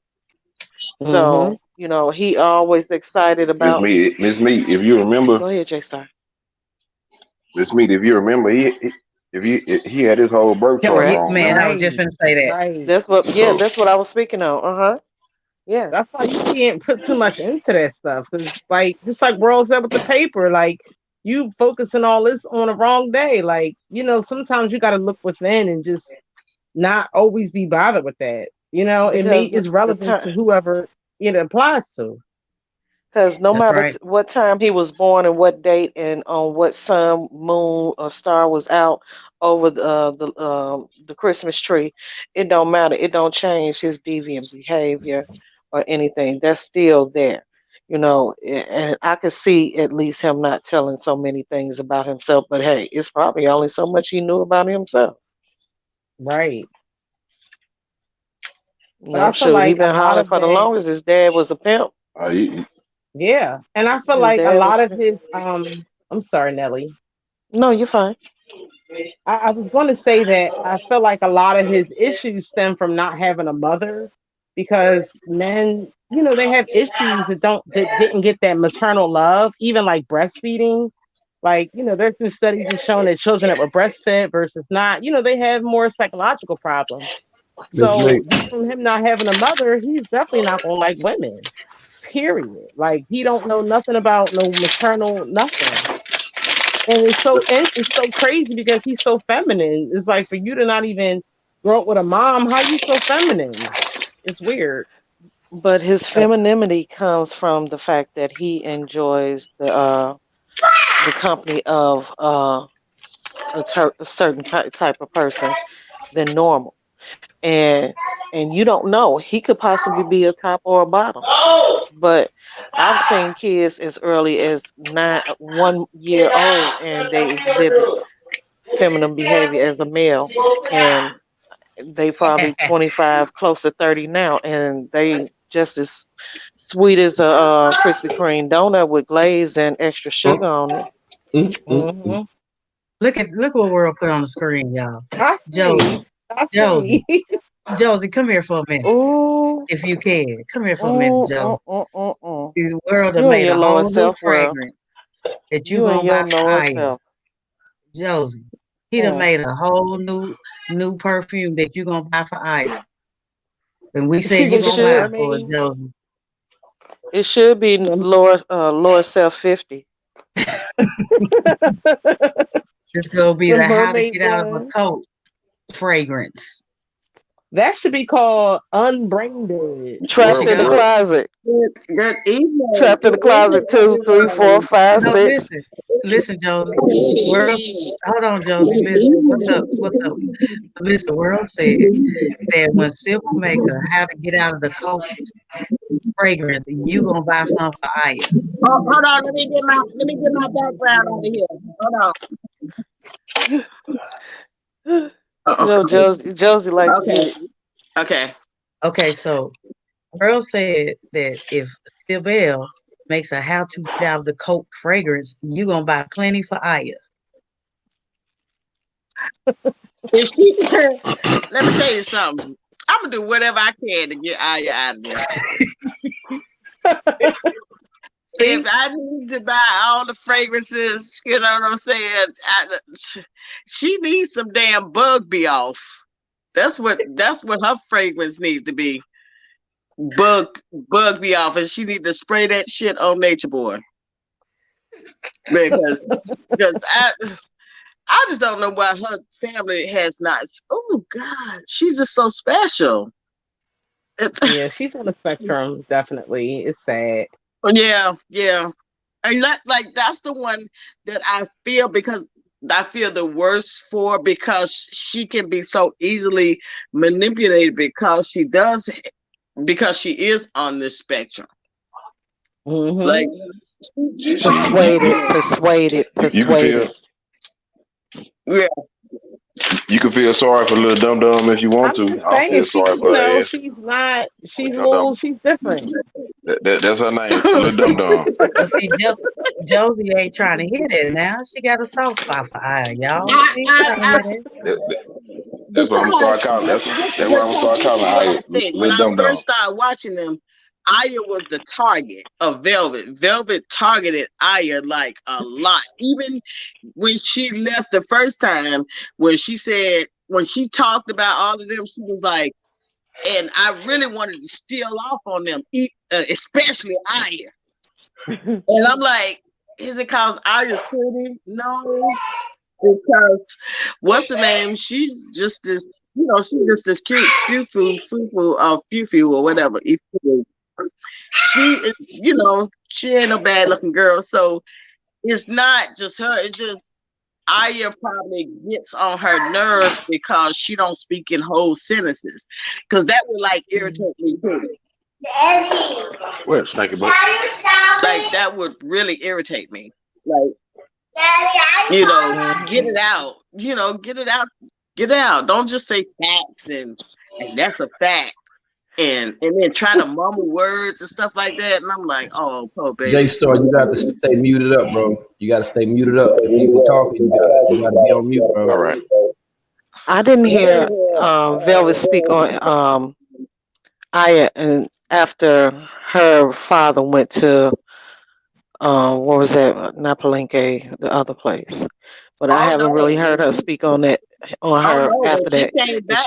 So, he always excited about Miss Meek, if you remember. Go ahead, J-Star. Miss Meek, if you remember, he had his whole birth chart wrong. Man, I was just gonna say that. Right. That's what I was speaking on. Yeah. That's why you can't put too much into that stuff. Because just like World said with the paper, like you focusing all this on the wrong day. Like, sometimes you gotta look within and just not always be bothered with that. It's relevant to whoever it applies to. Because no matter what time he was born and what date and on what sun, moon, or star was out over the Christmas tree, it don't matter. It don't change his deviant behavior or anything. That's still there, And I could see at least him not telling so many things about himself. But hey, it's probably only so much he knew about himself. Right. No, sure. He been hollering for the longest. His dad was a pimp. Yeah, and I feel like a lot of his I'm sorry, Nelly. No, you're fine. I was going to say that I feel like a lot of his issues stem from not having a mother, because men, they have issues that didn't get that maternal love, even like breastfeeding. Like, there's been studies that shown that children that were breastfed versus not, they have more psychological problems. So from him not having a mother, he's definitely not gonna like women. Period. Like he don't know nothing about no maternal nothing. And it's so crazy because he's so feminine. It's like for you to not even grow up with a mom, how you so feminine? It's weird. But his femininity comes from the fact that he enjoys the company of a certain type of person than normal. And you don't know. He could possibly be a top or a bottom. But I've seen kids as early as 1 year old and they exhibit feminine behavior as a male. And they probably 25, close to 30 now. And they just as sweet as a Krispy Kreme donut with glaze and extra sugar on it. Mm-hmm. Look what World put on the screen, y'all. Josie, come here for a minute. Ooh. If you can. Come here for a minute, Josie. The World have made a whole new fragrance that you gonna buy for Aya. Josie, he done made a whole new perfume that you gonna buy for Aya. And we said you gonna buy it for it, Josie. It should be lower self 50. It's gonna be the how to get out of a coat fragrance. That should be called unbrained. Trapped in the closet. That email. Trapped in the closet. 2, 3, 4, 5, No, 6. listen, Josie. World, hold on, Josie. Listen, what's up? Listen, World said that when Civil Maker how to get out of the cult fragrance, you gonna buy some for Aya. Oh, hold on. Let me get my background over here. Hold on. No, Josie like okay. Okay. Okay, so World said that if Sibel makes a how to get out of the cult fragrance, you gonna buy plenty for Aya. If she can, let me tell you something. I'm gonna do whatever I can to get Aya out of there. If I need to buy all the fragrances, you know what I'm saying? She needs some damn bug be off. That's what her fragrance needs to be. Bug be off, and she need to spray that shit on Nature Boy. Because I just don't know why her family has not. Oh God, she's just so special. Yeah, she's on the spectrum. Definitely, it's sad. Yeah, and like that's the one that I feel the worst for, because she can be so easily manipulated because she is on this spectrum. Mm-hmm. Like persuaded. Yeah. You can feel sorry for little dum dum if you want to. I feel sorry for her. She's not. She's little. She's different. That's her name, little dum dum. See, Josie ain't trying to hear that now. She got a soft spot for Aya, y'all. That's what I'm gonna start calling. That's what I'm gonna start calling Aya. When I first started watching them, Aya was the target of Velvet. Velvet targeted Aya like a lot. Even when she left the first time, when she talked about all of them, she was like, and I really wanted to steal off on them, especially Aya. And I'm like, is it because Aya's pretty? No. Because what's the name? She's just this, she's just this cute fufu or whatever. She is, she ain't no bad looking girl. So it's not just her. It's just Aya probably gets on her nerves because she don't speak in whole sentences. Because that would irritate me too. Where's Stanky Butt? Like that would really irritate me. Like, get it out. Get it out. Don't just say facts and that's a fact. And then try to mumble words and stuff like that. And I'm like, oh, poor baby. J-Star, you got to stay muted up, bro. You got to stay muted up. If people talking, you got to be on mute, bro. All right. I didn't hear Velvet speak on Aya, and after her father went to what was that? Not Palenque, the other place. But I haven't really heard her speak on her after that. She came back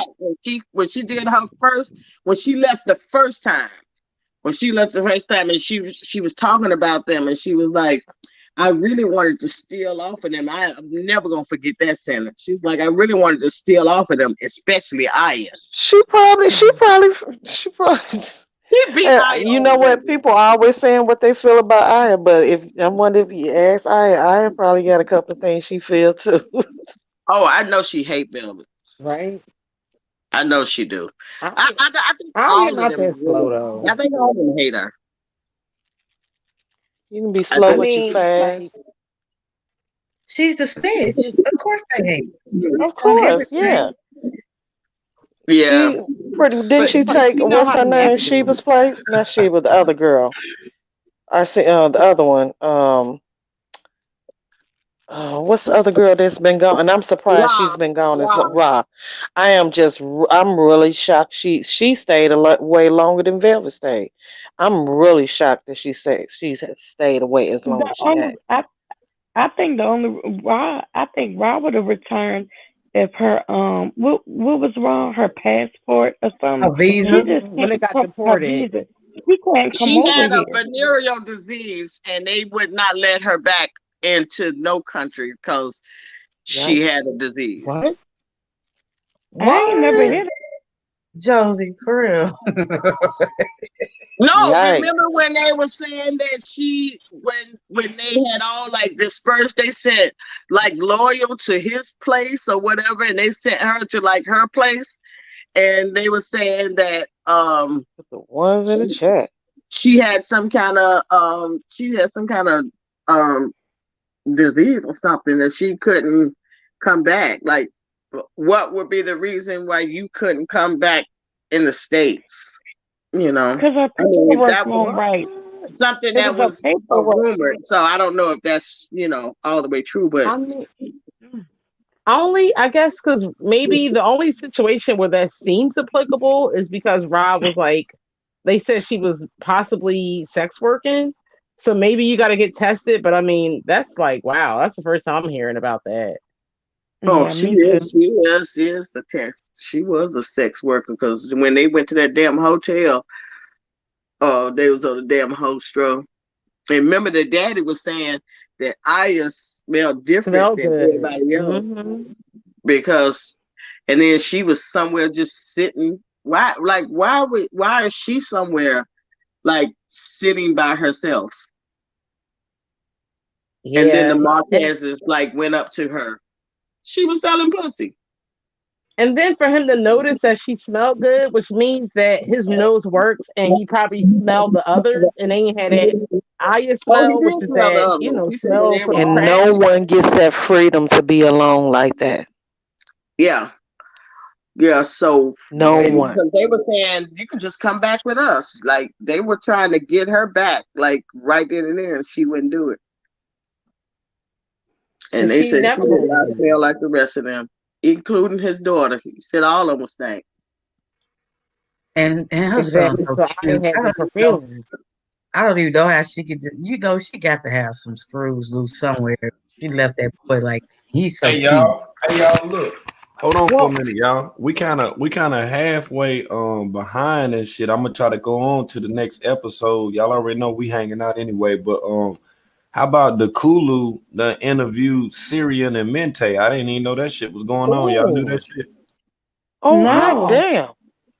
when she did her first, when she left the first time. And she was talking about them, and she was like, I really wanted to steal off of them. I'm never gonna forget that sentence. She's like, I really wanted to steal off of them, especially Aya. She probably you know what? People are always saying what they feel about Aya, but I wonder if you ask Aya probably got a couple of things she feel too. Oh, I know she hate Velvet. Right? I know she do. I think all of them. I think all of them hate her. You can be slow, but you fast. She's the snitch. Of course they hate. Of course, yeah. Yeah. Didn't she take what's her name? Sheba's place? Not Sheba, the other girl. The other one. What's the other girl that's been gone? And I'm surprised she's been gone as Ra. I'm really shocked. She stayed way longer than Velvet stayed. I'm really shocked that she's stayed away as long as she had. I think Ra would have returned if her what was wrong? Her passport or something? A visa? When it got deported. She had a venereal disease, and they would not let her back into no country because she had a disease. What? I ain't never heard of Josie, for real. No, Yikes. remember when they were saying that when they had all like dispersed, they sent like Loyal to his place or whatever, and they sent her to like her place, and they were saying that The ones in the chat. she had some kind of disease or something that she couldn't come back. Like, what would be the reason why you couldn't come back in the States? You know, Because her I mean, if paperwork that won't was right. something that Because was her paperwork. rumored, so I don't know if that's all the way true, but I mean, only I guess because maybe the only situation where that seems applicable is because Rob was like, they said she was possibly sex working, so maybe you got to get tested. But I mean, that's like, wow, that's the first time I'm hearing about that. oh, Yeah, she me too. is a test. She was a sex worker because when they went to that damn hotel, they was on a damn hostro. And remember, the daddy was saying that Aya smelled different than good. everybody else because, and then she was somewhere just sitting. Why is she somewhere like sitting by herself? And then the Marquezes like went up to her. She was selling pussy. And then for him to notice that she smelled good, which means that his nose works and he probably smelled the others and then he had that Aya smell, which is smell the that, other ones. He said smell they for were the And crack. no one gets that freedom to be alone like that. Yeah. So No one. because they were saying you can just come back with us. Like they were trying to get her back, like right then and there, and she wouldn't do it. And they said she did not smell like the rest of them, including his daughter. He said all of them stank. And her Exactly. son's So so I cute. had the perfume. I don't even know how she could just, she got to have some screws loose somewhere. She left that boy like he's so Hey cute. y'all, look. Hold on for a minute, y'all. We kind of halfway behind and shit. I'm gonna try to go on to the next episode. Y'all already know we hanging out anyway, but how about the Kulu that interviewed Syrian and Mente? I didn't even know that shit was going on. Y'all knew that shit. Oh, hot damn.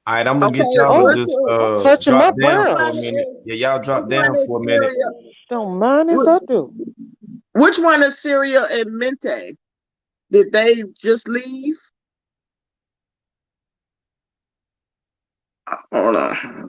All right, I'm gonna get y'all to just touch him drop up down well. for a minute. Yeah, y'all drop down for a minute. Don't mind as I do. Which one is Syria and Mente? Did they just leave? Hold on.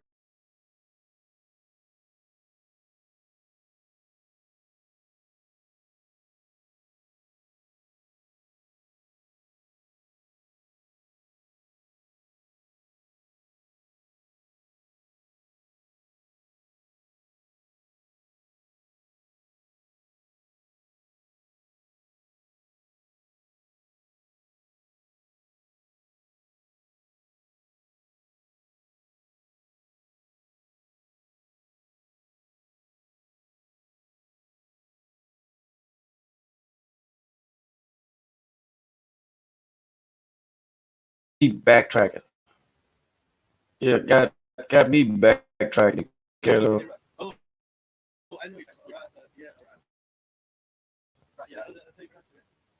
Keep backtracking. Yeah, got me backtracking. Carlo.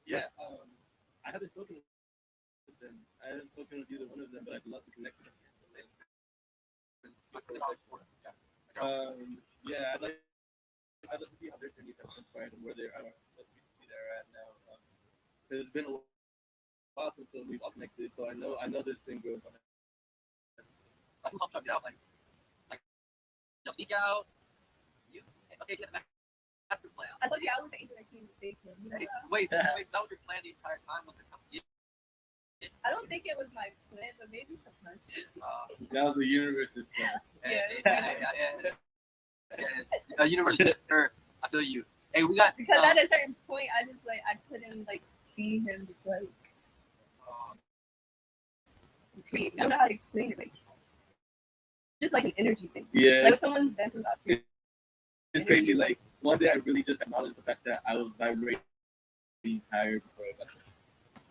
Yeah, I haven't spoken with them. I haven't spoken with either one of them, but I'd love to connect with them. Yeah, I'd like to see how their journeys have inspired and where they are, see they're at now. It's been a while since we've all connected, so I know this thing goes on. Like, I'll check it out, like, you'll sneak out. You okay? You have a master plan. I told you I was the agent that came to save him. Wait, that was your plan the entire time with the company? I don't think it was my plan, but maybe sometimes. That was the universe's plan. Yeah. Universe, I feel you. Hey, we got because at a certain point, I couldn't see him just I don't know how to explain it. Just like an energy thing. Yeah. Like someone's venting about it. It's crazy. Like one day, I really just acknowledged the fact that I was vibrating higher before I got there.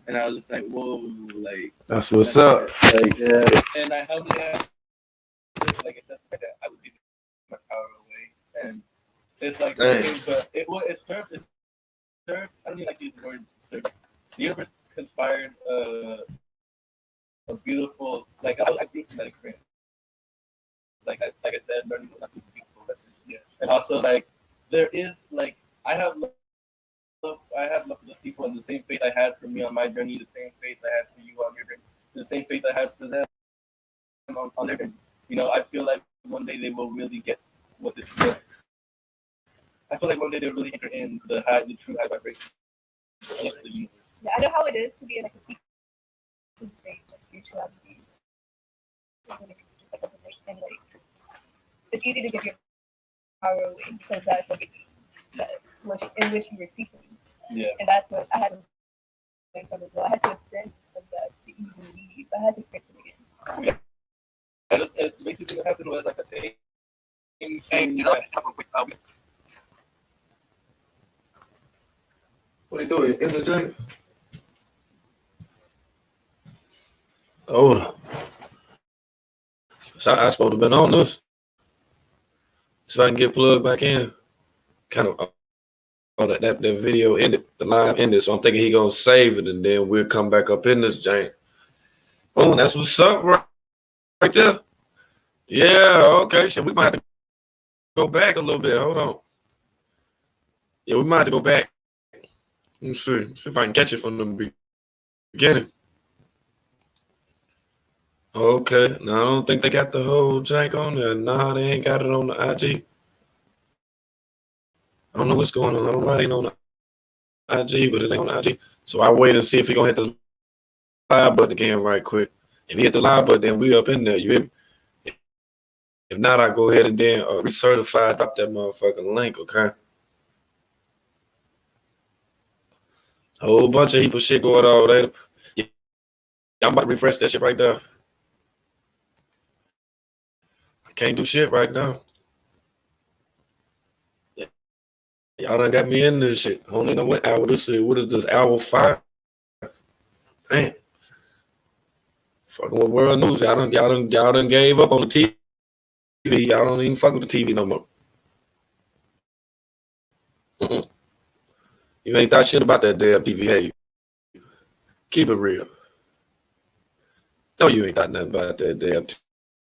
And I was just like, whoa, like that's what's up. Like, yeah. And I held it like accept that I was giving my power away. And it's like it served. I don't even like to use the word serve. The universe conspired a beautiful, like I grew from that experience. Like I said, learning a beautiful lesson. Yes. And also like there is like I have love for those people and the same faith I had for me on my journey, the same faith I had for you on your journey, the same faith I had for them on their journey. You know, I feel like one day they will really get what this is. I feel like one day they'll really enter in the true high vibration of the universe. Yeah, I know how it is to be in like a secret state of spirituality. It's easy to give your power away because that's what in which you receive it. Yeah. And that's what I had to learn from as well. I had to ascend from that to even leave. I had to experience it again. Yeah. And basically what happened was like I say, what are you doing? In the drink? Oh, so I supposed to have been on this. So I can get plugged back in. Kind of that video ended, the live ended. So I'm thinking he gonna save it and then we'll come back up in this jank. Oh, that's what's up right there. Yeah, okay. So we might have to go back a little bit. Hold on. Yeah, we might have to go back. Let's see if I can catch it from the beginning. Okay. No, I don't think they got the whole jank on there. Nah, they ain't got it on the IG. I don't know what's going on. I don't know why it ain't on the IG, but it ain't on the IG. So I'll wait and see if he gonna hit the live button again right quick. If he hit the live button, then we up in there. You hear me? If not, I go ahead and then recertify, drop that motherfucking link, okay? A whole bunch of heap of shit going on there. Yeah, I'm about to refresh that shit right there. I can't do shit right now. Yeah. Y'all done got me in this shit. I don't even know what hour this is. What is this, hour 5? Damn. Fucking with world news. Y'all done gave up on the TV. Y'all don't even fuck with the TV no more. You ain't thought shit about that damn TV, hey. Keep it real. No, you ain't thought nothing about that damn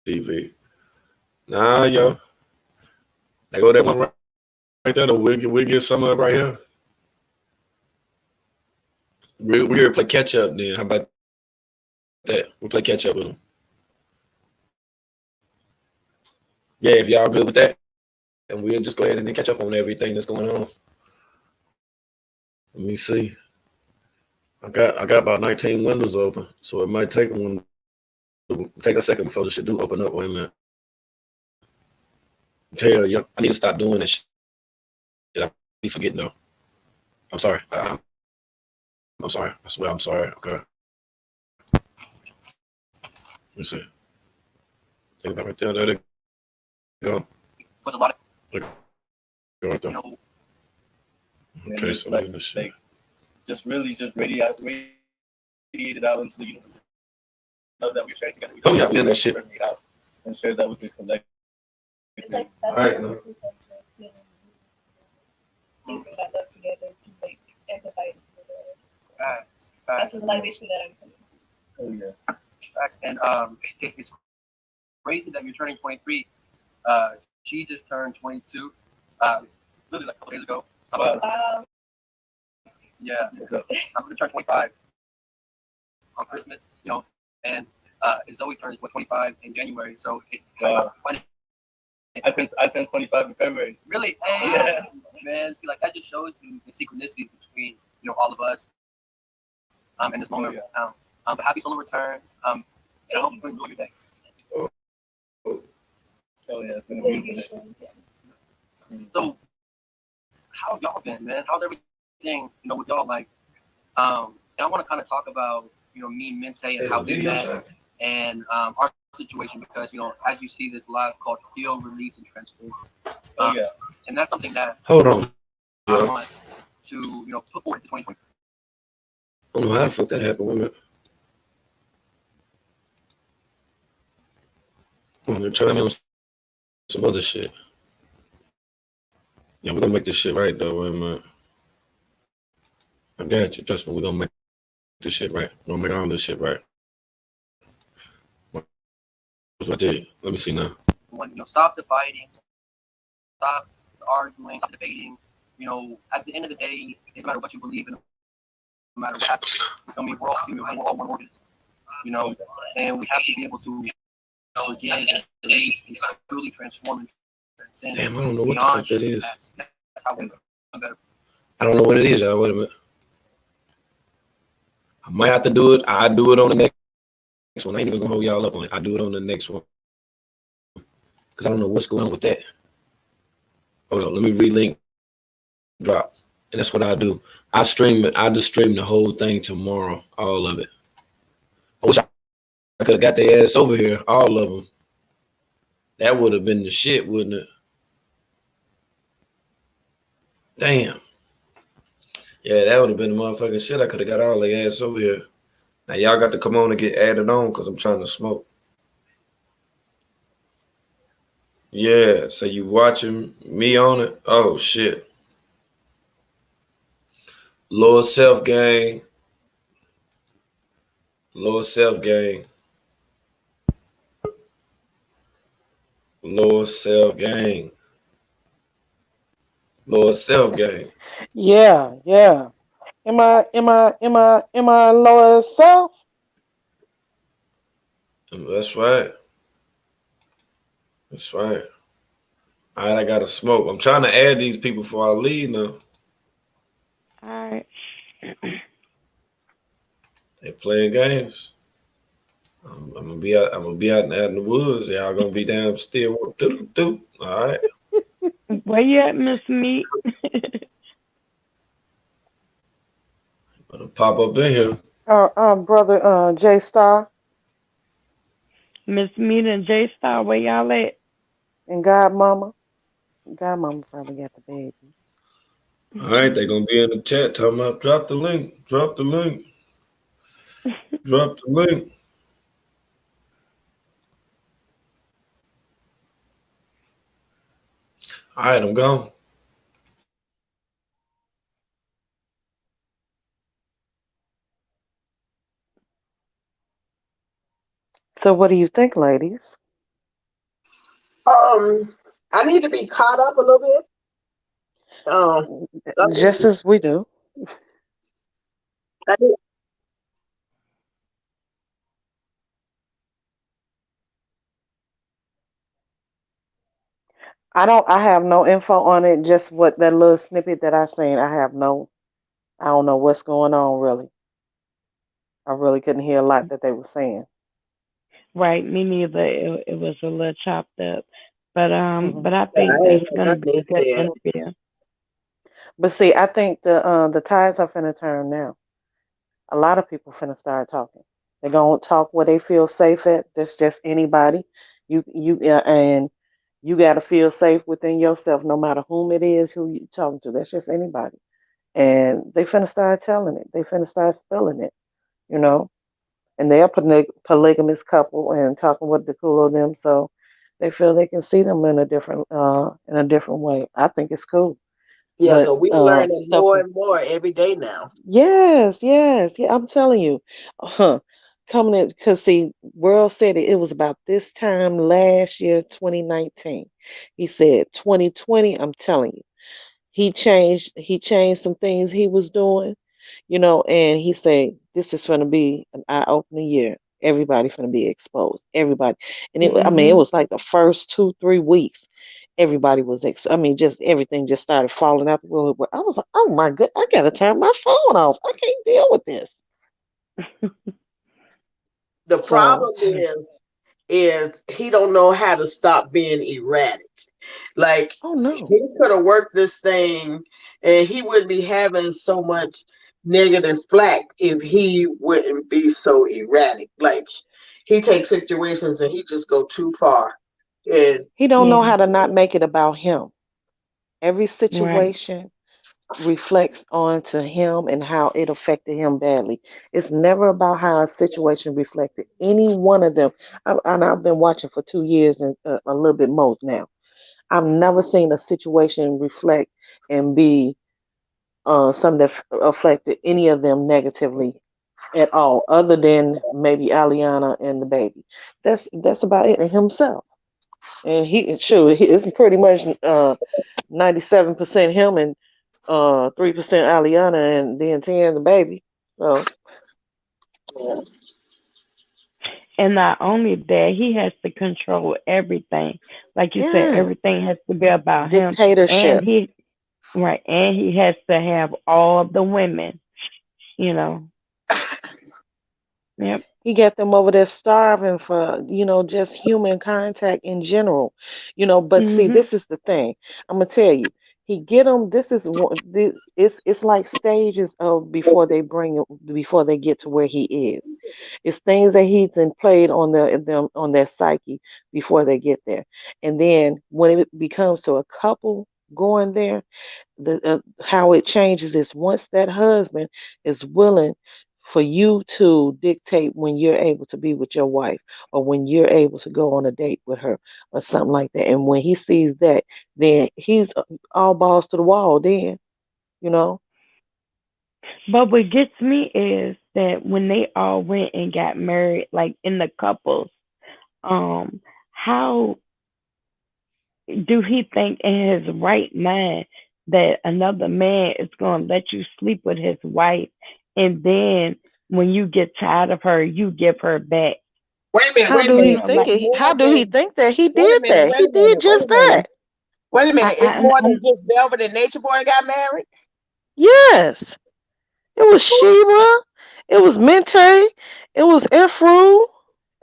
TV. Nah, yo. There go that one right there. We'll get some of it right here. We're gonna play catch up then. How about that? We'll play catch up with them. Yeah, if y'all good with that, and we'll just go ahead and then catch up on everything that's going on. Let me see. I got about 19 windows open, so it might take a second before the shit do open up. Wait a minute. Tell you, I need to stop doing this shit. I be forgetting though. I'm sorry. I'm sorry. I swear I'm sorry. Okay. Let me see. Think about right there. There they go. With a lot of go right there. Okay, so like just really just radiated out into the universe. Love that we're sharing together. Oh yeah, man, that shit. And share that with the collective. It's like All right, no. That's the realization that I'm coming to. Oh yeah. And it's crazy that you're turning 23. She just turned 22. Literally like a couple days ago. Yeah, I'm gonna turn 25 on Christmas, you know, and Zoe turns 25 in January. So I turned 25 in February. Really? Hey, yeah. Man, see, like that just shows you the synchronicity between all of us in this moment. But happy solar return. And I hope you enjoy your day. Oh yeah, it's been a beautiful day. So, how have y'all been, man? How's everything, with y'all? Like, and I want to kind of talk about, me and Mente and how we met and our situation because, as you see, this live is called Heal, Release, and Transform. And that's something that Hold on. I want to, put forward to 2020. I don't know how the fuck that happened. Wait a minute. I'm gonna try me on some other shit. Yeah, we're gonna make this shit right though. Wait a minute. I got you. Trust me, we're gonna make this shit right. We're gonna make all this shit right. right there. Let me see now. Stop the fighting, stop the arguing, stop debating. At the end of the day, no matter what you believe in, no matter what happens, we're all human, we're all one organism. And we have to be able to forgive and release and truly transform and transcend. Damn, I don't know what the fuck that is. That's how we become better. I don't know what it is, y'all. Wait a minute. I might have to do it. I'll do it on the next one. I ain't even gonna hold y'all up on it. I'll do it on the next one. Because I don't know what's going on with that. Hold on, let me relink, drop. And that's what I do. I just stream the whole thing tomorrow, all of it. I wish I could have got their ass over here, all of them. That would have been the shit, wouldn't it? Damn. Yeah, that would have been the motherfucking shit. I could have got all their ass over here. Now y'all got to come on and get added on because I'm trying to smoke. Yeah, so you watching me on it? Oh shit. Lower self gang. Lower self gang. Lower self gang. Lower self gang. Yeah. Am I lower self? That's right. That's right. All right, I gotta smoke. I'm trying to add these people before I leave now. All right. They playing games. I'm gonna be out. I'm gonna be out in the woods. Y'all gonna be down still. All right. Where you at, Miss Meat? Gonna pop up in here. Brother J Star. Miss Meat and J Star, where y'all at? And Godmama. Godmama probably got the baby. All right, they're gonna be in the chat talking about drop the link. Drop the link. Drop the link. All right, I'm gone. So what do you think, ladies? I need to be caught up a little bit. Just as we do. I have no info on it, just what that little snippet that I seen. I don't know what's going on really. I really couldn't hear a lot that they were saying. Right, me neither. It was a little chopped up. But I think it's gonna be a good interview. But see, I think the tides are finna turn now. A lot of people finna start talking. They're gonna talk where they feel safe at. That's just anybody. And you gotta feel safe within yourself, no matter whom it is, who you talking to. That's just anybody. And they finna start telling it. They finna start spilling it, And they're a polygamous couple and talking with the cool of them, so they feel they can see them in a different way. I think it's cool. Yeah, so we're learning more and more every day now. Yes. Yeah, I'm telling you. Coming in, because see, World said it was about this time last year, 2019. He said 2020, I'm telling you. He changed some things he was doing, and he said this is going to be an eye-opening year. Everybody going to be exposed. Everybody. And it was like the first 2-3 weeks, everybody was just everything just started falling out the road. I was like, oh my god, I gotta turn my phone off. I can't deal with this. The problem is he don't know how to stop being erratic. Like, oh no, he could have worked this thing and he wouldn't be having so much negative flack if he wouldn't be so erratic. Like, he takes situations and he just go too far. And he don't know how to not make it about him. Every situation reflects onto him and how it affected him badly. It's never about how a situation reflected any one of them. I've been watching for 2 years and a little bit more now. I've never seen a situation reflect and be something that affected any of them negatively at all, other than maybe Aliana and the baby. That's about it, and himself. And it's pretty much 97% him and 3% Aliana, and then 10 the baby. So. And not only that, he has to control everything. Like you said, everything has to be about him. Dictatorship. And he has to have all of the women, you know. Yep. He got them over there starving for, just human contact in general, But see, this is the thing. I'm gonna tell you, he get them. It's like stages of before they get to where he is. It's things that he's played on on their psyche before they get there, and then when it becomes to a couple going there, how it changes is once that husband is willing for you to dictate when you're able to be with your wife or when you're able to go on a date with her or something like that. And when he sees that, then he's all balls to the wall then, But what gets me is that when they all went and got married, like in the couples, how do he think in his right mind that another man is going to let you sleep with his wife, and then when you get tired of her, you give her back? Wait a minute. How do he think that? He did that. He did just that. Wait a minute. It's more than just Velvet and Nature Boy got married? Yes. It was Sheba. It was Mente. It was Efru.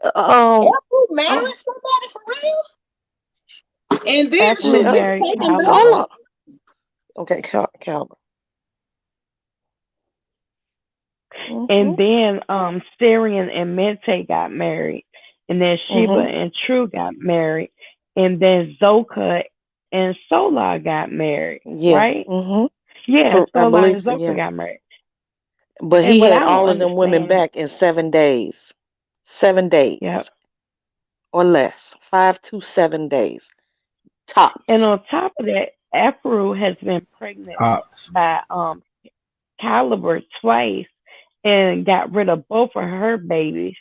Efru married somebody for real? And then she taking Zola. Okay, Calvin. And then Syrian and Mente got married, and then Sheba and True got married, and then Zoka and Solar got married, right? Yeah, Solar and Zoka got married. But he had all of them women back in 7 days. 7 days. Yep. Or less. 5 to 7 days. Top. And on top of that, Efru has been pregnant by Caliber twice and got rid of both of her babies.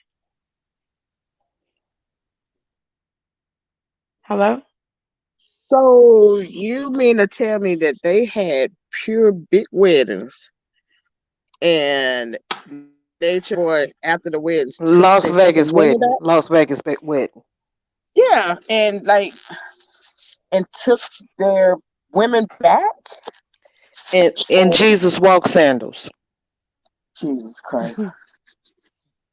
Hello? So you mean to tell me that they had pure big weddings and Nature Boy after the weddings? Las Vegas wedding. Yeah, and took their women back? In Jesus walk sandals. Jesus Christ.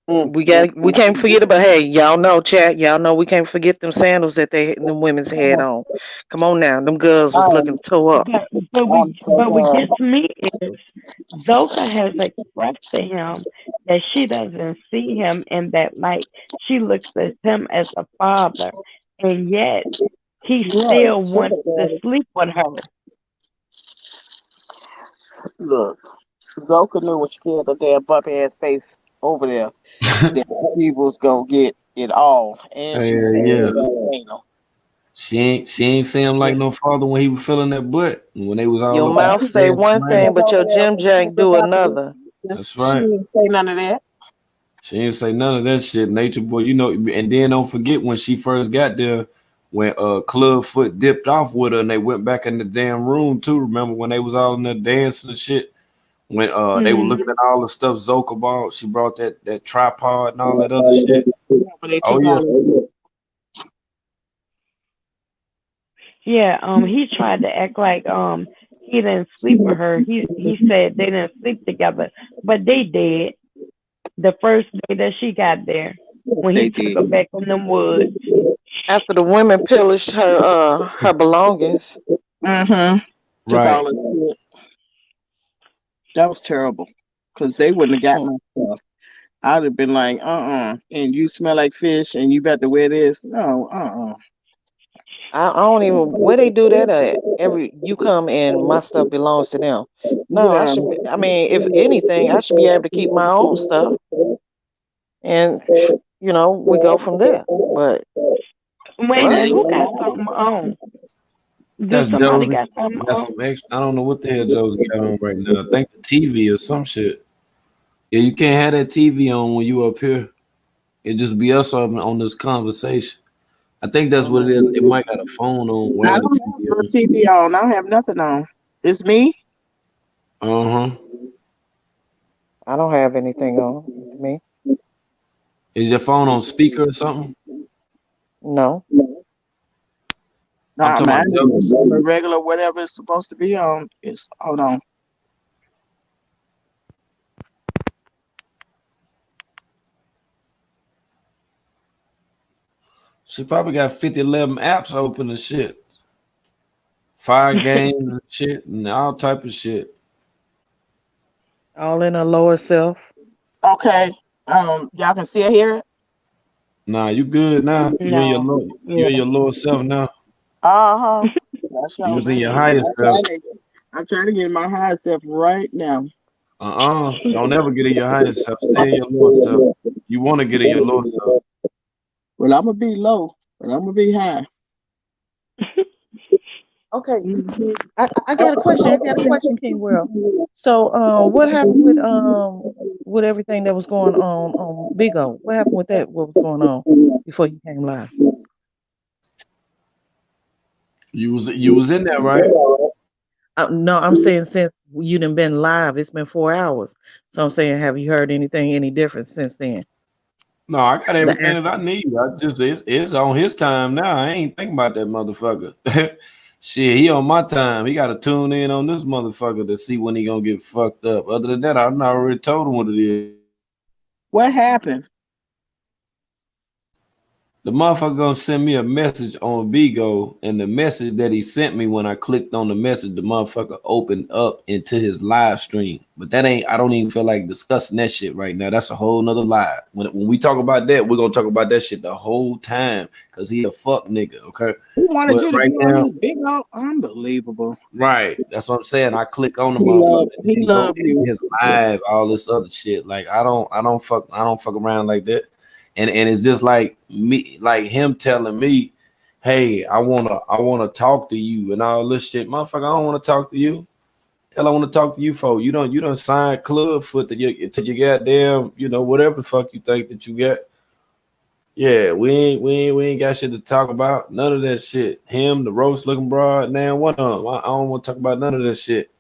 We can't forget about, hey, y'all know, chat, y'all know we can't forget them sandals that them women's had on. Come on now, them girls was looking tore up. But what gets me is Zoka has expressed to him that she doesn't see him in that light. She looks at him as a father, and yet he still wants to sleep with her. Look, Zoka knew what she had her damn butt ass face over there. That he was gonna get it all. And she ain't see him like no father when he was feeling that butt. When they was all your mouth say one thing, but your Jim Jack do another. That's right. She didn't say none of that. She didn't say none of that shit. Nature Boy, and then don't forget when she first got there, when Clubfoot dipped off with her and they went back in the damn room too. Remember when they was all in there dancing and shit? When they were looking at all the stuff Zoka bought, she brought that tripod and all that other shit. Yeah, he tried to act like he didn't sleep with her. He said they didn't sleep together, but they did. The first day that she got there, when he took her back in them woods. After the women pillaged her belongings. Took all of it. That was terrible, because they wouldn't have got my stuff. I'd have been like, and you smell like fish, and you about to wear this? No, I don't even where they do that at. You come and my stuff belongs to them. No, I mean, if anything, I should be able to keep my own stuff, and we go from there. But wait a minute, who got something on? That's Josie. I don't know what the hell Josie got on right now. I think the TV or some shit. Yeah, you can't have that TV on when you up here. It just be us on this conversation. I think that's what it is. It might got a phone on. I While don't the have no TV on. I don't have nothing on. It's me. Uh-huh. I don't have anything on. It's me. Is your phone on speaker or something? No. I'm Nah, talking man. about It's a regular whatever it's supposed to be on. It's hold on. She probably got 11 apps open and shit. 5 games and shit and all type of shit. All in a lower self. Okay. Y'all can still hear it? Nah, you good now. You in your low, you in your lower self now. Uh-huh. You was in your higher self. I'm trying to get in my higher self right now. Don't ever get in your higher self. Stay in your lower self. You want to get in your lower self. Well, I'm gonna be low, but I'm gonna be high. Okay. I got a question. King World. So what happened with everything that was going on Big O? What happened with that? What was going on before you came live? You was in there, right? No, I'm saying since you done been live, it's been 4 hours. So I'm saying, have you heard any different since then? No, I got everything that I need. I just it's on his time now. I ain't thinking about that motherfucker. Shit, he on my time. He got to tune in on this motherfucker to see when he gonna get fucked up. Other than that, I've already told him what it is. What happened? The motherfucker gonna send me a message on Vigo, and the message that he sent me when I clicked on the message, the motherfucker opened up into his live stream. But that ain't, I don't even feel like discussing that shit right now. That's a whole nother live. When we talk about that, we're gonna talk about that shit the whole time because he a fuck nigga, okay? Who wanted But you to right be on now, this big old unbelievable? right, that's what I'm saying. I click on the He motherfucker he and go love into you. his live, all this other shit. Like I don't fuck around like that. And it's just like me, like him telling me, hey, I wanna talk to you and all this shit. Motherfucker, I don't want to talk to you. Hell, I want to talk to you for. You don't sign Clubfoot to your goddamn, whatever the fuck you think that you got. Yeah, we ain't got shit to talk about. None of that shit. Him, the roast looking broad, now what on? I don't want to talk about none of that shit.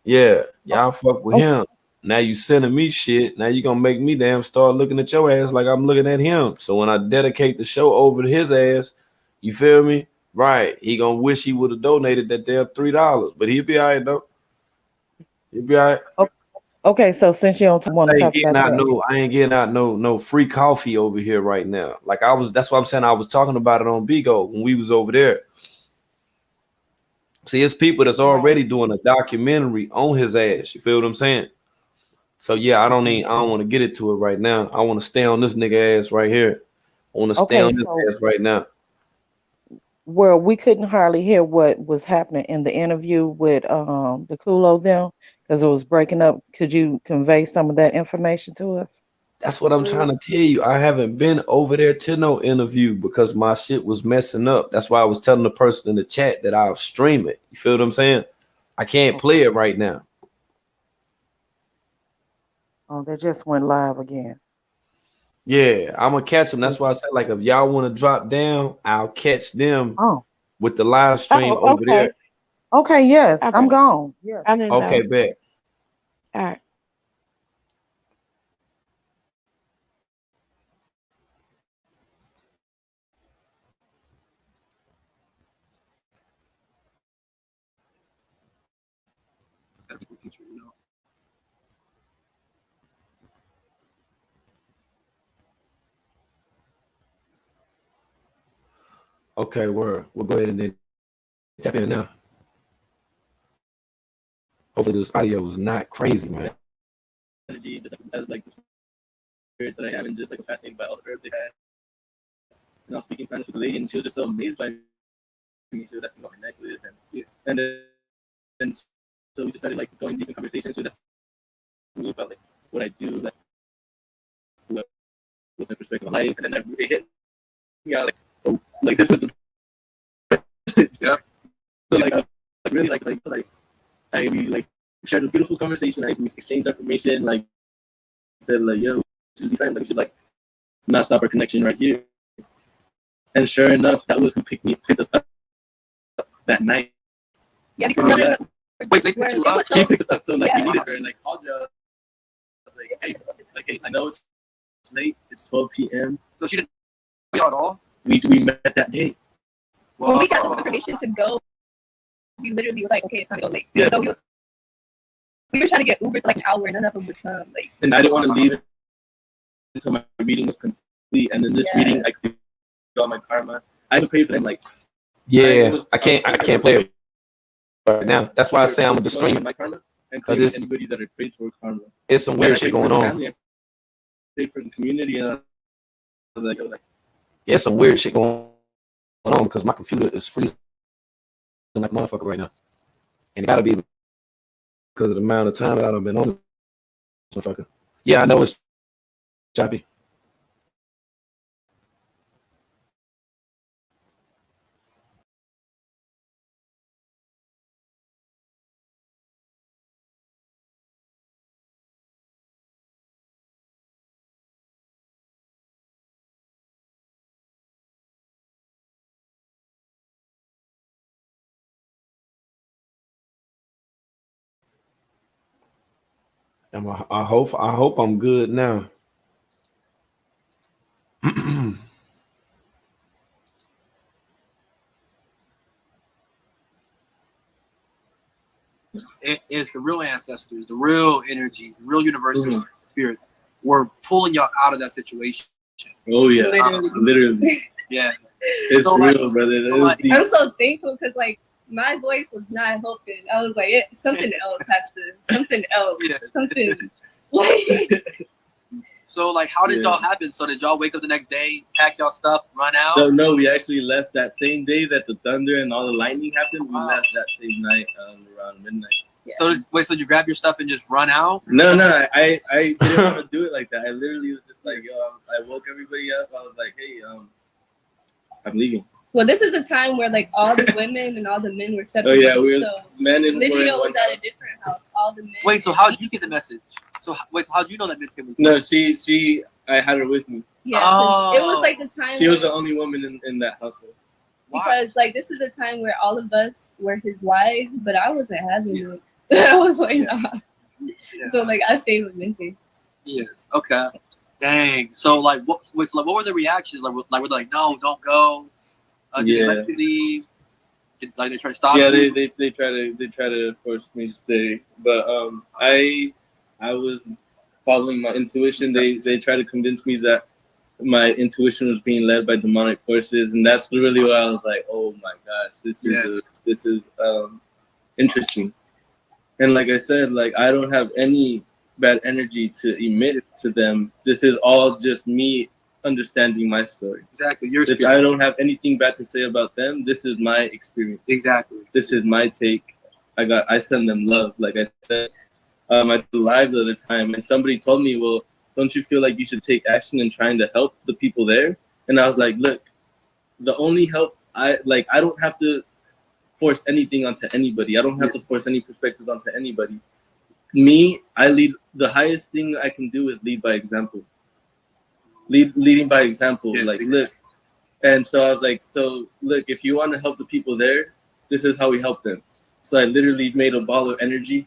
Yeah, y'all fuck with him. Now you sending me shit. Now you gonna make me damn start looking at your ass like I'm looking at him. So when I dedicate the show over to his ass, you feel me? Right. He gonna wish he would have donated that damn $3, but he'll be all right though. He'll be all right. Okay, so since you don't want to talk about that, I ain't getting out no free coffee over here right now. Like that's what I'm saying. I was talking about it on Bigo when we was over there. See, it's people that's already doing a documentary on his ass. You feel what I'm saying? So yeah, I don't want to get into it right now. I want to stay on this nigga ass right here. I want to stay on this ass right now. Well, we couldn't hardly hear what was happening in the interview with the Kulo them because it was breaking up. Could you convey some of that information to us? That's what I'm trying to tell you. I haven't been over there to no interview because my shit was messing up. That's why I was telling the person in the chat that I'll stream it. You feel what I'm saying? I can't play it right now. Oh, they just went live again. Yeah, I'm gonna catch them. That's why I said, like, if y'all want to drop down, I'll catch them with the live stream over there. Okay, yes, I'm gone. Yes. Okay, bet. All right. Okay, we'll go ahead and then tap in now. Hopefully this audio is not crazy, man. As like the spirit that I have, and just like was fascinated by all the herbs they had. And I was speaking Spanish with the lady, and she was just so amazed by me. She was asking about my necklace, and then so we just started like going deep in conversation. So that's about like what I do, like what was my perspective on life, and then that really hit me. I was like, oh, like this is the yeah. So like I really like I we like shared a beautiful conversation. Like we exchanged information. Like said like, yo, we should like not stop our connection right here. And sure enough, that was who picked us up that night. Yeah, because she picked us up, so like we needed her, and like called you. I was like, hey, I know it's late. It's 12 p.m. So she didn't know y'all at all? We met that day. When we got the information to go, we literally was like, okay, it's time to go late. Yeah. So we were trying to get Ubers for like an hour, and none of them would come. Like, and I didn't want to leave it until my reading was complete. And then this reading, I could got my karma. I haven't paid for them. Like, yeah, I can't play it right now. That's why I say I'm gonna just stream my karma and because claim anybody that I prayed for karma. It's some weird shit going on. I paid for the community, and I was like, yeah, some weird shit going on because my computer is freezing like a motherfucker right now, and it gotta be because of the amount of time that I've been on this motherfucker. Yeah, I know it's choppy. I hope I'm good now. It's the real ancestors, the real energies, the real universal spirits were pulling y'all out of that situation. Oh yeah, literally. Yeah, it's so, real, brother. I'm so thankful because like my voice was not helping. I was like, something else has to, something else, something like. So like, how did y'all happen? So did y'all wake up the next day, pack y'all stuff, run out? No, we actually left that same day that the thunder and all the lightning happened. We left that same night around midnight. Yeah. So you grab your stuff and just run out? No, I didn't want to do it like that. I literally was just like, yo, I woke everybody up. I was like, hey, I'm leaving. Well, this is the time where like all the women and all the men were Oh separated. yeah, we were so men and Ligia was at a different house. All the men. Wait, so how did you get the message? So how'd you know that Minty was? No, she, I had her with me. Yeah, it was like the time. She was the only woman in that household. Because like this is the time where all of us were his wives, but I wasn't having it. I was like, nah. Yeah. So like I stayed with Minty. Yes. Okay. Dang. So like, what were the reactions? Like, we're like, no, don't go. Did they try to stop? Yeah, you? they try to force me to stay, but I was following my intuition. They try to convince me that my intuition was being led by demonic forces, and that's really why I was like, oh my gosh, this is interesting. And like I said, like I don't have any bad energy to emit to them. This is all just me understanding my story. Exactly. I don't have anything bad to say about them. This is my experience. Exactly. This is my take. I send them love. Like I said, I did live the other time, and somebody told me, well, don't you feel like you should take action in trying to help the people there? And I was like, look, the only help I don't have to force anything onto anybody. I don't have to force any perspectives onto anybody. Me, I lead. The highest thing I can do is lead by example. Leading by example. Yes, like, exactly. Look. And so I was like, so look, if you want to help the people there, this is how we help them. So I literally made a ball of energy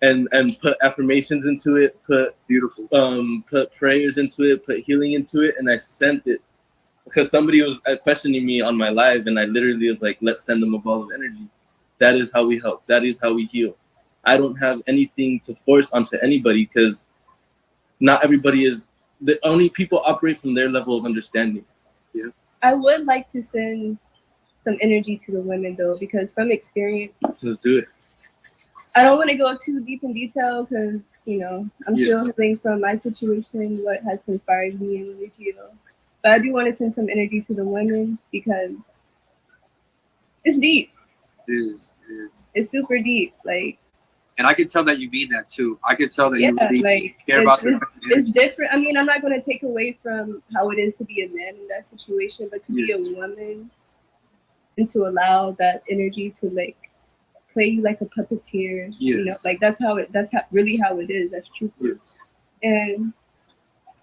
and put affirmations into it, put prayers into it, put healing into it, and I sent it. Because somebody was questioning me on my live, and I literally was like, let's send them a ball of energy. That is how we help. That is how we heal. I don't have anything to force onto anybody because not everybody is, the only people operate from their level of understanding. Yeah. I would like to send some energy to the women though, because from experience. Let's do it. I don't want to go too deep in detail because, I'm still healing from my situation, what has conspired me and Ligia. But I do want to send some energy to the women because it's deep. It is. It's super deep. Like, and I can tell that you mean that too. I can tell that you really care about it's different. I mean, I'm not going to take away from how it is to be a man in that situation, but to be a woman and to allow that energy to like play you like a puppeteer, like that's really how it is. That's true. Yes. And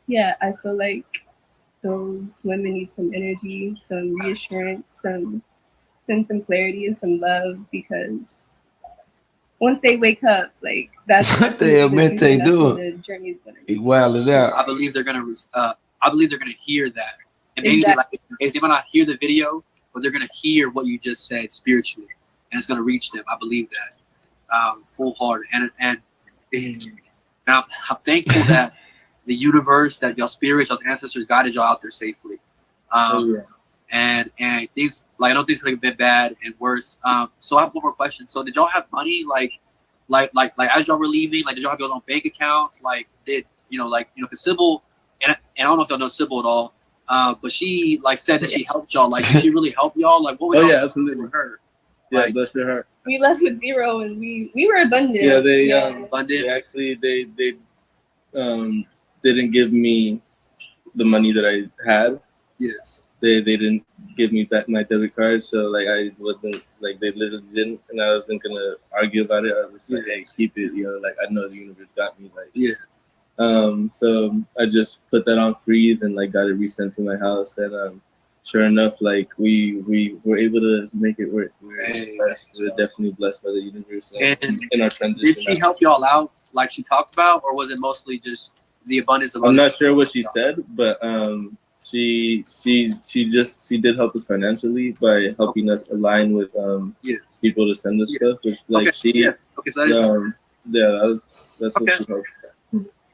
yeah, I feel like those women need some energy, some reassurance, some clarity and some love, because once they wake up, like that's What the hell Mente doing? the journey is gonna He wilded out. I believe they're gonna hear that, and maybe they might not hear the video, but they're gonna hear what you just said spiritually, and it's gonna reach them. I believe that full hearted, and I'm thankful that the universe, that your spirit, your ancestors guided y'all out there safely. And things, like, I know things could have been bad and worse. So I have one more question. So did y'all have money, like as y'all were leaving, like did y'all have your own bank accounts? Like cause Sybil, and I don't know if y'all know Sybil at all, but she like said that she helped y'all. Like did she really help y'all? Like what was y'all absolutely with her? Yeah, Like, bless your heart. We left with zero, and we were abundant. Yeah, they abundant. They actually they didn't give me the money that I had. Yes. They didn't give me back my debit card, so like I wasn't like they literally didn't, and I wasn't gonna argue about it. I was like, hey, keep it, like I know the universe got me, like yes. So I just put that on freeze and like got it resent to my house, and sure enough, like we were able to make it work. We were blessed. We were definitely blessed by the universe and in our transition. Did she help y'all out like she talked about, or was it mostly just the abundance of? I'm not sure what she said, but she did help us financially by helping us align with people to send us stuff. Which, like so that is that's what she helped.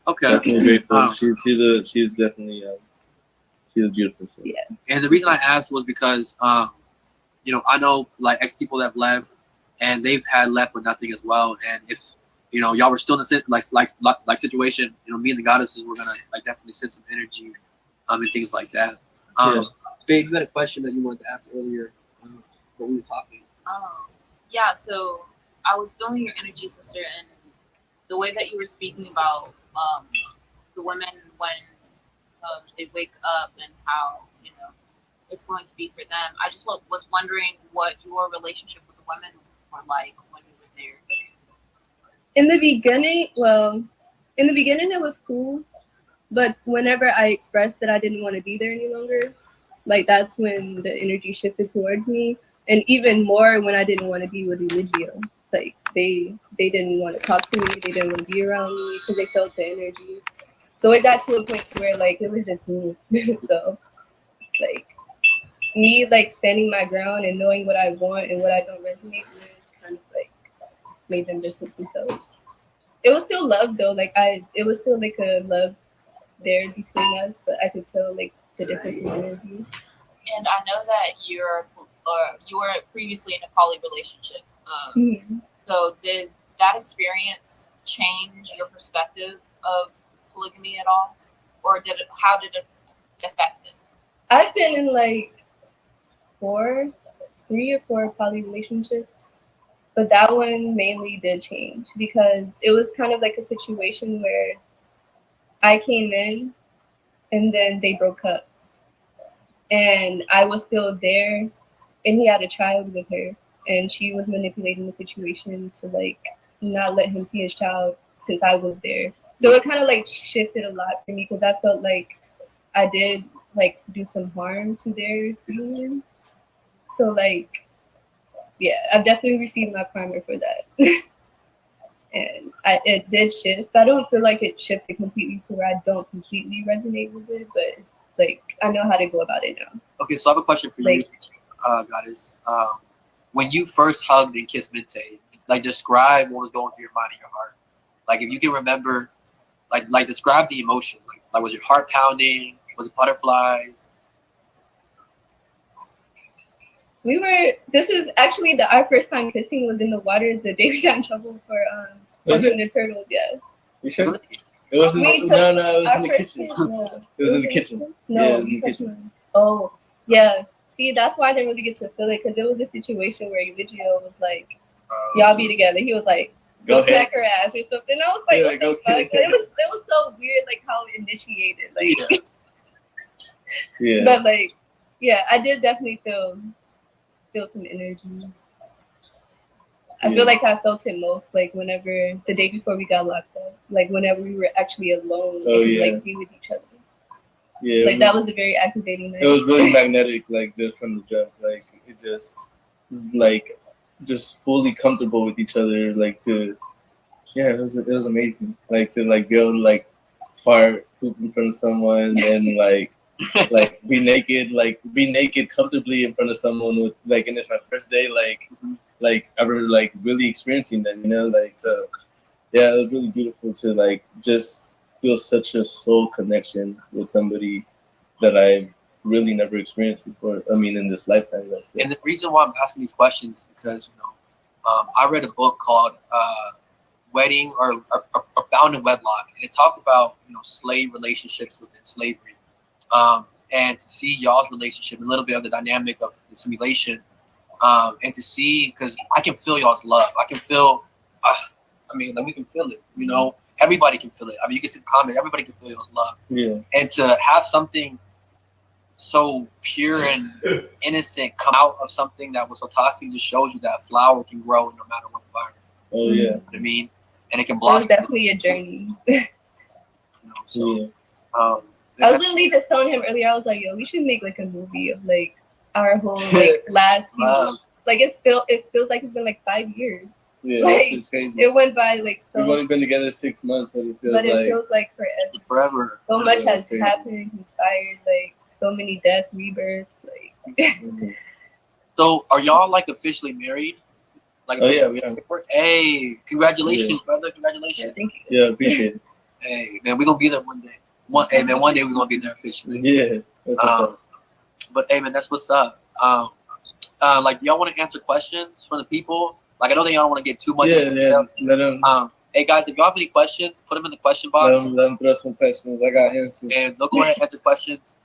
Okay. Definitely grateful. She's definitely she's a beautiful soul. Yeah. And the reason I asked was because I know like ex people that have left, and they've had left with nothing as well. And if y'all were still in a like situation, me and the goddesses were gonna like definitely send some energy, and things like that. Babe, you had a question that you wanted to ask earlier when we were talking. Yeah. So I was feeling your energy, sister, and the way that you were speaking about the women when they wake up and how it's going to be for them. I just was wondering what your relationship with the women were like when you were there. In the beginning, it was cool, but whenever I expressed that I didn't want to be there any longer, like that's when the energy shifted towards me, and even more when I didn't want to be with Eligio. Like they didn't want to talk to me, they didn't want to be around me because they felt the energy. So it got to a point to where like it was just me. So like me like standing my ground and knowing what I want and what I don't resonate with kind of like made them distance themselves. It was still love though, it was still like a love there between us, but I could tell like the difference in energy. And I know that you were previously in a poly relationship. So did that experience change your perspective of polygamy at all, or how did it affect it? I've been in like 3 or 4 poly relationships, but that one mainly did change because it was kind of like a situation where I came in and then they broke up and I was still there and he had a child with her and she was manipulating the situation to like not let him see his child since I was there. So it kind of like shifted a lot for me because I felt like I did like do some harm to their union. So like, yeah, I've definitely received my karma for that. And it did shift. I don't feel like it shifted completely to where I don't completely resonate with it, but it's like I know how to go about it now. Okay, so I have a question for you, Goddess. When you first hugged and kissed Mente, like describe what was going through your mind and your heart. Like if you can remember, like describe the emotion. Like was your heart pounding? Was it butterflies? This is actually our first time kissing was in the water the day we got in trouble for touching the turtles. Yeah. You sure? It wasn't. It was in the kitchen. It was in the kitchen. No, yeah, in the kitchen. Oh, yeah. See, that's why I didn't really get to feel it because it was a situation where Eligio was like, "Y'all be together." He was like, "Go smack her ass" or something. I was like, "What the fuck?" It was so weird, like how it initiated, like. Yeah. But like, yeah, I did definitely feel some energy. I feel like I felt it most like whenever the day before we got locked up, like whenever we were actually alone and could, like be with each other. Yeah, like that was a very activating night. It was really magnetic, like just from the jump. Like it just fully comfortable with each other. Like it was amazing. Like to like be able to like fart, poop in front of someone, and like be naked comfortably in front of someone with like, and it's my first day like ever like really experiencing that, you know, like so. Yeah, it was really beautiful to like just feel such a soul connection with somebody that I really never experienced before. I mean, in this lifetime. And the reason why I'm asking these questions is because I read a book called Wedding or Bound in Wedlock, and it talked about slave relationships within slavery, and to see y'all's relationship, a little bit of the dynamic of the simulation, and to see, because I can feel y'all's love. I can feel. Like we can feel it, everybody can feel it. I mean, you can see the comment, everybody can feel y'all's love. Yeah. And to have something so pure and innocent come out of something that was so toxic just shows you that a flower can grow no matter what environment. Oh yeah. You know what I mean? And it can It was blossom. definitely a journey. So I was literally just telling him earlier, I was like, yo, we should make like a movie of like our whole like last few Wow. like it feels like it's been like 5 years. Yeah, Like that's crazy. it went by like so, We've only been together 6 months, but it feels but it like feels like forever. Forever. So much Yeah, has it's crazy. happened, conspired, like so many deaths, rebirths, like So are y'all like officially married? Like Oh, yeah, we are. Hey, congratulations, Yeah. brother. Congratulations. thank you. Yeah, appreciate it. Hey, man, we're gonna be there one day. One day we're gonna be there officially. Yeah. That's what's up. But hey, man, that's what's up. Like, y'all want to answer questions from the people? Like, I know that y'all don't want to get too much. Yeah, into yeah. detail. Let them Hey guys, if y'all have any questions, put them in the question box, let them throw some questions. I got answers. and they'll go ahead and answer questions.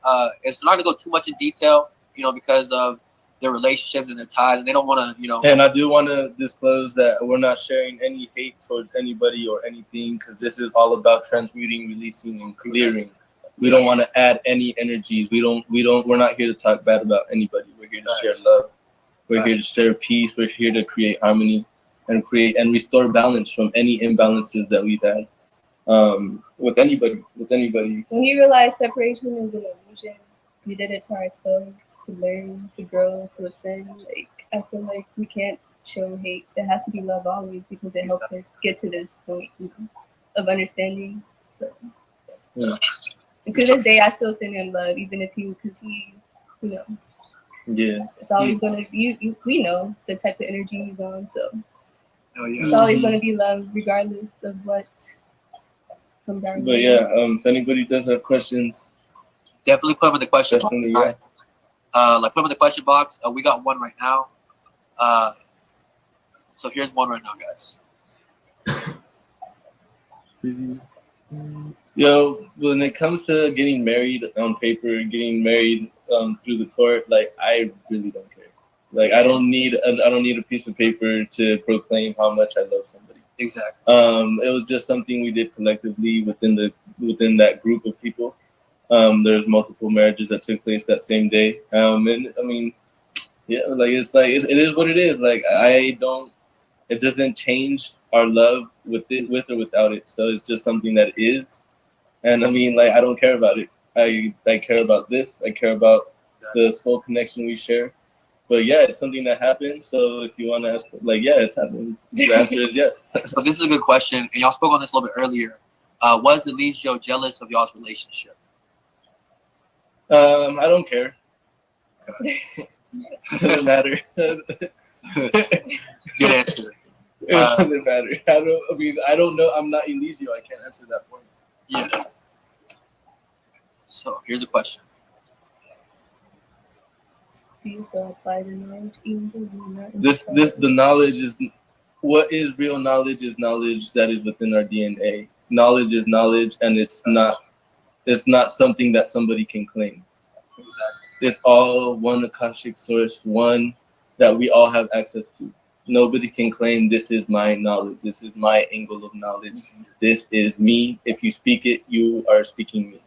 It's not gonna go too much in detail, because of their relationships and their ties, and they don't want to, And I do want to disclose that we're not sharing any hate towards anybody or anything, because this is all about transmuting, releasing, and clearing. We don't want to add any energies. We're not here to talk bad about anybody. We're here to share love. We're here to share peace. We're here to create harmony and create and restore balance from any imbalances that we've had with anybody. when you realize separation is an illusion, we did it to ourselves to learn, to grow, to ascend. Like I feel like we can't show hate. There has to be love always because it helped us get to this point of understanding. So Yeah. and to this day I still send him love, even if because he Yeah. it's always gonna be we know the type of energy he's on, so yeah. it's always gonna be love regardless of what comes our But way. yeah, if anybody does have questions, definitely put them in the question box. Definitely, Guys. Like put them in the question box. We got one right now. So here's one right now, guys. Yo, when it comes to getting married on paper, getting married through the court, like I really don't care. Like I don't need a piece of paper to proclaim how much I love somebody. Exactly. It was just something we did collectively within that group of people. There's multiple marriages that took place that same day. And I mean, yeah, like it is what it is. Like it doesn't change our love with or without it. So it's just something that is. And I mean, like I don't care about it. I care about this. I care about the soul connection we share. But yeah, it's something that happened. So if you want to ask, like, yeah, it's happened. The answer is yes. So this is a good question, and y'all spoke on this a little bit earlier. Was Eligio jealous of y'all's relationship? I don't care. It doesn't matter. Good answer. It doesn't matter. I don't know. I'm not Eligio. I can't answer that for you. Yes. So here's a question. Please don't apply the knowledge even though you're not The knowledge is what is real knowledge is knowledge that is within our DNA. Knowledge is knowledge, and it's not something that somebody can claim. Exactly. It's all one Akashic source, one that we all have access to. Nobody can claim this is my knowledge. This is my angle of knowledge. This is me. If you speak it, you are speaking me.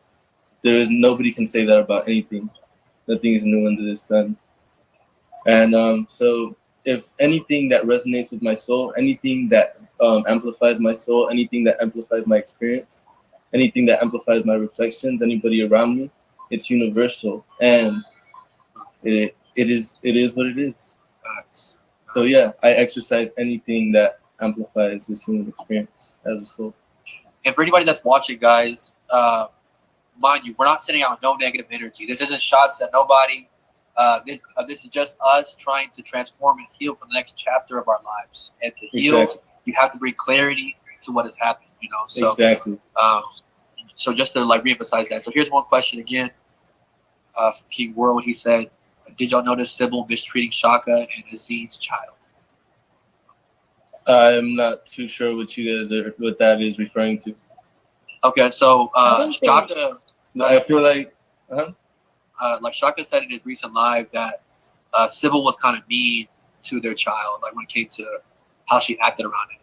Nobody can say that about anything. Nothing is new under the sun. And so if anything that resonates with my soul, anything that amplifies my soul, anything that amplifies my experience, anything that amplifies my reflections, anybody around me, it's universal, and it is what it is. So yeah, I exercise anything that amplifies this human experience as a soul. And for anybody that's watching, guys, mind you, we're not sending out no negative energy. This isn't shots at nobody. This is just us trying to transform and heal for the next chapter of our lives. And to heal, you have to bring clarity to what has happened, you know. So exactly. So just to like reemphasize that. So here's one question again from King World. He said, "Did y'all notice Sybil mistreating Shaka and Aziz's child?" I'm not too sure what that is referring to. Okay, so Shaka. I feel like, like Shaka said in his recent live that Sybil was kind of mean to their child, like when it came to how she acted around it.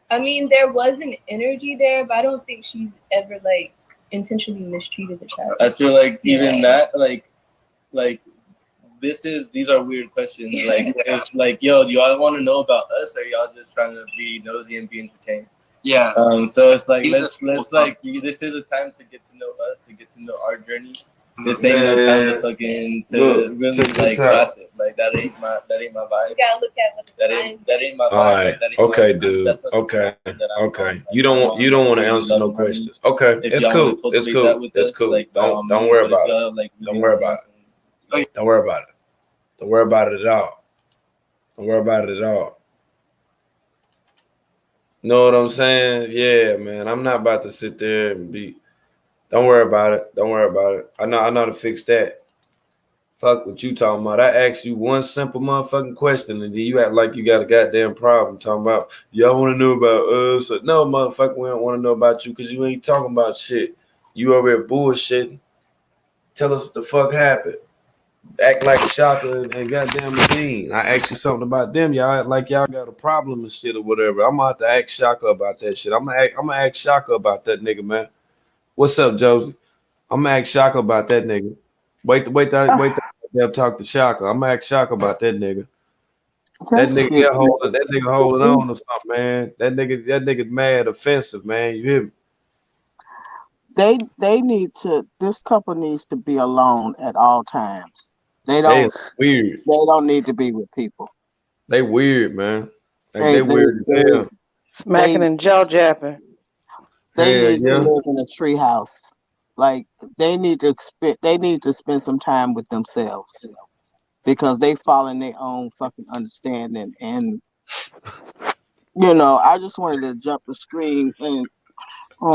I mean, there was an energy there, but I don't think she's ever like intentionally mistreated the child. I feel like even that, like these are weird questions. Like, it's like, yo, do y'all want to know about us, or y'all just trying to be nosy and be entertained? Yeah. So it's like let's like this is a time to get to know us, to get to know our journey. This ain't no time to fucking really like gossip. Like that ain't my vibe. You gotta look at what that ain't my vibe. All right. That ain't Okay, my, dude. that's not Okay. okay. You don't want to answer no questions. Okay. It's cool. It's cool. It's cool. Don't worry about it. Don't worry about it. Don't worry about it. Don't worry about it at all. Don't worry about it at all. Know what I'm saying? Yeah, man. I'm not about to sit there and be. Don't worry about it. Don't worry about it. I know how to fix that. Fuck what you talking about. I asked you one simple motherfucking question, and then you act like you got a goddamn problem talking about y'all want to know about us. No, motherfucker, we don't want to know about you because you ain't talking about shit. You over here bullshitting. Tell us what the fuck happened. Act like Shaka and goddamn Medine. I asked you something about them. Y'all act like y'all got a problem and shit or whatever. I'm gonna have to ask Shaka about that shit. I'm gonna ask Shaka about that nigga, man. What's up, Josie? I'm gonna ask Shaka about that nigga. Wait till talk to Shaka. I'm gonna ask Shaka about that nigga. That nigga holding on or something, man. That nigga mad offensive, man. You hear me? They need to. This couple needs to be alone at all times. They weird. They don't need to be with people. They weird, man. They weird as hell. Smacking and jaw japping. They need to live in a tree house. Like they need to spend some time with themselves because they fall in their own fucking understanding. And you know, I just wanted to jump the screen and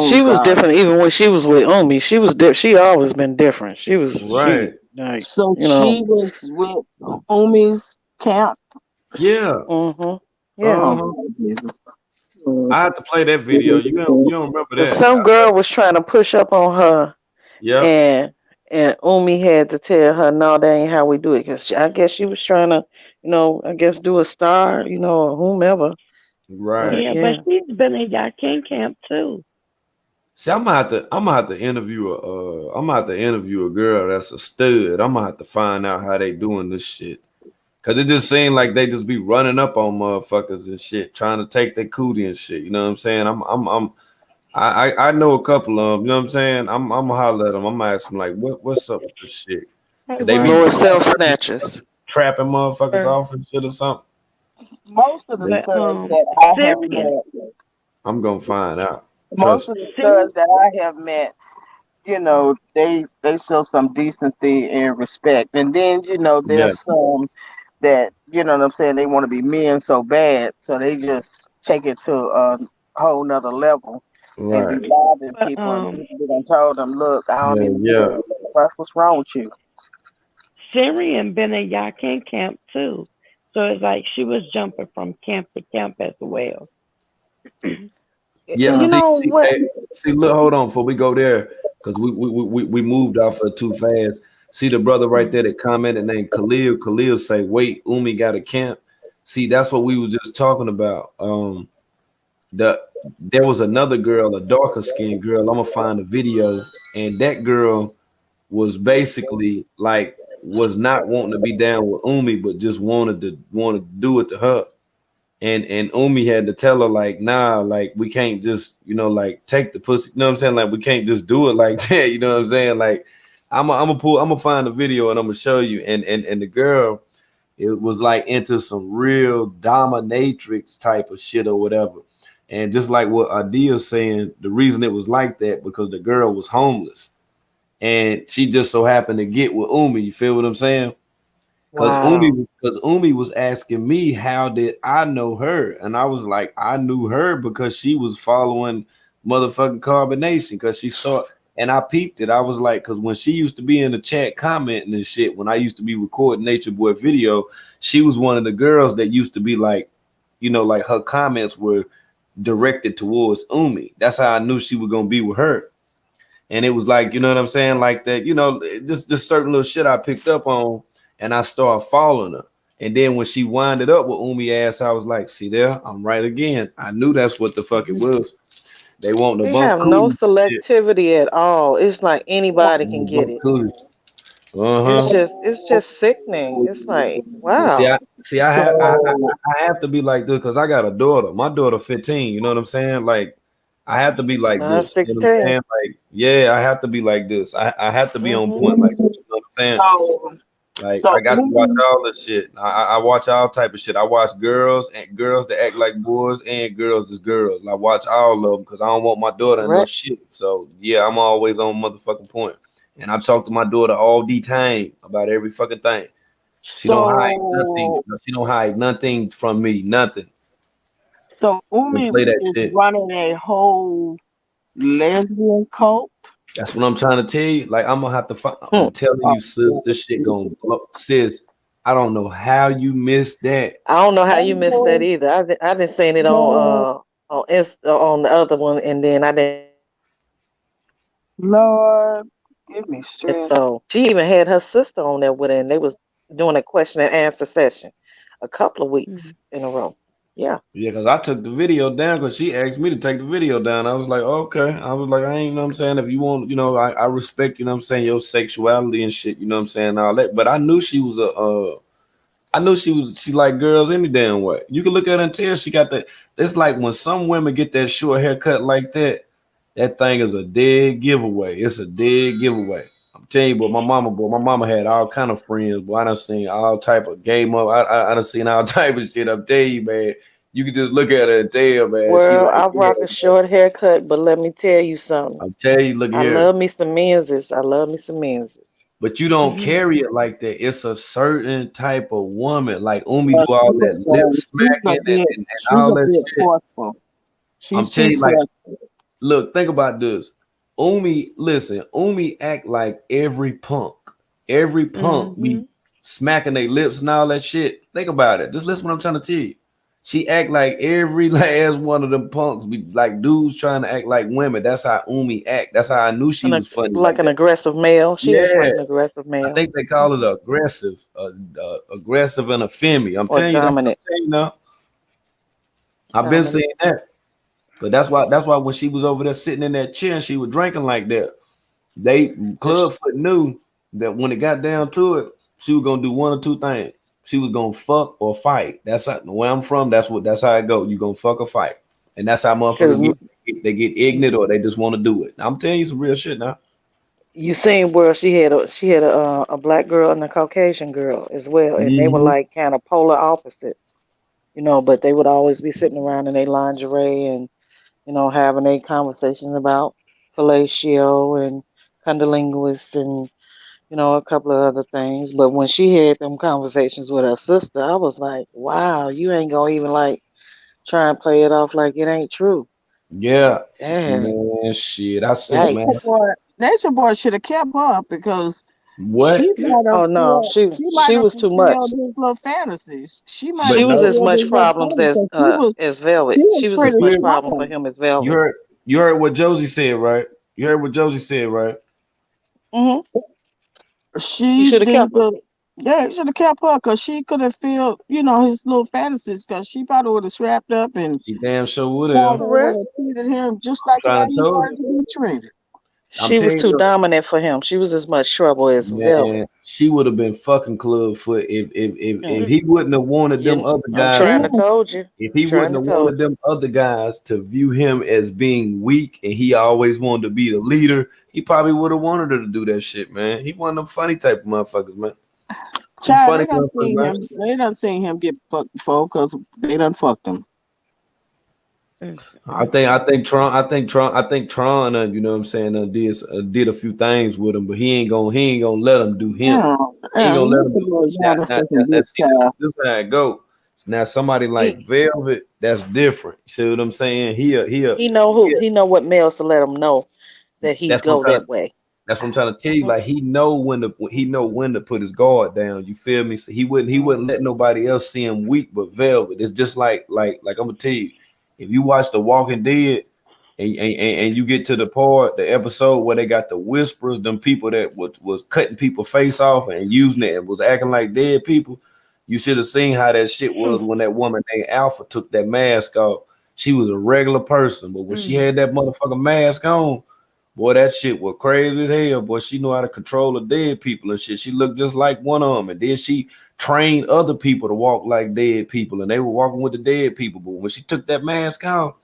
she was different even when she was with Umi. She was she always been different. She was right. So she was with Umi's camp. Yeah. Yeah. I have to play that video. You don't remember that? Some girl was trying to push up on her. Yeah. And Umi had to tell her, no, that ain't how we do it. Because I guess she was trying to, do a star, or whomever. Right. Yeah, but she's been in y'all King camp too. See, I'm gonna have to interview a girl that's a stud. I'm gonna have to find out how they doing this shit. Cause it just seemed like they just be running up on motherfuckers and shit, trying to take their cootie and shit. You know what I'm saying? I know a couple of them. You know what I'm saying? I'm gonna holler at them. I'm gonna ask them like, what's up with this shit? They be self snatchers, trapping motherfuckers off and shit or something. Most of the studs that I have met, I'm gonna find out. Most of the studs that I have met, they show some decency and respect, and then there's some that what I'm saying, they want to be men so bad, so they just take it to a whole nother level. Right. And be bothering people and people told them, look, I don't even know what's wrong with you. Syrian been in Yakin camp too. So it's like she was jumping from camp to camp as well. Yeah, see, look, hold on before we go there, because we moved off of too fast. See the brother right there that commented named Khalil. Khalil say, wait, Umi got a camp. See, that's what we were just talking about. There was another girl, a darker skinned girl. I'm gonna find a video, and that girl was basically like was not wanting to be down with Umi, but just wanted to do it to her. And Umi had to tell her, like, nah, like, we can't just, like, take the pussy. You know what I'm saying? Like, we can't just do it like that. You know what I'm saying? Like, I'm gonna find the video and I'm gonna show you. And the girl, it was like into some real dominatrix type of shit or whatever. And just like what Adia's saying, the reason it was like that because the girl was homeless. And she just so happened to get with Umi. You feel what I'm saying? Because Umi was asking me, how did I know her? And I was like, I knew her because she was following motherfucking Carbonation, because she started, and I peeped it. I was like, because when she used to be in the chat commenting and shit, when I used to be recording Nature Boy video, she was one of the girls that used to be like, like her comments were directed towards Umi. That's how I knew she was gonna be with her. And it was like, you know what I'm saying? Like that, just certain little shit I picked up on. And I started following her. And then when she winded up with Umi ass, I was like, see there, I'm right again. I knew that's what the fuck it was. They want to have no selectivity at all. It's like anybody can get it. It's just sickening. It's like, wow. I have to be like this because I got a daughter. My daughter 15. You know what I'm saying? Like, I have to be like this. 16. You know what I'm saying? Like, yeah, I have to be like this. I have to be on point like this. You know what I'm saying? Like, I got to watch all this shit. I watch all type of shit. I watch girls that act like boys and girls as girls. I watch all of them because I don't want my daughter in no shit. So yeah, I'm always on motherfucking point. And I talk to my daughter all the time about every fucking thing. She don't hide nothing. She don't hide nothing from me. Nothing. So Umi is running a whole lesbian cult. That's what I'm trying to tell you. Like, I'm gonna have to find. I'm telling you, sis, this shit gonna blow. Sis, I don't know how you missed that. I don't know how you missed that either. I didn't see it on the other one, and then I didn't. Lord, give me strength. So she even had her sister on there with her, and they was doing a question and answer session a couple of weeks in a row. Yeah, because I took the video down because she asked me to take the video down. I was like, okay. I was like, I ain't, you know what I'm saying? If you want, I respect, you know what I'm saying, your sexuality and shit, you know what I'm saying, all that. But I knew she was she liked girls any damn way. You can look at her and tell she got that. It's like when some women get that short haircut like that, that thing is a dead giveaway. It's a dead giveaway. I'm telling you, but my mama had all kind of friends. Boy, I done seen all type of game up. I done seen all type of shit. I'm telling you, man. You can just look at her and tell, man. Well, I rock a short haircut, but let me tell you something. I'm telling you, look here. I love me some Menzies. But you don't carry it like that. It's a certain type of woman. Like Umi do all that lip smacking and all that shit. I'm telling you, like, look, think about this. Umi act like every punk. Every punk be smacking their lips and all that shit. Think about it. Just listen what I'm trying to tell you. She act like every last one of them punks be like dudes trying to act like women. That's how Umi act. That's how I knew she was funny. Like an aggressive male. She is like an aggressive male. I think they call it aggressive and a femi. I'm telling you now. I've been seeing that. But that's why when she was over there sitting in that chair and she was drinking like that, Clubfoot knew that when it got down to it, she was gonna do one or two things. She was gonna fuck or fight. That's where I'm from. That's how it go. You gonna fuck or fight, and that's how motherfuckers get ignorant or they just want to do it. I'm telling you some real shit now. You seen where she had a black girl and a Caucasian girl as well, and they were like kind of polar opposites, but they would always be sitting around in their lingerie and having a conversation about fellatio and cunnilingus and a couple of other things. But when she had them conversations with her sister, I was like, wow, you ain't gonna even like try and play it off like it ain't true. Yeah. Man, shit. I said, man. Nature Boy should have kept her because what? She was too much. His little fantasies. She was as much problems as Velvet. She was as much problem for him as Velvet. You heard what Josie said, right? Mm-hmm. She should have kept her. Yeah, he should have kept her because she could have felt, his little fantasies because she probably would have strapped up and she damn sure would have treated him just like how he wanted to be treated. She was too dominant for him. She was as much trouble as Velvet. Man, she would have been fucking Clubfoot if he wouldn't have wanted them other guys. I'm trying to told you. If he wouldn't have wanted them other guys to view him as being weak and he always wanted to be the leader, he probably would have wanted her to do that shit, man. He one of them funny type of motherfuckers, man. Child, they done seen him get fucked before because they done fucked him. I think Tron, you know what I'm saying, did a few things with him, but he ain't gonna let him do him. He ain't gonna let him do that's how it go. Now somebody like Velvet, that's different. You see what I'm saying? He know what males to let him know that he go that way. That's what I'm trying to tell you. Like he know when to put his guard down. You feel me? So he wouldn't let nobody else see him weak, but Velvet. It's just like I'm gonna tell you. If you watch The Walking Dead and you get to the episode where they got the whisperers, them people that was cutting people's face off and using it and was acting like dead people, you should have seen how that shit was when that woman named Alpha took that mask off. She was a regular person, but when she had that motherfucking mask on, boy, that shit was crazy as hell. Boy, she knew how to control the dead people and shit. She looked just like one of them, and then she trained other people to walk like dead people, and they were walking with the dead people. But when she took that mask off,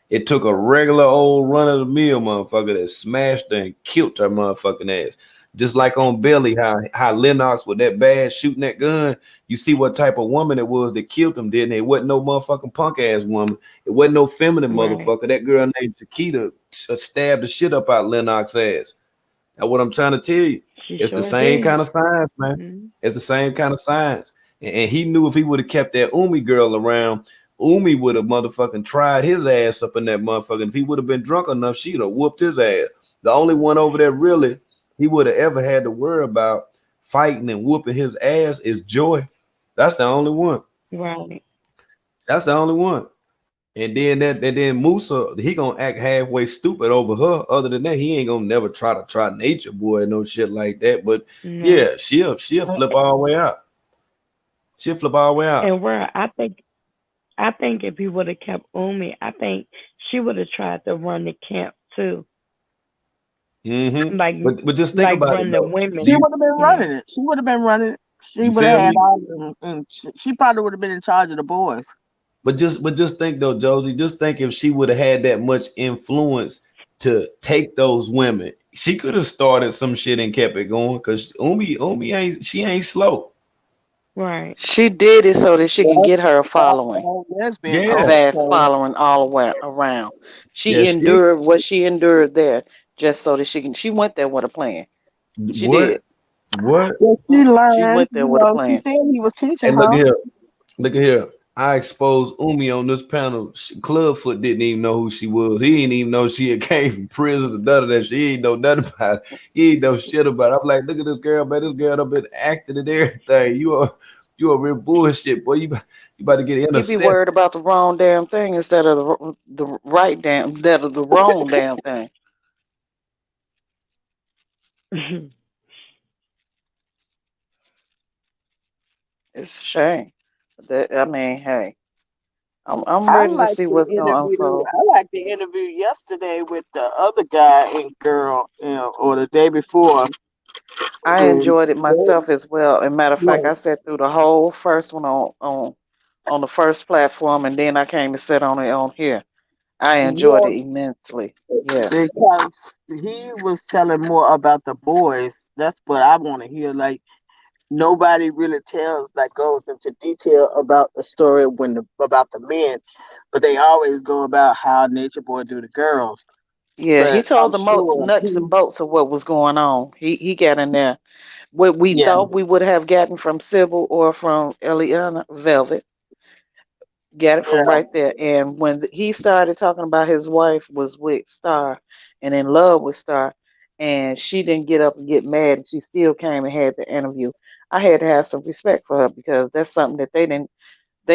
it took a regular old run-of-the-mill motherfucker that smashed her and killed her motherfucking ass. Just like on Belly, how Lennox with that bad shooting that gun, you see what type of woman it was that killed him, didn't it? It wasn't no motherfucking punk-ass woman. It wasn't no feminine motherfucker. That girl named Chiquita stabbed the shit up out Lennox's ass. That's what I'm trying to tell you. It's the same kind of science, man. It's the same kind of science. And he knew if he would have kept that Umi girl around, Umi would have motherfucking tried his ass up in that motherfucker. If he would have been drunk enough, she'd have whooped his ass. The only one over there really he would have ever had to worry about fighting and whooping his ass is Joy. That's the only one. Right. That's the only one. And then Musa, he gonna act halfway stupid over her. Other than that, he ain't gonna never try Nature Boy, no shit like that. But yeah, she'll flip all the way out. She'll flip all the way out. And where I think if he would have kept Umi, I think she would have tried to run the camp too. Mm-hmm. But just think about it. Women. She would have been running it. She would have been running it. She would have had all of them, and she probably would have been in charge of the boys. But just think though, Josie. Just think if she would have had that much influence to take those women, she could have started some shit and kept it going. Cause Umi ain't slow. Right. She did it so that she can get her a following. Yeah. A vast following all the way around. She endured what she endured there just so that she went there with a plan. She did. What? Well, she learned. She went there with a plan. She said he was teaching Hey, her. look at here. I exposed Umi on this panel. Clubfoot didn't even know who she was. He didn't even know she had came from prison or none of that shit. He didn't know nothing about it. He didn't know shit about it. I'm like, look at this girl, man. This girl done been acting and everything. You are real bullshit, boy. You about to get intercepted. You be worried about the wrong damn thing instead of the right damn, instead of the wrong damn thing. It's a shame. I mean, hey, I'm ready to see what's going to unfold. I like the interview yesterday with the other guy and girl, or the day before. I enjoyed it myself as well. As a matter of fact, I sat through the whole first one on the first platform, and then I came to sit on it on here. I enjoyed it immensely. Yeah, because he was telling more about the boys. That's what I want to hear. Like, nobody really goes into detail about the story about the men, but they always go about how Nature Boy do the girls. Yeah, But he told I'm the sure nuts and bolts of what was going on. He got in there. What we thought we would have gotten from Sybil or from Eliana Velvet. Got it from right there. And when he started talking about his wife was with Star and in love with Star, and she didn't get up and get mad, and she still came and had the interview, I had to have some respect for her because that's something that they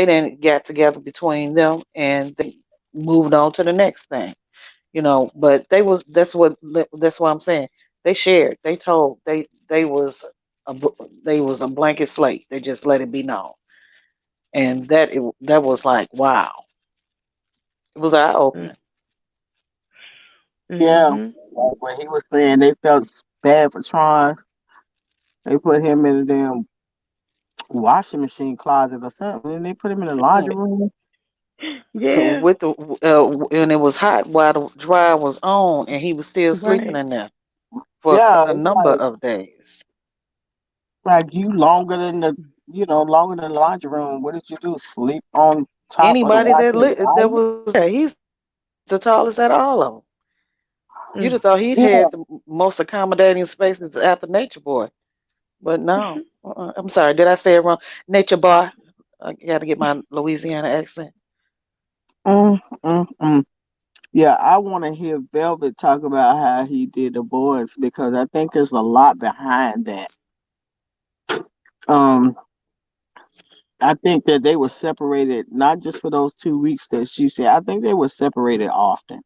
didn't get together between them, and they moved on to the next thing, But that's what I'm saying. They shared. They told. They was a blanket slate. They just let it be known. And that was like, wow. It was eye opening. Yeah. Like when he was saying they felt bad for Tron, they put him in the damn washing machine closet or something, and they put him in the laundry room. Yeah. With the and it was hot while the dryer was on, and he was still sleeping Right. in there for Yeah, a it's number like of days. you longer than longer than the laundry room. What did you do? Sleep on top of the Anybody washer and that dryer? was there, he's the tallest out of all of them. You'd have thought he'd Yeah. had the most accommodating spaces after Nature Boy, but no. I'm sorry, did I say it wrong? Nature Boy. I got to get my Louisiana accent. Mm, mm, mm. Yeah, I want to hear Velvet talk about how he did the boys because I think there's a lot behind that. Um, I think that they were separated not just for those 2 weeks that she said. I think they were separated often.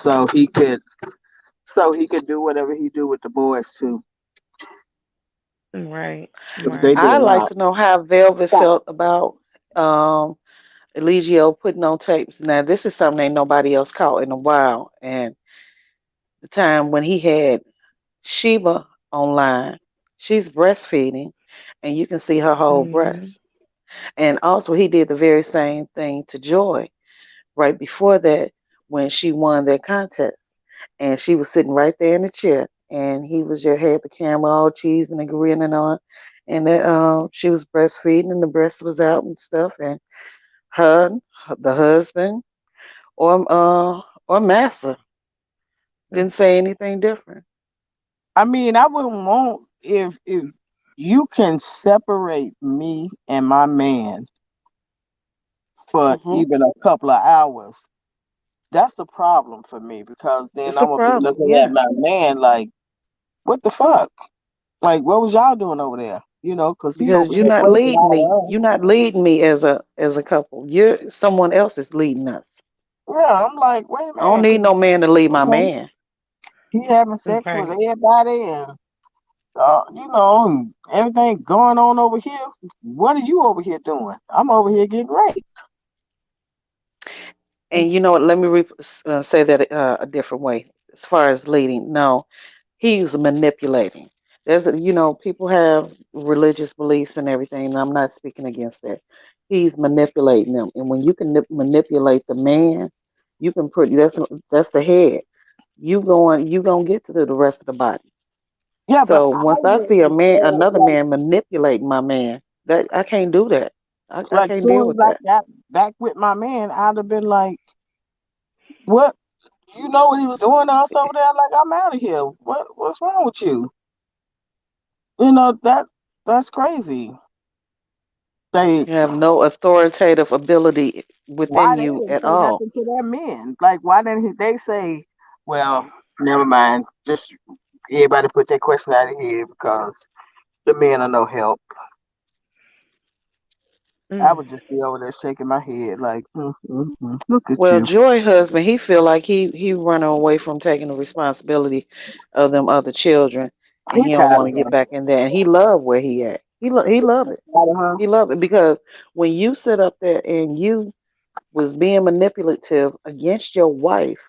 So he could do whatever he do with the boys too. Right. They did a I'd like lot. to know how Velvet felt about Eligio putting on tapes. Now, this is something ain't nobody else caught in a while. And the time when he had Sheba online, she's breastfeeding, and you can see her whole breast. And also, he did the very same thing to Joy right before that when she won that contest. And she was sitting right there in the chair, and he was just had the camera all cheesing and grinning on, and she was breastfeeding, and the breast was out and stuff, and her, the husband, or Massa didn't say anything different. I mean, I wouldn't want if you can separate me and my man for even a couple of hours. That's a problem for me because then It's I'm a gonna be problem, looking yeah. at my man like, what the fuck? Like, what was y'all doing over there? Because he Because over you're there not breaking leading me. all You're not leading me as a couple. You're someone else is leading us. Yeah, I'm like, wait a I don't minute. need no man to lead my man. He having sex with everybody and and everything going on over here. What are you over here doing? I'm over here getting raped. And you know what? Let me say that a different way. As far as leading, no, he's manipulating. People have religious beliefs and everything, and I'm not speaking against that. He's manipulating them, and when you can manipulate the man, you can that's the head. You gonna get to the rest of the body. Yeah, but So once I see another man manipulating my man, that I can't do that. I like can't deal soon with as I that. got back with my man, I'd have been like, what? You know what he was doing to us over there? Like, I'm out of here. What's wrong with you? That's crazy. You have no authoritative ability Why within they you didn't at say all. nothing to their men? Like, why didn't they say, well, never mind, just everybody put that question out of here because the men are no help. I would just be over there shaking my head like, look at Well, you. Joy husband, he feel like he running away from taking the responsibility of them other children, and He he don't tired want of to get her. back in there. And he love where he at. He love it. Tired of her. He love it because when you sit up there and you was being manipulative against your wife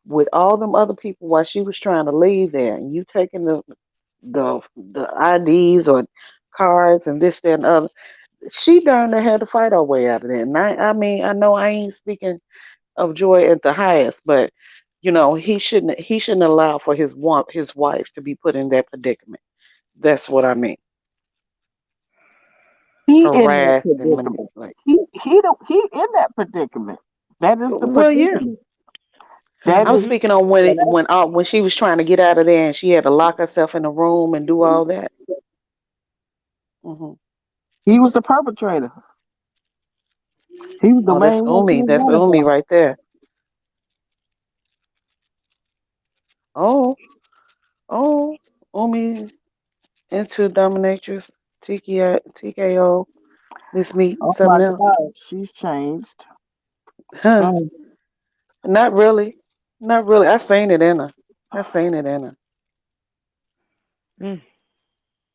with all them other people while she was trying to leave there, and you taking the IDs or cards and this, that, and the other. She darn near had to fight her way out of that. And I mean, I know I ain't speaking of Joy at the highest, but he shouldn't allow for his wife to be put in that predicament. That's what I mean. He in that Harassed and predicament. manipulated. He in that predicament. That is the Well, yeah. predicament. That I'm is speaking on when she was trying to get out of there and she had to lock herself in a room and do all that. He was the perpetrator. He was the Oh, that's main one. She Umi. was That's running Umi from. right there. Oh, Umi into dominatrix, TKO. This meat, Oh my something else. God, she's changed. Huh. Not really. Not really. I seen it in her.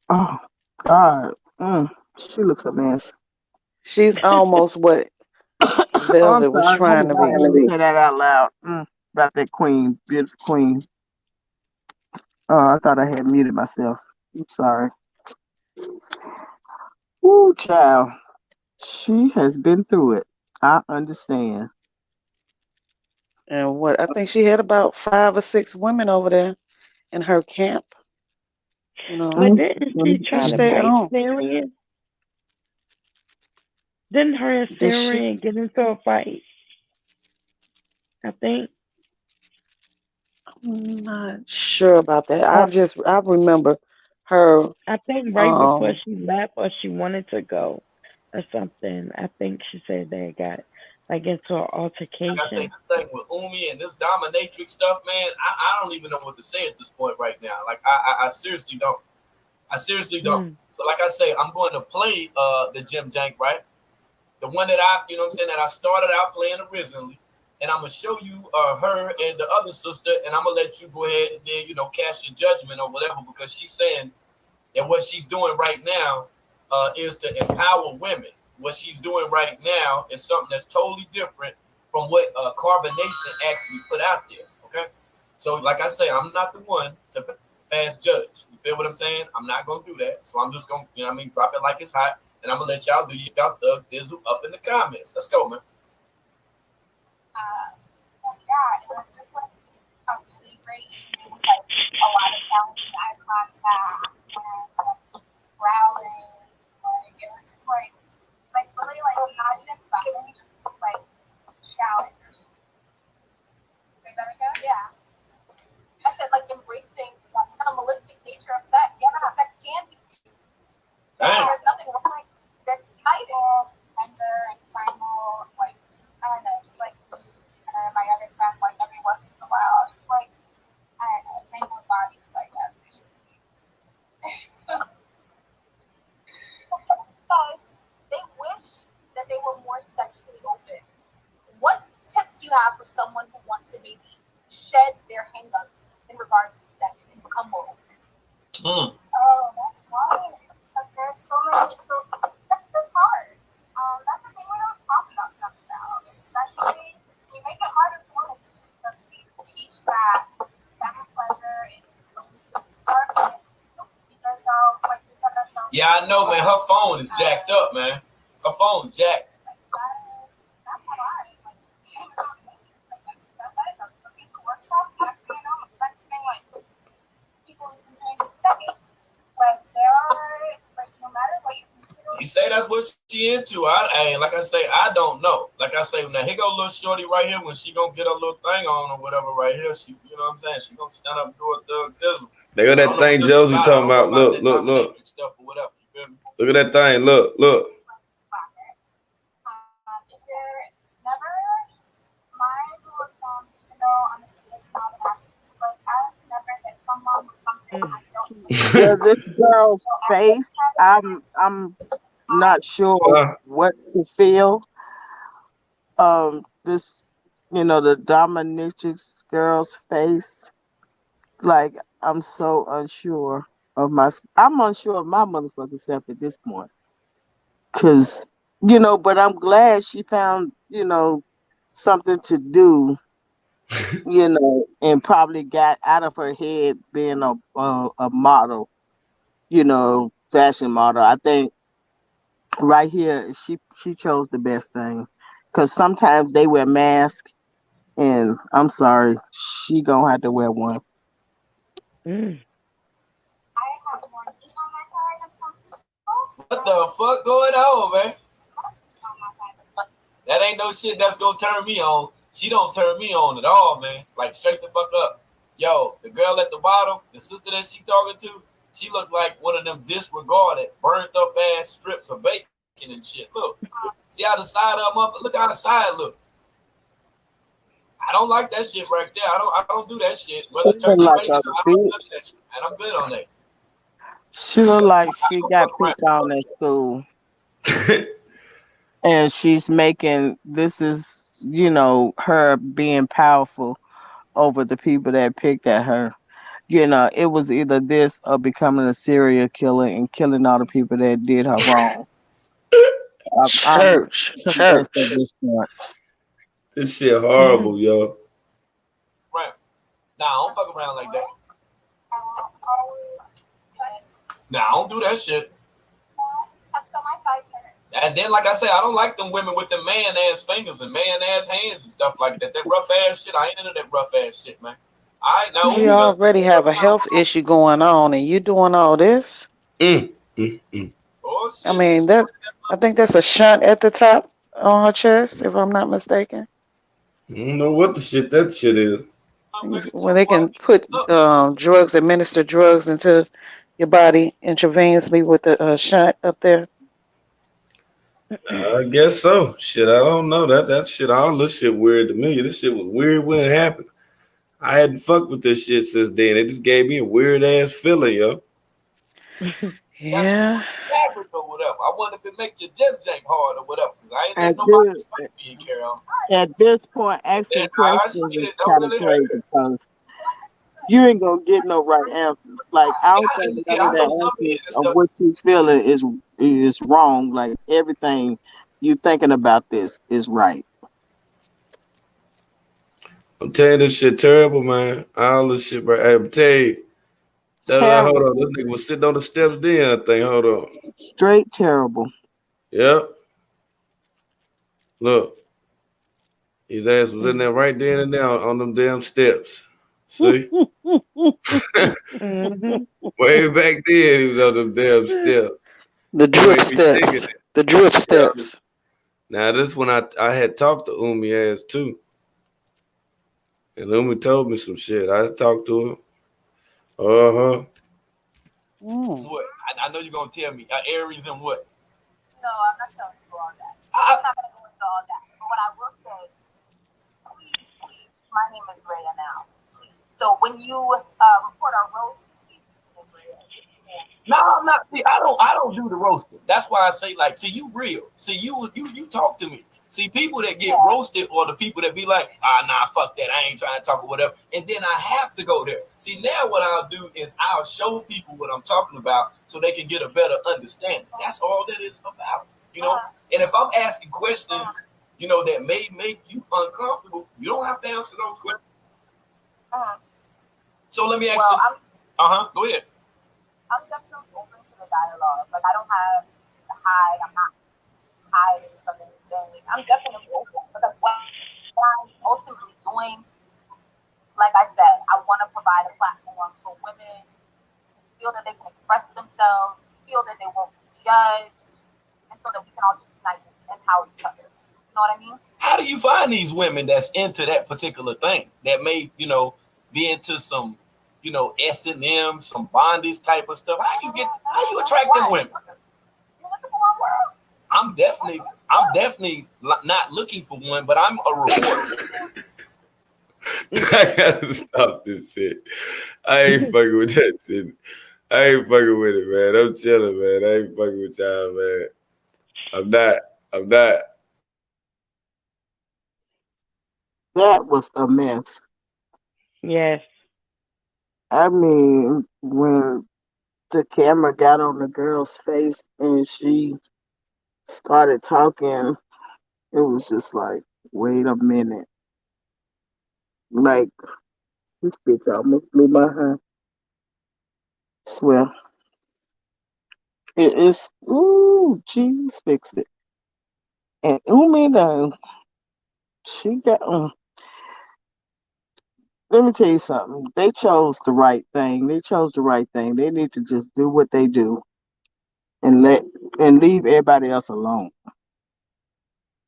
Oh God, she looks a mess. She's almost what Velvet I'm was sorry. trying to I had to be. say that out loud. About that queen, beautiful queen. I thought I had muted myself. I'm sorry. Ooh, child. She has been through it. I understand. And what I think she had about 5 or 6 women over there in her camp. You know, But didn't she she try to stayed fight home. Syrian? Didn't her and Did she? Syrian get into a fight? I think. I'm not sure about that. I remember her. I think right before she left or she wanted to go or something. I think she said they got like into an Like I say, altercation. this thing with Umi and this dominatrix stuff, man, I don't even know what to say at this point right now. Like I seriously don't. I seriously don't. So like I say, I'm going to play the Jim Jank, right? The one that I, you know what I'm saying, that I started out playing originally. And I'm gonna show you her and the other sister, and I'm gonna let you go ahead and then, you know, cast your judgment or whatever, because she's saying that what she's doing right now is to empower women. What she's doing right now is something that's totally different from what Carbonation actually put out there. Okay, so like I say, I'm not the one to pass judge. You feel what I'm saying? I'm not gonna do that. So I'm just gonna, you know what I mean, drop it like it's hot, and I'm gonna let y'all do y'all thug dizzle up in the comments. Let's go, man. Yeah, it was just like a really great evening with like a lot of talented eye contact and growling. Like it was just like literally like not even fucking, just like challenge. Say that again? Yeah. I said like embracing that animalistic nature of sex. Yeah, sex can be. There's nothing wrong like they're fighting tender and primal, like I don't know, just like my other friends, like every once in a while, it's like, I don't know, train their bodies, I guess they should be. Because they wish that they were more sexually open. What tips do you have for someone who wants to maybe shed their hang-ups in regards to sex and become more open? Oh, that's hard. Because there's so many, that's hard. That's the thing we don't talk about enough now, especially we make it harder for women too, because we teach that having pleasure is elusive to start with. We set ourselves. Yeah, I know, man. Her phone is jacked up, man. Her phone jacked. That's hard. The workshops, next thing I know, I'm practicing like people who've been doing this for decades. Like there are like no matter what you're into. You say that's what she into. Like I say, I don't know. Like I say, now here go little shorty right here. When she gonna get a little thing on or whatever right here, she, you know what I'm saying? She gonna stand up and do a thug dizzle. They got that thing Josie talking about. Look. Look at that thing. Look. If you're never mindful of even though I'm a sadist and all the aspects, it's like I've never hit someone with something I don't Yeah, this girl's face, I'm not sure what to feel. This, you know, the dominatrix girl's face, like I'm so unsure of my motherfucking self at this point. Cause, you know, but I'm glad she found, you know, something to do, you know, and probably got out of her head being a model, you know, fashion model. I think right here she chose the best thing, because sometimes they wear masks, and I'm sorry, she gonna have to wear one. What the fuck going on, man? That ain't no shit that's gonna turn me on. She don't turn me on at all, man. Like straight the fuck up. Yo, the girl at the bottom, the sister that she talking to, she looked like one of them disregarded, burnt up ass strips of bacon and shit. Look, see how the side of her mother, look how the side look. I don't like that shit right there. I don't do that shit. Whether turkey Like bacon, a I don't do that shit, and I'm good on that. She look like she got picked on at school. And she's making, this is, you know, her being powerful over the people that picked at her. You know, it was either this or becoming a serial killer and killing all the people that did her wrong. Church. At this point. This shit horrible, yo. Right. Nah, I don't fuck around like that. Nah, I don't do that shit. And then, like I said, I don't like them women with the man-ass fingers and man-ass hands and stuff like that. That rough-ass shit, I ain't into that rough-ass shit, man. All right, now You already have a health issue going on, and you doing all this. Oh, I mean, I think that's a shunt at the top on her chest, if I'm not mistaken. I don't know what that shit is. When they can put drugs, administer drugs into your body intravenously with the shunt up there. I guess so. Shit, I don't know. That shit, all this shit weird to me. This shit was weird when it happened. I hadn't fucked with this shit since then. It just gave me a weird ass feeling, yo. Yeah. Fabric or whatever. I wonder if it make your Jim Jank hard or whatever. I ain't let nobody spike me, Carol. At this point, asking questions is kind of crazy because you ain't gonna get no right answers. Like I don't think none of the answers of what you feeling is wrong. Like everything you thinking about this is right. I'm telling you, this shit terrible, man. All this shit, bro. I'm telling you. Hold on, this nigga was sitting on the steps then, I think. Hold on. Straight terrible. Yep. Look. His ass was in there right then and there on them damn steps. See? Way back then, he was on them damn steps. The drip steps. The drip steps. Now, this when I had talked to Umi ass too. And Umi told me some shit. I talked to him. What? I know you're gonna tell me Aries and what? No, I'm not telling you all that. I'm not gonna go into all that. But what I will say, please, my name is Rhea now. Please. So when you report our roast, please use Rhea. No, I'm not. See, I don't do the roasting. That's why I say, like, see, you real. See, you talk to me. See, people that get roasted or the people that be like, nah, fuck that, I ain't trying to talk or whatever. And then I have to go there. See, now what I'll do is I'll show people what I'm talking about so they can get a better understanding. That's all that it's about, you know? And if I'm asking questions, you know, that may make you uncomfortable, you don't have to answer those questions. So let me ask you. Go ahead. I'm definitely open to the dialogue. Like, I don't have to hide. I'm not hiding from anything. I'm definitely open because what I'm ultimately doing, like I said, I want to provide a platform for women who feel that they can express themselves, feel that they won't be judged, and so that we can all just unite and empower each other. You know what I mean? How do you find these women that's into that particular thing that may, you know, be into some, you know, S&M, some bondage type of stuff? How you attract them women? You looking for one, world? I'm definitely not looking for one, but I'm a reporter. I gotta stop this shit. I ain't fucking with that shit. I ain't fucking with it, man. I'm chilling, man. I ain't fucking with y'all, man. I'm not. That was a mess. Yes. I mean, when the camera got on the girl's face and she started talking, it was just like, wait a minute. Like, this bitch almost blew my hand. Swear. It is, ooh, Jesus, fix it. And Umi, though, she got, let me tell you something. They chose the right thing. They need to just do what they do and leave everybody else alone.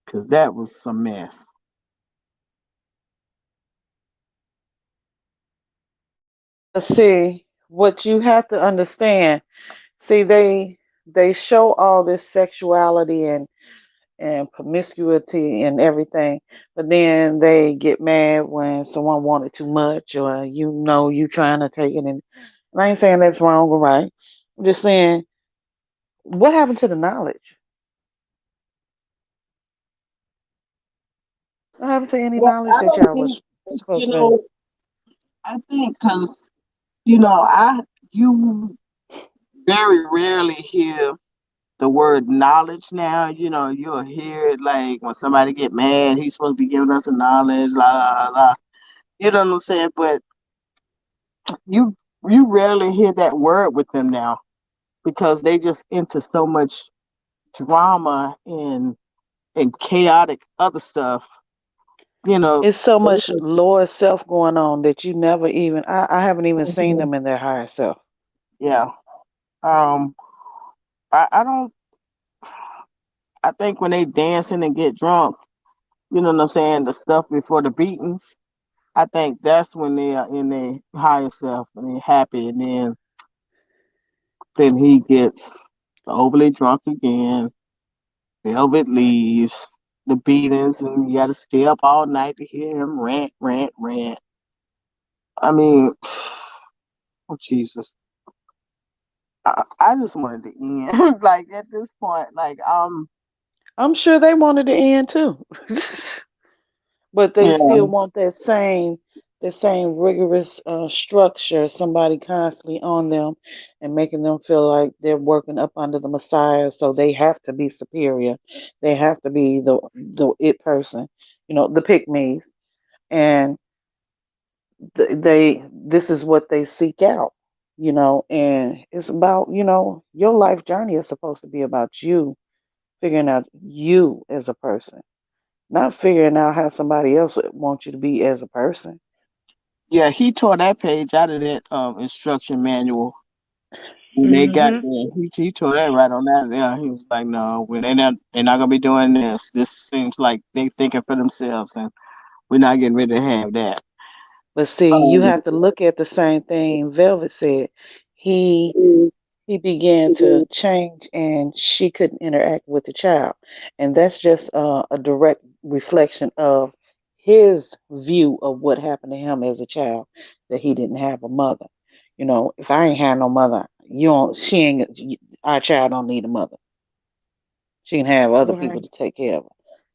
Because that was some mess. See, what you have to understand, see, they show all this sexuality and promiscuity and everything, but then they get mad when someone wanted too much or you trying to take it. And I ain't saying that's wrong or right. I'm just saying, what happened to the knowledge? What happened to any knowledge that y'all was supposed to? I think because, you very rarely hear the word knowledge now. You know, you'll hear it like when somebody get mad, he's supposed to be giving us a knowledge, la la la. You know what I'm saying? But you rarely hear that word with them now because they just into so much drama and chaotic other stuff. You know, it's so much lower self going on that you never even. I haven't even seen them in their higher self. Yeah. I don't. I think when they dancing and get drunk, you know what I'm saying, the stuff before the beatings, I think that's when they are in their higher self and they're happy, and then he gets overly drunk again. Velvet leaves, the beatings, and you got to stay up all night to hear him rant, rant, rant. I mean, oh Jesus. I just wanted to end. Like at this point, like I'm sure they wanted to end too. But they yeah. still want that same rigorous structure, somebody constantly on them and making them feel like they're working up under the Messiah, so they have to be superior. They have to be the it person, the pick me's. And this is what they seek out, and it's about, your life journey is supposed to be about you figuring out you as a person, not figuring out how somebody else wants you to be as a person. Yeah, he tore that page out of that instruction manual. When they got there, he tore that right on that. Yeah, he was like, "No, when they're not gonna be doing this. This seems like they thinking for themselves, and we're not getting ready to have that." But see, you have to look at the same thing Velvet said. He began to change, and she couldn't interact with the child, and that's just a direct reflection of his view of what happened to him as a child, that he didn't have a mother. If I ain't had no mother, she ain't, our child don't need a mother. She can have other people to take care of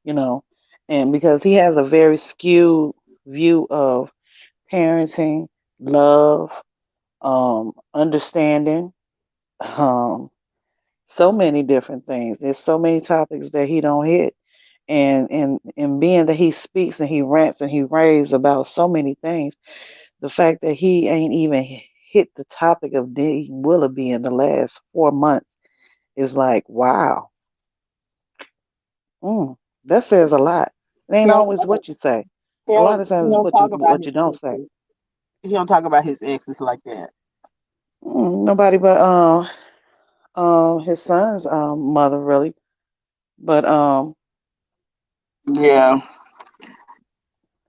her, and because he has a very skewed view of parenting, love, understanding, so many different things. There's so many topics that he don't hit. And being that he speaks and he rants and he raves about so many things, the fact that he ain't even hit the topic of dating Willoughby in the last 4 months is like, wow. That says a lot. It ain't always what you say. A lot of times it's what you don't say. He don't talk about his exes like that. Nobody but his son's mother, really. But yeah,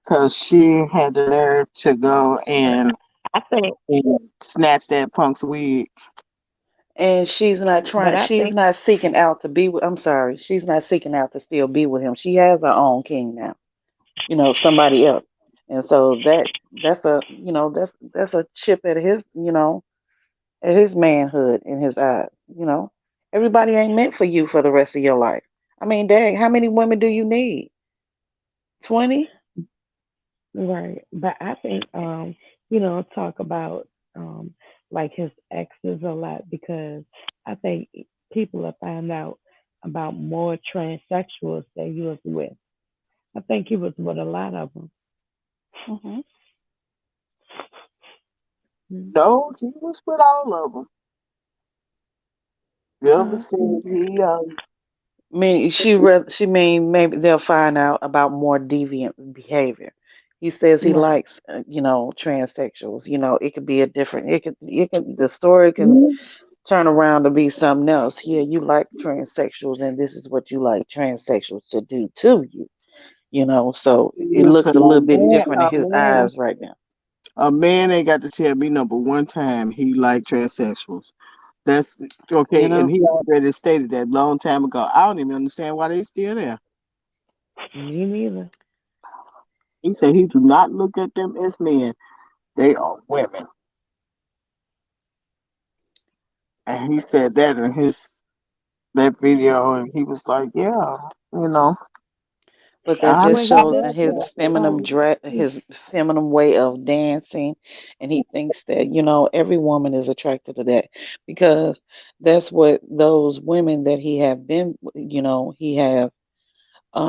because she had the nerve to go and snatch that punk's wig. And she's not trying. She's not seeking out to be with. I'm sorry. She's not seeking out to still be with him. She has her own king now. Somebody else. And so that's a that's a chip at his at his manhood in his eyes. Everybody ain't meant for you for the rest of your life. I mean, dang, how many women do you need? 20? Right. But I think talk about like his exes a lot, because I think people have found out about more transsexuals that he was with. I think he was with a lot of them. No, he was with all of them. Velvet said he she mean maybe they'll find out about more deviant behavior. He says he likes transsexuals. It could be a different. It could the story can turn around to be something else. Yeah, you like transsexuals, and this is what you like transsexuals to do to you. So it looks a little bit different in his eyes right now. A man ain't got to tell me number one time he liked transsexuals. That's okay, and he already stated that long time ago. I don't even understand why they still there. Me neither. He said he do not look at them as men; they are women. And he said that in that video, and he was like, "Yeah, But that I just mean, he shows does that his that. feminine his feminine way of dancing, and he thinks that every woman is attracted to that because that's what those women that he have been, he have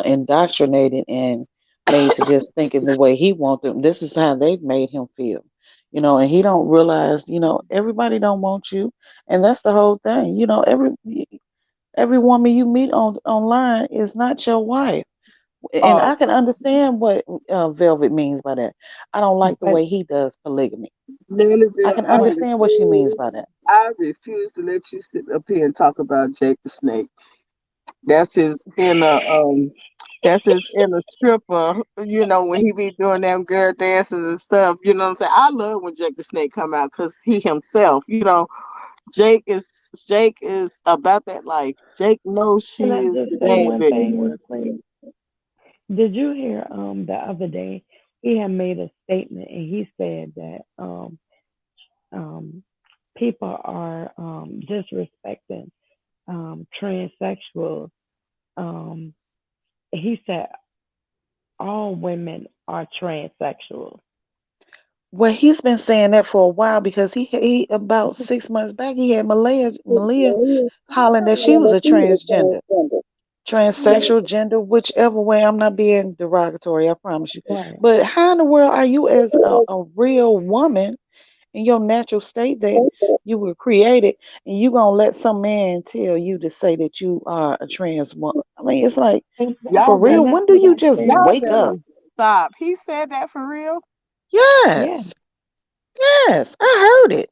indoctrinated and made to just thinking the way he wants them. This is how they've made him feel, and he don't realize, everybody don't want you, and that's the whole thing. Every woman you meet online is not your wife. And Oh, I can understand what Velvet means by that. I don't like the but way he does polygamy. I Nellyville, can understand what she means by that. I refuse to let you sit up here and talk about Jake the Snake. That's his inner that's his inner stripper, when he be doing them girl dances and stuff, you know what I'm saying? I love when Jake the Snake come out because he himself, Jake is about that life. Jake knows Can she I is just the say one baby. thing real quick? Did you hear the other day he had made a statement and he said that um people are disrespecting transsexuals. Um he said all women are transsexuals. Well, he's been saying that for a while because he about 6 months back he had Malia hollering that she was a transgender, transsexual, gender, whichever way. I'm not being derogatory, I promise you. Right. But how in the world are you as a real woman in your natural state that you were created, and you gonna let some man tell you to say that you are a trans woman? I mean, it's like, for Y'all better real, And that's when do what you I just said. y'all wake better up? stop. He said that for real? Yeah. Yes, yes, I heard it.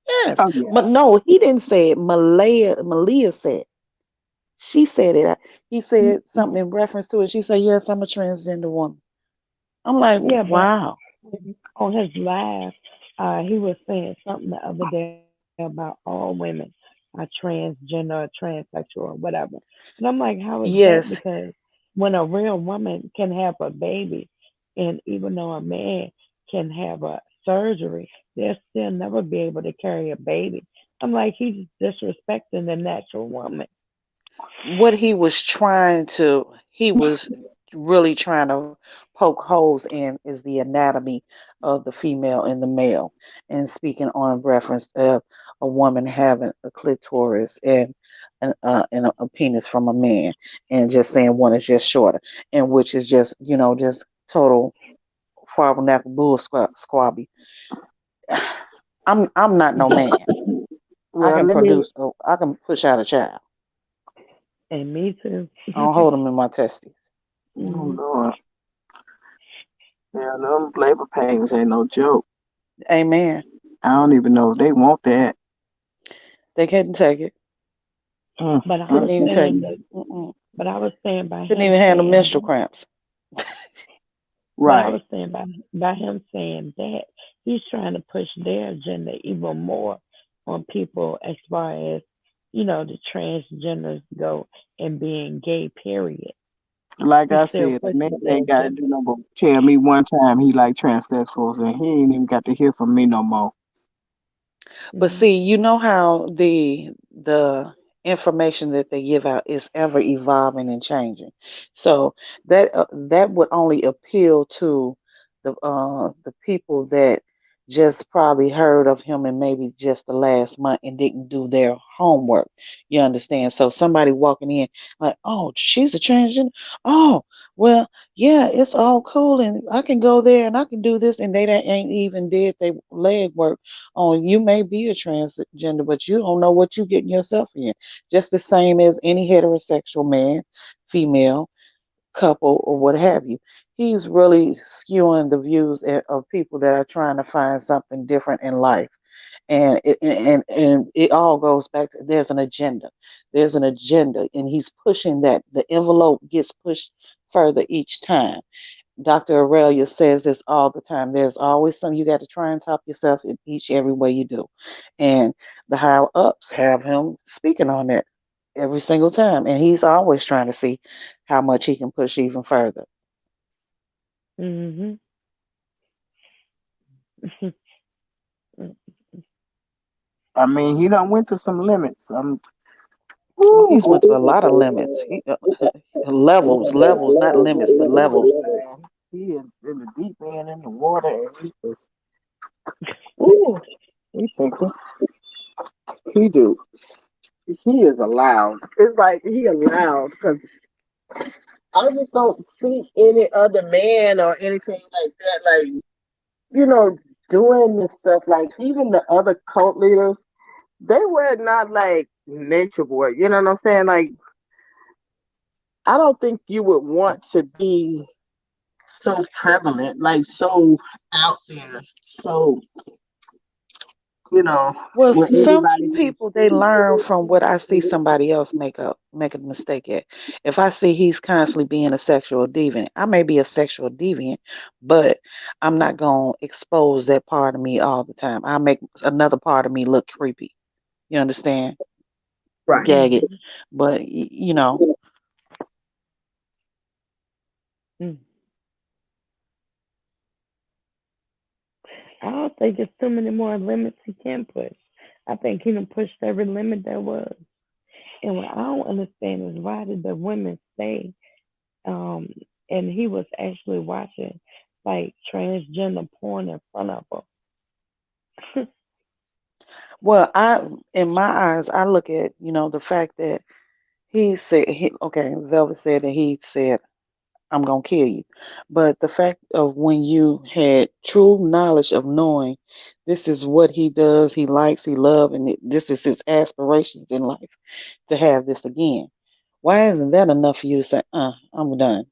Yes, Oh yeah. but no, he didn't say it. Malia said. She said it. He said something in reference to it. She said, "Yes, I'm a transgender woman." I'm like, Yeah, but wow. on his live, he was saying something the other day about all women are transgender or transsexual or whatever. And I'm like, how is that? Yes, Because when a real woman can have a baby, and even though a man can have a surgery, they'll still never be able to carry a baby. I'm like, he's disrespecting the natural woman. what he was really trying to poke holes in is the anatomy of the female and the male, and speaking on reference of a woman having a clitoris and a penis from a man, and just saying one is just shorter, and which is just just total farble bull squabby. I'm not no man. I Well, can let me. produce. I can push out a child. And me too. I don't hold them in my testes. Oh Mhm. Lord. Yeah, them labor pains ain't no joke. Amen. I don't even know if they want that. They couldn't take it. But I Couldn't was even take saying it. that. But I was saying by Couldn't him even handle saying menstrual that. cramps. But I Right. was saying by him saying that he's trying to push their agenda even more on people as far as the transgenders go and being gay. Period. Like He's I still said, the man pushing their ain't got to do agenda. no more. Tell me one time he like transsexuals, and he ain't even got to hear from me no more. But Mhm. see, you know how the information that they give out is ever evolving and changing. So that would only appeal to the people that just probably heard of him and maybe just the last month and didn't do their homework. You understand? So somebody walking in like, "Oh, she's a transgender. Oh, well, yeah, it's all cool, and I can go there and I can do this," and they that ain't even did their leg work on. You may be a transgender, but you don't know what you're getting yourself in. Just the same as any heterosexual man, female, couple, or what have you. He's really skewing the views of people that are trying to find something different in life. And it all goes back to there's an agenda. There's an agenda, and he's pushing that. The envelope gets pushed further each time. Dr. Aurelia says this all the time. There's always something you got to try and top yourself in each every way you do. And the higher ups have him speaking on that every single time. And he's always trying to see how much he can push even further. Mhm. I mean, he done went to some limits. Oh, he's went to a lot of limits. Levels, not limits, but levels. He is in the deep end in the water, and he is. Ooh, he thinking. He do. He is allowed. It's like he allowed because I just don't see any other man or anything like that. Like doing this stuff. Like even the other cult leaders, they were not like Nature Boy. You know what I'm saying? Like I don't think you would want to be so prevalent, like so out there, so Well, where some everybody people they learn from what I see somebody else make a mistake at. If I see he's constantly being a sexual deviant, I may be a sexual deviant, but I'm not gonna expose that part of me all the time. I make another part of me look creepy. You understand? right. Gag it. But you know, Mm. I don't think there's too many more limits he can push. I think he done pushed every limit there was. And what I don't understand is why did the women stay? And he was actually watching like transgender porn in front of them. well, in my eyes, I look at the fact that he said Velvet said that he said I'm gonna kill you. But the fact of when you had true knowledge of knowing this is what he does, he likes, he loves, and this is his aspirations in life to have this again. Why isn't that enough for you to say, I'm done.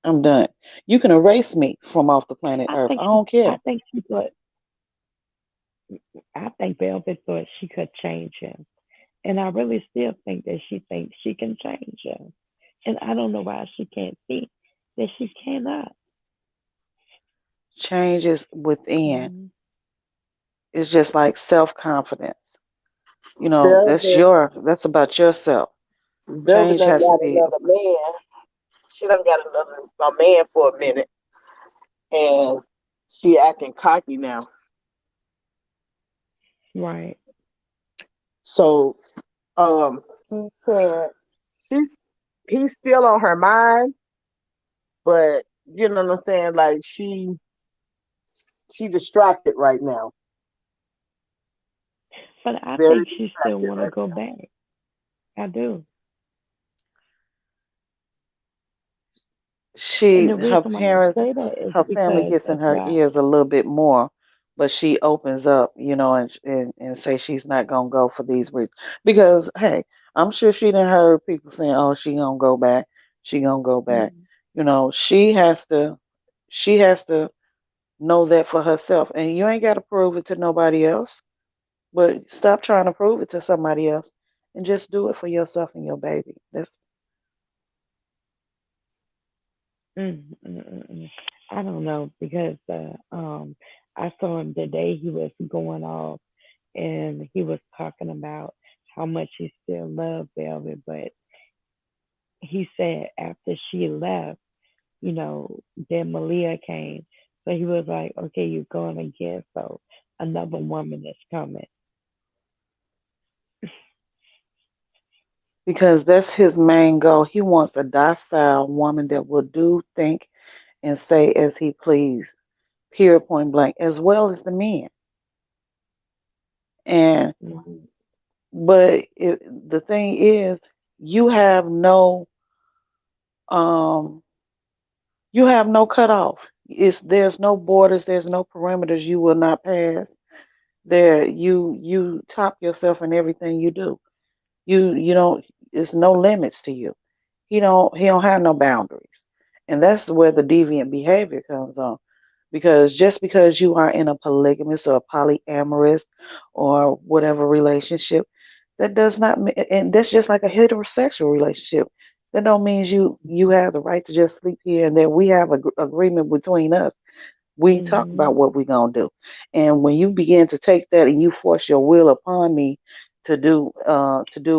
I'm done. You can erase me from off the planet Earth. I don't care. I think Velvet thought she could change him. And I really still think that she thinks she can change him. And I don't know why she can't see that she cannot. Change is within. It's just like self-confidence. Velvet, That's about yourself. Velvet Change done has to got be. another man. She done got a man for a minute, and she acting cocky now. Right. So, he said he's still on her mind, but you know what I'm saying? Like she distracted right now. But I Very think she still distracted want to right go now. back. I do. And the Her reason why I parents, say that is her family because gets in of her why. ears a little bit more, but she opens up, and say she's not gonna go for these reasons. Because hey, I'm sure she didn't heard people saying, "Oh, she gonna go back. She gonna go back." She has to know that for herself, and you ain't got to prove it to nobody else. But stop trying to prove it to somebody else, and just do it for yourself and your baby. That's I don't know because I saw him the day he was going off and he was talking about how much he still loved Velvet, but he said after she left, then Malia came. So he was like, okay, you're going again, so another woman is coming. because that's his main goal. He wants a docile woman that will do, think, and say as he please, period, point blank, as well as the men. And but the thing is, you have no um you have no cutoff. There's no borders, there's no perimeters you will not pass. There you top yourself in everything you do. You don't there's no limits to you. He don't have no boundaries. And that's where the deviant behavior comes on. Because just because you are in a polygamous or polyamorous or whatever relationship, that does not and that's just like a heterosexual relationship. That don't mean you have the right to just sleep here and that we have an agreement between us. We talk about what we're gonna do. And when you begin to take that and you force your will upon me to do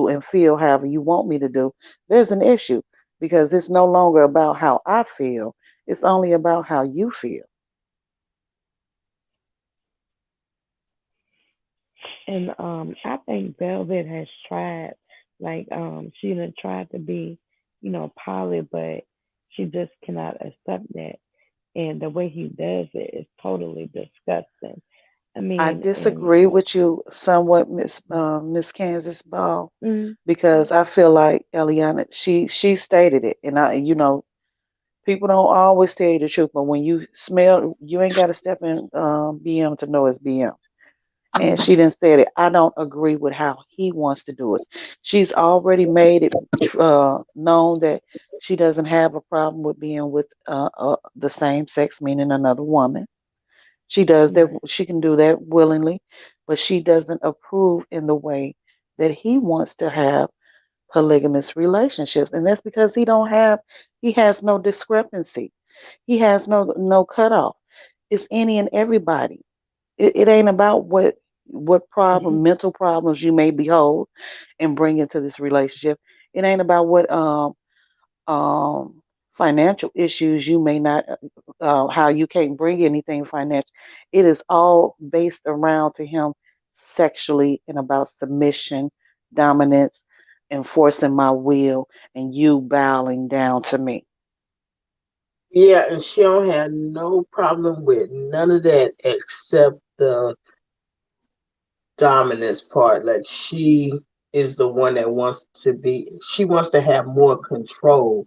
and feel however you want me to do, there's an issue because it's no longer about how I feel. It's only about how you feel. And I think Velvet has tried Like she done tried to be, poly, but she just cannot accept that. And the way he does it is totally disgusting. I I mean, and disagree with you somewhat, Miss Kansas Ball, mm, because I feel like Eliana, she stated it, and people don't always tell you the truth, but when you smell, you ain't got to step in BM to know it's BM. And she didn't say it. I don't agree with how he wants to do it. She's already made it known that she doesn't have a problem with being with the same sex, meaning another woman. She does that. right, She can do that willingly, but she doesn't approve in the way that he wants to have polygamous relationships, and that's because he has no discrepancy. He has no cutoff. It's any and everybody. It ain't about what problem, mental problems you may behold and bring into this relationship. It ain't about what um financial issues you may not how you can't bring anything financial. It is all based around to him sexually and about submission, dominance, enforcing my will, and you bowing down to me. Yeah, and she don't have no problem with none of that except the dominance part. Like she is the one that she wants to have more control.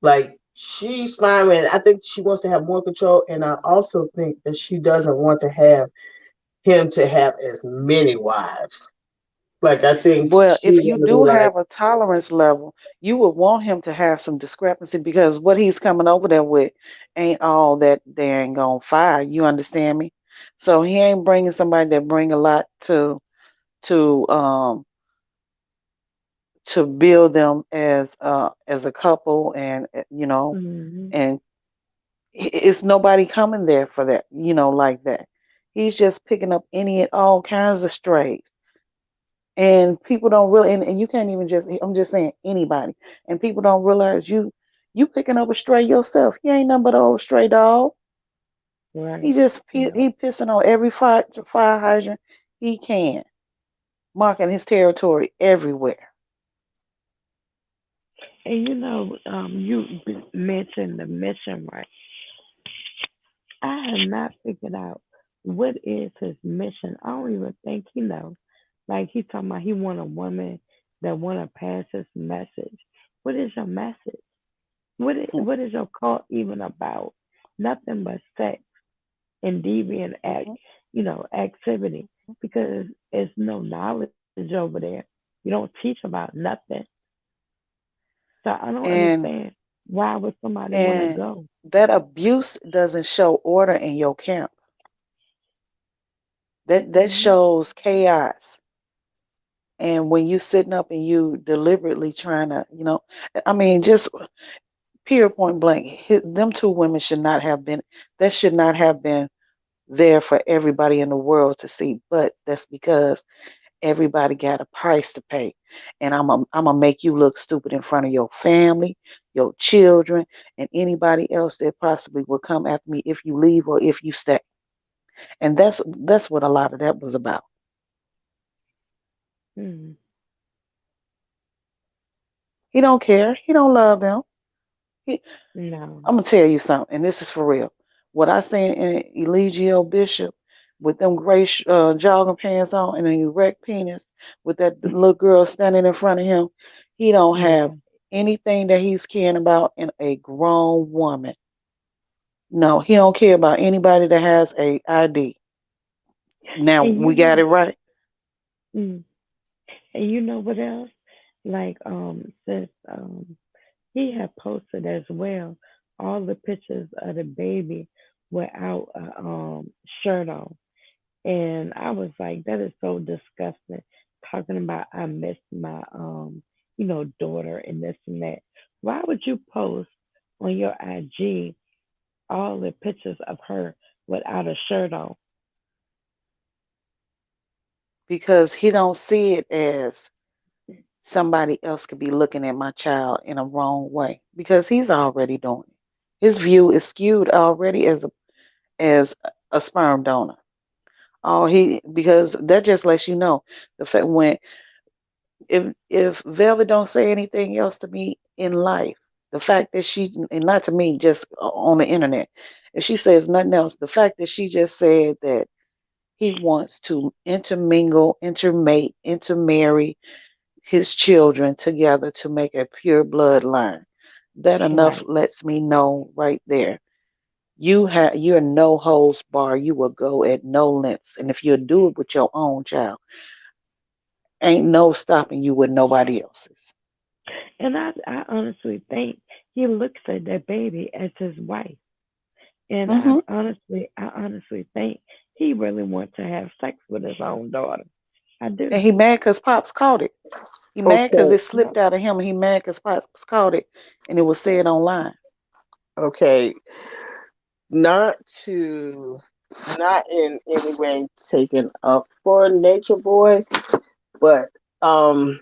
Like she's fine with it. I think she wants to have more control, and I also think that she doesn't want to have him to have as many wives. Like I think Well, she if you want to be do like, have a tolerance level, you would want him to have some discrepancy because what he's coming over there with ain't all that they ain't gonna fire. You understand me? So he ain't bringing somebody that bring a lot to to build them as a couple, and mm-hmm. and it's nobody coming there for that, like that. He's just picking up any and all kinds of strays. And people don't really, and you can't even I'm just saying anybody, and people don't realize you picking up a stray yourself. He ain't nothing but an old stray dog. He Right, just yeah. he pissing on every fire hydrant he can, marking his territory everywhere. And mentioned the mission, right? I have not figured out what is his mission. I don't even think he knows. Like he's talking about he want a woman that want to pass his message. What is your message? What is your cult even about? Nothing but sex and deviant activity. Because there's no knowledge over there. You don't teach about nothing. So I don't And understand why would somebody want to and go? that abuse doesn't show order in your camp. That Mm-hmm. shows chaos. And when you sitting up and you deliberately trying to, I mean, just period point blank, them two women should not have been. That should not have been there for everybody in the world to see. But that's because everybody got a price to pay, and I'm gonna make you look stupid in front of your family, your children, and anybody else that possibly will come after me if you leave or if you stay. And that's what a lot of that was about. Mm-hmm. He don't care. He don't love them. No. I'm gonna tell you something, and this is for real. What I seen in Eligio Bishop with them gray jogging pants on and an erect penis, with that little girl standing in front of him, he don't have Yeah. anything that he's caring about in a grown woman. No, he don't care about anybody that has a ID. Now And we got it right. mm, and you know what else? Like since he had posted as well all the pictures of the baby without a shirt on. And I was like, that is so disgusting. Talking about I miss my daughter and this and that. Why would you post on your IG all the pictures of her without a shirt on? Because he don't see it as somebody else could be looking at my child in a wrong way, because he's already doing it. His view is skewed already as a sperm donor. Oh, because that just lets you know the fact if Velvet don't say anything else to me in life, the fact that she, and not to me, just on the internet, if she says nothing else, the fact that she just said that he wants to intermingle, intermate, intermarry his children together to make a pure bloodline, that enough Right. lets me know right there. You're no holds bar. You will go at no lengths, and if you do it with your own child, ain't no stopping you with nobody else's. And I honestly think he looks at that baby as his wife. And Hmm I honestly think he really wants to have sex with his own daughter. I do. And he mad because Pops caught it. He mad because Okay. it slipped out of him, and he mad because Pops caught it, and it was said online. Okay. Not to, not in any way taken up for Nature Boy, but that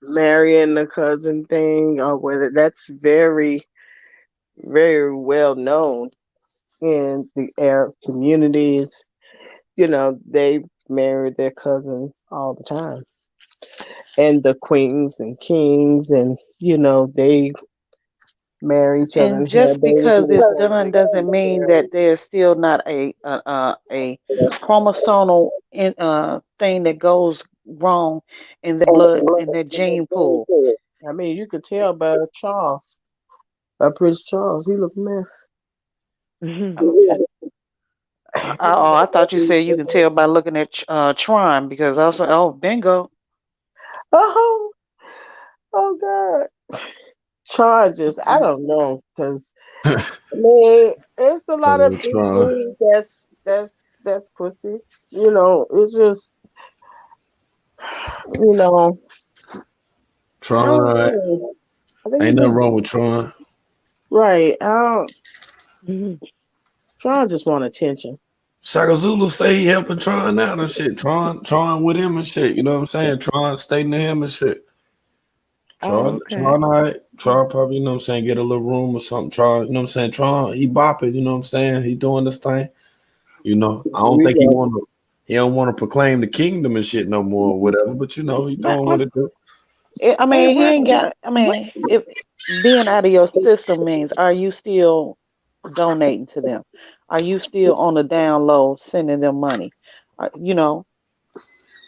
marrying the cousin thing, or whether that's very, very well known in the Arab communities. You know, they marry their cousins all the time. And the queens and kings, and you know, they marry each other And and have just babies because with it's each other. done doesn't mean that there's still not a chromosomal thing that goes wrong in the blood in the gene pool. I mean, you could tell by Charles, by Prince Charles, he looked a mess. I thought you said you can tell by looking at Tron, because I was like, oh, bingo. Oh, oh God. Charges, I don't know, because I mean, it's a lot of big Tron. things that's pussy. You know, it's just, you know, I Tron, don't right? know. I think Ain't it's nothing just wrong with Tron. right. I don't. Tron just want attention. Shaka Zulu say he helping Tron out and shit. Tron with him and shit. You know what I'm saying? Tron stating to him and shit. Oh, Tron, okay. all right. Tron probably, you know what I'm saying, get a little room or something. Tron, you know what I'm saying? Tron, he bopping, you know what I'm saying? He doing this thing. You know, I don't think he don't want to proclaim the kingdom and shit no more or whatever, but you know, he doing what it do. I mean, he ain't got. I mean, if being out of your system means, are you still donating to them? Are you still on the down low sending them money? You know,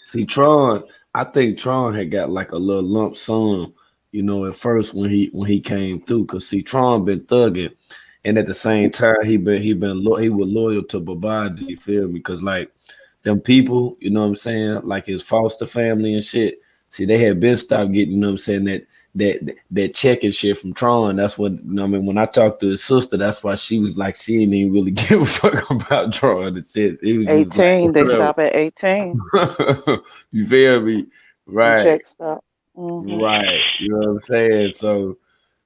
See, Tron, I think Tron had got like a little lump sum, you know, at first when he came through. Cause see, Tron been thugging, and at the same time he was loyal to Babaji. You feel me? Cause like them people, you know what I'm saying, like his foster family and shit. See, they had been stopped getting, you know what I'm saying, that check and shit from Tron. That's what, you know what I mean. When I talked to his sister, that's why she was like, she didn't even really give a fuck about Tron and shit. It was just like 18. They whatever. stop at 18. You feel me? Right. Check stop. Mm-hmm. Right. You know what I'm saying? So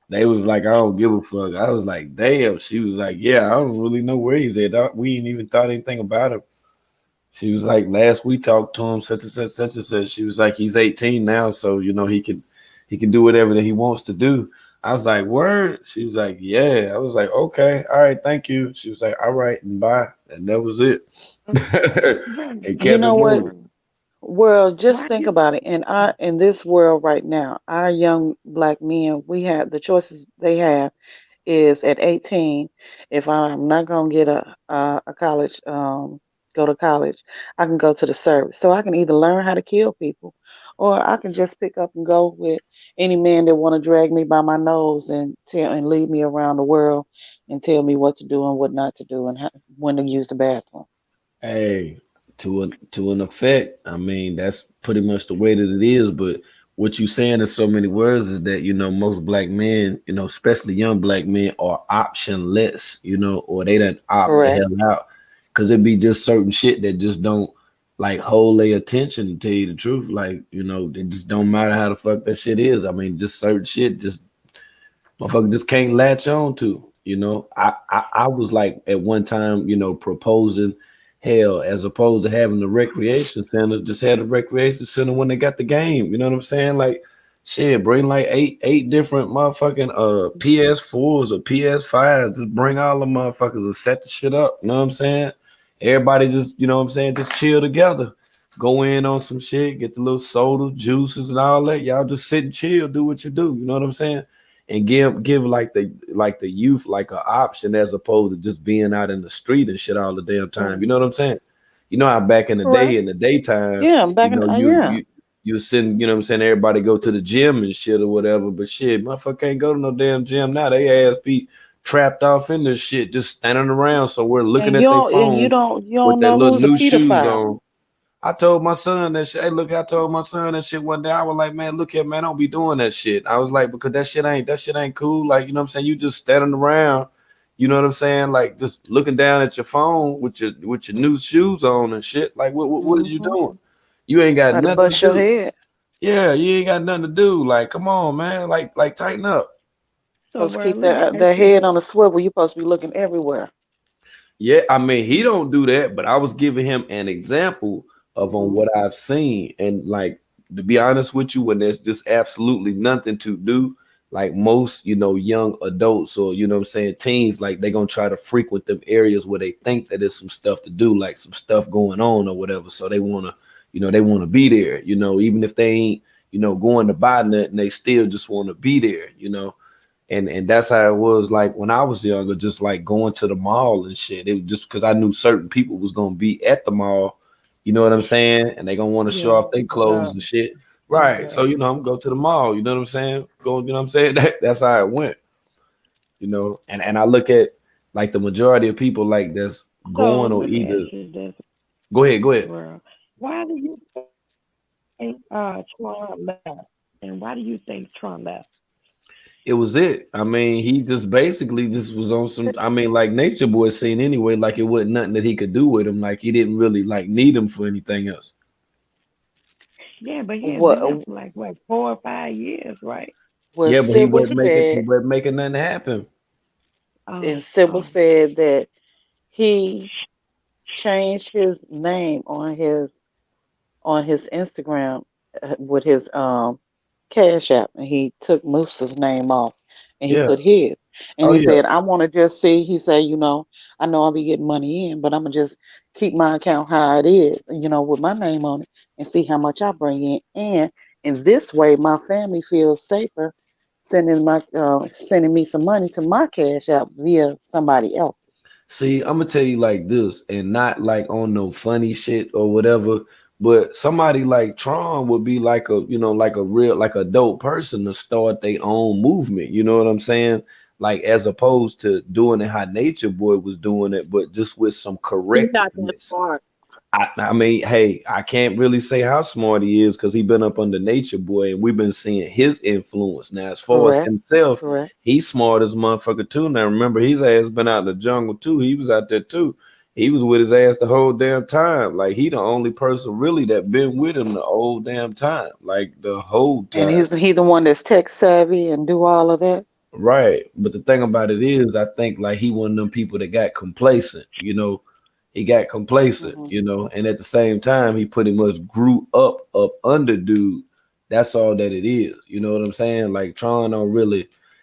they was like, I don't give a fuck. I was like, damn. She was like, yeah, I don't really know where he's at. We ain't even thought anything about him. She was like, last we talked to him, such and such, such and such. She was like, he's 18 now, so you know he can do whatever that he wants to do. I was like, word. She was like, yeah. I was like, okay, all right, thank you. She was like, all right, and bye, and that was it. And kept You know it what? moving. World, just think about it. In this world right now, our young black men, we have the choices they have is at 18. If I'm not gonna get a college, go to college, I can go to the service. So I can either learn how to kill people, or I can just pick up and go with any man that want to drag me by my nose and lead me around the world and tell me what to do and what not to do and when to use the bathroom. Hey, to an effect. I mean, that's pretty much the way that it is. But what you saying in so many words is that, you know, most black men, you know, especially young black men, are optionless, you know, or they don't opt Correct. the hell out. Cause it be just certain shit that just don't like hold their attention, to tell you the truth. Like, you know, it just don't matter how the fuck that shit is. I mean, just certain shit just motherfucker just can't latch on to, you know. I was like at one time, you know, proposing hell, as opposed to having the recreation center, just had a recreation center when they got the game. You know what I'm saying? Like, shit, bring like eight different motherfucking PS4s or PS5s. Just bring all the motherfuckers and set the shit up. You know what I'm saying? Everybody just, you know what I'm saying, just chill together. go in on some shit, get the little soda, juices, and all that. Y'all just sit and chill, do what you do. You know what I'm saying? And give like the youth like an option as opposed to just being out in the street and shit all the damn time. You know what I'm saying? You know how back in the day, in the daytime, Yeah, back in you sitting, you know what I'm saying, everybody go to the gym and shit or whatever, but shit, motherfucker can't go to no damn gym now. They ass be trapped off in this shit, just standing around. So we're looking at their phone you don't with their know little who's a new shoes pedophile. on. I told my son that shit. Hey, look, I told my son that shit one day. I was like, man, look here, man, don't be doing that shit. I was like, because that shit ain't cool. Like, you know what I'm saying? You just standing around, you know what I'm saying? Like just looking down at your phone with your new shoes on and shit. Like, what are you doing? You ain't got nothing bust to your do. head. Yeah, you ain't got nothing to do. Like, come on, man. Like tighten up. Supposed to keep that head on a swivel. You're supposed to be looking everywhere. Yeah, I mean, he don't do that, but I was giving him an example of on what I've seen. And like, to be honest with you, when there's just absolutely nothing to do, like most, you know, young adults or, you know what I'm saying, teens, like they're going to try to frequent them areas where they think that there's some stuff to do, like some stuff going on or whatever. So they want to, you know, they want to be there, you know, even if they ain't, you know, going to buy nothing, they still just want to be there, you know. And that's how it was like when I was younger, just like going to the mall and shit. It was just because I knew certain people was gonna be at the mall, you know what I'm saying? And they gonna want to show off their clothes and shit. Right. So, you know, I'm go to the mall, you know what I'm saying? Go, you know what I'm saying? That's how it went. You know, and I look at like the majority of people like that's going or either go ahead. Why do you think Trump left? And why do you think Trump left? It was it. I mean, he just basically just was on some. I mean, like Nature Boy saying anyway, like it wasn't nothing that he could do with him. Like he didn't really like need him for anything else. Yeah, but he had been there for like what 4 or 5 years, right? Yeah, but he wasn't making nothing happen. And Sybil said that he changed his name on his Instagram with his Cash App, and he took Moose's name off and he put his. And he said, I want to just see, he said, you know, I know I'll be getting money in, but I'm gonna just keep my account how it is, you know, with my name on it and see how much I bring in. And in this way, my family feels safer sending me some money to my Cash App via somebody else. See, I'm gonna tell you like this, and not like on no funny shit or whatever. But somebody like Tron would be like a, you know, like a real, like a dope person to start their own movement. You know what I'm saying? Like as opposed to doing it how Nature Boy was doing it, but just with some correctness. I mean, hey, I can't really say how smart he is because he been up under Nature Boy and we've been seeing his influence. Now, as far as himself, he's smart as motherfucker too. Now, remember, his ass been out in the jungle too. He was out there too. He was with his ass the whole damn time. Like he the only person really that been with him the whole damn time. Like the whole time. And he the one that's tech savvy and do all of that. Right. But the thing about it is, I think like he one of them people that got complacent, you know. He got complacent, you know, and at the same time, he pretty much grew up under dude. That's all that it is. You know what I'm saying? Like Tron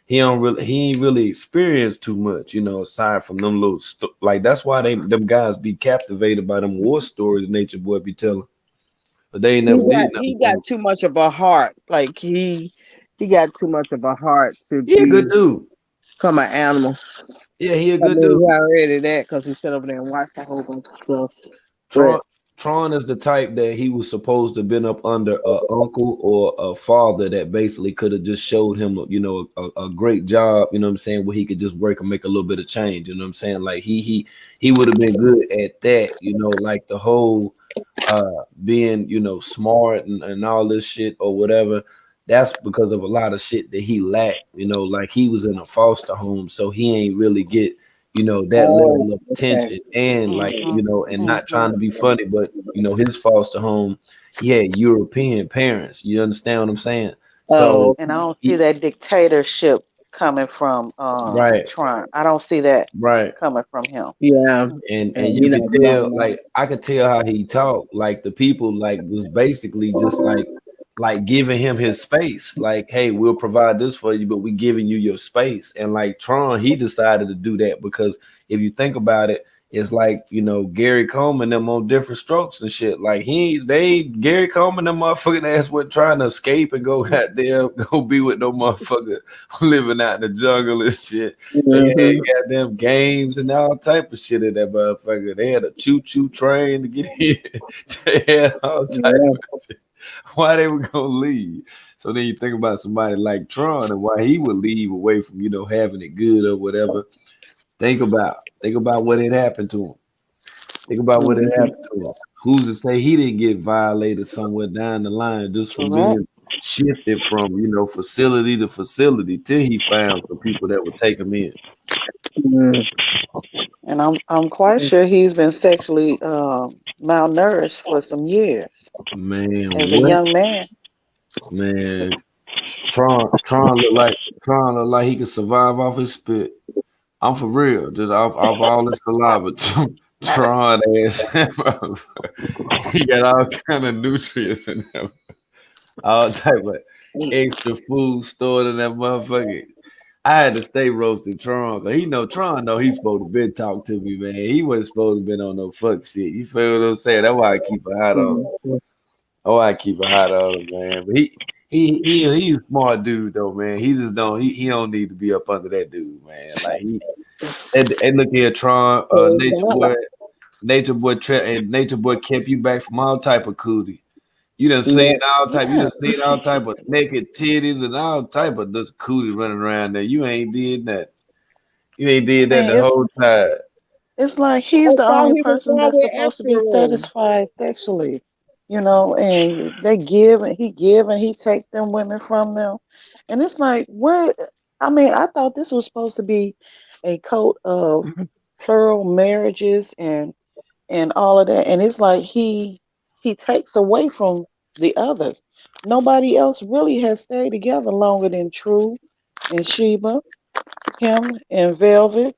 he ain't really experienced too much, you know, aside from them little like that's why them guys be captivated by them war stories Nature Boy be telling. But they ain't never did nothing. He got too much of a heart. Like he got too much of a heart to be a good dude. Become an animal. Yeah, he a good dude. He already that because he sat over there and watched a whole bunch of stuff. Tron is the type that he was supposed to have been up under an uncle or a father that basically could have just showed him, you know, a great job, you know what I'm saying, where he could just work and make a little bit of change, you know what I'm saying? Like he would have been good at that, you know, like the whole being, you know, smart and all this shit or whatever. That's because of a lot of shit that he lacked, you know, like he was in a foster home, so he ain't really get, you know, that level of attention and like, you know, and not trying to be funny, but you know, his foster home, he had European parents. You understand what I'm saying? So and I don't see that dictatorship coming from Tron. I don't see that coming from him. Yeah. And you can tell, like I could tell how he talked, like the people like was basically just like giving him his space, like, hey, we'll provide this for you, but we're giving you your space. And like Tron, he decided to do that because if you think about it, it's like, you know, Gary Coleman them on Different Strokes and shit. Like Gary Coleman them motherfucking ass wasn't trying to escape and go goddamn go be with no motherfucker living out in the jungle and shit. They had goddamn games and all type of shit in that motherfucker. They had a choo-choo train to get in. They had all type of shit. Why they were gonna leave? So then you think about somebody like Tron and why he would leave away from, you know, having it good or whatever. Think about what had happened to him. Think about what had happened to him. Who's to say he didn't get violated somewhere down the line just from being shifted from, you know, facility to facility till he found the people that would take him in. And I'm quite sure he's been sexually malnourished for some years. Man, as a young man. Man, Tron look like he could survive off his spit. I'm for real, just off all this saliva. Tron ass, he got all kind of nutrients in him, all type of extra food stored in that motherfucker. I had to stay roasting Tron, because Tron know he's supposed to be talk to me, man. He wasn't supposed to be on no fuck shit. You feel what I'm saying? That's why I keep a hot on. Man. But he's a smart dude though, man. He just don't don't need to be up under that dude, man. Like and look here, Tron, Nature Boy kept you back from all type of cootie. You done seen all type of naked titties and all type of this cootie running around there. You ain't did that. You ain't did that the whole time. It's like he's the only person that's supposed to be satisfied sexually. You know, and they give and he take them women from them. And it's like, I thought this was supposed to be a code of plural marriages and all of that. And it's like he takes away from the others. Nobody else really has stayed together longer than True and Sheba, him and Velvet.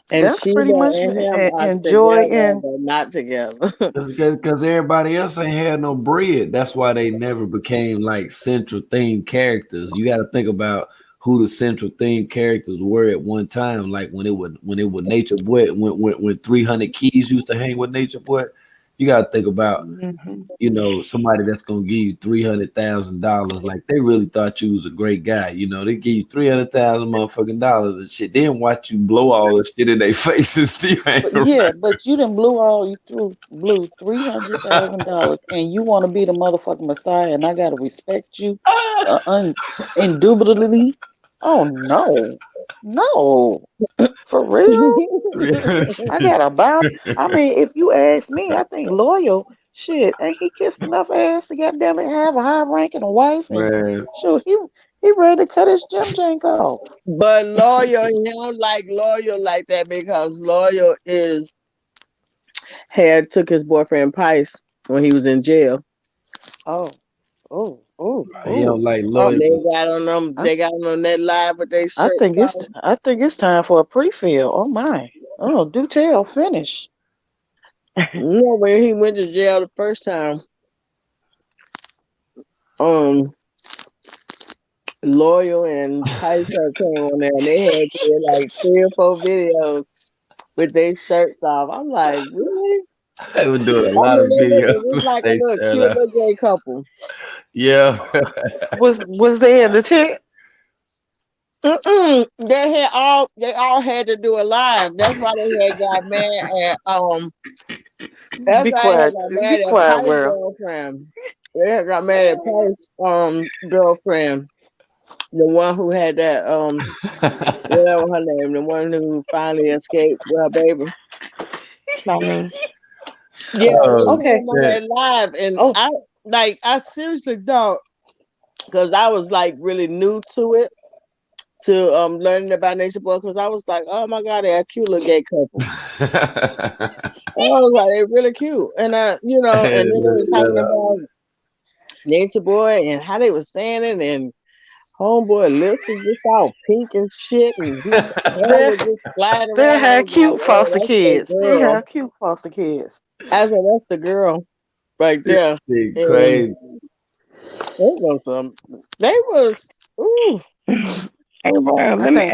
And that's Sheba pretty much and Joy and not together. Because everybody else ain't had no bread. That's why they never became like central theme characters. You got to think about who the central theme characters were at one time. Like when it was Nature Boy, when 300 Keys used to hang with Nature Boy. You got to think about, you know, somebody that's gonna give you $300,000. Like they really thought you was a great guy. You know, they give you $300,000 motherfucking dollars and shit. Then watch you blow all the shit in their faces. But you done blew $300,000, and you want to be the motherfucking Messiah, and I gotta respect you, indubitably. Oh no, for real. I gotta bow. I mean, if you ask me, I think Loyal, shit, ain't he kissed enough ass to goddamn it have a high ranking wife? And sure, he ready to cut his Jim Jank off. But Loyal, you don't like Loyal like that because Loyal took his boyfriend Pice when he was in jail. He don't like Loyal. They got on them. They got on that live with they shirt. I think it's time for a pre-fill. Oh my. Oh, do tell. Finish. You know when he went to jail the first time. Loyal and Tyson came on there, and they had like 3 or 4 videos with their shirts off. I'm like, really? They were doing a lot of videos. It's like a little cute little gay couple. Yeah. was they in the tent? They all had to do it live. That's why they had got mad at that's be why quiet. they Be got mad quiet, at Pice's world. girlfriend. They had got mad at Pice's girlfriend. The one who had that whatever her name, the one who finally escaped with her baby. Yeah, okay. Live, and I seriously thought, because I was like really new to it, to learning about Nature Boy, because I was like, oh my god, they're a cute little gay couple. I was like, they're really cute, and and then they were talking about Nature Boy and how they were saying it, and Homeboy lips are just all pink and shit, and they had cute foster kids. They had cute foster kids. I said, that's the girl right there. Crazy. They was ooh. I think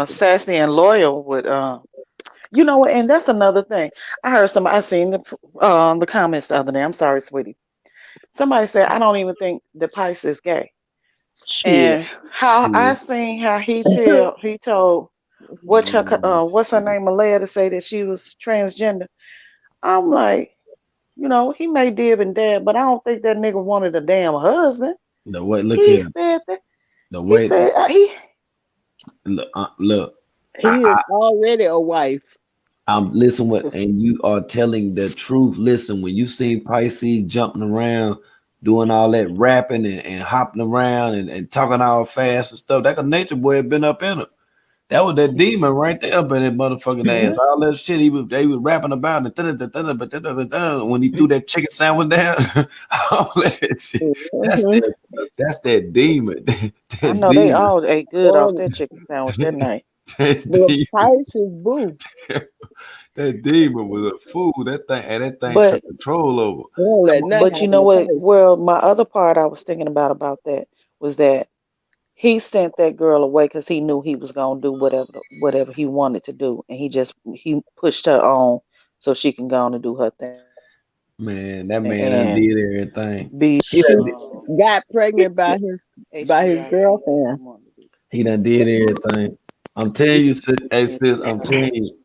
Sassy and Loyal would You know what? And that's another thing. I heard somebody. I seen the comments the other day. I'm sorry, sweetie. Somebody said I don't even think the Pice is gay. Shit. And how I Shit. seen how he told what's her name, Malaya, to say that she was transgender. I'm like, he may dib and dab, but I don't think that nigga wanted a damn husband. The way, look He here. said that. The He way, said look. He is already a wife. I'm listen what, and you are telling the truth. Listen, when you see Pisces jumping around, doing all that rapping and hopping around and talking all fast and stuff, that a nature boy had been up in him. That was that demon right there up in that motherfucking ass. All that shit they was rapping about, and when he threw that chicken sandwich down, all that shit. That's that demon. I know they all ate good off that chicken sandwich that night. The Pice is boo. That demon was a fool. That thing But took control over. But you know what? Well, my other part I was thinking about that was that he sent that girl away because he knew he was gonna do whatever he wanted to do, and he pushed her on so she can go on and do her thing. Man, that man done did everything. She got pregnant by his girlfriend. He done did everything. I'm telling you, sis, I'm telling you,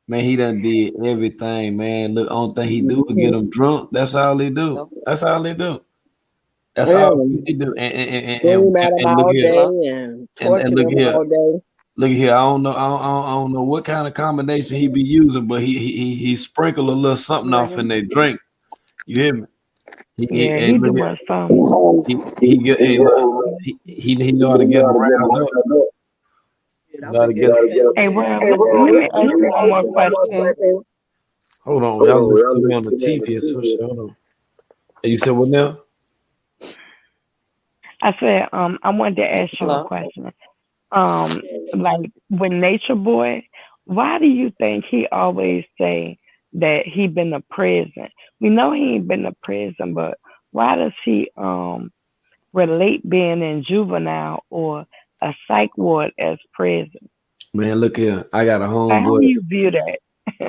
man, he done did everything, man. Look, only thing he do is get them drunk. That's all he do. That's all he do. That's all he do. And look here. And look here. Look here. I don't know what kind of combination he be using, but he sprinkle a little something off in their drink. You hear me? He doing something. He know how to get around up. Hey, well, let me ask you one more question. Hold on, y'all listen to me on the TV or some shit. Hold on. You said what now? I said, I wanted to ask you a question. Like with Nature Boy, why do you think he always say that he been to prison? We know he ain't been to prison, but why does he relate being in juvenile or a psych ward as prison? Man, look here. I got a homeboy. How do you view that?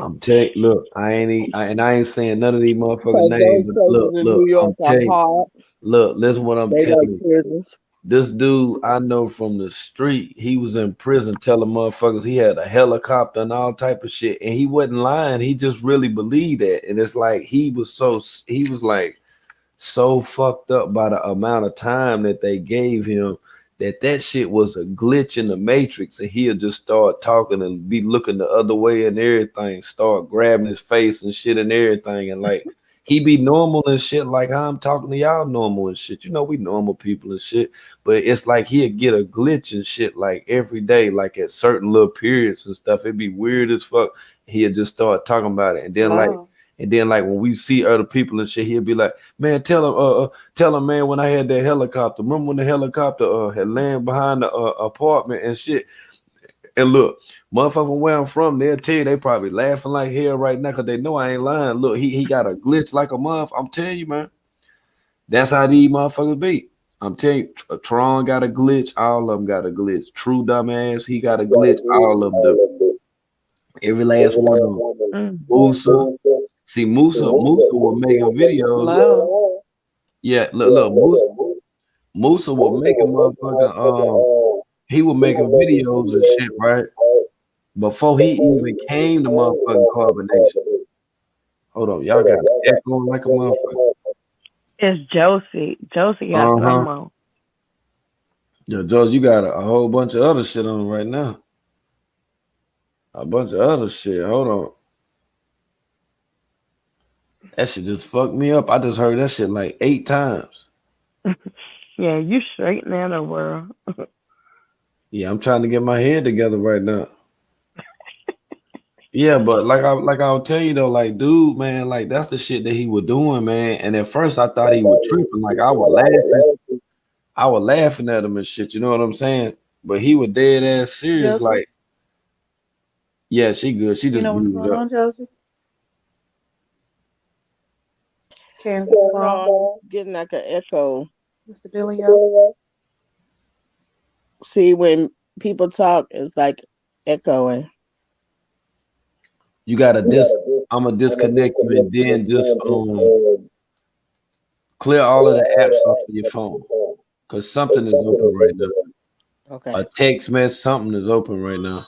I'm telling you, look, I ain't saying none of these motherfucking names. But look, I'm telling you, look, listen what I'm telling you. This dude I know from the street, he was in prison telling motherfuckers he had a helicopter and all type of shit. And he wasn't lying. He just really believed that. And it's like he was like so fucked up by the amount of time that they gave him that shit was a glitch in the matrix, and he'll just start talking and be looking the other way and everything, start grabbing his face and shit and everything, and like he be normal and shit like how I'm talking to y'all normal and shit. You know, we normal people and shit, but it's like he'll get a glitch and shit like every day, like at certain little periods and stuff. It'd be weird as fuck. He'll just start talking about it, and then like when we see other people and shit, he'll be like, man, tell him, man, when I had that helicopter, remember when the helicopter had landed behind the apartment and shit. And look, motherfucker, where I'm from, they'll tell you they probably laughing like hell right now because they know I ain't lying. Look, he got a glitch like a motherfucker. I'm telling you, man. That's how these motherfuckers be. I'm telling you, Tron got a glitch, all of them got a glitch. True dumbass, he got a glitch, all of them do. Every last one of them. Musa. See, Musa was making videos. Yeah, look, Musa was making motherfucking he was making videos and shit, right? Before he even came to motherfucking Carbonation. Hold on, y'all got echoing like a motherfucker. It's Josie. Josie got something on. Yo, Josie, you got a whole bunch of other shit on right now. A bunch of other shit. Hold on. That shit just fucked me up. I just heard that shit like 8 times. Yeah, you straight now in the world. Yeah, I'm trying to get my head together right now. Yeah, but like I'll tell you though, like, dude, man, like that's the shit that he was doing, man. And at first I thought he was tripping. Like I was laughing at him and shit, you know what I'm saying? But he was dead ass serious, Josie? like, yeah, she good. She just You know what's blew going up. on, Josie? Kansas phone. Getting like an echo. What's the dealio? See, when people talk, it's like echoing. You gotta I'm gonna disconnect you and then just clear all of the apps off of your phone, because something is open right now. Okay. A text message, something is open right now.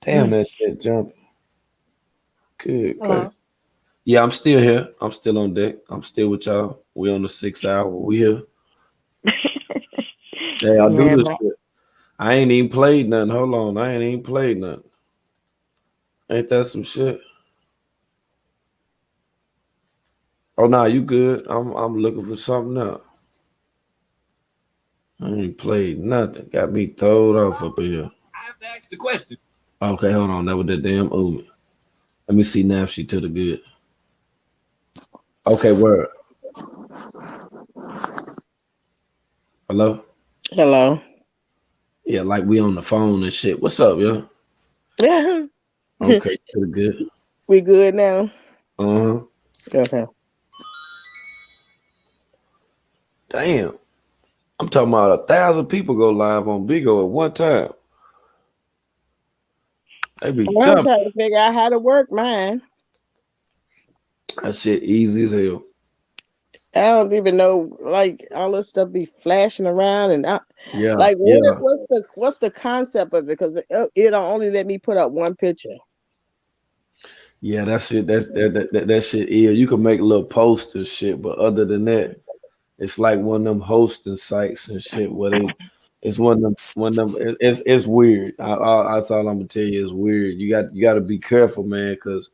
Damn, that shit jumping. Good. Hello. Yeah, I'm still here. I'm still on deck. I'm still with y'all. We on the 6 hour. We here. Hey, I'll do this shit. I ain't even played nothing. Hold on. I ain't even played nothing. Ain't that some shit? Oh, nah, you good. I'm looking for something else. I ain't played nothing. Got me throwed off up here. I have to ask the question. Okay, hold on. That was the damn Umi. Let me see now if she to the good. Okay, word. Hello? Hello. Yeah, like we on the phone and shit. What's up, yo? Yeah. Okay, to the good. We good now? Uh-huh. Okay. Damn. I'm talking about 1,000 people go live on Bigo at one time. They be I'm jumping. trying to figure out how to work mine. That shit easy as hell. I don't even know, like all this stuff be flashing around, and Yeah, like yeah. what's the concept of it? Because it'll only let me put up one picture. Yeah, that shit. That shit. Yeah, you can make little posts and shit, but other than that, it's like one of them hosting sites and shit. Where they, it's one of them. It's weird. That's all I'm gonna tell you. It's weird. You got to be careful, man, because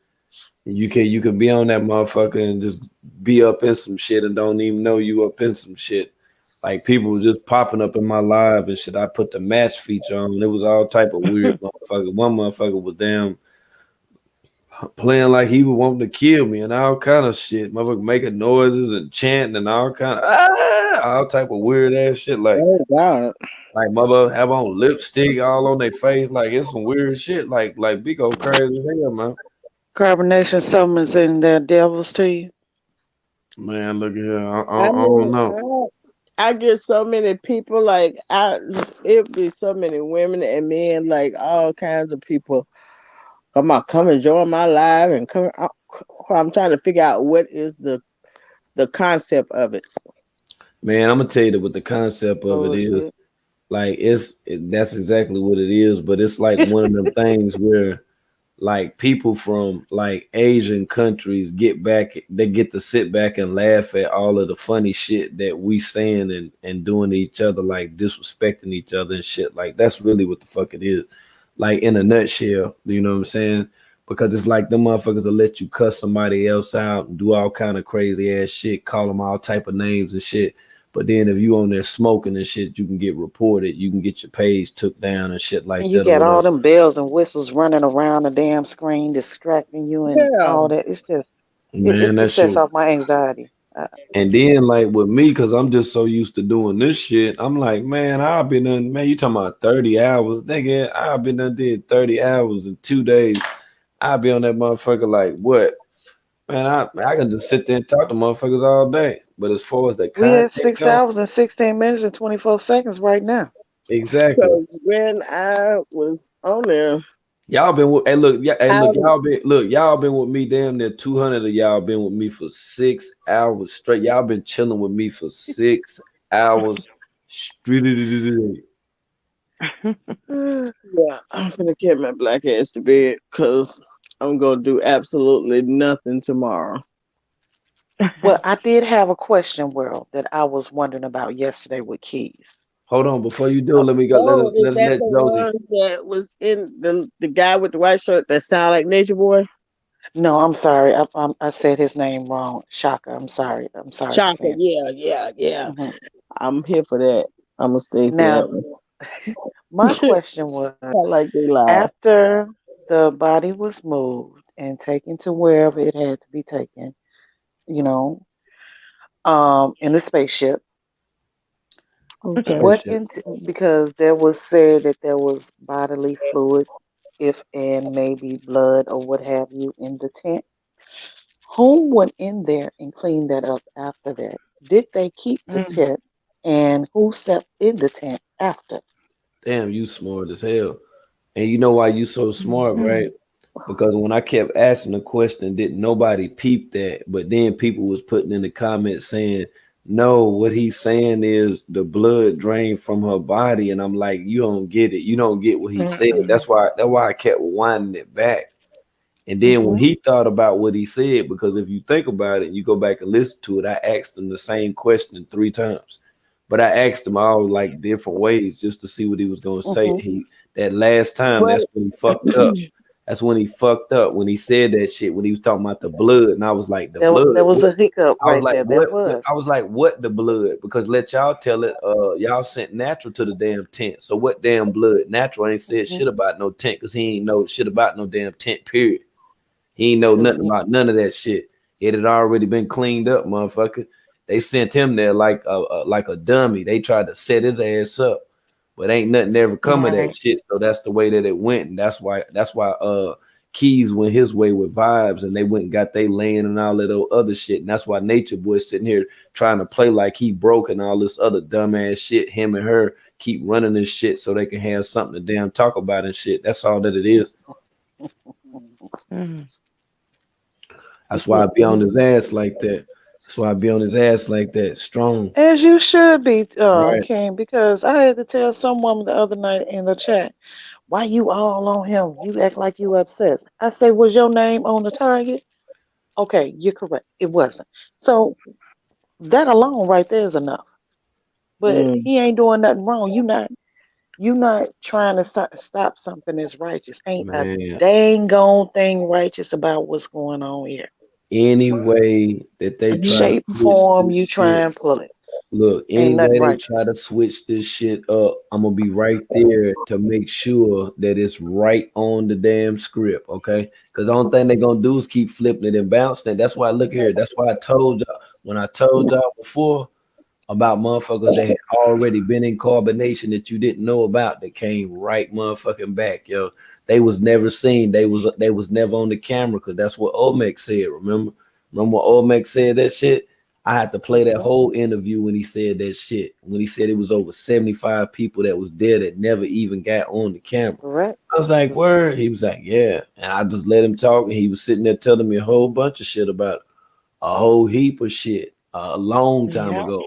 you can be on that motherfucker and just be up in some shit and don't even know you up in some shit. Like people just popping up in my live and shit. I put the match feature on. It was all type of weird motherfucker. One motherfucker was damn playing like he was wanting to kill me and all kind of shit. Motherfucker making noises and chanting and all kind of all type of weird ass shit. Like, like mother have on lipstick all on their face. Like it's some weird shit. Like Bigo crazy as hell, man. Carbonation summons in their devils to you. Man, look here. I don't know. I get so many people, like it'd be so many women and men, like all kinds of people. Come and join my live and come. I'm trying to figure out what is the concept of it. Man, I'm gonna tell you what the concept of it is. Like that's exactly what it is. But it's like one of them things where, like people from like Asian countries they get to sit back and laugh at all of the funny shit that we saying and doing to each other, like disrespecting each other and shit. Like that's really what the fuck it is. Like in a nutshell, you know what I'm saying? Because it's like the motherfuckers will let you cuss somebody else out and do all kind of crazy ass shit, call them all type of names and shit. But then if you on there smoking and shit, you can get reported. You can get your page took down and shit like And that. you got all them bells and whistles running around the damn screen, distracting you and all that. It's just, man, it sets off my anxiety. And then like with me, because I'm just so used to doing this shit, I'm like, man, I've been done, man, you talking about 30 hours. Nigga, I've been done did 30 hours in 2 days. I'll be on that motherfucker like what? Man, I can just sit there and talk to motherfuckers all day. But as far as the We had content 6 goes, hours and 16 minutes and 24 seconds right now. exactly. Because when I was on there, Y'all been with y'all been with me damn near 200 of y'all been with me for 6 hours straight. Y'all been chilling with me for 6 hours straight. Yeah, I'm gonna get my black ass to bed because I'm gonna do absolutely nothing tomorrow. Well, I did have a question, World, that I was wondering about yesterday with Keys. Hold on, before you do, let me go. Oh, is Let's that let the Josie. one that was in the guy with the white shirt that sound like Nature Boy? No, I'm sorry. I said his name wrong. Shaka. I'm sorry. Shaka, yeah. I'm here for that. I'm gonna stay for Now, that one. my question was, I like they live. after the body was moved and taken to wherever it had to be taken, you know, in the spaceship. Okay. Because there was said that there was bodily fluid, if and maybe blood or what have you in the tent. Who went in there and cleaned that up after that? Did they keep the tent? And who slept in the tent after? Damn, you smart as hell. And you know why you so smart, right? because when I kept asking the question, didn't nobody peep that? But then people was putting in the comments saying, no, what he's saying is the blood drained from her body. And I'm like, you don't get it. You don't get what he said. That's why I kept winding it back. And then when he thought about what he said, because if you think about it, you go back and listen to it, I asked him the same question 3 times. But I asked him all like different ways just to see what he was going to say. That last time, that's when he fucked up. That's when he fucked up, when he said that shit, when he was talking about the blood. And I was like, the blood. There was a hiccup I was right like, there. what? I was like, what the blood? Because let y'all tell it, y'all sent Natural to the damn tent. So what damn blood? Natural ain't said shit about no tent because he ain't know shit about no damn tent, period. He ain't know nothing about none of that shit. It had already been cleaned up, motherfucker. They sent him there like a dummy. They tried to set his ass up. But ain't nothing ever come of that shit. So that's the way that it went. And that's why Keys went his way with Vibes, and they went and got they land and all that other shit. And that's why Nature Boy sitting here trying to play like he broke and all this other dumbass shit. Him and her keep running this shit so they can have something to damn talk about and shit. That's all that it is. That's why I be on his ass like that. That's why I be on his ass like that, strong. As you should be, Right. King, because I had to tell some woman the other night in the chat, why you all on him? You act like you obsessed. I say, was your name on the target? Okay, you're correct. It wasn't. So that alone right there is enough. But he ain't doing nothing wrong. You not trying to stop something that's righteous. Ain't a dang on thing righteous about what's going on here. Any way that they try Shape, to form, you try and pull it. Look, Ain't any way nothing they righteous. try to switch this shit up, I'm gonna be right there to make sure that it's right on the damn script, okay? Because the only thing they're gonna do is keep flipping it and bouncing it. That's why, look here, that's why I told y'all when I told y'all before about motherfuckers that had already been in carbonation that you didn't know about that came right motherfucking back, yo. They was never seen. They was never on the camera because that's what Olmec said. Remember when Olmec said that shit? I had to play that whole interview when he said that shit. When he said it was over 75 people that was there that never even got on the camera. Correct. I was like, word? He was like, yeah. And I just let him talk, and he was sitting there telling me a whole bunch of shit about it. A whole heap of shit a long time ago,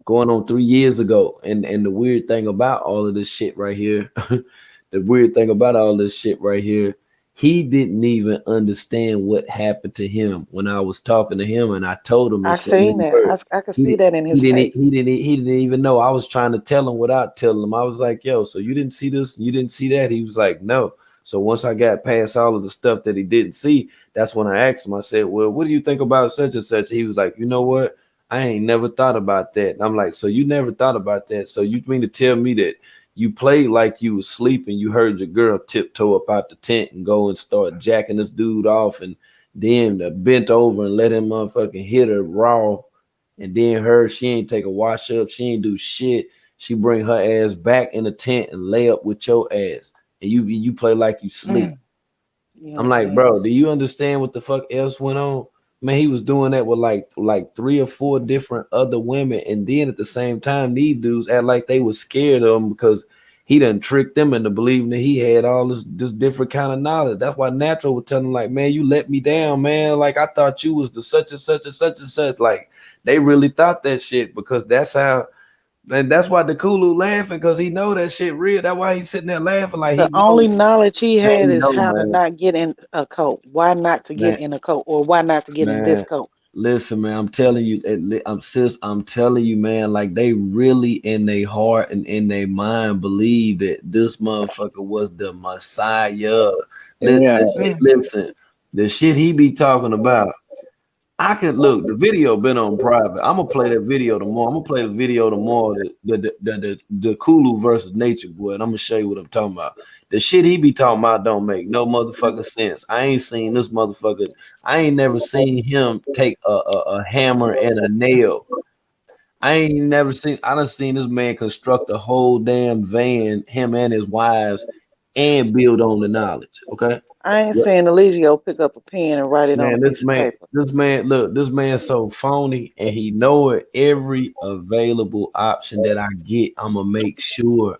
going on 3 years ago. And the weird thing about all of this shit right here, he didn't even understand what happened to him when I was talking to him, and I told him. I seen that. I could see that in his face. He didn't even know. I was trying to tell him without telling him. I was like, yo, so you didn't see this? You didn't see that? He was like, no. So once I got past all of the stuff that he didn't see, that's when I asked him. I said, well, what do you think about such and such? He was like, you know what? I ain't never thought about that. And I'm like, so you never thought about that? So you mean to tell me that you played like you was sleeping, you heard your girl tiptoe up out the tent and go and start jacking this dude off, and then bent over and let him motherfucking hit her raw, and then she ain't take a wash up, she ain't do shit. She bring her ass back in the tent and lay up with your ass, and you play like you sleep. I'm like, bro, do you understand what the fuck else went on? Man, he was doing that with like 3 or 4 different other women, and then at the same time, these dudes act like they was scared of him because he done tricked them into believing that he had all this different kind of knowledge. That's why Natural would tell him, like, man, you let me down, man. Like, I thought you was the such and such and such and such. Like, they really thought that shit because that's how. And that's why the Kulu laughing, because he know that shit real. That's why he's sitting there laughing like The only knowledge he had is how to not get in a cult. Why not to get in a cult, or why not to get in this cult? Listen, man, I'm telling you, I'm telling you, man, like they really in their heart and in their mind believe that this motherfucker was the Messiah. Listen, the shit he be talking about. I could look. The video been on private. I'm gonna play that video tomorrow. I'm gonna play the video tomorrow. The Kulu versus Nature Boy, and I'm gonna show you what I'm talking about. The shit he be talking about don't make no motherfucking sense. I ain't seen this motherfucker. I ain't never seen him take a hammer and a nail. I done seen this man construct a whole damn van, him and his wives, and build on the knowledge. Okay. I ain't seen Eligio pick up a pen and write it on a Man, piece of paper. this man's so phony, and he know it. Every available option that I get, I'm gonna make sure.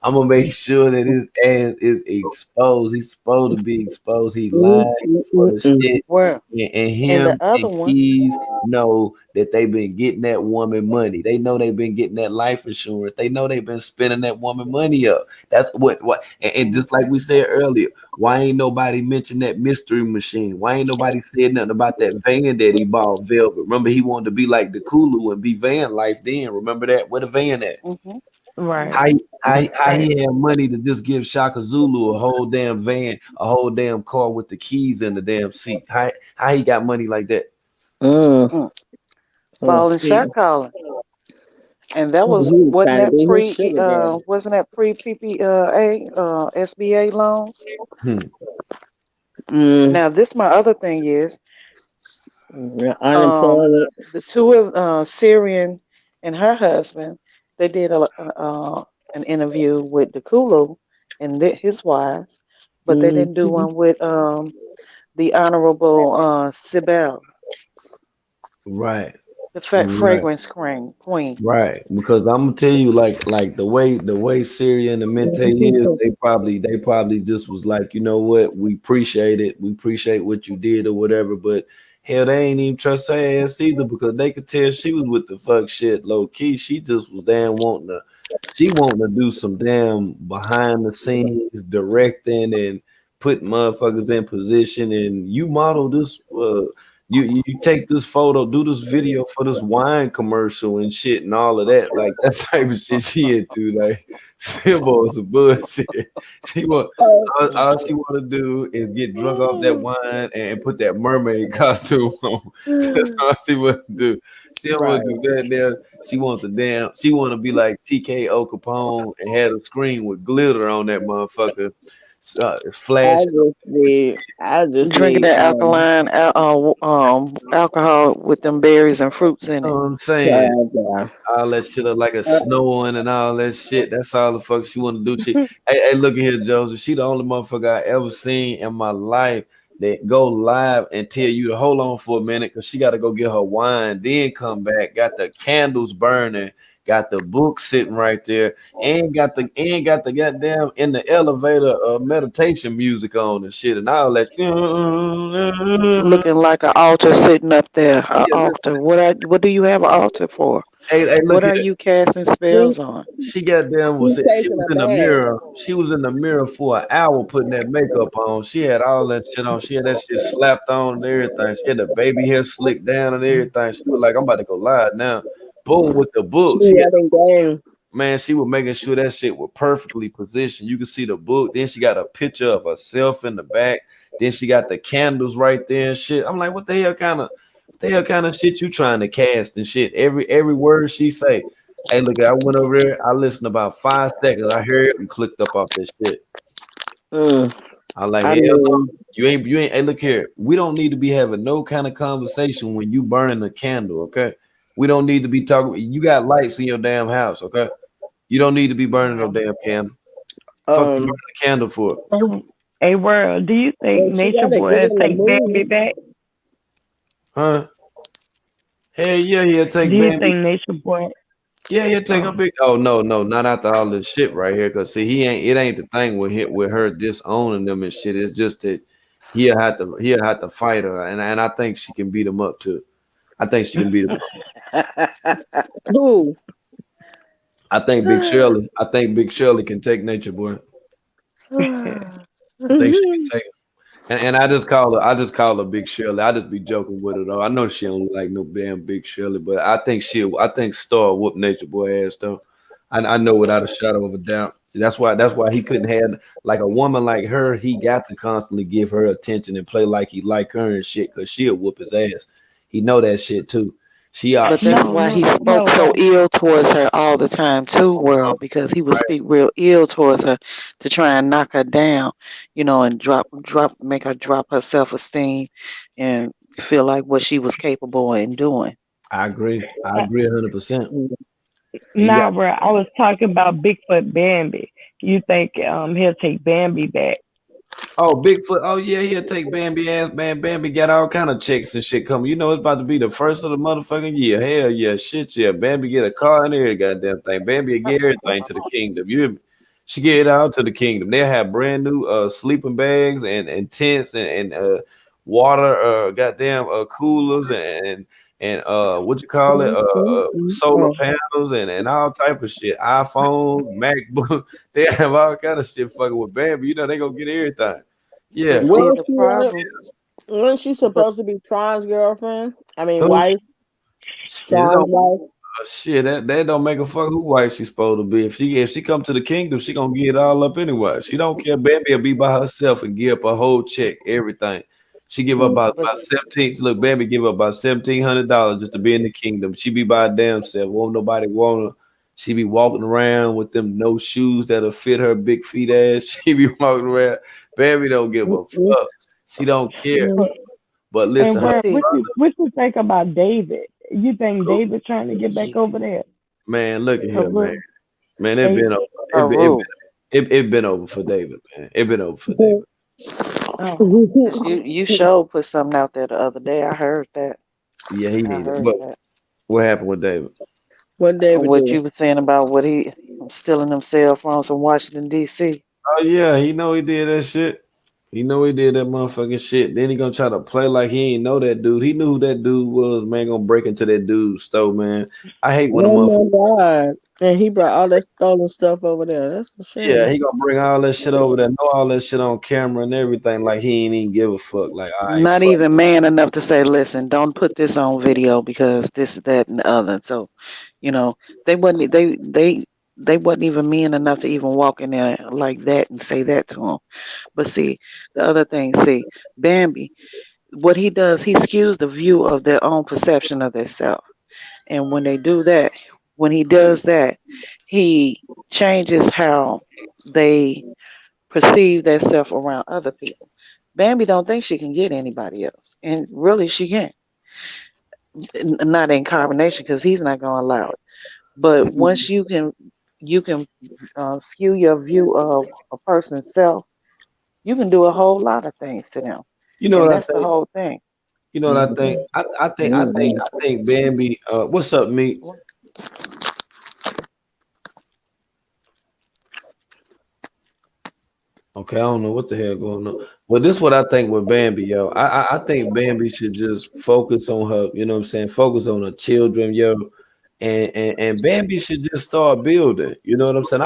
I'm gonna make sure that his ass is exposed. He's supposed to be exposed. He lied for the shit. Where? And him the other and one, Keys know that they've been getting that woman money. They know they've been getting that life insurance. They know they've been spending that woman money up. That's what and just like we said earlier, why ain't nobody mentioned that mystery machine? Why ain't nobody said nothing about that van that he bought, Velvet? Remember, he wanted to be like the Kulu and be van life then. Remember that? Where the van at? Right. How he had money to just give Shaka Zulu a whole damn van, a whole damn car with the keys in the damn seat? How he got money like that? Falling shot calling. And that was wasn't that pre PPA SBA loans? Now this my other thing is unemployment. the two of Syrian and her husband, they did an interview with the Kulu and his wives, but they didn't do one with the Honorable Sibel, Right. the fragrance queen. Right, because I'm gonna tell you, like the way Syria and the Mente is, they probably just was like, you know what, we appreciate it, we appreciate what you did or whatever, but hell, they ain't even trust her ass either, because they could tell she was with the fuck shit low key. She just was damn wanting to do some damn behind the scenes directing and put motherfuckers in position. And you model this. You take this photo, do this video for this wine commercial and shit and all of that. Like that type of shit she into. Like Simba some bullshit. All she want to do is get drunk off that wine and put that mermaid costume on. That's all she want to do. She don't want to do that there. She want to be like TKO Capone and had a screen with glitter on that motherfucker. Flash. I just drinking that alkaline alcohol with them berries and fruits in it. You know what I'm saying? All that shit up like a snowing and all that shit. That's all the fuck she want to do. Hey, look at here, Joseph. She the only motherfucker I ever seen in my life that go live and tell you to hold on for a minute because she got to go get her wine, then come back, got the candles burning, got the book sitting right there, and got the goddamn in the elevator meditation music on and shit and all that. Looking like an altar sitting up there. An altar. What do you have an altar for? Hey, what are you casting spells on? She goddamn was she was in the mirror. She was in the mirror for an hour putting that makeup on. She had all that shit on. She had that shit slapped on and everything. She had the baby hair slicked down and everything. She was like, I'm about to go live now. Boom with the book. Man, she was making sure that shit was perfectly positioned. You can see the book. Then she got a picture of herself in the back. Then she got the candles right there and shit. I'm like, what the hell kind of shit you trying to cast and shit? Every word she say. Hey, look, I went over there. I listened about 5 seconds. I heard it and clicked up off that shit. I like, you ain't. Hey, look here. We don't need to be having no kind of conversation when you burning a candle, okay? We don't need to be talking. You got lights in your damn house, okay? You don't need to be burning no damn candle. Fuck you burning a candle for. Hey, world, do you think Nature Boy take Bambi back? Huh? Hell yeah, he'll take Do you Bambi. think Nature Boy? Yeah, he'll take a big. Oh no, not after all this shit right here. Cause see, it ain't the thing with her disowning them and shit. It's just that he'll have to fight her, and I think she can beat him up too. I think she can beat him up. Who? I think Big Shirley. I think Big Shirley can take Nature Boy. I think she can take him. And I just call her Big Shirley. I just be joking with her though. I know she don't like no damn Big Shirley, but I think Star whoop Nature Boy ass though. I know without a shadow of a doubt. That's why he couldn't have like a woman like her. He got to constantly give her attention and play like he like her and shit, cause she'll whoop his ass. He know that shit too. But that's why he spoke so ill towards her all the time too, world, because he would speak real ill towards her to try and knock her down, you know, and make her drop her self-esteem and feel like what she was capable in doing. I agree 100%. Nah, bro, I was talking about Bigfoot Bambi. You think he'll take Bambi back? Oh, Bigfoot. Oh yeah, he'll take Bambi ass, man. Bambi got all kind of checks and shit coming. You know it's about to be the first of the motherfucking year. Hell yeah, shit yeah. Bambi get a car and every goddamn thing. Bambi will get everything to the kingdom. You hear me? She get it out to the kingdom. They'll have brand new sleeping bags and tents and water goddamn coolers and what you call it solar panels and all type of shit. iPhone, MacBook. They have all kind of shit fucking with Bambi. You know they gonna get everything. Yeah. Wasn't she supposed to be Tron's girlfriend? I mean, Who? wife. Tron's wife. Shit, that don't make a fuck who wife she's supposed to be. If she come to the kingdom, she gonna get it all up anyway. She don't care. Bambi will be by herself and give up a whole check, everything. She give up about 17. Look, Bambi give up about $1,700 just to be in the kingdom. She be by her damn self. Won't nobody want her. She be walking around with them no shoes that'll fit her big feet ass. She be walking around. Bambi don't give a fuck. She don't care. But listen, And what you think about David? You think David trying to get back over there? man, look at him, man. Man, it been over. It been over for David, man. It been over for David. You sure put something out there the other day. I heard that. Yeah, he needed it. What happened with David? What David? What you were saying about what he stealing them cell phones from Washington D.C. Oh yeah, he know he did that shit. He know he did that motherfucking shit. Then he gonna try to play like he ain't know that dude. He knew who that dude was, man. Gonna break into that dude's store, man. I hate when a motherfucker. Oh my God. And he brought all that stolen stuff over there. That's a shame. Yeah, he gonna bring all that shit over there, know all that shit on camera and everything, like he ain't even give a fuck. Like, all right, Not fuck. even man enough to say, listen, don't put this on video because this, that, and the other. So, you know, they wasn't even men enough to even walk in there like that and say that to him. But see, the other thing, Bambi, what he does, he skews the view of their own perception of themselves. And when they do that, when he does that, he changes how they perceive themselves around other people. Bambi don't think she can get anybody else. And really she can't. Not in combination because he's not going to allow it. But once you can skew your view of a person's self, you can do a whole lot of things to them. You know and what that's I think? the whole thing. You know what I think? I think Bambi. What's up, Meek? Okay, I don't know what the hell going on. Well, this is what I think with Bambi, yo. I think Bambi should just focus on her, you know what I'm saying? Focus on her children, yo. And Bambi should just start building. You know what I'm saying?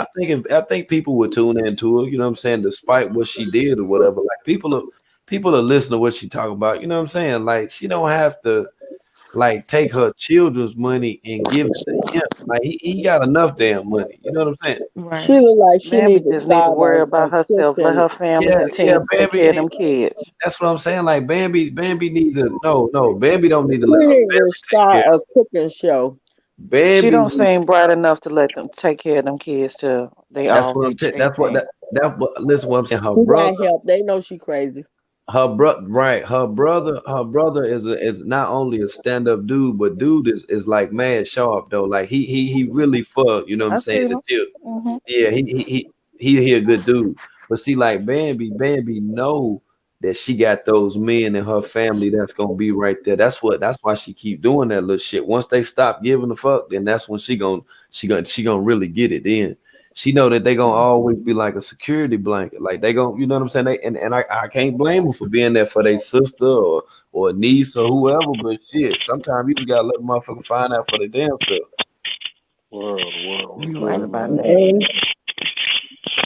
I think people would tune into her, you know what I'm saying, despite what she did or whatever. Like people are listening to what she talking about, you know what I'm saying? Like she don't have to like take her children's money and give it to him. Like he got enough damn money. You know what I'm saying? She look like she Bambi need just need to worry about herself. Let her family continue to take care of them kids. That's what I'm saying. Like Bambi needs to no, Bambi don't need to She let her need family to start a cooking show. Bambi She don't seem bright enough to let them take care of them kids till they That's all what I'm get saying. That's what listen what I'm saying. Her She brother, got help. They know she crazy. her brother is not only a stand-up dude, but dude is like mad sharp though. Like he really for, you know what I'm saying, the tip. Yeah, he a good dude. But see, like Bambi know that she got those men in her family that's gonna be right there. That's why she keep doing that little shit. Once they stop giving a fuck, then that's when she gonna really get it in. She know that they gonna always be like a security blanket. Like they gonna, you know what I'm saying? And I can't blame them for being there for their sister or niece or whoever, but shit, sometimes you just gotta let the motherfucker find out for their damn self. World. You right about that.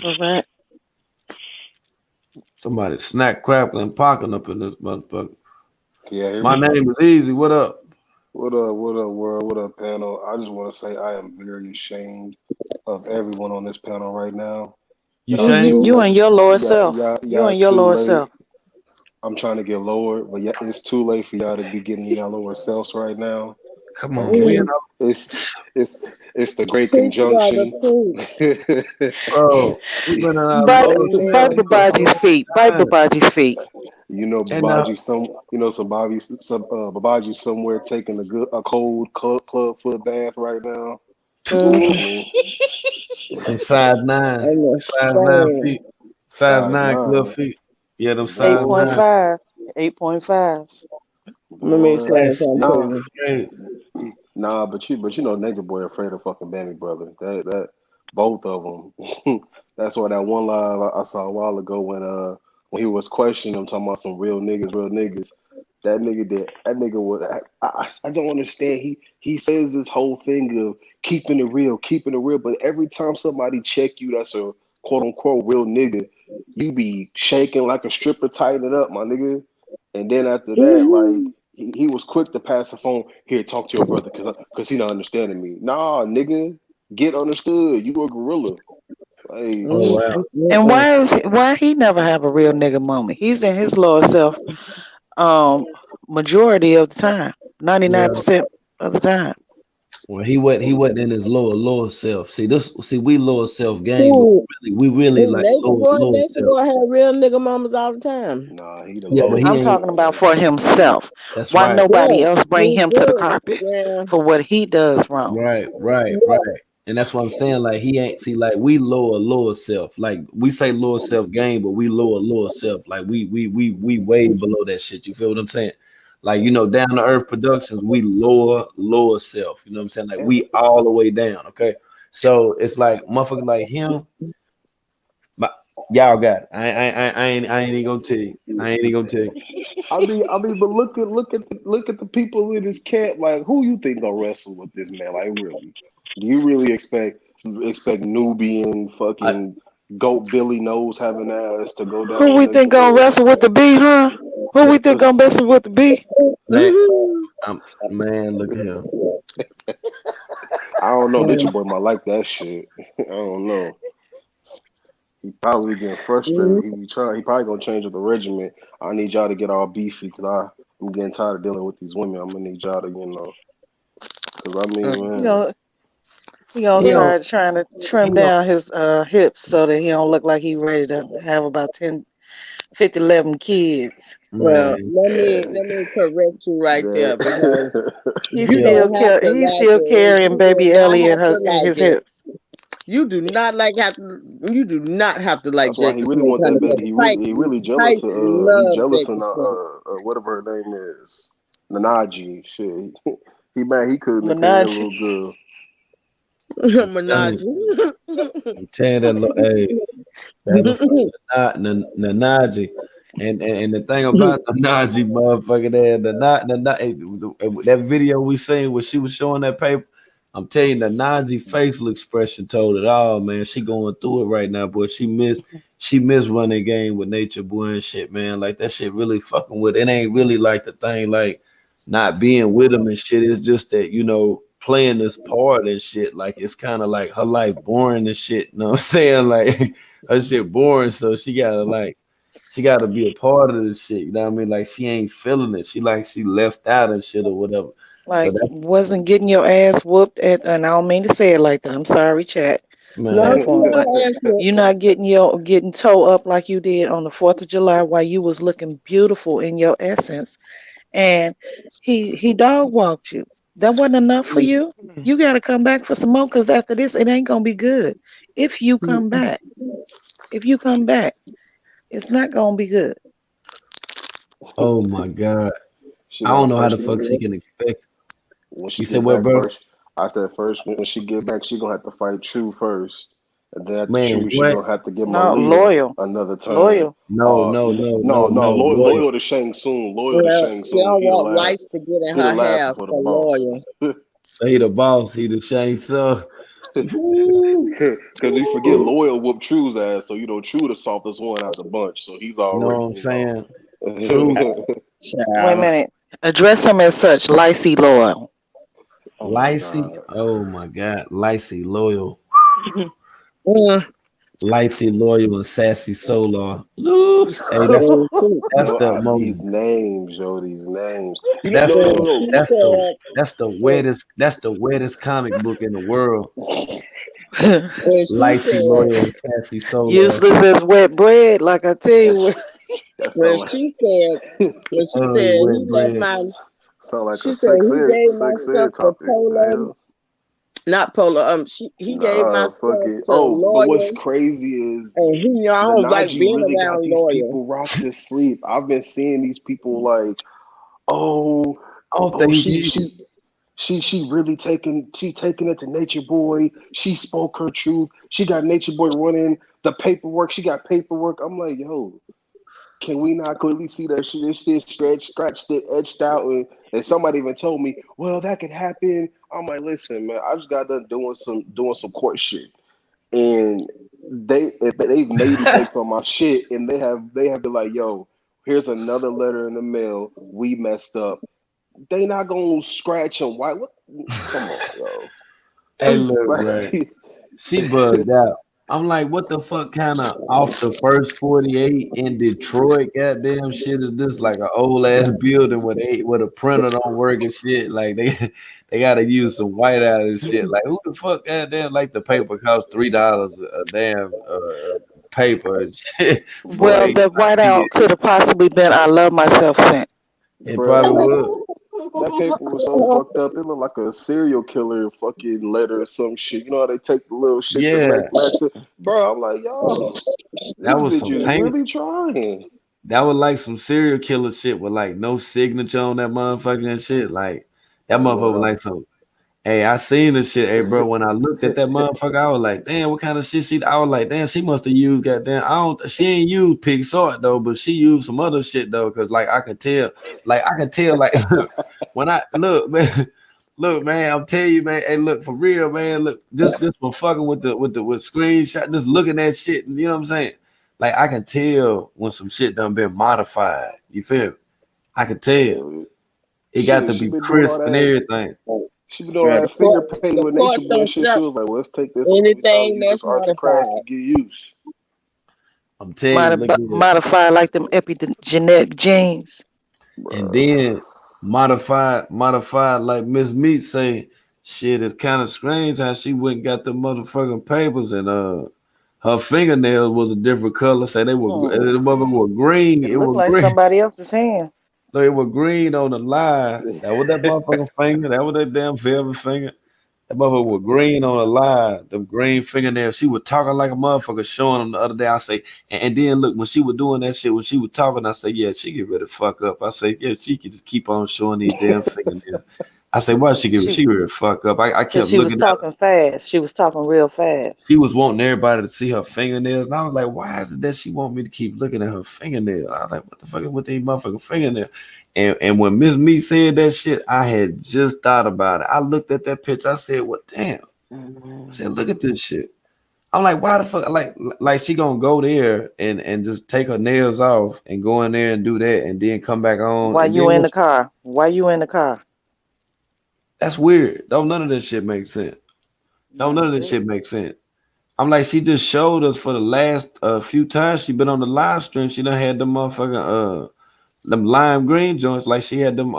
Correct. Somebody snack crackling pocket up in this motherfucker. Yeah, My name is Easy. What up? What up, world? What up, panel? I just want to say I am very ashamed of everyone on this panel right now. You ashamed? You and your lower self. You and your lower self. I'm trying to get lower, but yeah, it's too late for y'all to be getting y'all lower selves right now. Come on, okay. It's the great conjunction. Bro, bite Babaji's feet. Bite Babaji's feet. You know, Babaji, Babaji somewhere taking a cold club foot bath right now. Size 9 feet. Size 9 club feet. Yeah, them size 8.5. 8.5. Let me explain That's something to crazy. Nah, but you know, Nigga Boy afraid of fucking Bambi brother. That both of them. That's why that one live I saw a while ago when he was questioning him, talking about some real niggas. That nigga was. I don't understand. He says this whole thing of keeping it real, but every time somebody check you, that's a quote unquote real nigga, you be shaking like a stripper, tightening up, my nigga. And then after that, like he was quick to pass the phone. Here, talk to your brother, cause he not understanding me. Nah, nigga, get understood. You a gorilla. Like, Oh wow. And why he never have a real nigga moment? He's in his lower self majority of the time. 99% of the time. Well, he wasn't in his lower self. See, we lower self game, but we really like lower Nature self. Boy had real nigga mamas all the time. Nah, he the Yeah, but he I'm ain't. talking about for himself. That's Why right. nobody else bring He him to the good. carpet Yeah. for what he does wrong? Right. And that's what I'm saying. Like he ain't like we lower self. Like we say lower self game, but we lower self. Like we way below that shit. You feel what I'm saying? Like, you know, Down to Earth Productions, we lower self. You know what I'm saying? Like we all the way down. Okay. So it's like motherfucker like him. But y'all got it. I ain't even gonna tell you. I mean, but look at the people in this camp. Like, who you think gonna wrestle with this man? Like, really? Do you really expect Nubian fucking Goat Billy Nose having ass to go down? Who we think gonna wrestle with the B, huh? Who we think gonna wrestle with the B? Man, look at him. I don't know. Nature Boy might like that shit. I don't know. He probably getting frustrated. He probably gonna change up the regiment. I need y'all to get all beefy because I'm getting tired of dealing with these women. I'm gonna need y'all to, because I mean, man. He gonna start trying to trim down his hips so that he don't look like he ready to have about 11 kids. Well, let me correct you right there because he's still carrying baby Ellie in his hips. You do not have to like. That's why he really want that baby. He really jealous of jealous of whatever her name is, Nanaji. Shit, he mad he couldn't have carried a little girl. Menage. I'm telling that Nanaji. And the thing about the Nazi motherfucker there, that video we seen where she was showing that paper, I'm telling you, the Nazi facial expression told it all, man. She going through it right now, boy. She missed running game with Nature Boy and shit, man. Like that shit really fucking with it. Ain't really like the thing like not being with him and shit. It's just that, you know, playing this part and shit. Like it's kind of like her life boring and shit. You know what I'm saying? Like her shit boring, so she gotta be a part of this shit. You know what I mean? Like she ain't feeling it. She left out and shit or whatever. Like wasn't getting your ass whooped and I don't mean to say it like that. I'm sorry, chat. You're not getting toe up like you did on the 4th of July while you was looking beautiful in your essence. And he dog walked you. That wasn't enough for you. You gotta come back for some more because after this it ain't gonna be good. If you come back. It's not gonna be good. Oh my God. I don't know how the fuck she can expect. You said what, bro? I said first when she get back, she gonna have to fight True first. And then after True, she gonna have to give Loyal another turn. Loyal to Shang Tsung. Loyal to Shang Tsung. She don't want rights to get in her hair for Loyal. So he the boss, he the Shang Tsung. Because you forget Loyal whooped True's ass, so you know True the softest one out the bunch, so he's already. You know what I'm saying? Wait a minute. Address him as such, Lacey Loyal. Lacey, oh my God, Lacey Loyal. Lacey Loyal and Sassy Solar. Hey, that's the most. These names, yo, these names. That's the wettest comic book in the world. Lacey Loyal and Sassy Solar. Useless as wet bread, like I tell you. When she said he left my. Sound like she said he gave myself a polo. Not Polo. He gave my stuff fucking. to a Oh, but what's lawyer, crazy is and he I don't like Nanaji being really got around these lawyers. people rocked to sleep. I've been seeing these people like, oh, I don't oh, think she really taking it to Nature Boy. She spoke her truth. She got Nature Boy running the paperwork. She got paperwork. I'm like, yo, can we not clearly see that shit? This shit scratched it, etched out, and somebody even told me, well, that could happen. I'm like, listen, man, I just got done doing some court shit, and they've made me take from my shit, and they have been like, yo, here's another letter in the mail. We messed up. They not gonna scratch and white. Come on, yo. Hey, look, man. She bugged out. I'm like, what the fuck kind of off the first 48 in Detroit goddamn shit is this? Like an old ass building where a printer don't work and shit. Like they gotta use some white out and shit. Like who the fuck goddamn like the paper costs $3 a damn paper and shit. Well, the whiteout could have possibly been "I love myself" scent. It probably would. That paper was so fucked up. It looked like a serial killer fucking letter or some shit. You know how they take the little shit to match it? Bro, I'm like, yo, that was some paint. Really trying. That was like some serial killer shit with like no signature on that motherfucking and shit. Like that motherfucker was like some. Hey, I seen this shit. Hey, bro, when I looked at that motherfucker, I was like, damn, what kind of shit she? I was like, damn, she must have used goddamn. She ain't used PicsArt though, but she used some other shit though, cause like I could tell, like when I look, man. Look, man, I'm telling you, man. Hey, look, for real, man. Look, just for fucking with screenshot, just looking at shit. You know what I'm saying? Like I can tell when some shit done been modified. You feel me? I can tell. It got to be crisp and everything. She been doing that finger paint with Nature Boy shit. She was like, well, let's take this anything that's arts and crafts to get used. I'm telling you, modified like them epigenetic genes. And then modified like Miss Meat say, shit, it's kind of strange how she went and got the motherfucking papers and her fingernails was a different color. Say they were green. It was like green. Somebody else's hand. No, it was green on the line. That was that motherfucking finger. That was that damn velvet finger. That motherfucker was green on the line. Them green fingernails. She was talking like a motherfucker, showing them the other day. I say, and then look, when she was doing that shit, when she was talking, I say, yeah, she get ready to fuck up. I say, yeah, she could just keep on showing these damn fingernails. I say, why she ready to fuck up? I kept she looking. She was talking fast. She was talking real fast. She was wanting everybody to see her fingernails. And I was like, why is it that she want me to keep looking at her fingernails? I was like, what the fuck is with these motherfucking fingernails? And when Miss Me said that shit, I had just thought about it. I looked at that picture. I said, well, damn. I said, look at this shit. I'm like, why the fuck? Like she gonna go there and just take her nails off and go in there and do that and then come back on. Why you in the car? Why you in the car? That's weird. Don't none of this shit make sense. None of this shit make sense. I'm like, she just showed us for the last few times she been on the live stream. She done had them motherfucking them lime green joints, like she had them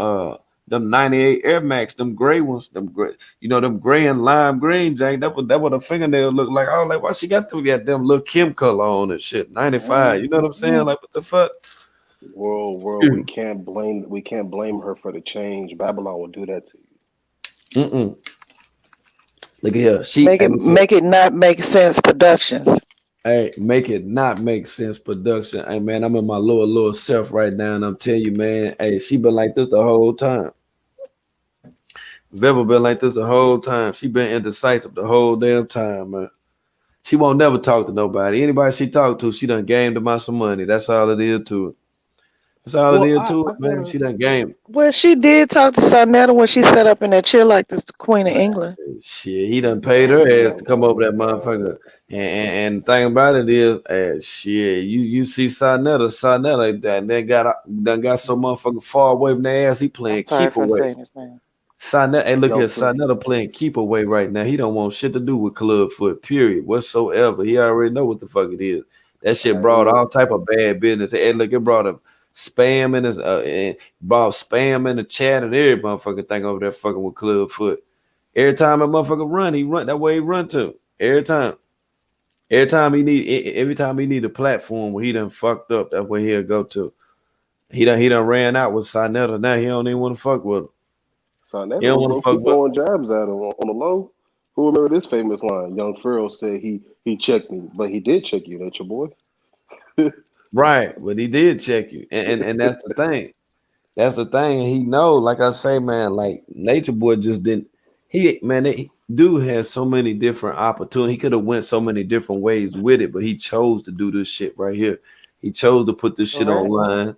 98 Air Max, them gray ones, them gray, them gray and lime green, Jane. That what a fingernail look like. I was like, why she got them little Kim color on and shit? 95. You know what I'm saying? Like, what the fuck? World, we can't blame her for the change. Babylon will do that to you. Look at her. Make it not make sense productions. Hey, make it not make sense production. Hey, man, I'm in my lower self right now, and I'm telling you, man, hey, she been like this the whole time. Viva been like this the whole time. She been indecisive the whole damn time, man. She won't never talk to nobody. Anybody she talk to, she done gamed them out some money. That's all it is to it. That's all it is to it, man. She done game. Well, she did talk to Sonetta when she set up in that chair like this, the Queen of England. Shit, he done paid her ass to come over that motherfucker. And the thing about it is, shit, you see Sonetta that done got so motherfucking far away from their ass. He playing keep away. Sonetta, hey, look here, Sonetta playing keep away right now. He don't want shit to do with Clubfoot, period, whatsoever. He already know what the fuck it is. That shit brought all type of bad business. Hey, look, it brought him spam in his brought spam in the chat and every motherfucking thing over there fucking with Clubfoot. Every time a motherfucker run, he run that way he run to. Every time he need a platform where he done fucked up, that's where he'll go to. He done ran out with Sonetta. Now he don't even want to fuck with him. Sonetta don't keep throwing jabs at him on the low. Who remember this famous line? Young Pharaoh said he checked me, but he did check you, ain't your boy? Right, but he did check you, and that's the thing. That's the thing. And he know, like I say, man, like Nature Boy just didn't. Dude has so many different opportunities. He could have went so many different ways with it, but he chose to do this shit right here. He chose to put this shit Correct. online.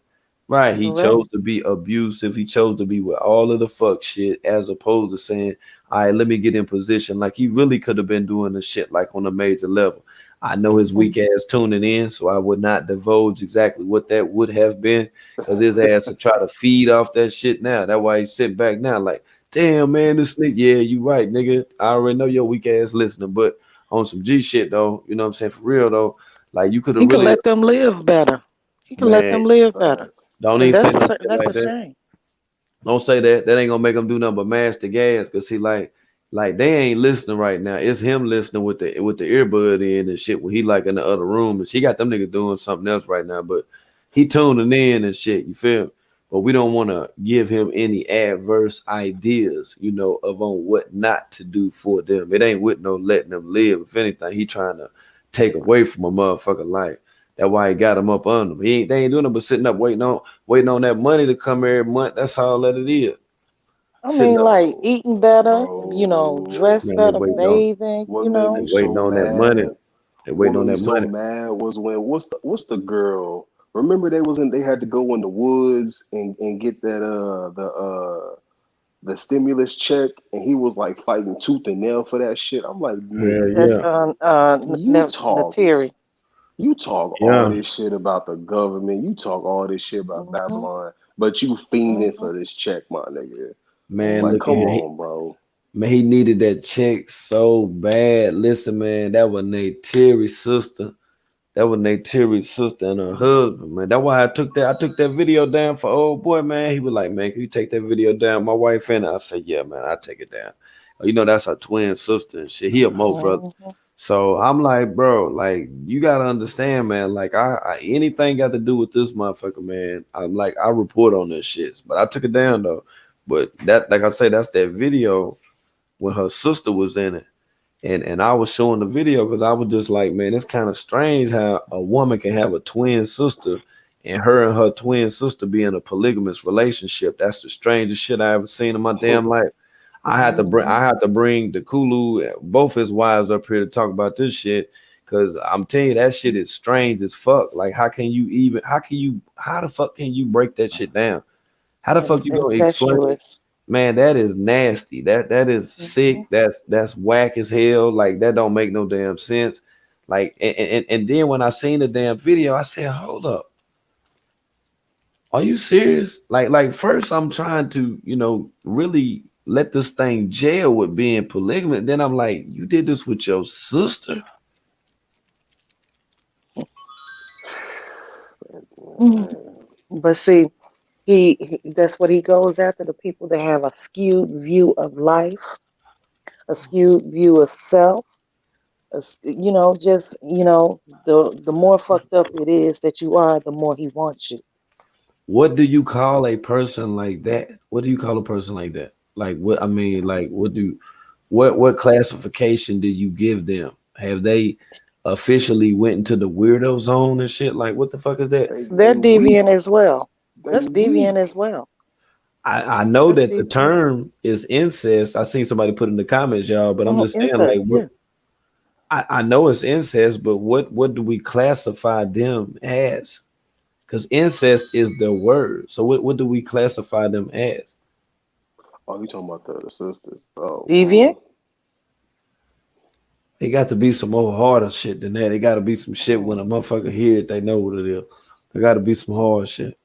Right. He Correct. chose to be abusive. He chose to be with all of the fuck shit as opposed to saying, all right, let me get in position. Like he really could have been doing the shit like on a major level. I know his weak ass tuning in, so I would not divulge exactly what that would have been because his ass would try to feed off that shit now. That's why he's sitting back now like, damn, man, this nigga, yeah, you right, nigga. I already know your weak ass listening, but on some G shit, though, you know what I'm saying? For real, though, like you could have He can really, let them live better. He can let man, them live better. don't And even say that's no shit that's like a that. shame. Don't say that. That ain't gonna make them do nothing but mash the gas. Cause see, like they ain't listening right now. It's him listening with the earbud in and shit when he like in the other room. And she got them niggas doing something else right now. But he tuning in and shit. You feel me? But we don't want to give him any adverse ideas, you know, of on what not to do for them. It ain't with no letting them live. If anything, he trying to take away from a motherfucker life. That's why he got him up on them. They ain't doing it but sitting up waiting on that money to come every month. That's all that it is. I Sitting mean, up, like eating better, dress man, they better, waiting on bathing, What you made know. me they waiting so on that money. mad? They What waiting made on me that so money. mad was when what's the girl? Remember they had to go in the woods and get that the stimulus check, and he was like fighting tooth and nail for that shit. I'm like, Hell That's nigga, Natiri. you talk all yeah. this shit about the government, you talk all this shit about Mm-hmm. Babylon, but you fiending for this check, my nigga. Man, Like, look at come him. on, bro. Man, he needed that check so bad. Listen, man, that was Nate Terry's sister. That was Nate Terry's sister and her husband, man. That's why I took that video down for old boy, man. He was like, man, can you take that video down? My wife and I said, yeah, man, I'll take it down. You know, that's her twin sister and shit. He a Mo brother. Mm-hmm. So I'm like, bro, like you gotta understand, man. Like I anything got to do with this motherfucker, man. I'm like, I report on this shit, but I took it down though. But that, like I say, that's that video when her sister was in it. And I was showing the video because I was just like, man, it's kind of strange how a woman can have a twin sister and her twin sister be in a polygamous relationship. That's the strangest shit I ever seen in my damn life. I had to bring the Kulu, both his wives up here to talk about this shit. Cause I'm telling you, that shit is strange as fuck. Like, how the fuck can you break that shit down? How the fuck you gonna explain? Incestuous. Man, that is nasty. That is sick. That's whack as hell. Like that don't make no damn sense. Like and then when I seen the damn video, I said, hold up. Are you serious? Like first I'm trying to, you know, really let this thing jail with being polygamous. Then I'm like, you did this with your sister? But see, he that's what he goes after, the people that have a skewed view of life, a skewed view of self. You know, just the more fucked up it is that you are, the more he wants you. What do you call a person like that? What do you call a person like that? Like what I mean, like what classification did you give them? Have they officially went into the weirdo zone and shit? Like what the fuck is that? They're deviant as well. That's deviant as well. I know That's that the deviant. term is incest. I seen somebody put in the comments, y'all, but I'm Oh, just saying, incest, like, what, I know it's incest, but what do we classify them as? Because incest is the word. So what do we classify them as? Oh, you talking about the sisters? Oh, deviant. It got to be some more harder shit than that. It got to be some shit when a motherfucker hear it, they know what it is. There got to be some hard shit.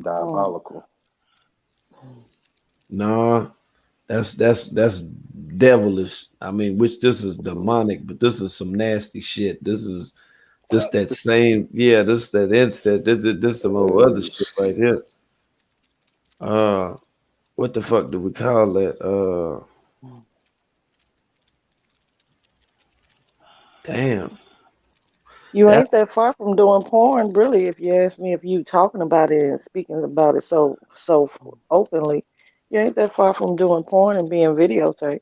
diabolical. Nah, that's devilish. I mean, which this is demonic, but this is some nasty shit. This that same, yeah, this that incest. This some old other shit right here. What the fuck do we call that? Damn. You ain't that far from doing porn, really. If you ask me, if you talking about it and speaking about it so openly, you ain't that far from doing porn and being videotaped.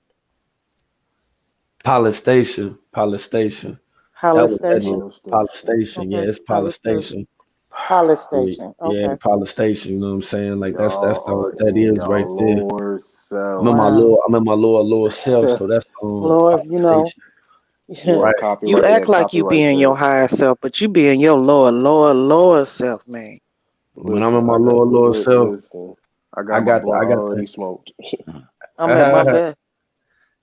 Polish Station. Polish Station. Hollis That Station. was Polish Station. Yeah, Okay. it's Hollis Polish Station. Station. Hollis Station. Yeah, Okay. Polish Station. You know what I'm saying? Like that's Y'all all are that in is right y'all there. lower self. I'm in my lower self, so that's Lord, Polish you know, Station. Right. you act like you be in your higher self, but you be in your lower self, man. When I'm Listen, in my I got lower self, listen. I got my blunt already smoked. I'm at my best.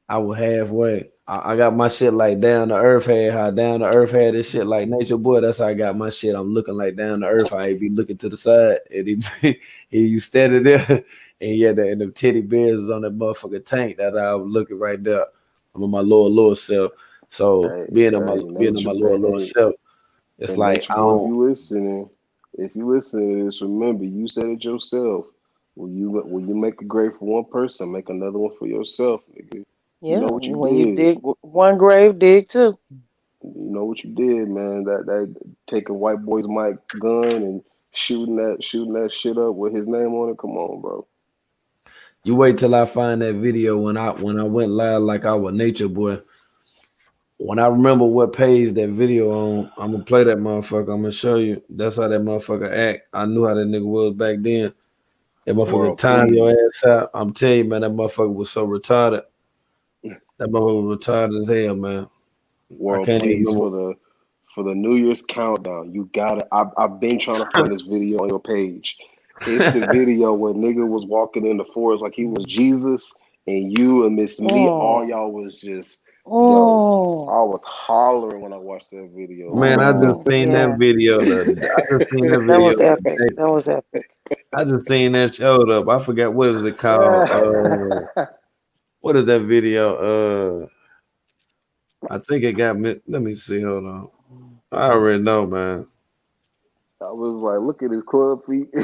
I was halfway. I got my shit like down to earth had how down to earth had this shit like Nature Boy. That's how I got my shit. I'm looking like down to earth. I ain't be looking to the side. And he standing there and he had and the teddy bears was on that motherfucking tank that I was looking right there. I'm in my lower self. So being in my lower self, it's and like Nature I Boy, don't. if you listen to this, remember you said it yourself. When you make a grave for one person, make another one for yourself, nigga. Yeah, You know what you when you did. dig one grave, dig two. You know what you did, man. That taking white boy's mic gun and shooting that shit up with his name on it. Come on, bro. You wait till I find that video when I went live like I was Nature Boy. When I remember what page that video on, I'm gonna play that motherfucker. I'm gonna show you. That's how that motherfucker act. I knew how that nigga was back then. That motherfucker World, time your please. ass out. I'm telling you, man, that motherfucker was so retarded. That motherfucker was retarded as hell, man. World, I can't even please, remember. for the New Year's countdown, you gotta. I've been trying to find this video on your page. It's the video where nigga was walking in the forest like he was Jesus, and you and Miss Me, all y'all was just yo. I was hollering when I watched that video. Man, I just seen that video. That was epic. That was epic. I just seen that showed up. I forgot what is it called. What is that video? I think it got me. Let me see. Hold on. I already know, man. I was like, look at his club feet. Yeah,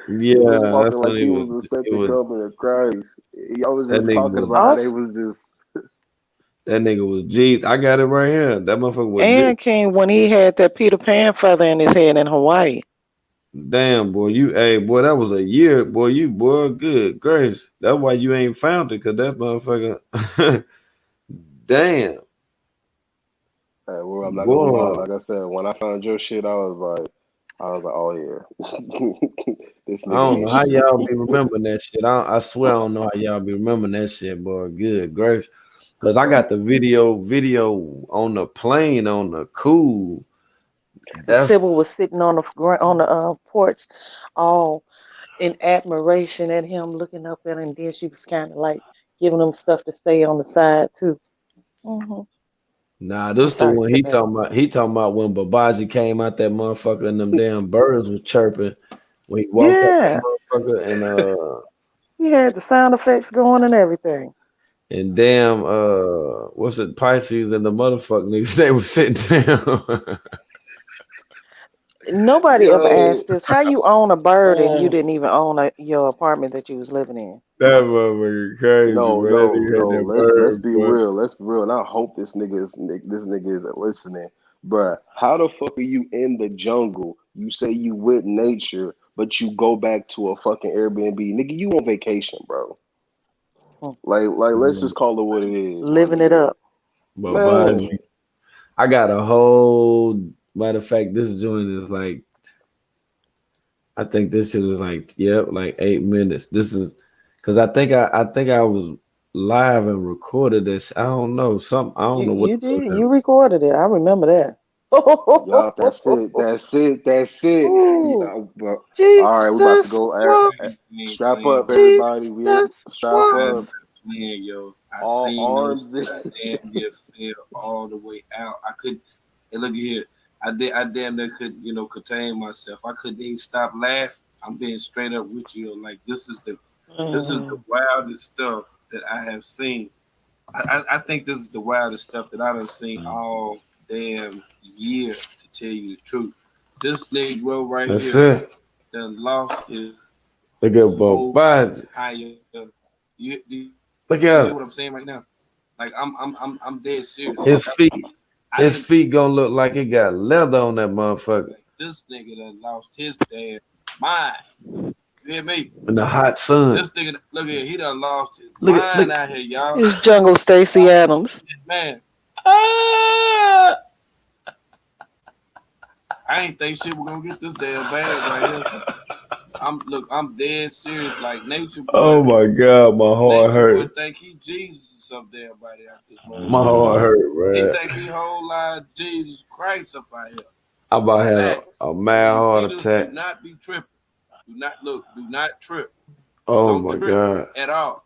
he was walking that's like when he was the second coming of Christ. Y'all was just talking about how they was just. That nigga was G. I got it right here. That motherfucker was And King when he had that Peter Pan feather in his head in Hawaii. Damn, boy, boy, that was a year, boy. Good grace. That's why you ain't found it, cause that motherfucker. Damn. Hey, well, I'm not gonna lie. Like I said, when I found your shit, I was like, oh yeah. This I don't know nigga. how y'all be remembering that shit. I swear I don't know how y'all be remembering that shit, boy. Good grace. Cause I got the video on the plane on the cool. Sybil was sitting on the porch, all in admiration at him, looking up at him, and then she was kind of like giving him stuff to say on the side too. Mm-hmm. Nah, this the one he talking about. He talking about when Babaji came out that motherfucker and them damn birds was chirping when he walked up that motherfucker and he had the sound effects going and everything. And damn, what's it, Pisces and the motherfucking niggas, they was sitting down. Nobody ever asked this. How you own a bird and you didn't even own your apartment that you was living in? That motherfucker crazy. No. Let's be boy. real. Let's be real. And I hope this nigga is listening. Bruh, how the fuck are you in the jungle? You say you with nature, but you go back to a fucking Airbnb. Nigga, you on vacation, bro. Like let's just call it what it is. Living it up. Babaji. I got a whole, matter of fact, this joint is like, I think this shit is like, like 8 minutes. This is, cause I think I was live and recorded this. I don't know. I don't know what you the fuck did. You recorded it. I remember that. Y'all, that's it. All right, we about to go. Strap up, everybody. Strap up. Man, yo, I All seen arms. those. I damn near fell all the way out. I couldn't. And look here, I damn near could contain myself. I couldn't even stop laughing. I'm being straight up with you. Like this is the wildest stuff that I have seen. I think this is the wildest stuff that I done seen all damn year. To tell you the truth, this Negro right here done lost his. Look at Babaji. Higher. Look You at know what I'm saying right now? Like I'm dead serious. His feet gonna look like it got leather on that motherfucker. This nigga done lost his damn mind. You hear me? In the hot sun. This nigga, look here, he done lost his mind out here, y'all. It's Jungle Stacey Adams. Man. I ain't think shit was gonna get this damn bad right here. I'm dead serious. Like Nature Boy. Oh my God, my heart hurt. Nature Boy think he Jesus or some damn body out this moment. My heart hurt, He man. think he whole lot of Jesus Christ up out here. I'm about to have a mad heart attack. Do not be tripping. Do not trip. Oh Don't my trip God. at all.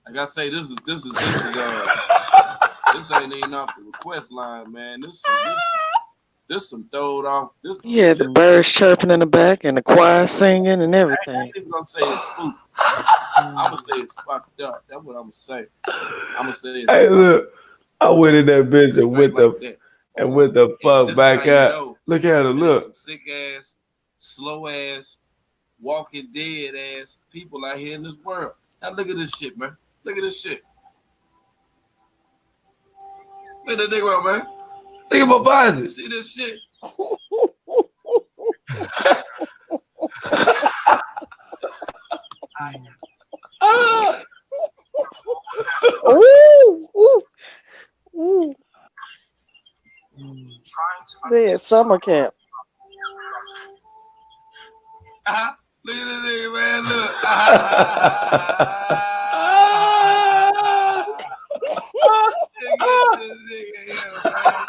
Like I say, this ain't even off the request line, man. This some throwed off. Yeah, the birds chirping in the back and the choir singing and I everything. ain't even gonna say it's spook. I'm gonna say it's fucked up. That's what I'm gonna say. I'm gonna say it's Hey, fucked look, up. I went in that bitch and went the fuck This back is how you out. know Look at her, there's look. some sick ass, slow ass, walking dead ass people out here in this world. Now look at this shit, man. Look at this shit. Look at that nigga, man. Look at my body. You see this shit? They at summer camp. Look at this nigga, man. Look. Look at this nigga here, man.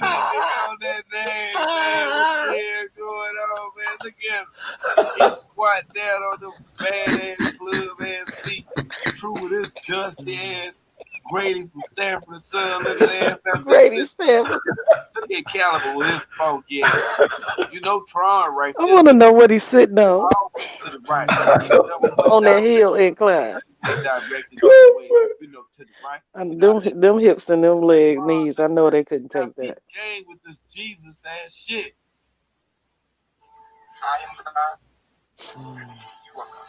On that name, man. What the hell going on, man? Look at him. He squat down on them badass club ass feet. True with his dusty ass. Grady from Sanford Son. Look at that. Grady Sanford. Look at Caliber with his funky ass. You know Tron right I there. want to know what he's sitting on. To the right. On that hill incline. Directed to the right. And them hips and them legs, knees, I know they couldn't take that. Game with this Jesus ass shit. I am God. You are God.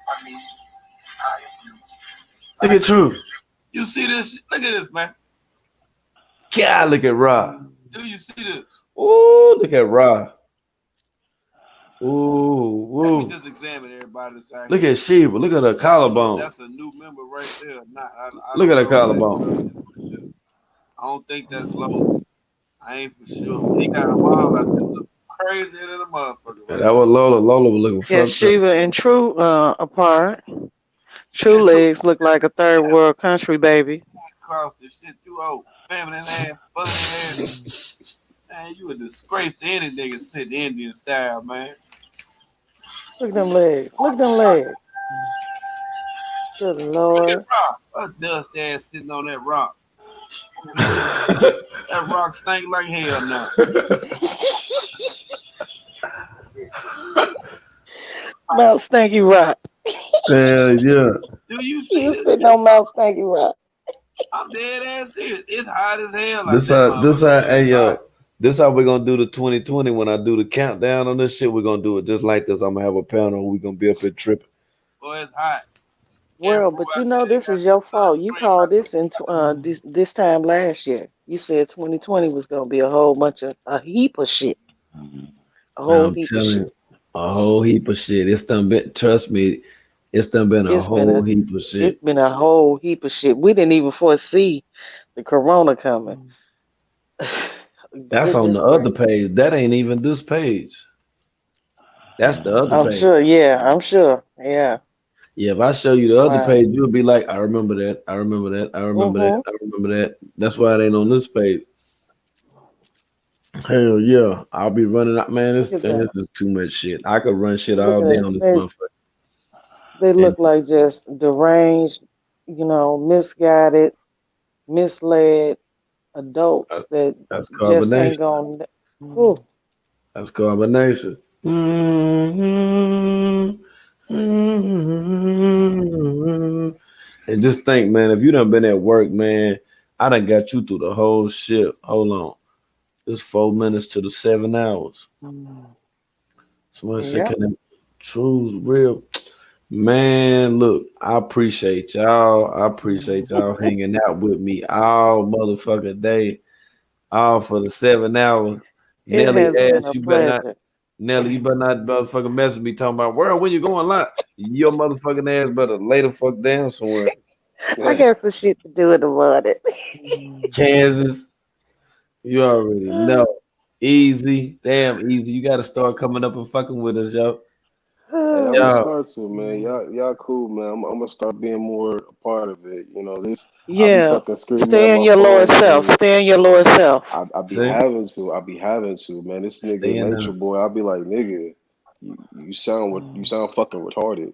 I mean, I am you. Look at True. You see this? Look at this, man. God, look at Ra. Do you see this? Ooh, look at Ra. Ooh, Let ooh. me just examine everybody. Look at Sheba. Look at her collarbone. That's a new member right there. I Look at her don't know. collarbone. I don't think that's low. I ain't for sure. He got a wild out there. Look crazy than a motherfucker. Yeah, that was Lola. Lola was looking Yeah, fucked up. Sheba and True apart. True legs look like a third world country baby. Cross this shit too old. Feminine ass, funny ass. Man, you a disgrace to any nigga sitting Indian style, man. Look at them legs. Look at them legs. Good Lord. A dust ass sitting on that rock. That rock stank like hell now. Mount Stanky Rock. Hell yeah. Do you see You this? sitting on Mount Stanky Rock. I'm dead ass serious. It's hot as hell. This how we're gonna do the 2020 when I do the countdown on this shit. We're gonna do it just like this. I'm gonna have a panel. We're gonna be up here tripping. Boy, it's hot. Well, but you know this is your fault. You called this in this time last year. You said 2020 was gonna be a heap of shit. A whole I'm heap of telling shit. you, a whole heap of shit. It's done been, trust me, it's done been a whole heap of shit. It's been a whole heap of shit. We didn't even foresee the corona coming. That's on the other page. That ain't even this page. That's the other I'm page. sure, yeah, I'm sure. Yeah. Yeah, if I show you the other Wow. page, you'll be like, I remember that. I remember that. I remember that. I remember that. That's why it ain't on this page. Hell yeah. I'll be running out. Man, this is too much shit. I could run shit all day on this motherfucker. They look like just deranged, misguided, misled adults that That's just ain't combination. gonna. Ooh. That's combination. And just think, man, if you done been at work, man, I done got you through the whole shift. Hold on. It's 4 minutes to the 7 hours. Somebody said, can it truth's real? Man, look, I appreciate y'all. I appreciate y'all hanging out with me all motherfucking day. All for the 7 hours. It Nelly has been ass, a you better not. pleasure. Nelly, you better not motherfucking mess with me talking about world when you going live. Your motherfucking ass better lay the fuck down somewhere. I got some shit to do in the morning. Kansas, you already know. Easy, damn easy. You got to start coming up and fucking with us, yo. Hey, I'm gonna start to, man. Y'all cool, man. I'm gonna start being more a part of it. You know, this I be Yeah. fucking screaming Stay at in my your lower phone, self. man. Stay in your lower self. I be See? having to. I be having to, man. This nigga Stay in Nature there. Boy, I be like, nigga, you sound fucking retarded.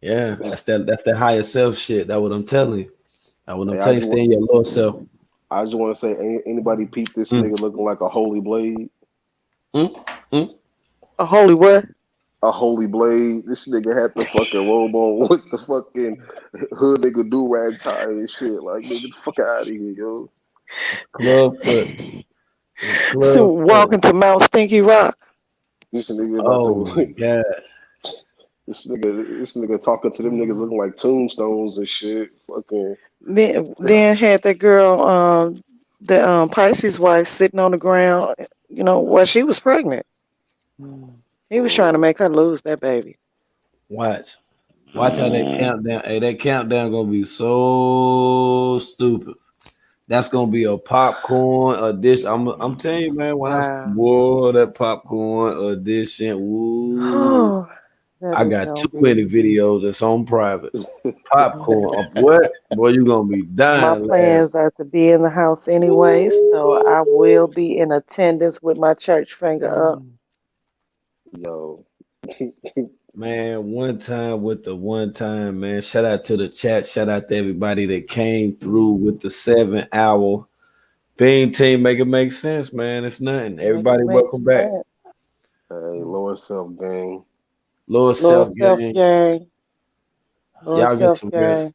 Yeah, that's that higher self shit. That's what I'm telling you. That's what I'm Hey, I telling you. just Stay in your lower self. I just want to say, anybody peep this nigga looking like a holy blade? A holy what? A holy blade. This nigga had the fucking robe on with the fucking hood nigga do rag tie and shit. Like, nigga, get the fuck out of here, yo. Club foot. So walking to Mount Stinky Rock. This nigga about Oh my to. god. This nigga talking to them niggas looking like tombstones and shit. Fucking. Then had that girl, the Pisces wife, sitting on the ground. You know, while she was pregnant. He was trying to make her lose that baby. Watch how that countdown. Hey, that countdown gonna be so stupid. That's gonna be a popcorn edition. I'm telling you, man. When that popcorn edition. Ooh, I got too many videos that's on private. Popcorn. What? Boy, you gonna be My dying. plans are to be in the house anyway, so I will be in attendance with my church finger up. Yo. Man, one time, man. Shout out to the chat. Shout out to everybody that came through with the 7-hour Beam Team. Make it make sense, man. It's nothing. Everybody, welcome back. Hey, lower self gang. Lower self gang. Y'all get some rest. Gang.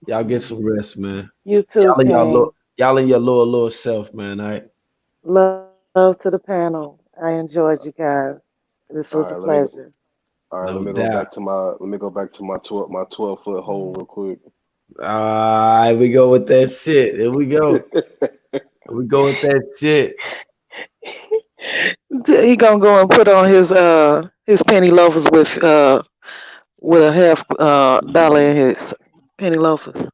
Y'all get some rest, man. You too, King. Y'all in your lower self, man. All right. Love to the panel. I enjoyed you guys. This was a pleasure. Let me go back to my 12-foot hole real quick. All right, we go with that shit. Here we go. We go with that shit. He gonna go and put on his penny loafers with a half dollar in his penny loafers.